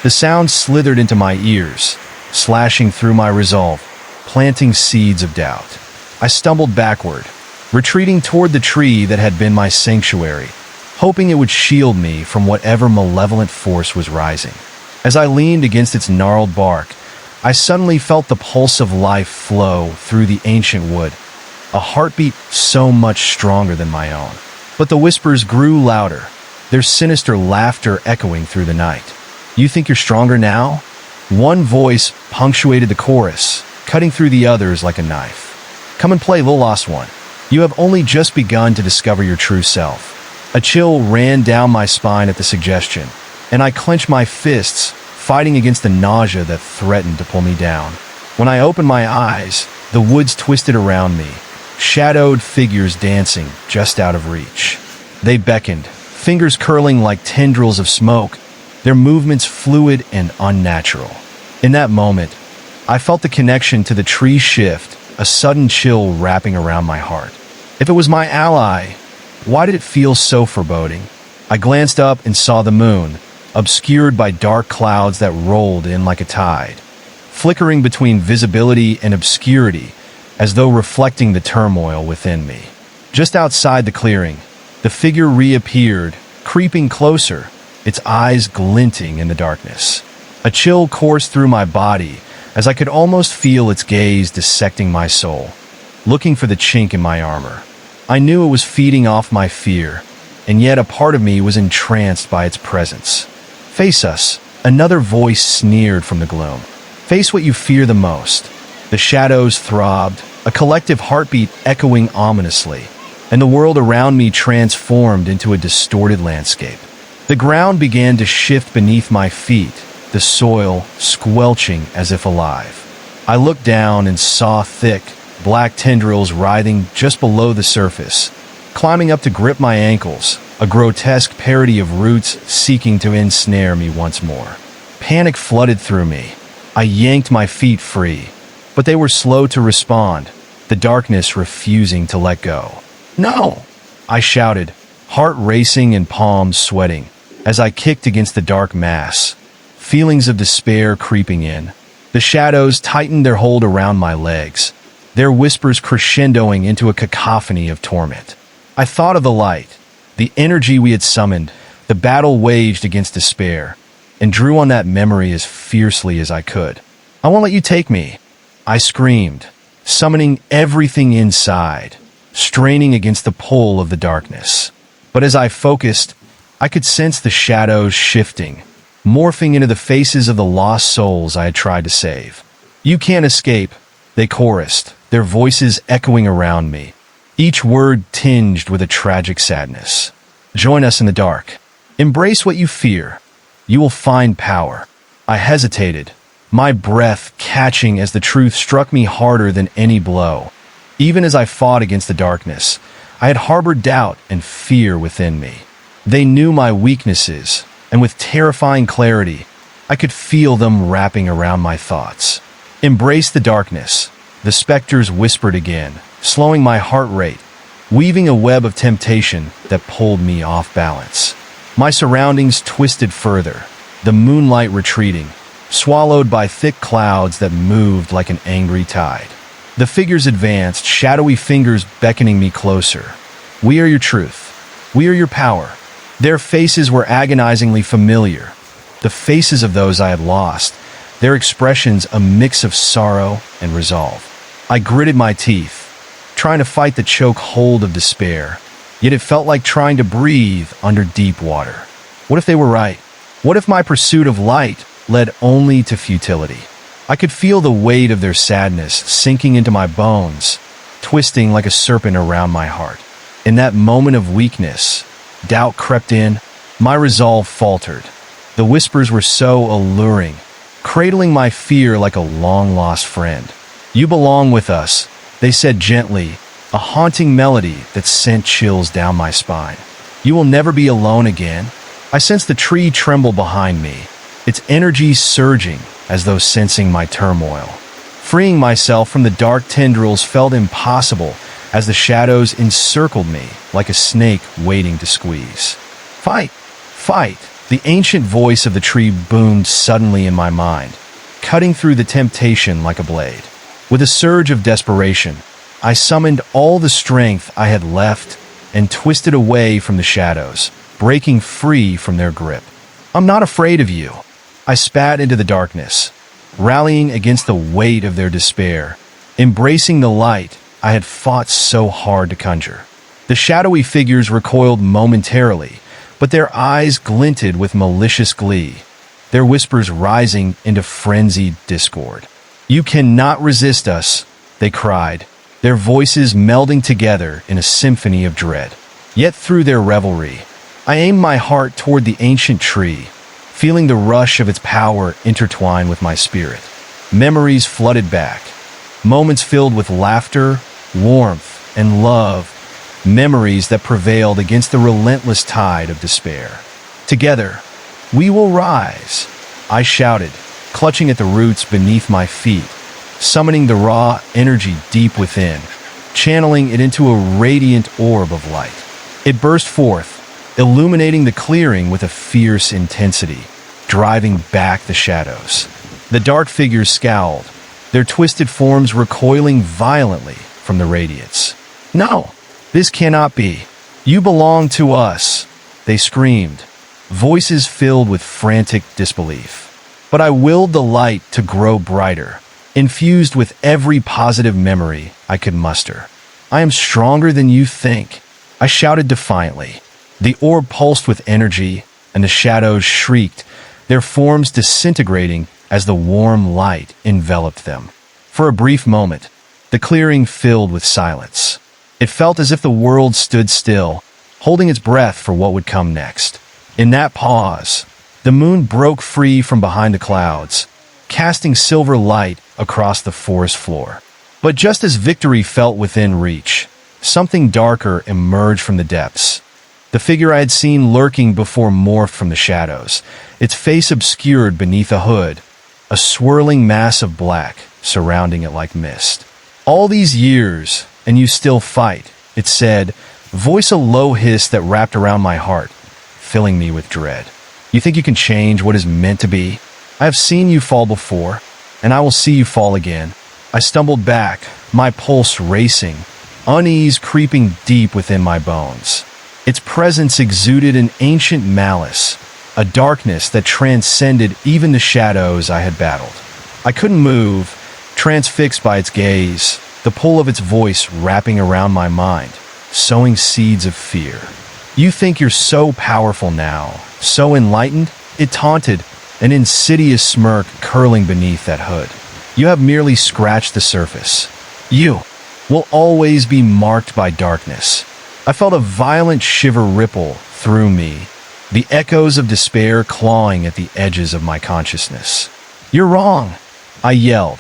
The sound slithered into my ears, slashing through my resolve, planting seeds of doubt. I stumbled backward, retreating toward the tree that had been my sanctuary, hoping it would shield me from whatever malevolent force was rising. As I leaned against its gnarled bark, I suddenly felt the pulse of life flow through the ancient wood, a heartbeat so much stronger than my own. But the whispers grew louder, their sinister laughter echoing through the night. "You think you're stronger now?" One voice punctuated the chorus, cutting through the others like a knife. "Come and play, little lost one. You have only just begun to discover your true self." A chill ran down my spine at the suggestion, and I clenched my fists, fighting against the nausea that threatened to pull me down. When I opened my eyes, the woods twisted around me, shadowed figures dancing just out of reach. They beckoned, fingers curling like tendrils of smoke, their movements fluid and unnatural. In that moment, I felt the connection to the tree shift, a sudden chill wrapping around my heart. If it was my ally, why did it feel so foreboding? I glanced up and saw the moon, obscured by dark clouds that rolled in like a tide, flickering between visibility and obscurity, as though reflecting the turmoil within me. Just outside the clearing, the figure reappeared, creeping closer, its eyes glinting in the darkness. A chill coursed through my body as I could almost feel its gaze dissecting my soul, looking for the chink in my armor. I knew it was feeding off my fear, and yet a part of me was entranced by its presence. "Face us," Another voice sneered from the gloom. Face what you fear the most. The shadows throbbed, a collective heartbeat echoing ominously, and the world around me transformed into a distorted landscape. The ground began to shift beneath my feet, the soil squelching as if alive. I looked down and saw thick, black tendrils writhing just below the surface, climbing up to grip my ankles, a grotesque parody of roots seeking to ensnare me once more. Panic flooded through me. I yanked my feet free, but they were slow to respond, the darkness refusing to let go. "No!" I shouted, heart racing and palms sweating, as I kicked against the dark mass, feelings of despair creeping in. The shadows tightened their hold around my legs, their whispers crescendoing into a cacophony of torment. I thought of the light, the energy we had summoned, the battle waged against despair, and drew on that memory as fiercely as I could. "I won't let you take me," I screamed, summoning everything inside, straining against the pull of the darkness. But as I focused, I could sense the shadows shifting, morphing into the faces of the lost souls I had tried to save. "You can't escape," they chorused, their voices echoing around me, each word tinged with a tragic sadness. "Join us in the dark. Embrace what you fear. You will find power." I hesitated, my breath catching as the truth struck me harder than any blow. Even as I fought against the darkness, I had harbored doubt and fear within me. They knew my weaknesses, and with terrifying clarity, I could feel them wrapping around my thoughts. "Embrace the darkness," the specters whispered again, slowing my heart rate, weaving a web of temptation that pulled me off balance. My surroundings twisted further, the moonlight retreating, swallowed by thick clouds that moved like an angry tide. The figures advanced, shadowy fingers beckoning me closer. "We are your truth. We are your power." Their faces were agonizingly familiar, the faces of those I had lost, their expressions a mix of sorrow and resolve. I gritted my teeth, trying to fight the choke hold of despair, yet it felt like trying to breathe under deep water. What if they were right? What if my pursuit of light led only to futility? I could feel the weight of their sadness sinking into my bones, twisting like a serpent around my heart. In that moment of weakness, doubt crept in, my resolve faltered. The whispers were so alluring, cradling my fear like a long-lost friend. "You belong with us," they said gently, a haunting melody that sent chills down my spine. "You will never be alone again." I sensed the tree tremble behind me, its energy surging as though sensing my turmoil. Freeing myself from the dark tendrils felt impossible as the shadows encircled me like a snake waiting to squeeze. "Fight! Fight!" The ancient voice of the tree boomed suddenly in my mind, cutting through the temptation like a blade. With a surge of desperation, I summoned all the strength I had left and twisted away from the shadows, breaking free from their grip. "I'm not afraid of you," I spat into the darkness, rallying against the weight of their despair, embracing the light I had fought so hard to conjure. The shadowy figures recoiled momentarily, but their eyes glinted with malicious glee, their whispers rising into frenzied discord. "You cannot resist us," they cried, their voices melding together in a symphony of dread. Yet through their revelry, I aimed my heart toward the ancient tree, feeling the rush of its power intertwine with my spirit. Memories flooded back, moments filled with laughter, warmth, and love, memories that prevailed against the relentless tide of despair. "Together, we will rise," I shouted, clutching at the roots beneath my feet, summoning the raw energy deep within, channeling it into a radiant orb of light. It burst forth, illuminating the clearing with a fierce intensity, driving back the shadows. The dark figures scowled, their twisted forms recoiling violently from the radiance. "No, this cannot be. You belong to us," they screamed, voices filled with frantic disbelief. But I willed the light to grow brighter, infused with every positive memory I could muster. "I am stronger than you think," I shouted defiantly. The orb pulsed with energy, and the shadows shrieked, their forms disintegrating as the warm light enveloped them. For a brief moment, the clearing filled with silence. It felt as if the world stood still, holding its breath for what would come next. In that pause, the moon broke free from behind the clouds, casting silver light across the forest floor. But just as victory felt within reach, something darker emerged from the depths. The figure I had seen lurking before morphed from the shadows, its face obscured beneath a hood, a swirling mass of black surrounding it like mist. "All these years, and you still fight," it said, voice a low hiss that wrapped around my heart, filling me with dread. "You think you can change what is meant to be? I have seen you fall before, and I will see you fall again." I stumbled back, my pulse racing, unease creeping deep within my bones. Its presence exuded an ancient malice, a darkness that transcended even the shadows I had battled. I couldn't move, transfixed by its gaze, the pull of its voice wrapping around my mind, sowing seeds of fear. "You think you're so powerful now, so enlightened?" It taunted, an insidious smirk curling beneath that hood. "You have merely scratched the surface. You will always be marked by darkness." I felt a violent shiver ripple through me, the echoes of despair clawing at the edges of my consciousness. "You're wrong," I yelled,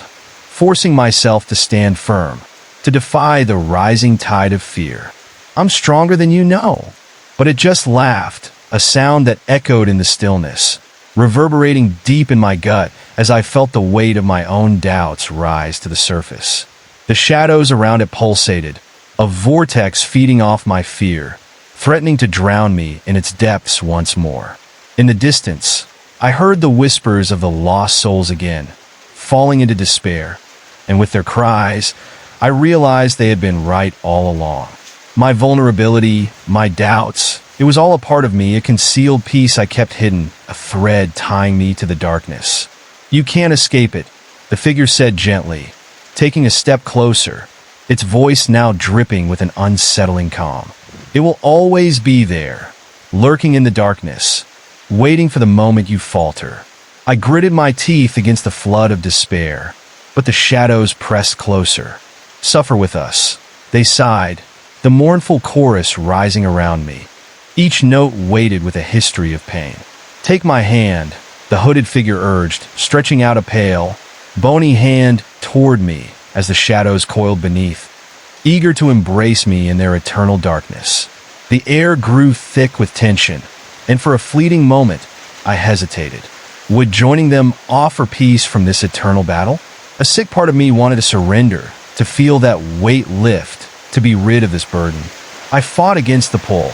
forcing myself to stand firm, to defy the rising tide of fear. "I'm stronger than you know." But it just laughed, a sound that echoed in the stillness, reverberating deep in my gut as I felt the weight of my own doubts rise to the surface. The shadows around it pulsated, a vortex feeding off my fear, threatening to drown me in its depths once more. In the distance, I heard the whispers of the lost souls again, falling into despair, and with their cries, I realized they had been right all along. My vulnerability, my doubts, it was all a part of me, a concealed piece I kept hidden, a thread tying me to the darkness. "You can't escape it," the figure said gently, taking a step closer, its voice now dripping with an unsettling calm. "It will always be there, lurking in the darkness, waiting for the moment you falter." I gritted my teeth against the flood of despair, but the shadows pressed closer. "Suffer with us," they sighed, the mournful chorus rising around me, each note weighted with a history of pain. "Take my hand," the hooded figure urged, stretching out a pale, bony hand toward me as the shadows coiled beneath, eager to embrace me in their eternal darkness. The air grew thick with tension, and for a fleeting moment, I hesitated. Would joining them offer peace from this eternal battle? A sick part of me wanted to surrender, to feel that weight lift, to be rid of this burden. I fought against the pull,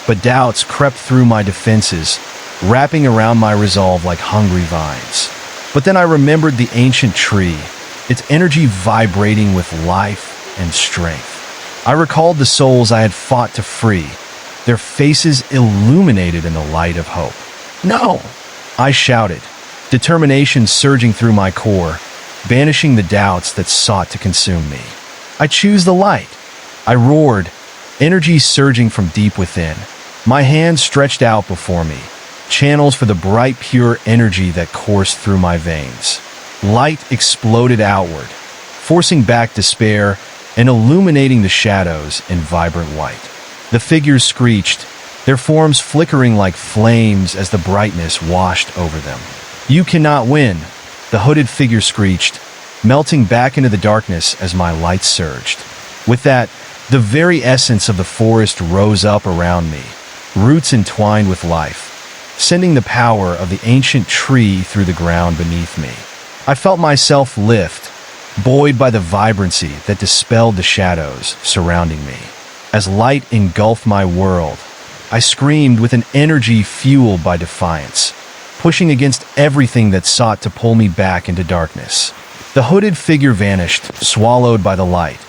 but doubts crept through my defenses, wrapping around my resolve like hungry vines. But then I remembered the ancient tree, its energy vibrating with life and strength. I recalled the souls I had fought to free, their faces illuminated in the light of hope. "No!" I shouted, determination surging through my core, banishing the doubts that sought to consume me. "I choose the light!" I roared, energy surging from deep within, my hands stretched out before me, channels for the bright, pure energy that coursed through my veins. Light exploded outward, forcing back despair and illuminating the shadows in vibrant white. The figures screeched, their forms flickering like flames as the brightness washed over them. "You cannot win," the hooded figure screeched, melting back into the darkness as my light surged. With that, the very essence of the forest rose up around me, roots entwined with life, sending the power of the ancient tree through the ground beneath me. I felt myself lift, buoyed by the vibrancy that dispelled the shadows surrounding me. As light engulfed my world, I screamed with an energy fueled by defiance, pushing against everything that sought to pull me back into darkness. The hooded figure vanished, swallowed by the light,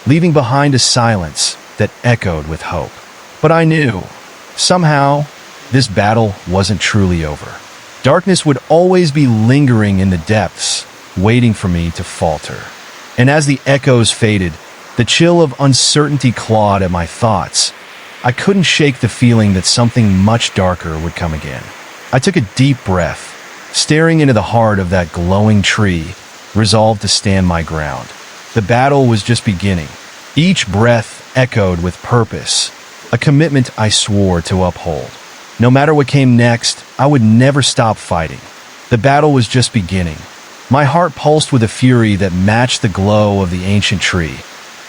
leaving behind a silence that echoed with hope. But I knew, somehow, this battle wasn't truly over. Darkness would always be lingering in the depths, waiting for me to falter. And as the echoes faded, the chill of uncertainty clawed at my thoughts. I couldn't shake the feeling that something much darker would come again. I took a deep breath, staring into the heart of that glowing tree, resolved to stand my ground. The battle was just beginning. Each breath echoed with purpose, a commitment I swore to uphold. No matter what came next, I would never stop fighting. The battle was just beginning. My heart pulsed with a fury that matched the glow of the ancient tree,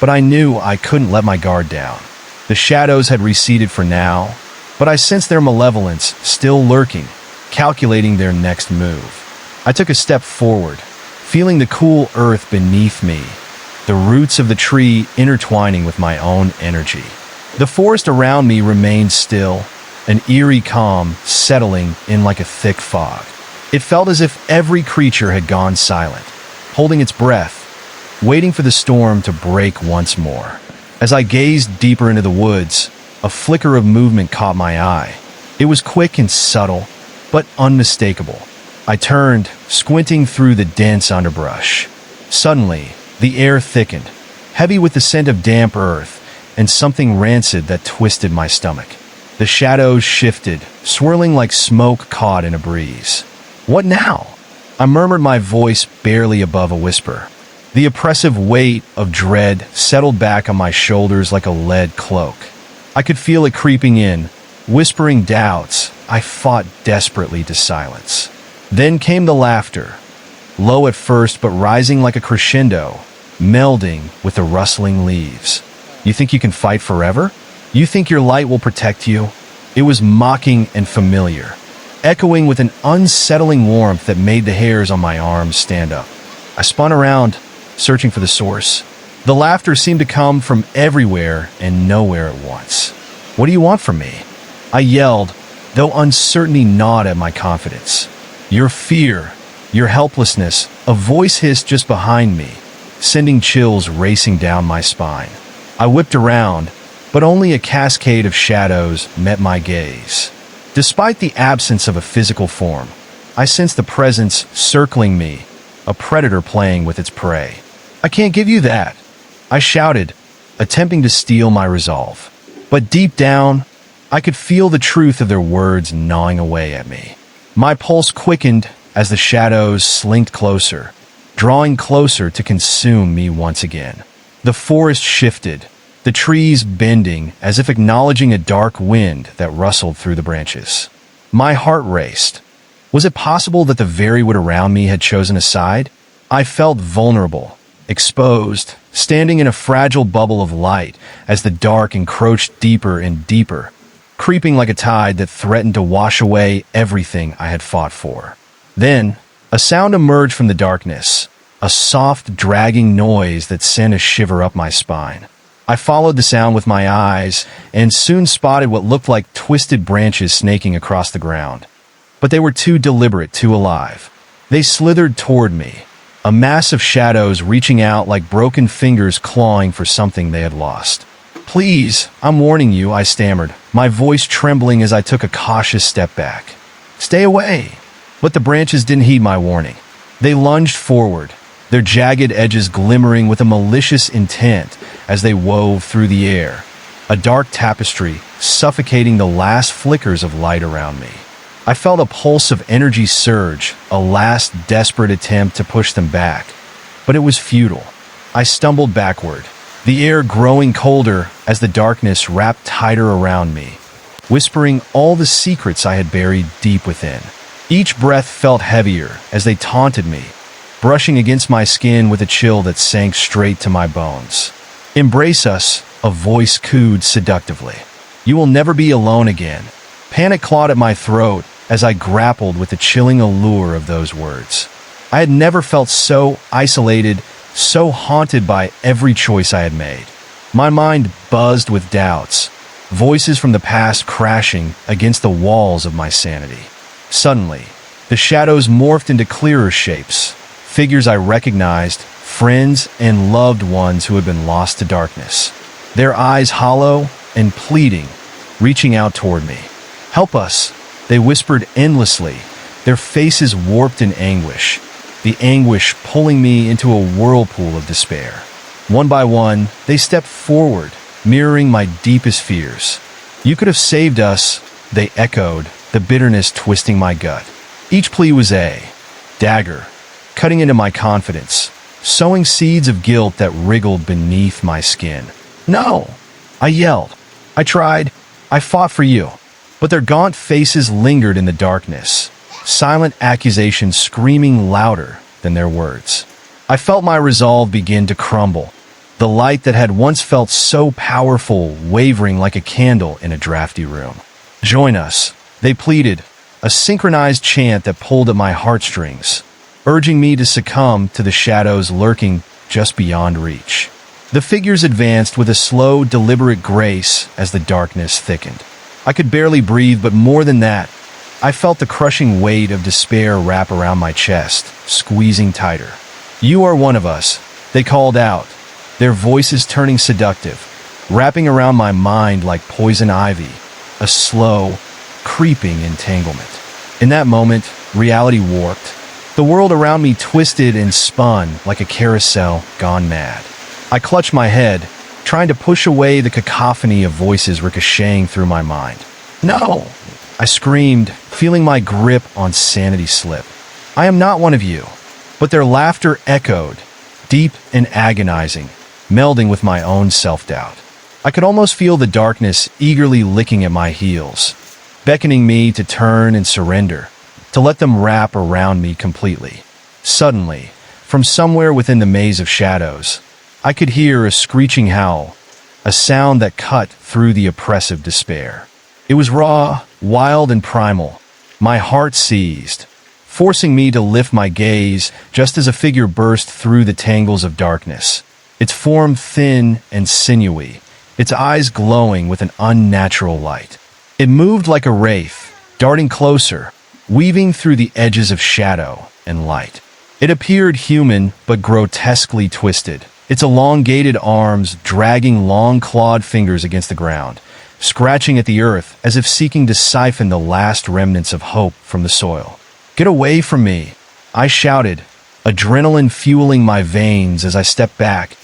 but I knew I couldn't let my guard down. The shadows had receded for now, but I sensed their malevolence still lurking, calculating their next move. I took a step forward, feeling the cool earth beneath me, the roots of the tree intertwining with my own energy. The forest around me remained still, an eerie calm settling in like a thick fog. It felt as if every creature had gone silent, holding its breath, waiting for the storm to break once more. As I gazed deeper into the woods, a flicker of movement caught my eye. It was quick and subtle, but unmistakable. I turned, squinting through the dense underbrush. Suddenly, the air thickened, heavy with the scent of damp earth and something rancid that twisted my stomach. The shadows shifted, swirling like smoke caught in a breeze. "What now?" I murmured, my voice barely above a whisper. The oppressive weight of dread settled back on my shoulders like a lead cloak. I could feel it creeping in, whispering doubts I fought desperately to silence. Then came the laughter, low at first but rising like a crescendo, melding with the rustling leaves. "You think you can fight forever? You think your light will protect you?" It was mocking and familiar, echoing with an unsettling warmth that made the hairs on my arms stand up. I spun around, searching for the source. The laughter seemed to come from everywhere and nowhere at once. "What do you want from me?" I yelled, though uncertainty gnawed at my confidence. "Your fear, your helplessness," a voice hissed just behind me, sending chills racing down my spine. I whipped around, but only a cascade of shadows met my gaze. Despite the absence of a physical form, I sensed the presence circling me, a predator playing with its prey. "I can't give you that," I shouted, attempting to steel my resolve. But deep down, I could feel the truth of their words gnawing away at me. My pulse quickened as the shadows slinked closer, drawing closer to consume me once again. The forest shifted, the trees bending as if acknowledging a dark wind that rustled through the branches. My heart raced. Was it possible that the very wood around me had chosen a side? I felt vulnerable, exposed, standing in a fragile bubble of light as the dark encroached deeper and deeper, creeping like a tide that threatened to wash away everything I had fought for. Then, a sound emerged from the darkness, a soft, dragging noise that sent a shiver up my spine. I followed the sound with my eyes and soon spotted what looked like twisted branches snaking across the ground. But they were too deliberate, too alive. They slithered toward me, a mass of shadows reaching out like broken fingers clawing for something they had lost. "Please, I'm warning you," I stammered, my voice trembling as I took a cautious step back. "Stay away." But the branches didn't heed my warning. They lunged forward, their jagged edges glimmering with a malicious intent as they wove through the air, a dark tapestry suffocating the last flickers of light around me. I felt a pulse of energy surge, a last desperate attempt to push them back, but it was futile. I stumbled backward, the air growing colder as the darkness wrapped tighter around me, whispering all the secrets I had buried deep within. Each breath felt heavier as they taunted me, brushing against my skin with a chill that sank straight to my bones. "Embrace us," a voice cooed seductively. "You will never be alone again." Panic clawed at my throat as I grappled with the chilling allure of those words. I had never felt so isolated, so haunted by every choice I had made. My mind buzzed with doubts, voices from the past crashing against the walls of my sanity. Suddenly, the shadows morphed into clearer shapes, figures I recognized, friends and loved ones who had been lost to darkness. Their eyes hollow and pleading, reaching out toward me. "Help us," they whispered endlessly, their faces warped in anguish, the anguish pulling me into a whirlpool of despair. One by one, they stepped forward, mirroring my deepest fears. "You could have saved us," they echoed, the bitterness twisting my gut. Each plea was a dagger, cutting into my confidence, sowing seeds of guilt that wriggled beneath my skin. No! I yelled. I tried. I fought for you. But their gaunt faces lingered in the darkness, silent accusations screaming louder than their words. I felt my resolve begin to crumble, the light that had once felt so powerful wavering like a candle in a drafty room. Join us, they pleaded, a synchronized chant that pulled at my heartstrings, urging me to succumb to the shadows lurking just beyond reach. The figures advanced with a slow, deliberate grace as the darkness thickened. I could barely breathe, but more than that, I felt the crushing weight of despair wrap around my chest, squeezing tighter. You are one of us, they called out, their voices turning seductive, wrapping around my mind like poison ivy, a slow, creeping entanglement. In that moment, reality warped. The world around me twisted and spun like a carousel gone mad. I clutched my head, trying to push away the cacophony of voices ricocheting through my mind. No! I screamed, feeling my grip on sanity slip. I am not one of you. But their laughter echoed, deep and agonizing, melding with my own self-doubt. I could almost feel the darkness eagerly licking at my heels, beckoning me to turn and surrender, to let them wrap around me completely. Suddenly, from somewhere within the maze of shadows, I could hear a screeching howl, a sound that cut through the oppressive despair. It was raw, wild, and primal. My heart seized, forcing me to lift my gaze just as a figure burst through the tangles of darkness, its form thin and sinewy, its eyes glowing with an unnatural light. It moved like a wraith, darting closer, weaving through the edges of shadow and light. It appeared human but grotesquely twisted, its elongated arms dragging long clawed fingers against the ground, scratching at the earth as if seeking to siphon the last remnants of hope from the soil. Get away from me, I shouted, adrenaline fueling my veins as I stepped back,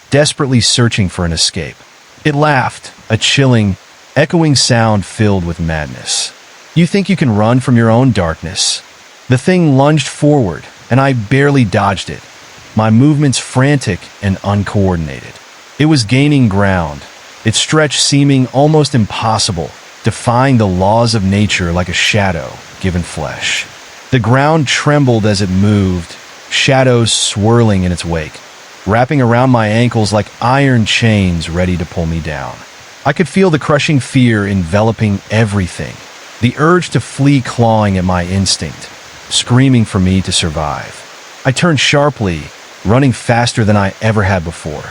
desperately searching for an escape. It laughed, a chilling, echoing sound filled with madness. You think you can run from your own darkness? The thing lunged forward, and I barely dodged it, my movements frantic and uncoordinated. It was gaining ground, its stretch seeming almost impossible, defying the laws of nature like a shadow given flesh. The ground trembled as it moved, shadows swirling in its wake, wrapping around my ankles like iron chains ready to pull me down. I could feel the crushing fear enveloping everything, the urge to flee clawing at my instinct, screaming for me to survive. I turned sharply, running faster than I ever had before.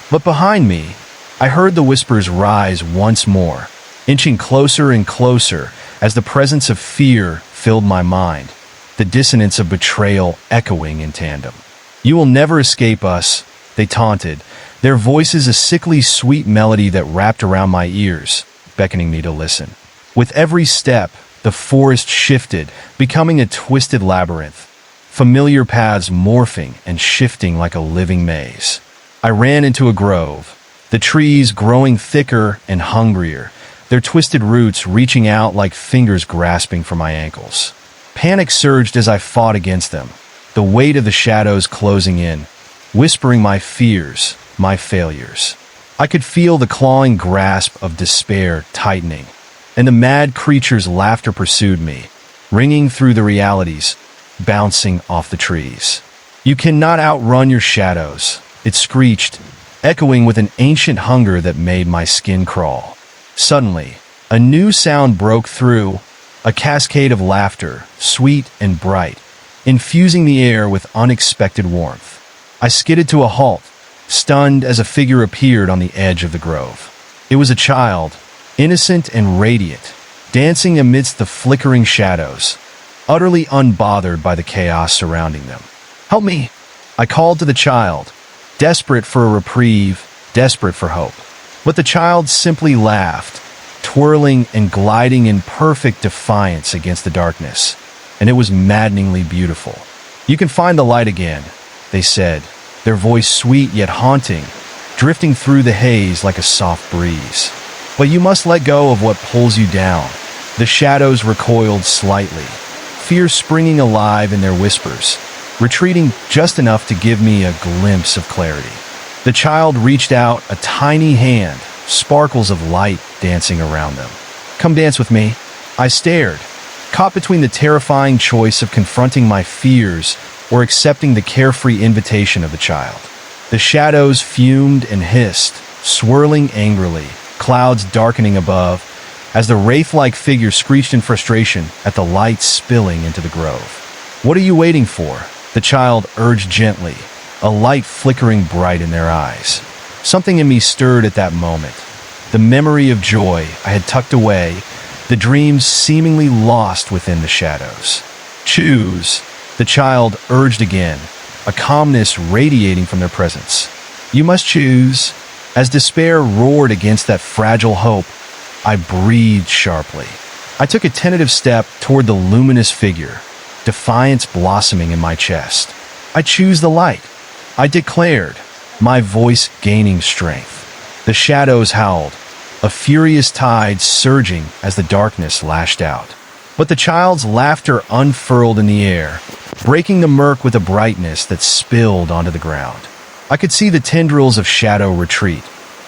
But behind me, I heard the whispers rise once more, inching closer and closer as the presence of fear filled my mind, the dissonance of betrayal echoing in tandem. You will never escape us, they taunted, their voices a sickly sweet melody that wrapped around my ears, beckoning me to listen. With every step, the forest shifted, becoming a twisted labyrinth, familiar paths morphing and shifting like a living maze. I ran into a grove, the trees growing thicker and hungrier, their twisted roots reaching out like fingers grasping for my ankles. Panic surged as I fought against them, the weight of the shadows closing in, whispering my fears, my failures. I could feel the clawing grasp of despair tightening, and the mad creature's laughter pursued me, ringing through the realities, bouncing off the trees. You cannot outrun your shadows, it screeched, echoing with an ancient hunger that made my skin crawl. Suddenly, a new sound broke through, a cascade of laughter, sweet and bright, infusing the air with unexpected warmth. I skidded to a halt, stunned as a figure appeared on the edge of the grove. It was a child, innocent and radiant, dancing amidst the flickering shadows, utterly unbothered by the chaos surrounding them. Help me! I called to the child, desperate for a reprieve, desperate for hope. But the child simply laughed, twirling and gliding in perfect defiance against the darkness, and it was maddeningly beautiful. You can find the light again, they said, their voice sweet yet haunting, drifting through the haze like a soft breeze. But you must let go of what pulls you down. The shadows recoiled slightly, fear springing alive in their whispers, retreating just enough to give me a glimpse of clarity. The child reached out a tiny hand, sparkles of light dancing around them. "Come dance with me." I stared, caught between the terrifying choice of confronting my fears or accepting the carefree invitation of the child. The shadows fumed and hissed, swirling angrily, clouds darkening above, as the wraith-like figure screeched in frustration at the light spilling into the grove. "What are you waiting for?" the child urged gently, a light flickering bright in their eyes. Something in me stirred at that moment. The memory of joy I had tucked away, the dreams seemingly lost within the shadows. "Choose," the child urged again, a calmness radiating from their presence. "You must choose." As despair roared against that fragile hope, I breathed sharply. I took a tentative step toward the luminous figure, defiance blossoming in my chest. "I choose the light," I declared, my voice gaining strength. The shadows howled, a furious tide surging as the darkness lashed out. But the child's laughter unfurled in the air, breaking the murk with a brightness that spilled onto the ground. I could see the tendrils of shadow retreat,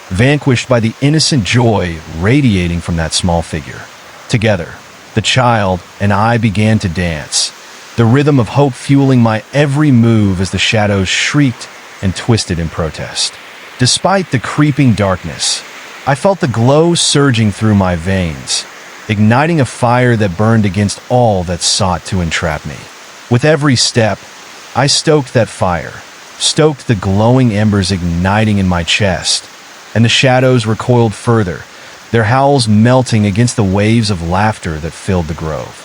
vanquished by the innocent joy radiating from that small figure. Together, the child and I began to dance, the rhythm of hope fueling my every move as the shadows shrieked and twisted in protest. Despite the creeping darkness, I felt the glow surging through my veins, igniting a fire that burned against all that sought to entrap me. With every step, I stoked that fire, stoked the glowing embers igniting in my chest, and the shadows recoiled further, their howls melting against the waves of laughter that filled the grove.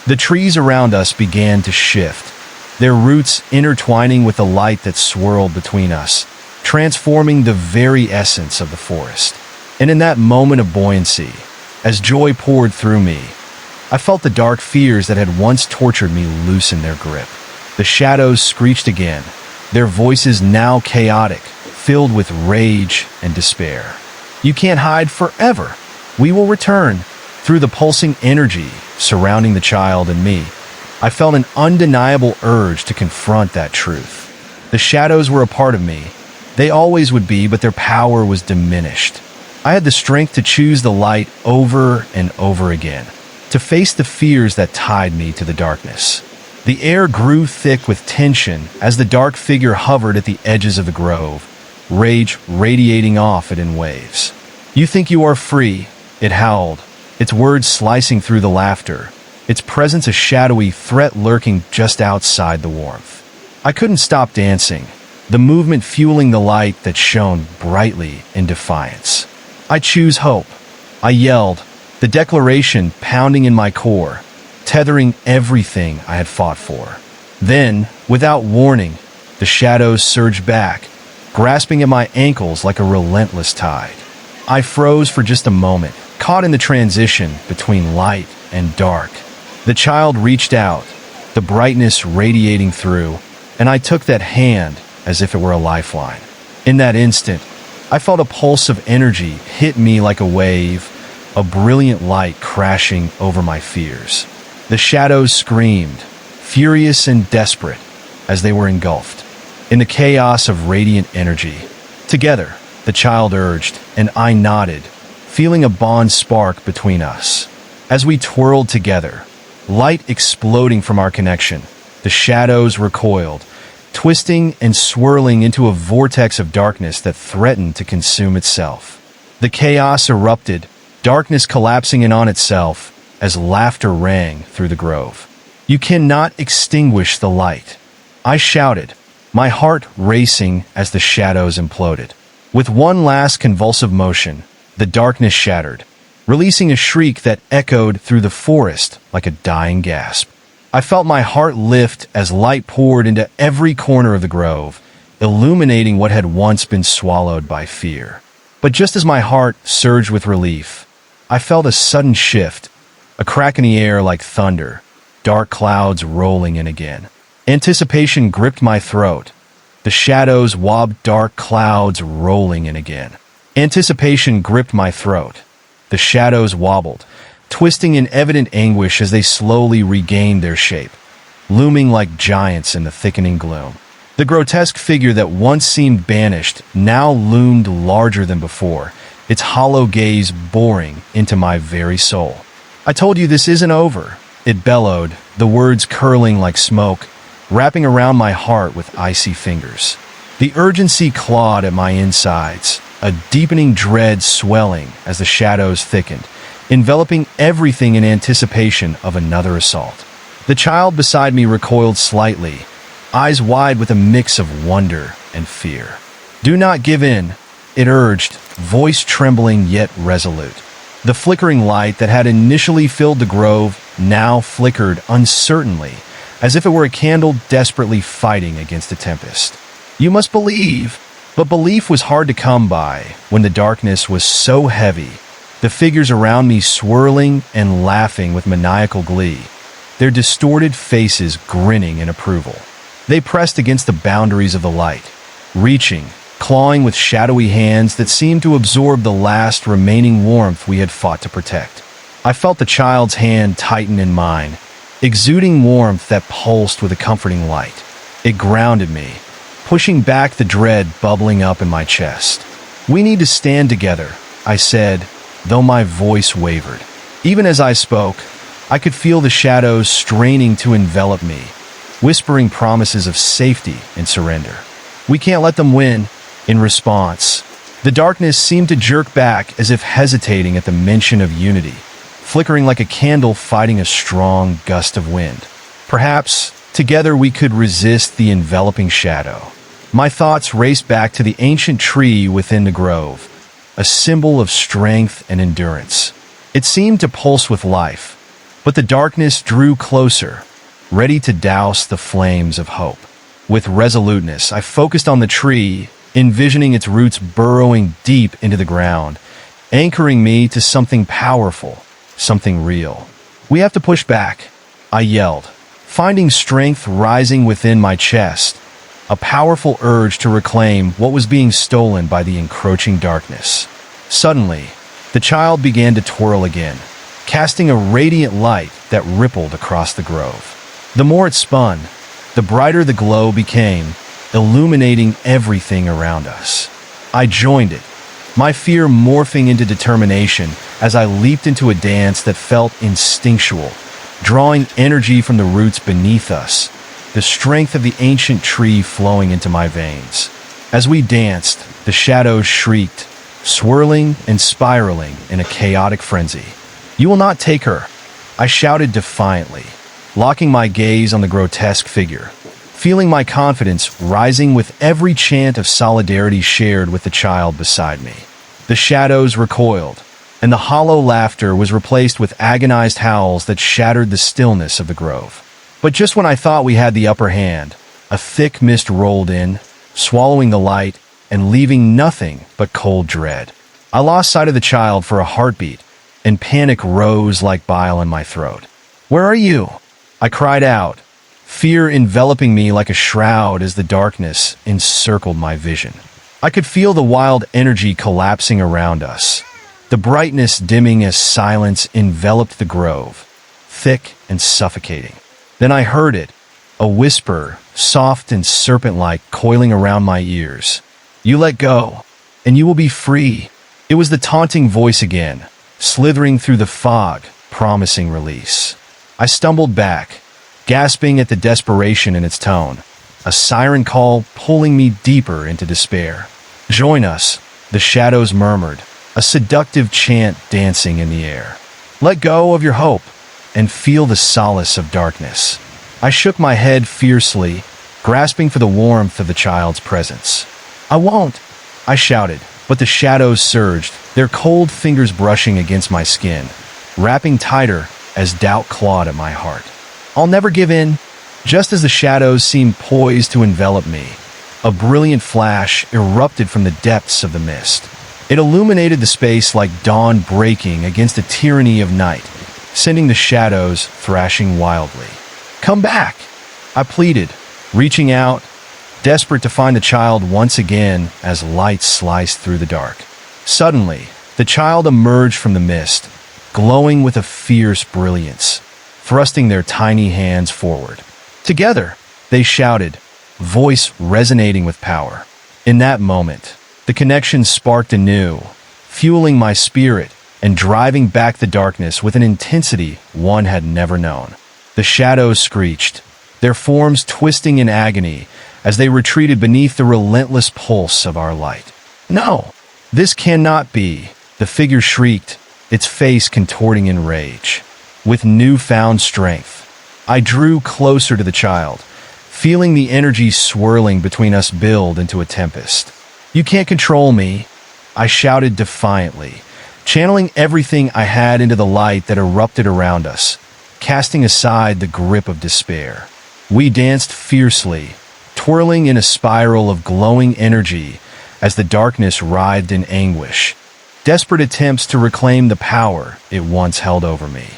The trees around us began to shift, their roots intertwining with the light that swirled between us, transforming the very essence of the forest. And in that moment of buoyancy, as joy poured through me, I felt the dark fears that had once tortured me loosen their grip. The shadows screeched again, their voices now chaotic, filled with rage and despair. "You can't hide forever. We will return." Through the pulsing energy surrounding the child and me, I felt an undeniable urge to confront that truth. The shadows were a part of me. They always would be, but their power was diminished. I had the strength to choose the light over and over again, to face the fears that tied me to the darkness. The air grew thick with tension as the dark figure hovered at the edges of the grove, rage radiating off it in waves. "You think you are free," it howled, its words slicing through the laughter, its presence a shadowy threat lurking just outside the warmth. I couldn't stop dancing, the movement fueling the light that shone brightly in defiance. "I choose hope," I yelled, the declaration pounding in my core, tethering everything I had fought for. Then, without warning, the shadows surged back, grasping at my ankles like a relentless tide. I froze for just a moment, caught in the transition between light and dark. The child reached out, the brightness radiating through, and I took that hand as if it were a lifeline. In that instant, I felt a pulse of energy hit me like a wave, a brilliant light crashing over my fears. The shadows screamed, furious and desperate, as they were engulfed in the chaos of radiant energy. "Together," the child urged, and I nodded, feeling a bond spark between us. As we twirled together, light exploding from our connection, the shadows recoiled, twisting and swirling into a vortex of darkness that threatened to consume itself. The chaos erupted, darkness collapsing in on itself as laughter rang through the grove. "You cannot extinguish the light," I shouted, my heart racing as the shadows imploded. With one last convulsive motion, the darkness shattered, releasing a shriek that echoed through the forest like a dying gasp. I felt my heart lift as light poured into every corner of the grove, illuminating what had once been swallowed by fear. But just as my heart surged with relief, I felt a sudden shift, a crack in the air like thunder, dark clouds rolling in again. Anticipation gripped my throat. The shadows wobbed, dark clouds rolling in again. Anticipation gripped my throat. The shadows wobbled, twisting in evident anguish as they slowly regained their shape, looming like giants in the thickening gloom. The grotesque figure that once seemed banished now loomed larger than before, its hollow gaze boring into my very soul. "I told you this isn't over," it bellowed, the words curling like smoke, wrapping around my heart with icy fingers. The urgency clawed at my insides, a deepening dread swelling as the shadows thickened, enveloping everything in anticipation of another assault. The child beside me recoiled slightly, eyes wide with a mix of wonder and fear. "Do not give in," it urged, voice trembling yet resolute. The flickering light that had initially filled the grove now flickered uncertainly, as if it were a candle desperately fighting against a tempest. "You must believe." But belief was hard to come by when the darkness was so heavy, the figures around me swirling and laughing with maniacal glee, their distorted faces grinning in approval. They pressed against the boundaries of the light, reaching, clawing with shadowy hands that seemed to absorb the last remaining warmth we had fought to protect. I felt the child's hand tighten in mine, exuding warmth that pulsed with a comforting light. It grounded me, pushing back the dread bubbling up in my chest. "We need to stand together," I said, though my voice wavered. Even as I spoke, I could feel the shadows straining to envelop me, whispering promises of safety and surrender. "We can't let them win." In response, the darkness seemed to jerk back as if hesitating at the mention of unity, flickering like a candle fighting a strong gust of wind. Perhaps, together we could resist the enveloping shadow. My thoughts raced back to the ancient tree within the grove, a symbol of strength and endurance. It seemed to pulse with life, but the darkness drew closer, ready to douse the flames of hope. With resoluteness, I focused on the tree, envisioning its roots burrowing deep into the ground, anchoring me to something powerful, something real. "We have to push back," I yelled, finding strength rising within my chest, a powerful urge to reclaim what was being stolen by the encroaching darkness. Suddenly, the child began to twirl again, casting a radiant light that rippled across the grove. The more it spun, the brighter the glow became, illuminating everything around us. I joined it, my fear morphing into determination as I leaped into a dance that felt instinctual, drawing energy from the roots beneath us, the strength of the ancient tree flowing into my veins. As we danced, the shadows shrieked, swirling and spiraling in a chaotic frenzy. "You will not take her," I shouted defiantly, locking my gaze on the grotesque figure, feeling my confidence rising with every chant of solidarity shared with the child beside me. The shadows recoiled, and the hollow laughter was replaced with agonized howls that shattered the stillness of the grove. But just when I thought we had the upper hand, a thick mist rolled in, swallowing the light and leaving nothing but cold dread. I lost sight of the child for a heartbeat, and panic rose like bile in my throat. "Where are you?" I cried out, fear enveloping me like a shroud as the darkness encircled my vision. I could feel the wild energy collapsing around us, the brightness dimming as silence enveloped the grove, thick and suffocating. Then I heard it, a whisper, soft and serpent-like, coiling around my ears. "You let go, and you will be free." It was the taunting voice again, slithering through the fog, promising release. I stumbled back, gasping at the desperation in its tone, a siren call pulling me deeper into despair. "Join us," the shadows murmured, a seductive chant dancing in the air. "Let go of your hope, and feel the solace of darkness." I shook my head fiercely, grasping for the warmth of the child's presence. "I won't," I shouted, but the shadows surged, their cold fingers brushing against my skin, wrapping tighter as doubt clawed at my heart. "I'll never give in." Just as the shadows seemed poised to envelop me, a brilliant flash erupted from the depths of the mist. It illuminated the space like dawn breaking against the tyranny of night, sending the shadows thrashing wildly. "Come back," I pleaded, reaching out, desperate to find the child once again as light sliced through the dark. Suddenly, the child emerged from the mist, glowing with a fierce brilliance, thrusting their tiny hands forward. Together, they shouted, voice resonating with power. In that moment, the connection sparked anew, fueling my spirit and driving back the darkness with an intensity one had never known. The shadows screeched, their forms twisting in agony as they retreated beneath the relentless pulse of our light. No, this cannot be, the figure shrieked, its face contorting in rage. With newfound strength, I drew closer to the child, feeling the energy swirling between us build into a tempest. You can't control me, I shouted defiantly, channeling everything I had into the light that erupted around us, casting aside the grip of despair. We danced fiercely, twirling in a spiral of glowing energy as the darkness writhed in anguish, desperate attempts to reclaim the power it once held over me.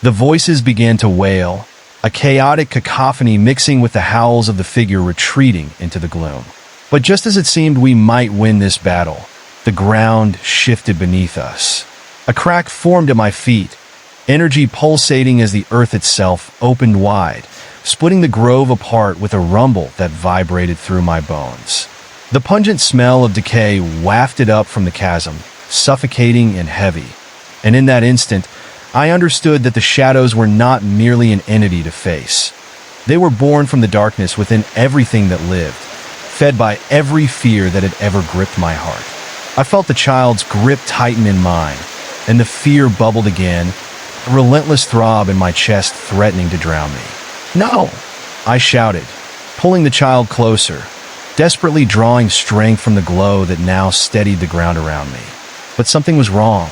The voices began to wail, a chaotic cacophony mixing with the howls of the figure retreating into the gloom. But just as it seemed we might win this battle, the ground shifted beneath us. A crack formed at my feet, energy pulsating as the earth itself opened wide, splitting the grove apart with a rumble that vibrated through my bones. The pungent smell of decay wafted up from the chasm, suffocating and heavy. And in that instant, I understood that the shadows were not merely an entity to face. They were born from the darkness within everything that lived, fed by every fear that had ever gripped my heart. I felt the child's grip tighten in mine, and the fear bubbled again, a relentless throb in my chest threatening to drown me. No! I shouted, pulling the child closer, desperately drawing strength from the glow that now steadied the ground around me. But something was wrong.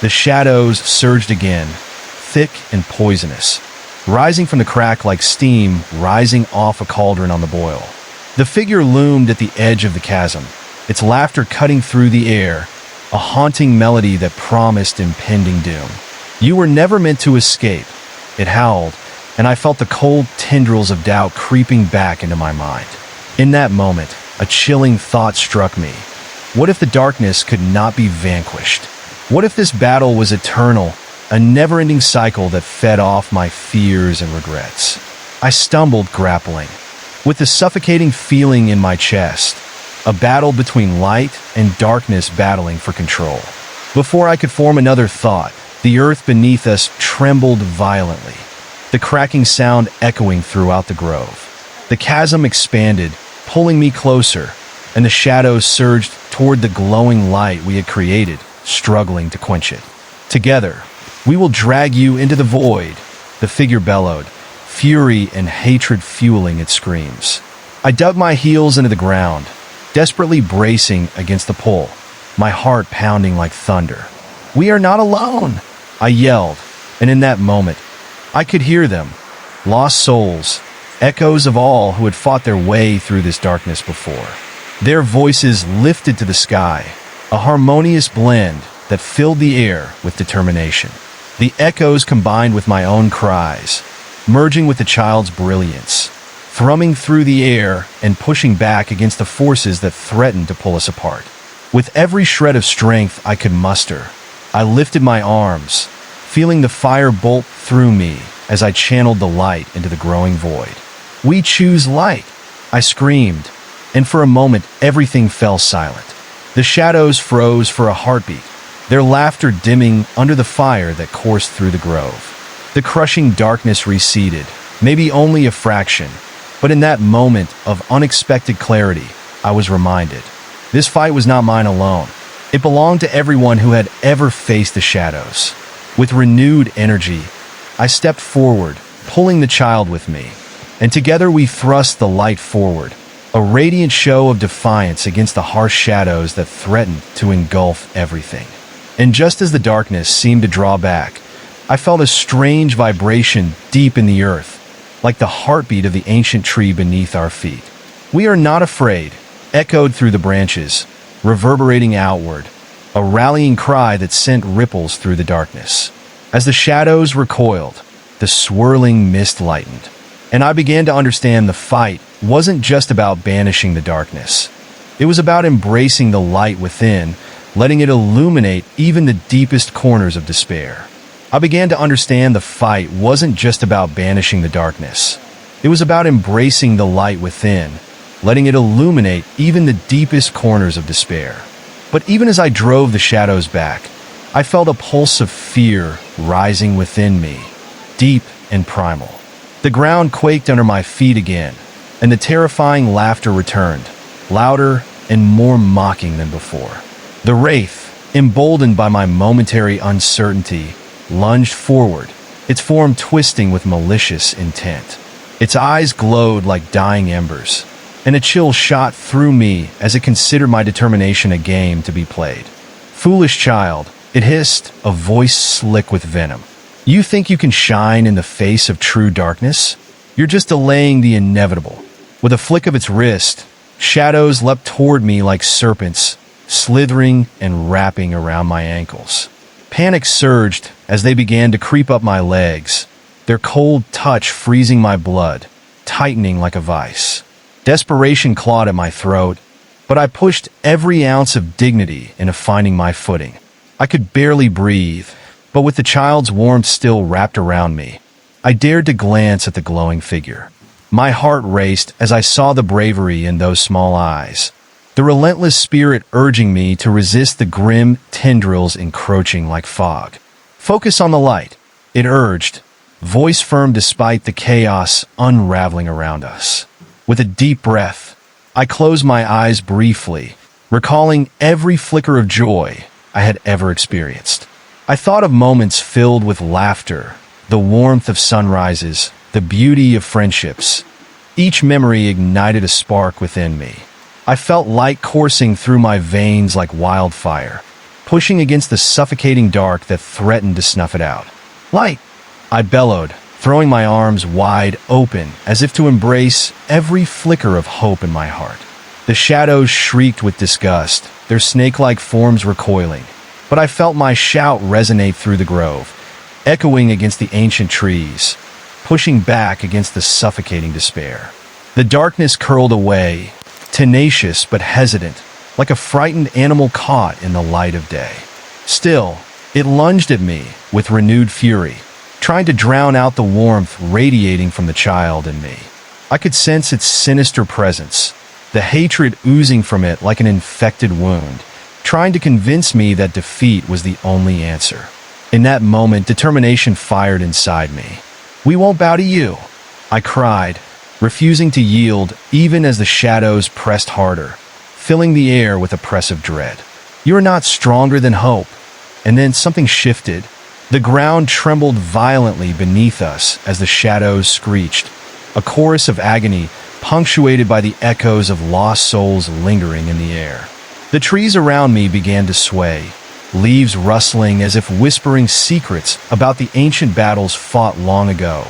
The shadows surged again, thick and poisonous, rising from the crack like steam rising off a cauldron on the boil. The figure loomed at the edge of the chasm, its laughter cutting through the air, a haunting melody that promised impending doom. You were never meant to escape, it howled, and I felt the cold tendrils of doubt creeping back into my mind. In that moment, a chilling thought struck me. What if the darkness could not be vanquished? What if this battle was eternal, a never-ending cycle that fed off my fears and regrets? I stumbled, grappling, with the suffocating feeling in my chest, a battle between light and darkness battling for control. Before I could form another thought, the earth beneath us trembled violently, the cracking sound echoing throughout the grove. The chasm expanded, pulling me closer, and the shadows surged toward the glowing light we had created, struggling to quench it. Together, we will drag you into the void, the figure bellowed, fury and hatred fueling its screams. I dug my heels into the ground, desperately bracing against the pull, my heart pounding like thunder. We are not alone, I yelled, and in that moment, I could hear them, lost souls, echoes of all who had fought their way through this darkness before. Their voices lifted to the sky, a harmonious blend that filled the air with determination. The echoes combined with my own cries, merging with the child's brilliance, thrumming through the air and pushing back against the forces that threatened to pull us apart. With every shred of strength I could muster, I lifted my arms, feeling the fire bolt through me as I channeled the light into the growing void. We choose light, I screamed, and for a moment everything fell silent. The shadows froze for a heartbeat, their laughter dimming under the fire that coursed through the grove. The crushing darkness receded, maybe only a fraction, but in that moment of unexpected clarity, I was reminded. This fight was not mine alone. It belonged to everyone who had ever faced the shadows. With renewed energy, I stepped forward, pulling the child with me, and together we thrust the light forward, a radiant show of defiance against the harsh shadows that threatened to engulf everything. And just as the darkness seemed to draw back, I felt a strange vibration deep in the earth, like the heartbeat of the ancient tree beneath our feet. We are not afraid, echoed through the branches, reverberating outward, a rallying cry that sent ripples through the darkness. As the shadows recoiled, the swirling mist lightened, and I began to understand the fight wasn't just about banishing the darkness. It was about embracing the light within, letting it illuminate even the deepest corners of despair. I began to understand the fight wasn't just about banishing the darkness. It was about embracing the light within, letting it illuminate even the deepest corners of despair. But even as I drove the shadows back, I felt a pulse of fear rising within me, deep and primal. The ground quaked under my feet again, and the terrifying laughter returned, louder and more mocking than before. The wraith, emboldened by my momentary uncertainty, lunged forward, its form twisting with malicious intent. Its eyes glowed like dying embers, and a chill shot through me as it considered my determination a game to be played. "Foolish child," it hissed, a voice slick with venom. "You think you can shine in the face of true darkness? You're just delaying the inevitable." With a flick of its wrist, shadows leapt toward me like serpents, slithering and wrapping around my ankles. Panic surged as they began to creep up my legs, their cold touch freezing my blood, tightening like a vice. Desperation clawed at my throat, but I pushed every ounce of dignity into finding my footing. I could barely breathe, but with the child's warmth still wrapped around me, I dared to glance at the glowing figure. My heart raced as I saw the bravery in those small eyes, the relentless spirit urging me to resist the grim tendrils encroaching like fog. "Focus on the light," it urged, voice firm despite the chaos unraveling around us. With a deep breath, I closed my eyes briefly, recalling every flicker of joy I had ever experienced. I thought of moments filled with laughter, the warmth of sunrises, the beauty of friendships. Each memory ignited a spark within me. I felt light coursing through my veins like wildfire, pushing against the suffocating dark that threatened to snuff it out. "Light!" I bellowed, throwing my arms wide open as if to embrace every flicker of hope in my heart. The shadows shrieked with disgust, their snake-like forms recoiling, but I felt my shout resonate through the grove, echoing against the ancient trees, pushing back against the suffocating despair. The darkness curled away, tenacious but hesitant, like a frightened animal caught in the light of day. Still, it lunged at me with renewed fury, trying to drown out the warmth radiating from the child in me. I could sense its sinister presence, the hatred oozing from it like an infected wound, trying to convince me that defeat was the only answer. In that moment, determination fired inside me. "We won't bow to you," I cried, refusing to yield even as the shadows pressed harder, filling the air with oppressive dread. "You are not stronger than hope." And then something shifted. The ground trembled violently beneath us as the shadows screeched, a chorus of agony punctuated by the echoes of lost souls lingering in the air. The trees around me began to sway, leaves rustling as if whispering secrets about the ancient battles fought long ago,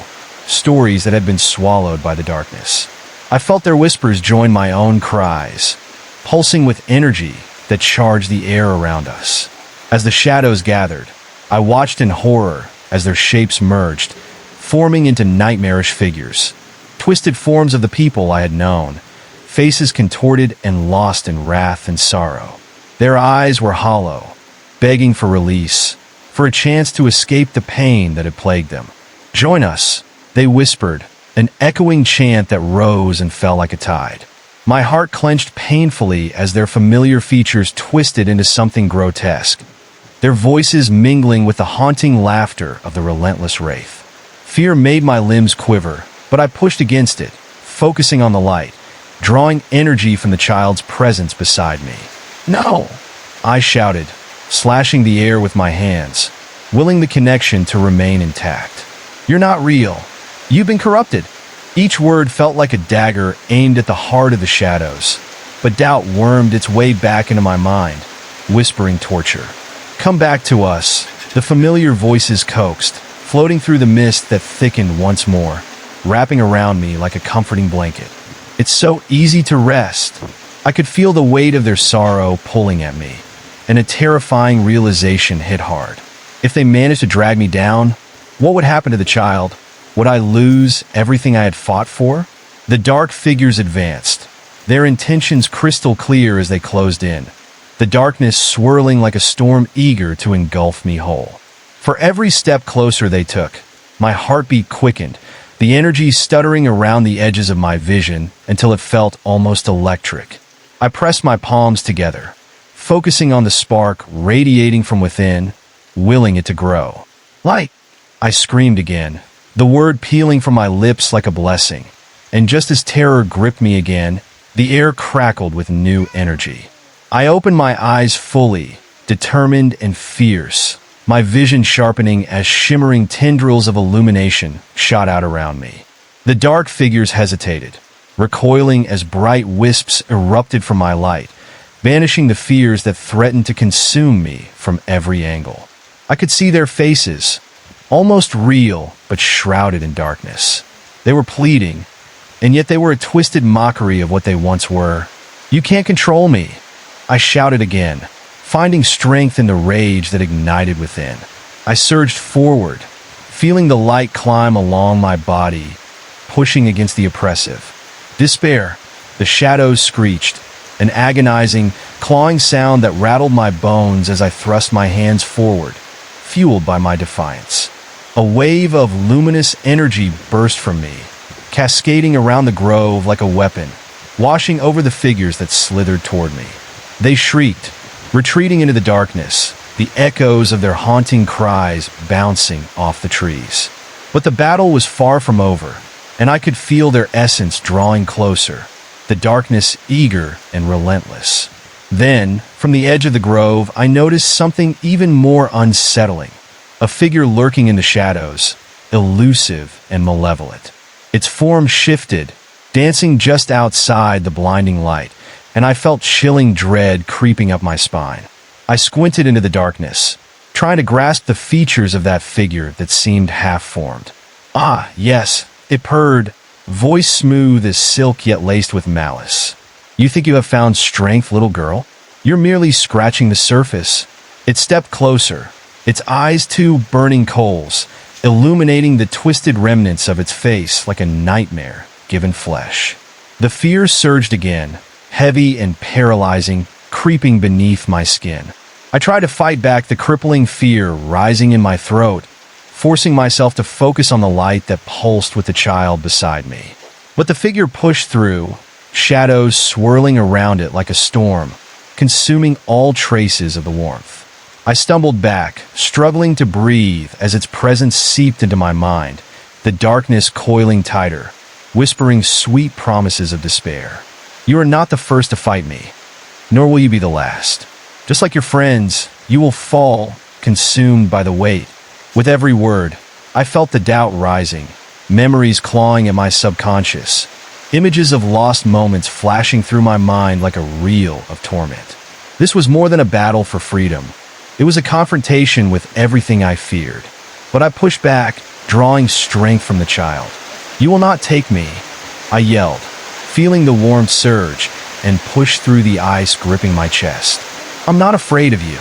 stories that had been swallowed by the darkness. I felt their whispers join my own cries, pulsing with energy that charged the air around us. As the shadows gathered, I watched in horror as their shapes merged, forming into nightmarish figures, twisted forms of the people I had known, faces contorted and lost in wrath and sorrow. Their eyes were hollow, begging for release, for a chance to escape the pain that had plagued them. "Join us," they whispered, an echoing chant that rose and fell like a tide. My heart clenched painfully as their familiar features twisted into something grotesque, their voices mingling with the haunting laughter of the relentless wraith. Fear made my limbs quiver, but I pushed against it, focusing on the light, drawing energy from the child's presence beside me. "No!" I shouted, slashing the air with my hands, willing the connection to remain intact. "You're not real. You've been corrupted." Each word felt like a dagger aimed at the heart of the shadows, but doubt wormed its way back into my mind, whispering torture. "Come back to us," the familiar voices coaxed, floating through the mist that thickened once more, wrapping around me like a comforting blanket. "It's so easy to rest." I could feel the weight of their sorrow pulling at me, and a terrifying realization hit hard. If they managed to drag me down, what would happen to the child? Would I lose everything I had fought for? The dark figures advanced, their intentions crystal clear as they closed in, the darkness swirling like a storm eager to engulf me whole. For every step closer they took, my heartbeat quickened, the energy stuttering around the edges of my vision until it felt almost electric. I pressed my palms together, focusing on the spark radiating from within, willing it to grow. Light! I screamed again, the word peeling from my lips like a blessing. And just as terror gripped me again, the air crackled with new energy. I opened my eyes fully, determined and fierce, my vision sharpening as shimmering tendrils of illumination shot out around me. The dark figures hesitated, recoiling as bright wisps erupted from my light, banishing the fears that threatened to consume me from every angle. I could see their faces, almost real but shrouded in darkness. They were pleading, and yet they were a twisted mockery of what they once were. "You can't control me," I shouted again, finding strength in the rage that ignited within. I surged forward, feeling the light climb along my body, pushing against the oppressive. Despair. The shadows screeched, an agonizing, clawing sound that rattled my bones as I thrust my hands forward, fueled by my defiance. A wave of luminous energy burst from me, cascading around the grove like a weapon, washing over the figures that slithered toward me. They shrieked, retreating into the darkness, the echoes of their haunting cries bouncing off the trees. But the battle was far from over, and I could feel their essence drawing closer, the darkness eager and relentless. Then, from the edge of the grove, I noticed something even more unsettling, a figure lurking in the shadows, elusive and malevolent. Its form shifted, dancing just outside the blinding light, and I felt chilling dread creeping up my spine. I squinted into the darkness, trying to grasp the features of that figure that seemed half-formed. "Ah, yes," it purred, voice smooth as silk yet laced with malice. "You think you have found strength, little girl? You're merely scratching the surface." It stepped closer, its eyes two burning coals, illuminating the twisted remnants of its face like a nightmare given flesh. The fear surged again, heavy and paralyzing, creeping beneath my skin. I tried to fight back the crippling fear rising in my throat, forcing myself to focus on the light that pulsed with the child beside me. But the figure pushed through, shadows swirling around it like a storm, consuming all traces of the warmth. I stumbled back, struggling to breathe as its presence seeped into my mind, the darkness coiling tighter, whispering sweet promises of despair. "You are not the first to fight me, nor will you be the last. Just like your friends, you will fall, consumed by the weight." With every word, I felt the doubt rising, memories clawing at my subconscious, images of lost moments flashing through my mind like a reel of torment. This was more than a battle for freedom. It was a confrontation with everything I feared. But I pushed back, drawing strength from the child. "You will not take me," I yelled, feeling the warmth surge, and pushed through the ice gripping my chest. "I'm not afraid of you."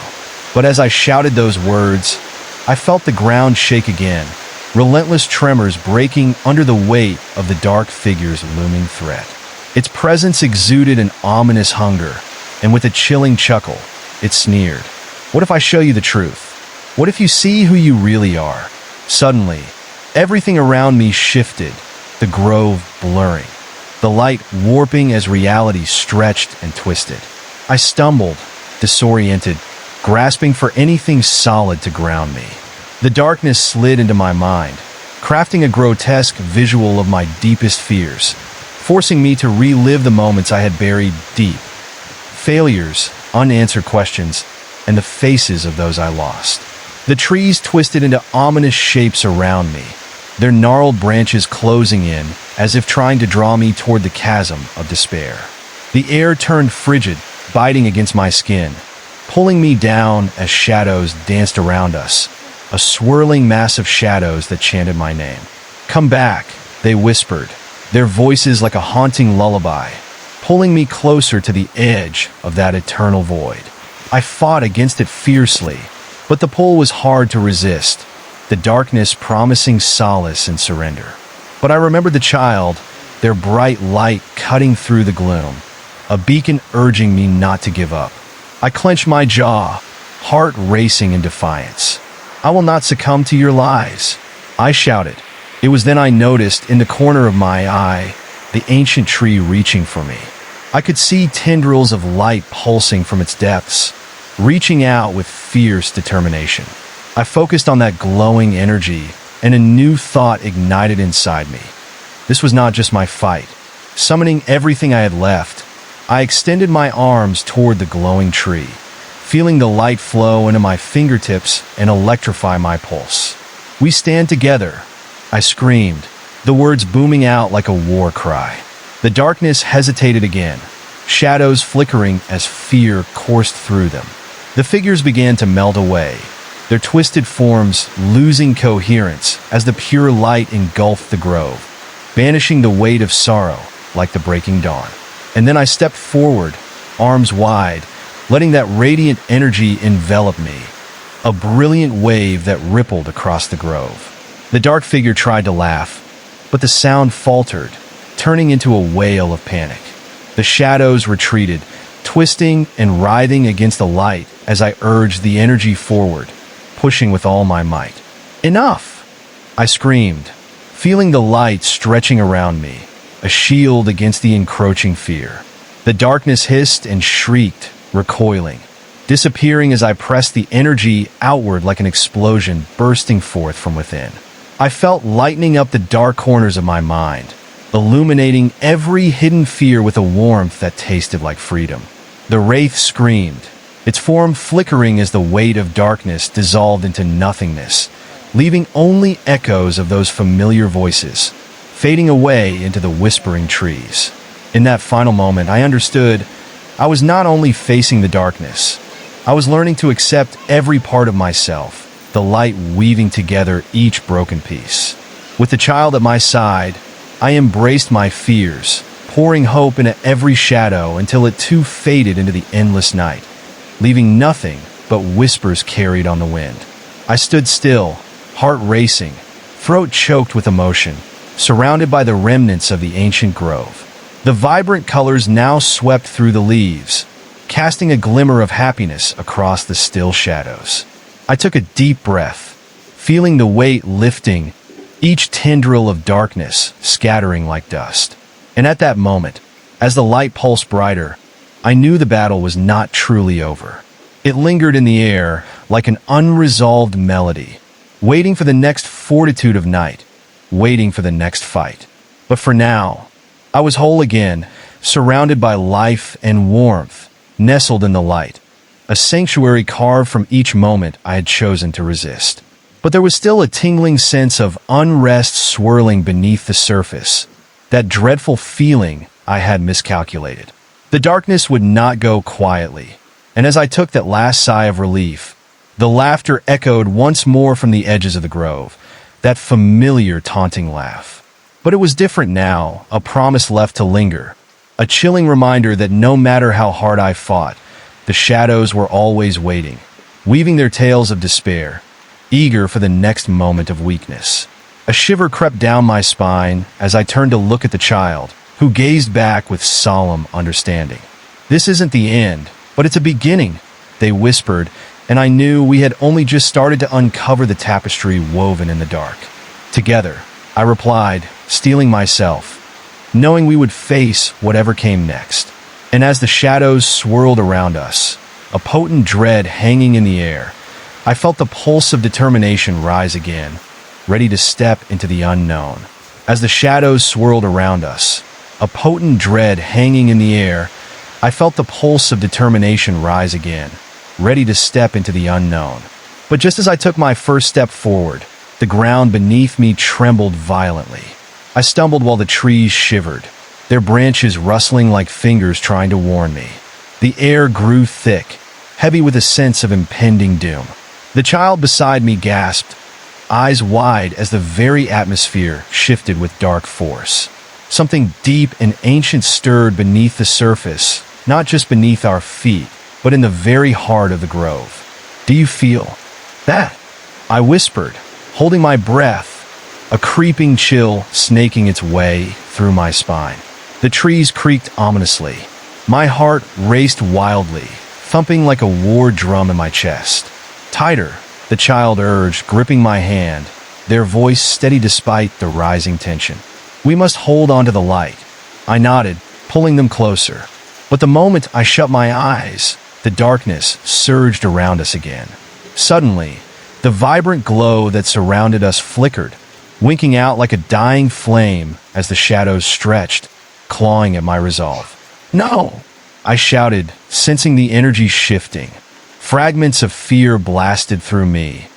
But as I shouted those words, I felt the ground shake again, relentless tremors breaking under the weight of the dark figure's looming threat. Its presence exuded an ominous hunger, and with a chilling chuckle, it sneered. "What if I show you the truth? What if you see who you really are?" Suddenly, everything around me shifted, the grove blurring, the light warping as reality stretched and twisted. I stumbled, disoriented, grasping for anything solid to ground me. The darkness slid into my mind, crafting a grotesque visual of my deepest fears, forcing me to relive the moments I had buried deep. Failures, unanswered questions, and the faces of those I lost. The trees twisted into ominous shapes around me, their gnarled branches closing in as if trying to draw me toward the chasm of despair. The air turned frigid, biting against my skin, pulling me down as shadows danced around us, a swirling mass of shadows that chanted my name. "Come back," they whispered, their voices like a haunting lullaby, pulling me closer to the edge of that eternal void. I fought against it fiercely, but the pull was hard to resist, the darkness promising solace and surrender. But I remembered the child, their bright light cutting through the gloom, a beacon urging me not to give up. I clenched my jaw, heart racing in defiance. I will not succumb to your lies, I shouted. It was then I noticed, in the corner of my eye, the ancient tree reaching for me. I could see tendrils of light pulsing from its depths, reaching out with fierce determination. I focused on that glowing energy, and a new thought ignited inside me. This was not just my fight. Summoning everything I had left, I extended my arms toward the glowing tree, feeling the light flow into my fingertips and electrify my pulse. "We stand together," I screamed, the words booming out like a war cry. The darkness hesitated again, shadows flickering as fear coursed through them. The figures began to melt away, their twisted forms losing coherence as the pure light engulfed the grove, banishing the weight of sorrow like the breaking dawn. And then I stepped forward, arms wide, letting that radiant energy envelop me, a brilliant wave that rippled across the grove. The dark figure tried to laugh, but the sound faltered, turning into a wail of panic. The shadows retreated, twisting and writhing against the light as I urged the energy forward, pushing with all my might. "Enough!" I screamed, feeling the light stretching around me, a shield against the encroaching fear. The darkness hissed and shrieked, recoiling, disappearing as I pressed the energy outward like an explosion bursting forth from within. I felt lightening up the dark corners of my mind, illuminating every hidden fear with a warmth that tasted like freedom. The wraith screamed, its form flickering as the weight of darkness dissolved into nothingness, leaving only echoes of those familiar voices, fading away into the whispering trees. In that final moment, I understood I was not only facing the darkness, I was learning to accept every part of myself, the light weaving together each broken piece. With the child at my side, I embraced my fears, pouring hope into every shadow until it too faded into the endless night, leaving nothing but whispers carried on the wind. I stood still, heart racing, throat choked with emotion, surrounded by the remnants of the ancient grove. The vibrant colors now swept through the leaves, casting a glimmer of happiness across the still shadows. I took a deep breath, feeling the weight lifting, each tendril of darkness scattering like dust. And at that moment, as the light pulsed brighter, I knew the battle was not truly over. It lingered in the air like an unresolved melody, waiting for the next fortitude of night, waiting for the next fight. But for now, I was whole again, surrounded by life and warmth, nestled in the light, a sanctuary carved from each moment I had chosen to resist. But there was still a tingling sense of unrest swirling beneath the surface, that dreadful feeling I had miscalculated. The darkness would not go quietly, and as I took that last sigh of relief, the laughter echoed once more from the edges of the grove, that familiar taunting laugh. But it was different now, a promise left to linger, a chilling reminder that no matter how hard I fought, the shadows were always waiting, weaving their tales of despair, eager for the next moment of weakness. A shiver crept down my spine as I turned to look at the child, who gazed back with solemn understanding. "This isn't the end, but it's a beginning," they whispered, and I knew we had only just started to uncover the tapestry woven in the dark. "Together," I replied, steeling myself, knowing we would face whatever came next. And as the shadows swirled around us, a potent dread hanging in the air, I felt the pulse of determination rise again, ready to step into the unknown. As the shadows swirled around us, a potent dread hanging in the air, I felt the pulse of determination rise again, ready to step into the unknown. But just as I took my first step forward, the ground beneath me trembled violently. I stumbled while the trees shivered, their branches rustling like fingers trying to warn me. The air grew thick, heavy with a sense of impending doom. The child beside me gasped, eyes wide as the very atmosphere shifted with dark force. Something deep and ancient stirred beneath the surface, not just beneath our feet, but in the very heart of the grove. "Do you feel that?" I whispered, holding my breath, a creeping chill snaking its way through my spine. The trees creaked ominously. My heart raced wildly, thumping like a war drum in my chest. "Tighter," the child urged, gripping my hand, their voice steady despite the rising tension. "We must hold on to the light." I nodded, pulling them closer. But the moment I shut my eyes, the darkness surged around us again. Suddenly, the vibrant glow that surrounded us flickered, winking out like a dying flame as the shadows stretched, clawing at my resolve. "No!" I shouted, sensing the energy shifting. Fragments of fear blasted through me,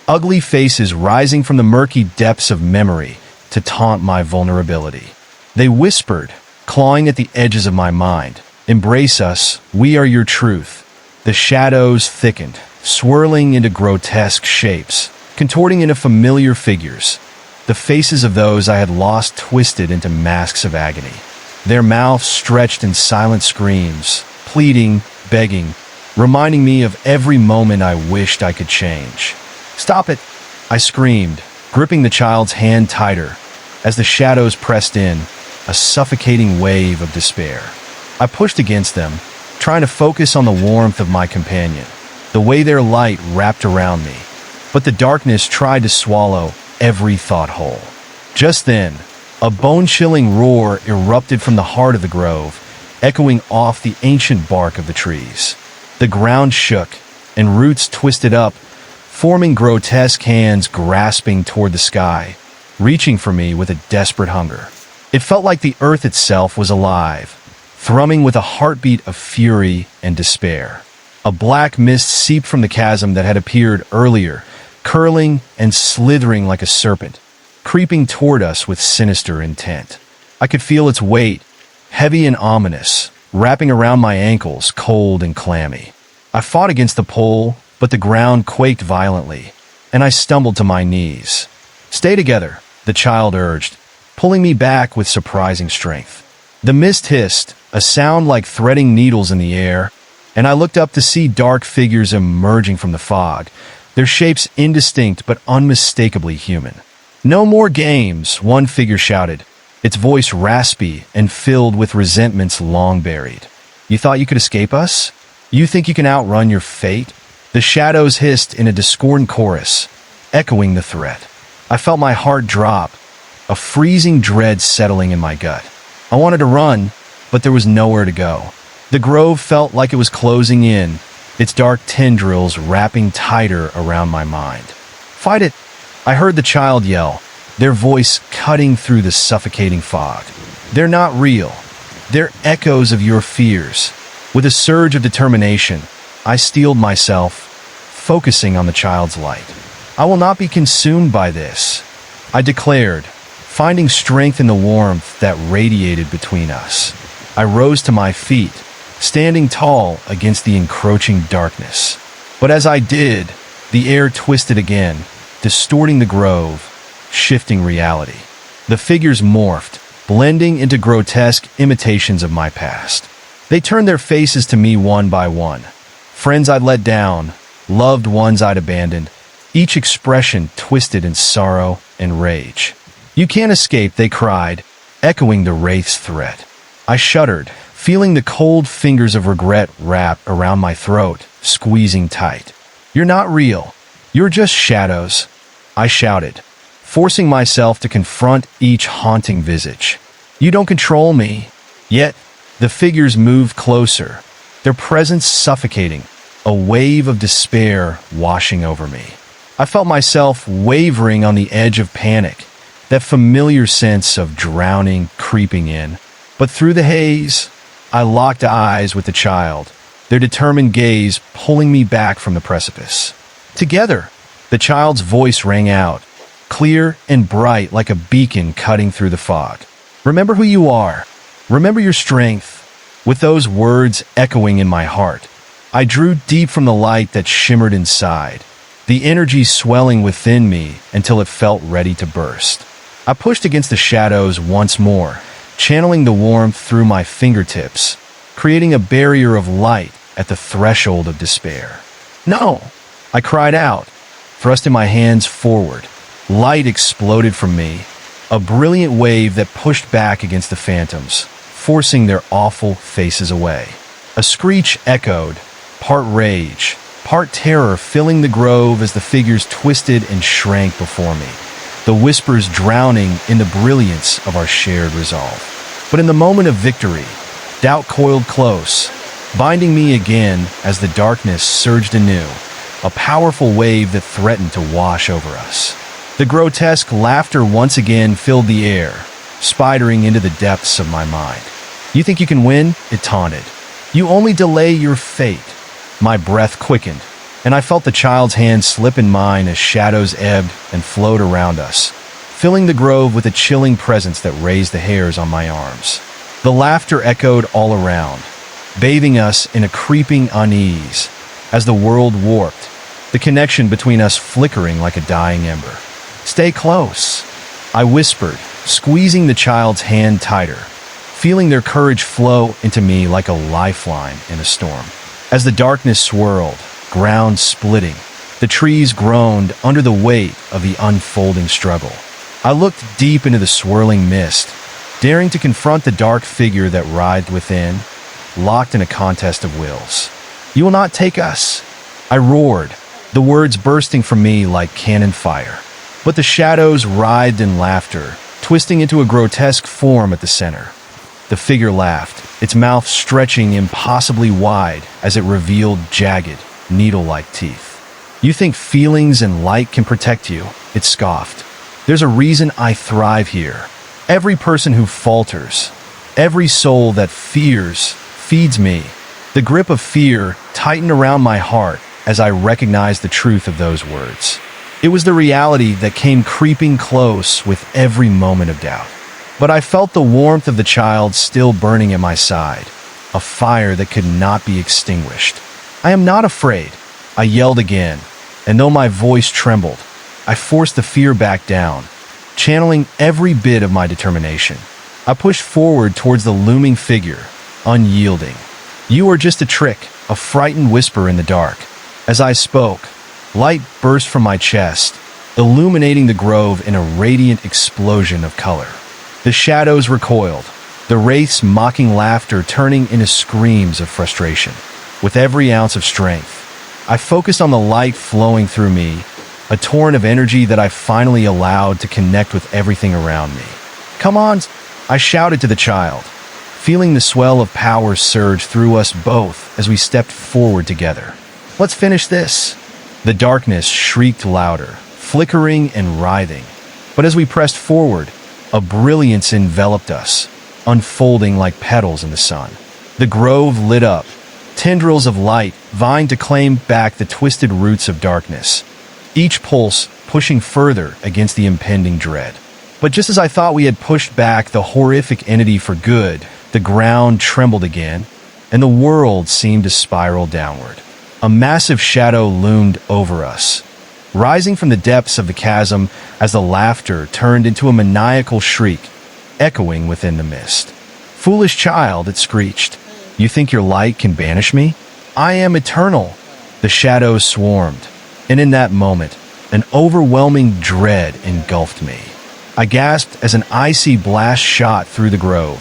ugly faces rising from the murky depths of memory to taunt my vulnerability. They whispered, clawing at the edges of my mind, "Embrace us, we are your truth." The shadows thickened, swirling into grotesque shapes, contorting into familiar figures. The faces of those I had lost twisted into masks of agony. Their mouths stretched in silent screams, pleading, begging, reminding me of every moment I wished I could change. "Stop it!" I screamed, gripping the child's hand tighter. As the shadows pressed in, a suffocating wave of despair. I pushed against them, trying to focus on the warmth of my companion, the way their light wrapped around me. But the darkness tried to swallow every thought whole. Just then, a bone-chilling roar erupted from the heart of the grove, echoing off the ancient bark of the trees. The ground shook, and roots twisted up, forming grotesque hands grasping toward the sky, reaching for me with a desperate hunger. It felt like the earth itself was alive, thrumming with a heartbeat of fury and despair. A black mist seeped from the chasm that had appeared earlier, curling and slithering like a serpent, creeping toward us with sinister intent. I could feel its weight, heavy and ominous, wrapping around my ankles, cold and clammy. I fought against the pull, but the ground quaked violently, and I stumbled to my knees. "Stay together," the child urged, pulling me back with surprising strength. The mist hissed, a sound like threading needles in the air, and I looked up to see dark figures emerging from the fog, their shapes indistinct but unmistakably human. "No more games," one figure shouted, its voice raspy and filled with resentments long buried. "You thought you could escape us? You think you can outrun your fate?" The shadows hissed in a discordant chorus, echoing the threat. I felt my heart drop, a freezing dread settling in my gut. I wanted to run, but there was nowhere to go. The grove felt like it was closing in, its dark tendrils wrapping tighter around my mind. "Fight it!" I heard the child yell, their voice cutting through the suffocating fog. "They're not real. They're echoes of your fears." With a surge of determination, I steeled myself, focusing on the child's light. "I will not be consumed by this," I declared, finding strength in the warmth that radiated between us. I rose to my feet, standing tall against the encroaching darkness. But as I did, the air twisted again, distorting the grove, shifting reality. The figures morphed, blending into grotesque imitations of my past. They turned their faces to me one by one. Friends I'd let down, loved ones I'd abandoned, each expression twisted in sorrow and rage. "You can't escape," they cried, echoing the wraith's threat. I shuddered, feeling the cold fingers of regret wrap around my throat, squeezing tight. "You're not real. You're just shadows," I shouted, forcing myself to confront each haunting visage. "You don't control me." Yet, the figures moved closer, their presence suffocating, a wave of despair washing over me. I felt myself wavering on the edge of panic, that familiar sense of drowning creeping in. But through the haze, I locked eyes with the child, their determined gaze pulling me back from the precipice. "Together," the child's voice rang out, clear and bright like a beacon cutting through the fog. "Remember who you are. Remember your strength." With those words echoing in my heart, I drew deep from the light that shimmered inside, the energy swelling within me until it felt ready to burst. I pushed against the shadows once more, channeling the warmth through my fingertips, creating a barrier of light at the threshold of despair. "No!" I cried out, thrusting my hands forward. Light exploded from me, a brilliant wave that pushed back against the phantoms, forcing their awful faces away. A screech echoed, part rage, part terror filling the grove as the figures twisted and shrank before me, the whispers drowning in the brilliance of our shared resolve. But in the moment of victory, doubt coiled close, binding me again as the darkness surged anew, a powerful wave that threatened to wash over us. The grotesque laughter once again filled the air, spidering into the depths of my mind. "You think you can win?" it taunted. "You only delay your fate." My breath quickened, and I felt the child's hand slip in mine as shadows ebbed and flowed around us, filling the grove with a chilling presence that raised the hairs on my arms. The laughter echoed all around, bathing us in a creeping unease as the world warped, the connection between us flickering like a dying ember. "Stay close," I whispered, squeezing the child's hand tighter, feeling their courage flow into me like a lifeline in a storm. As the darkness swirled, ground splitting, the trees groaned under the weight of the unfolding struggle. I looked deep into the swirling mist, daring to confront the dark figure that writhed within, locked in a contest of wills. "You will not take us," I roared, the words bursting from me like cannon fire. But the shadows writhed in laughter, twisting into a grotesque form at the center. The figure laughed, its mouth stretching impossibly wide as it revealed jagged, needle-like teeth. "You think feelings and light can protect you?" it scoffed. "There's a reason I thrive here. Every person who falters, every soul that fears, feeds me." The grip of fear tightened around my heart as I recognized the truth of those words. It was the reality that came creeping close with every moment of doubt. But I felt the warmth of the child still burning at my side, a fire that could not be extinguished. "I am not afraid," I yelled again, and though my voice trembled, I forced the fear back down, channeling every bit of my determination. I pushed forward towards the looming figure, unyielding. "You are just a trick," a frightened whisper in the dark. As I spoke, light burst from my chest, illuminating the grove in a radiant explosion of color. The shadows recoiled, the wraith's mocking laughter turning into screams of frustration. With every ounce of strength, I focused on the light flowing through me, a torrent of energy that I finally allowed to connect with everything around me. "Come on," I shouted to the child, feeling the swell of power surge through us both as we stepped forward together. "Let's finish this." The darkness shrieked louder, flickering and writhing. But as we pressed forward, a brilliance enveloped us, unfolding like petals in the sun. The grove lit up, tendrils of light vying to claim back the twisted roots of darkness, each pulse pushing further against the impending dread. But just as I thought we had pushed back the horrific entity for good, the ground trembled again, and the world seemed to spiral downward. A massive shadow loomed over us, rising from the depths of the chasm as the laughter turned into a maniacal shriek, echoing within the mist. "Foolish child," it screeched. "You think your light can banish me? I am eternal." The shadows swarmed, and in that moment, an overwhelming dread engulfed me. I gasped as an icy blast shot through the grove,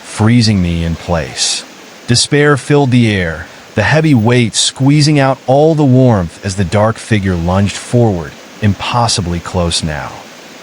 freezing me in place. Despair filled the air, the heavy weight squeezing out all the warmth as the dark figure lunged forward, impossibly close now.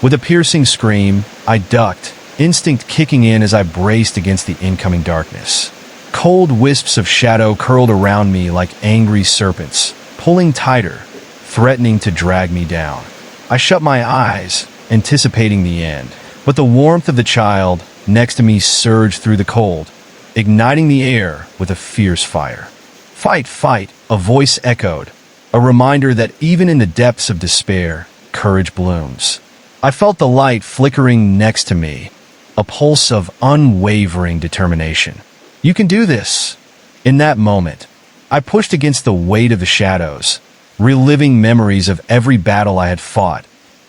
With a piercing scream, I ducked, instinct kicking in as I braced against the incoming darkness. Cold wisps of shadow curled around me like angry serpents, pulling tighter, threatening to drag me down. I shut my eyes, anticipating the end, but the warmth of the child next to me surged through the cold, igniting the air with a fierce fire. "Fight, fight," a voice echoed, a reminder that even in the depths of despair, courage blooms. I felt the light flickering next to me, a pulse of unwavering determination. "You can do this." In that moment, I pushed against the weight of the shadows, reliving memories of every battle I had fought,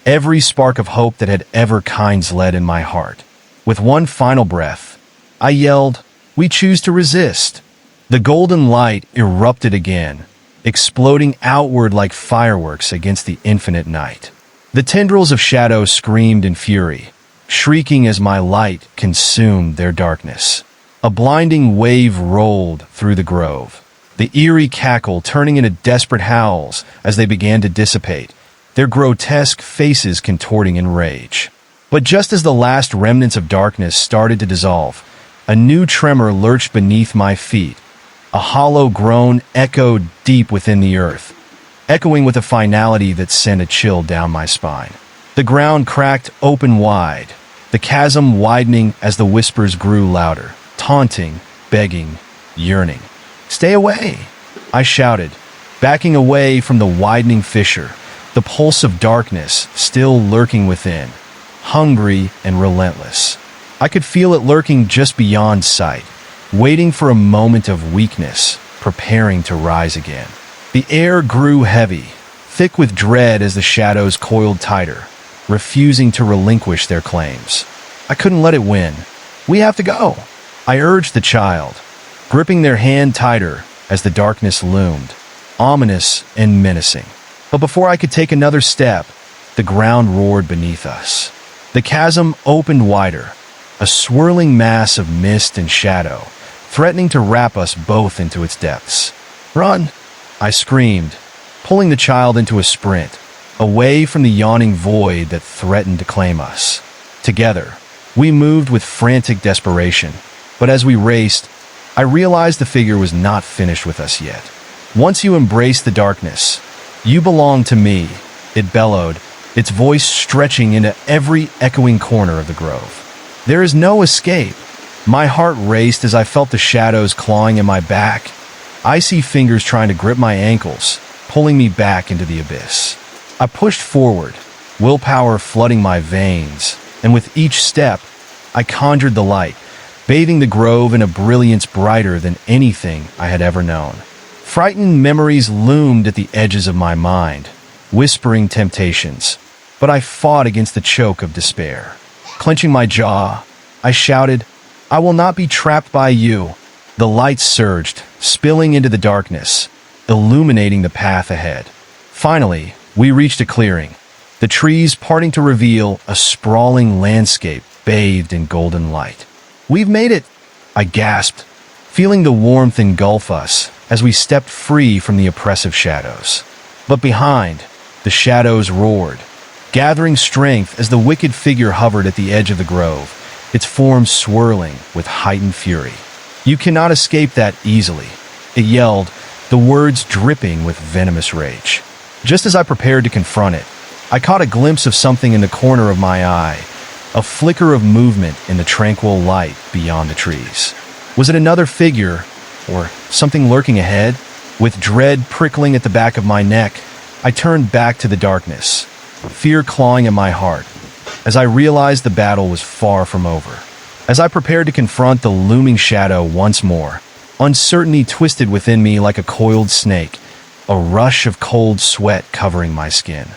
every spark of hope that had ever kindled in my heart. With one final breath, I yelled, "We choose to resist." The golden light erupted again, exploding outward like fireworks against the infinite night. The tendrils of shadow screamed in fury, shrieking as my light consumed their darkness. A blinding wave rolled through the grove, the eerie cackle turning into desperate howls as they began to dissipate, their grotesque faces contorting in rage. But just as the last remnants of darkness started to dissolve, a new tremor lurched beneath my feet. A hollow groan echoed deep within the earth, echoing with a finality that sent a chill down my spine. The ground cracked open wide, the chasm widening as the whispers grew louder, taunting, begging, yearning. "Stay away!" I shouted, backing away from the widening fissure, the pulse of darkness still lurking within, hungry and relentless. I could feel it lurking just beyond sight, waiting for a moment of weakness, preparing to rise again. The air grew heavy, thick with dread as the shadows coiled tighter, refusing to relinquish their claims. I couldn't let it win. "We have to go," I urged the child, gripping their hand tighter as the darkness loomed, ominous and menacing. But before I could take another step, the ground roared beneath us. The chasm opened wider, a swirling mass of mist and shadow, threatening to wrap us both into its depths. "Run!" I screamed, pulling the child into a sprint, away from the yawning void that threatened to claim us. Together, we moved with frantic desperation, but as we raced, I realized the figure was not finished with us yet. "Once you embrace the darkness, you belong to me," it bellowed, its voice stretching into every echoing corner of the grove. "There is no escape." My heart raced as I felt the shadows clawing in my back, icy fingers trying to grip my ankles, pulling me back into the abyss. I pushed forward, willpower flooding my veins, and with each step, I conjured the light, bathing the grove in a brilliance brighter than anything I had ever known. Frightened memories loomed at the edges of my mind, whispering temptations, but I fought against the choke of despair. Clenching my jaw, I shouted, "I will not be trapped by you." The light surged, spilling into the darkness, illuminating the path ahead. Finally, we reached a clearing, the trees parting to reveal a sprawling landscape bathed in golden light. "We've made it," I gasped, feeling the warmth engulf us as we stepped free from the oppressive shadows. But behind, the shadows roared, gathering strength as the wicked figure hovered at the edge of the grove, its form swirling with heightened fury. "You cannot escape that easily," it yelled, the words dripping with venomous rage. Just as I prepared to confront it, I caught a glimpse of something in the corner of my eye, a flicker of movement in the tranquil light beyond the trees. Was it another figure, or something lurking ahead? With dread prickling at the back of my neck, I turned back to the darkness, fear clawing at my heart, as I realized the battle was far from over. As I prepared to confront the looming shadow once more, uncertainty twisted within me like a coiled snake, a rush of cold sweat covering my skin.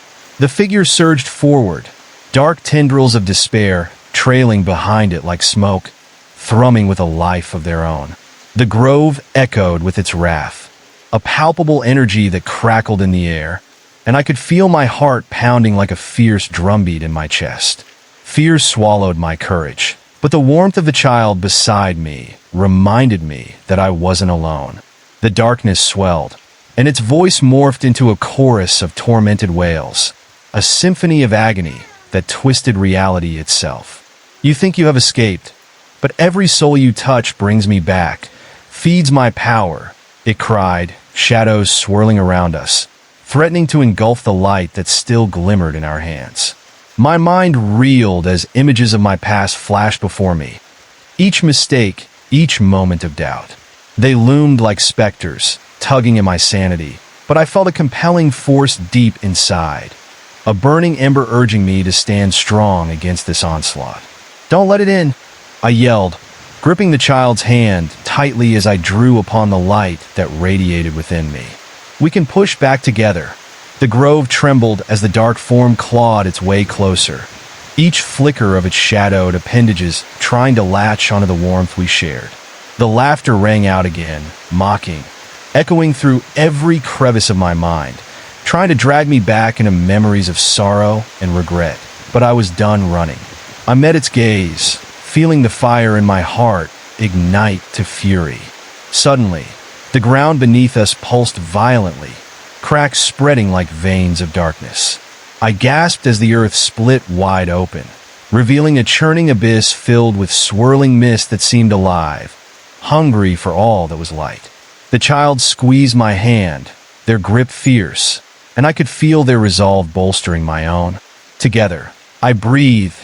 The figure surged forward, dark tendrils of despair trailing behind it like smoke, thrumming with a life of their own. The grove echoed with its wrath, a palpable energy that crackled in the air, and I could feel my heart pounding like a fierce drumbeat in my chest. Fear swallowed my courage, but the warmth of the child beside me reminded me that I wasn't alone. The darkness swelled, and its voice morphed into a chorus of tormented wails, a symphony of agony that twisted reality itself. "You think you have escaped, but every soul you touch brings me back, feeds my power," it cried, shadows swirling around us, threatening to engulf the light that still glimmered in our hands. My mind reeled as images of my past flashed before me, each mistake, each moment of doubt. They loomed like specters, tugging at my sanity, but I felt a compelling force deep inside, a burning ember urging me to stand strong against this onslaught. "Don't let it in," I yelled, gripping the child's hand tightly as I drew upon the light that radiated within me. "We can push back together." The grove trembled as the dark form clawed its way closer, each flicker of its shadowed appendages trying to latch onto the warmth we shared. The laughter rang out again, mocking, echoing through every crevice of my mind, trying to drag me back into memories of sorrow and regret. But I was done running. I met its gaze, feeling the fire in my heart ignite to fury. Suddenly, The ground beneath us pulsed violently, cracks spreading like veins of darkness. I gasped as the earth split wide open, revealing a churning abyss filled with swirling mist that seemed alive, hungry for all that was light. The child squeezed my hand, their grip fierce, and I could feel their resolve bolstering my own. Together, I breathed,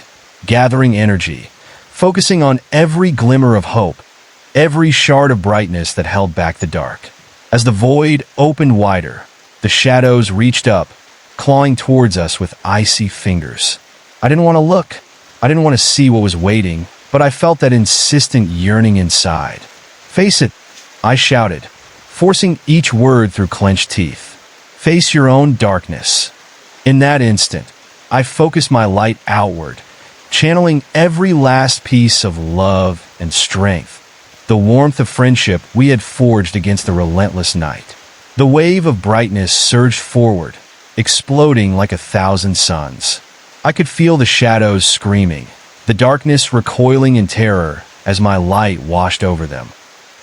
gathering energy, focusing on every glimmer of hope, every shard of brightness that held back the dark. As the void opened wider, the shadows reached up, clawing towards us with icy fingers. I didn't want to look. I didn't want to see what was waiting, but I felt that insistent yearning inside. "Face it," I shouted, forcing each word through clenched teeth. "Face your own darkness." In that instant, I focused my light outward, channeling every last piece of love and strength, the warmth of friendship we had forged against the relentless night. The wave of brightness surged forward, exploding like 1,000 suns. I could feel the shadows screaming, the darkness recoiling in terror as my light washed over them.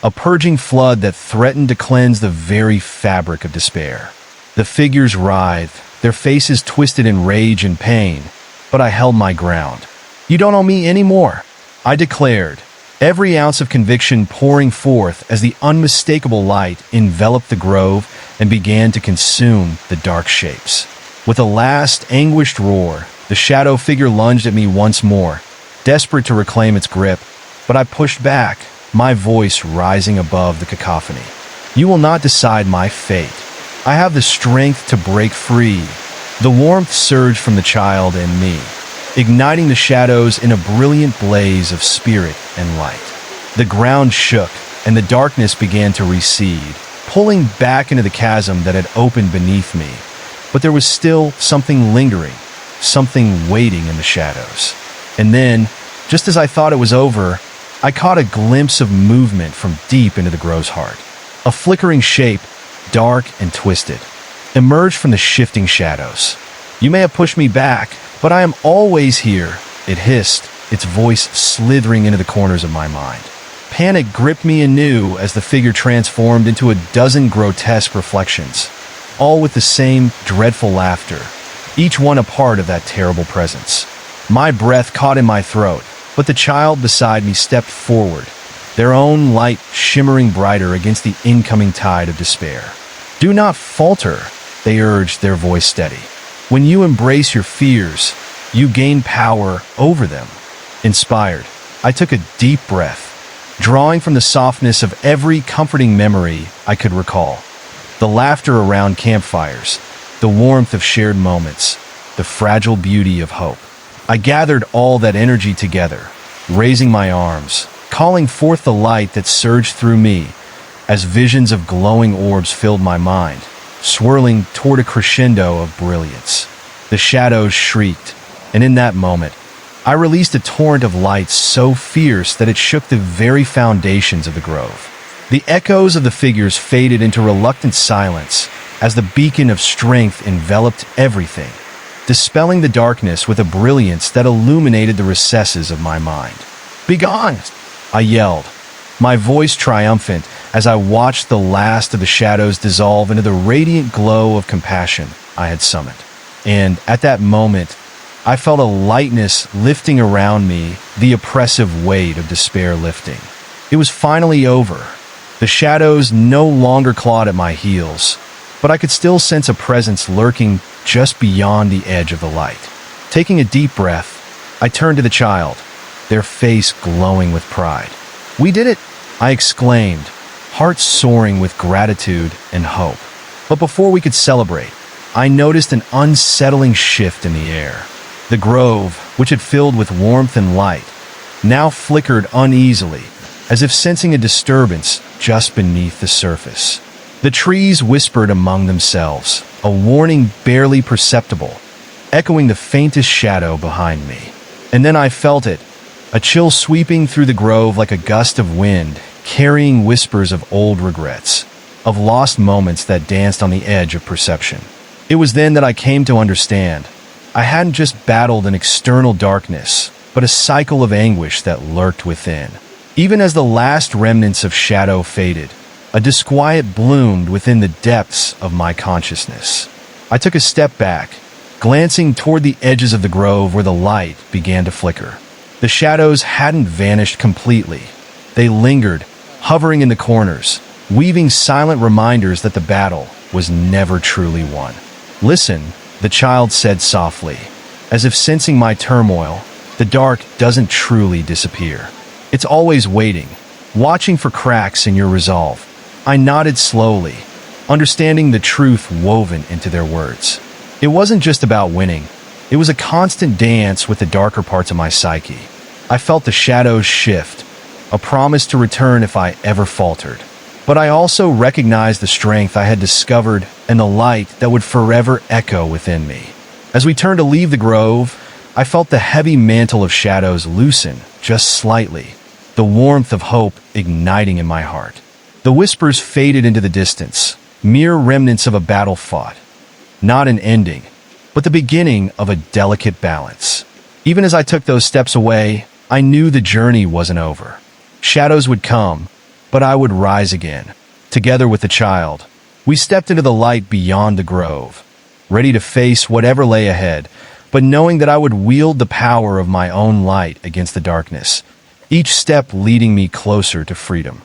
A purging flood that threatened to cleanse the very fabric of despair. The figures writhed, their faces twisted in rage and pain, but I held my ground. "You don't owe me any more," I declared, every ounce of conviction pouring forth as the unmistakable light enveloped the grove and began to consume the dark shapes. With a last anguished roar, the shadow figure lunged at me once more, desperate to reclaim its grip, but I pushed back, my voice rising above the cacophony. "You will not decide my fate. I have the strength to break free." The warmth surged from the child and me, igniting the shadows in a brilliant blaze of spirit and light. The ground shook, and the darkness began to recede, pulling back into the chasm that had opened beneath me. But there was still something lingering, something waiting in the shadows. And then, just as I thought it was over, I caught a glimpse of movement from deep into the grove's heart. A flickering shape, dark and twisted, emerged from the shifting shadows. "You may have pushed me back, but I am always here," it hissed, its voice slithering into the corners of my mind. Panic gripped me anew as the figure transformed into a dozen grotesque reflections, all with the same dreadful laughter, each one a part of that terrible presence. My breath caught in my throat, but the child beside me stepped forward, their own light shimmering brighter against the incoming tide of despair. "Do not falter," they urged, their voice steady. "When you embrace your fears, you gain power over them." Inspired, I took a deep breath, drawing from the softness of every comforting memory I could recall. The laughter around campfires, the warmth of shared moments, the fragile beauty of hope. I gathered all that energy together, raising my arms, calling forth the light that surged through me as visions of glowing orbs filled my mind, swirling toward a crescendo of brilliance. The shadows shrieked, and in that moment, I released a torrent of light so fierce that it shook the very foundations of the grove. The echoes of the figures faded into reluctant silence as the beacon of strength enveloped everything, dispelling the darkness with a brilliance that illuminated the recesses of my mind. "Begone!" I yelled, my voice triumphant as I watched the last of the shadows dissolve into the radiant glow of compassion I had summoned. And at that moment, I felt a lightness lifting around me, the oppressive weight of despair lifting. It was finally over. The shadows no longer clawed at my heels, but I could still sense a presence lurking just beyond the edge of the light. Taking a deep breath, I turned to the child, their face glowing with pride. "We did it!" I exclaimed, heart soaring with gratitude and hope. But before we could celebrate, I noticed an unsettling shift in the air. The grove, which had filled with warmth and light, now flickered uneasily, as if sensing a disturbance just beneath the surface. The trees whispered among themselves, a warning barely perceptible, echoing the faintest shadow behind me. And then I felt it, a chill sweeping through the grove like a gust of wind, carrying whispers of old regrets, of lost moments that danced on the edge of perception. It was then that I came to understand. I hadn't just battled an external darkness, but a cycle of anguish that lurked within. Even as the last remnants of shadow faded, A disquiet bloomed within the depths of my consciousness. I took a step back, glancing toward the edges of the grove where the light began to flicker. The shadows hadn't vanished completely. They lingered, hovering in the corners, weaving silent reminders that the battle was never truly won. "Listen," the child said softly, as if sensing my turmoil. "The dark doesn't truly disappear. It's always waiting, watching for cracks in your resolve." I nodded slowly, understanding the truth woven into their words. It wasn't just about winning. It was a constant dance with the darker parts of my psyche. I felt the shadows shift, a promise to return if I ever faltered. But I also recognized the strength I had discovered and the light that would forever echo within me. As we turned to leave the grove, I felt the heavy mantle of shadows loosen just slightly, the warmth of hope igniting in my heart. The whispers faded into the distance, mere remnants of a battle fought. Not an ending, but the beginning of a delicate balance. Even as I took those steps away, I knew the journey wasn't over. Shadows would come, but I would rise again. Together with the child, we stepped into the light beyond the grove, ready to face whatever lay ahead, but knowing that I would wield the power of my own light against the darkness, each step leading me closer to freedom.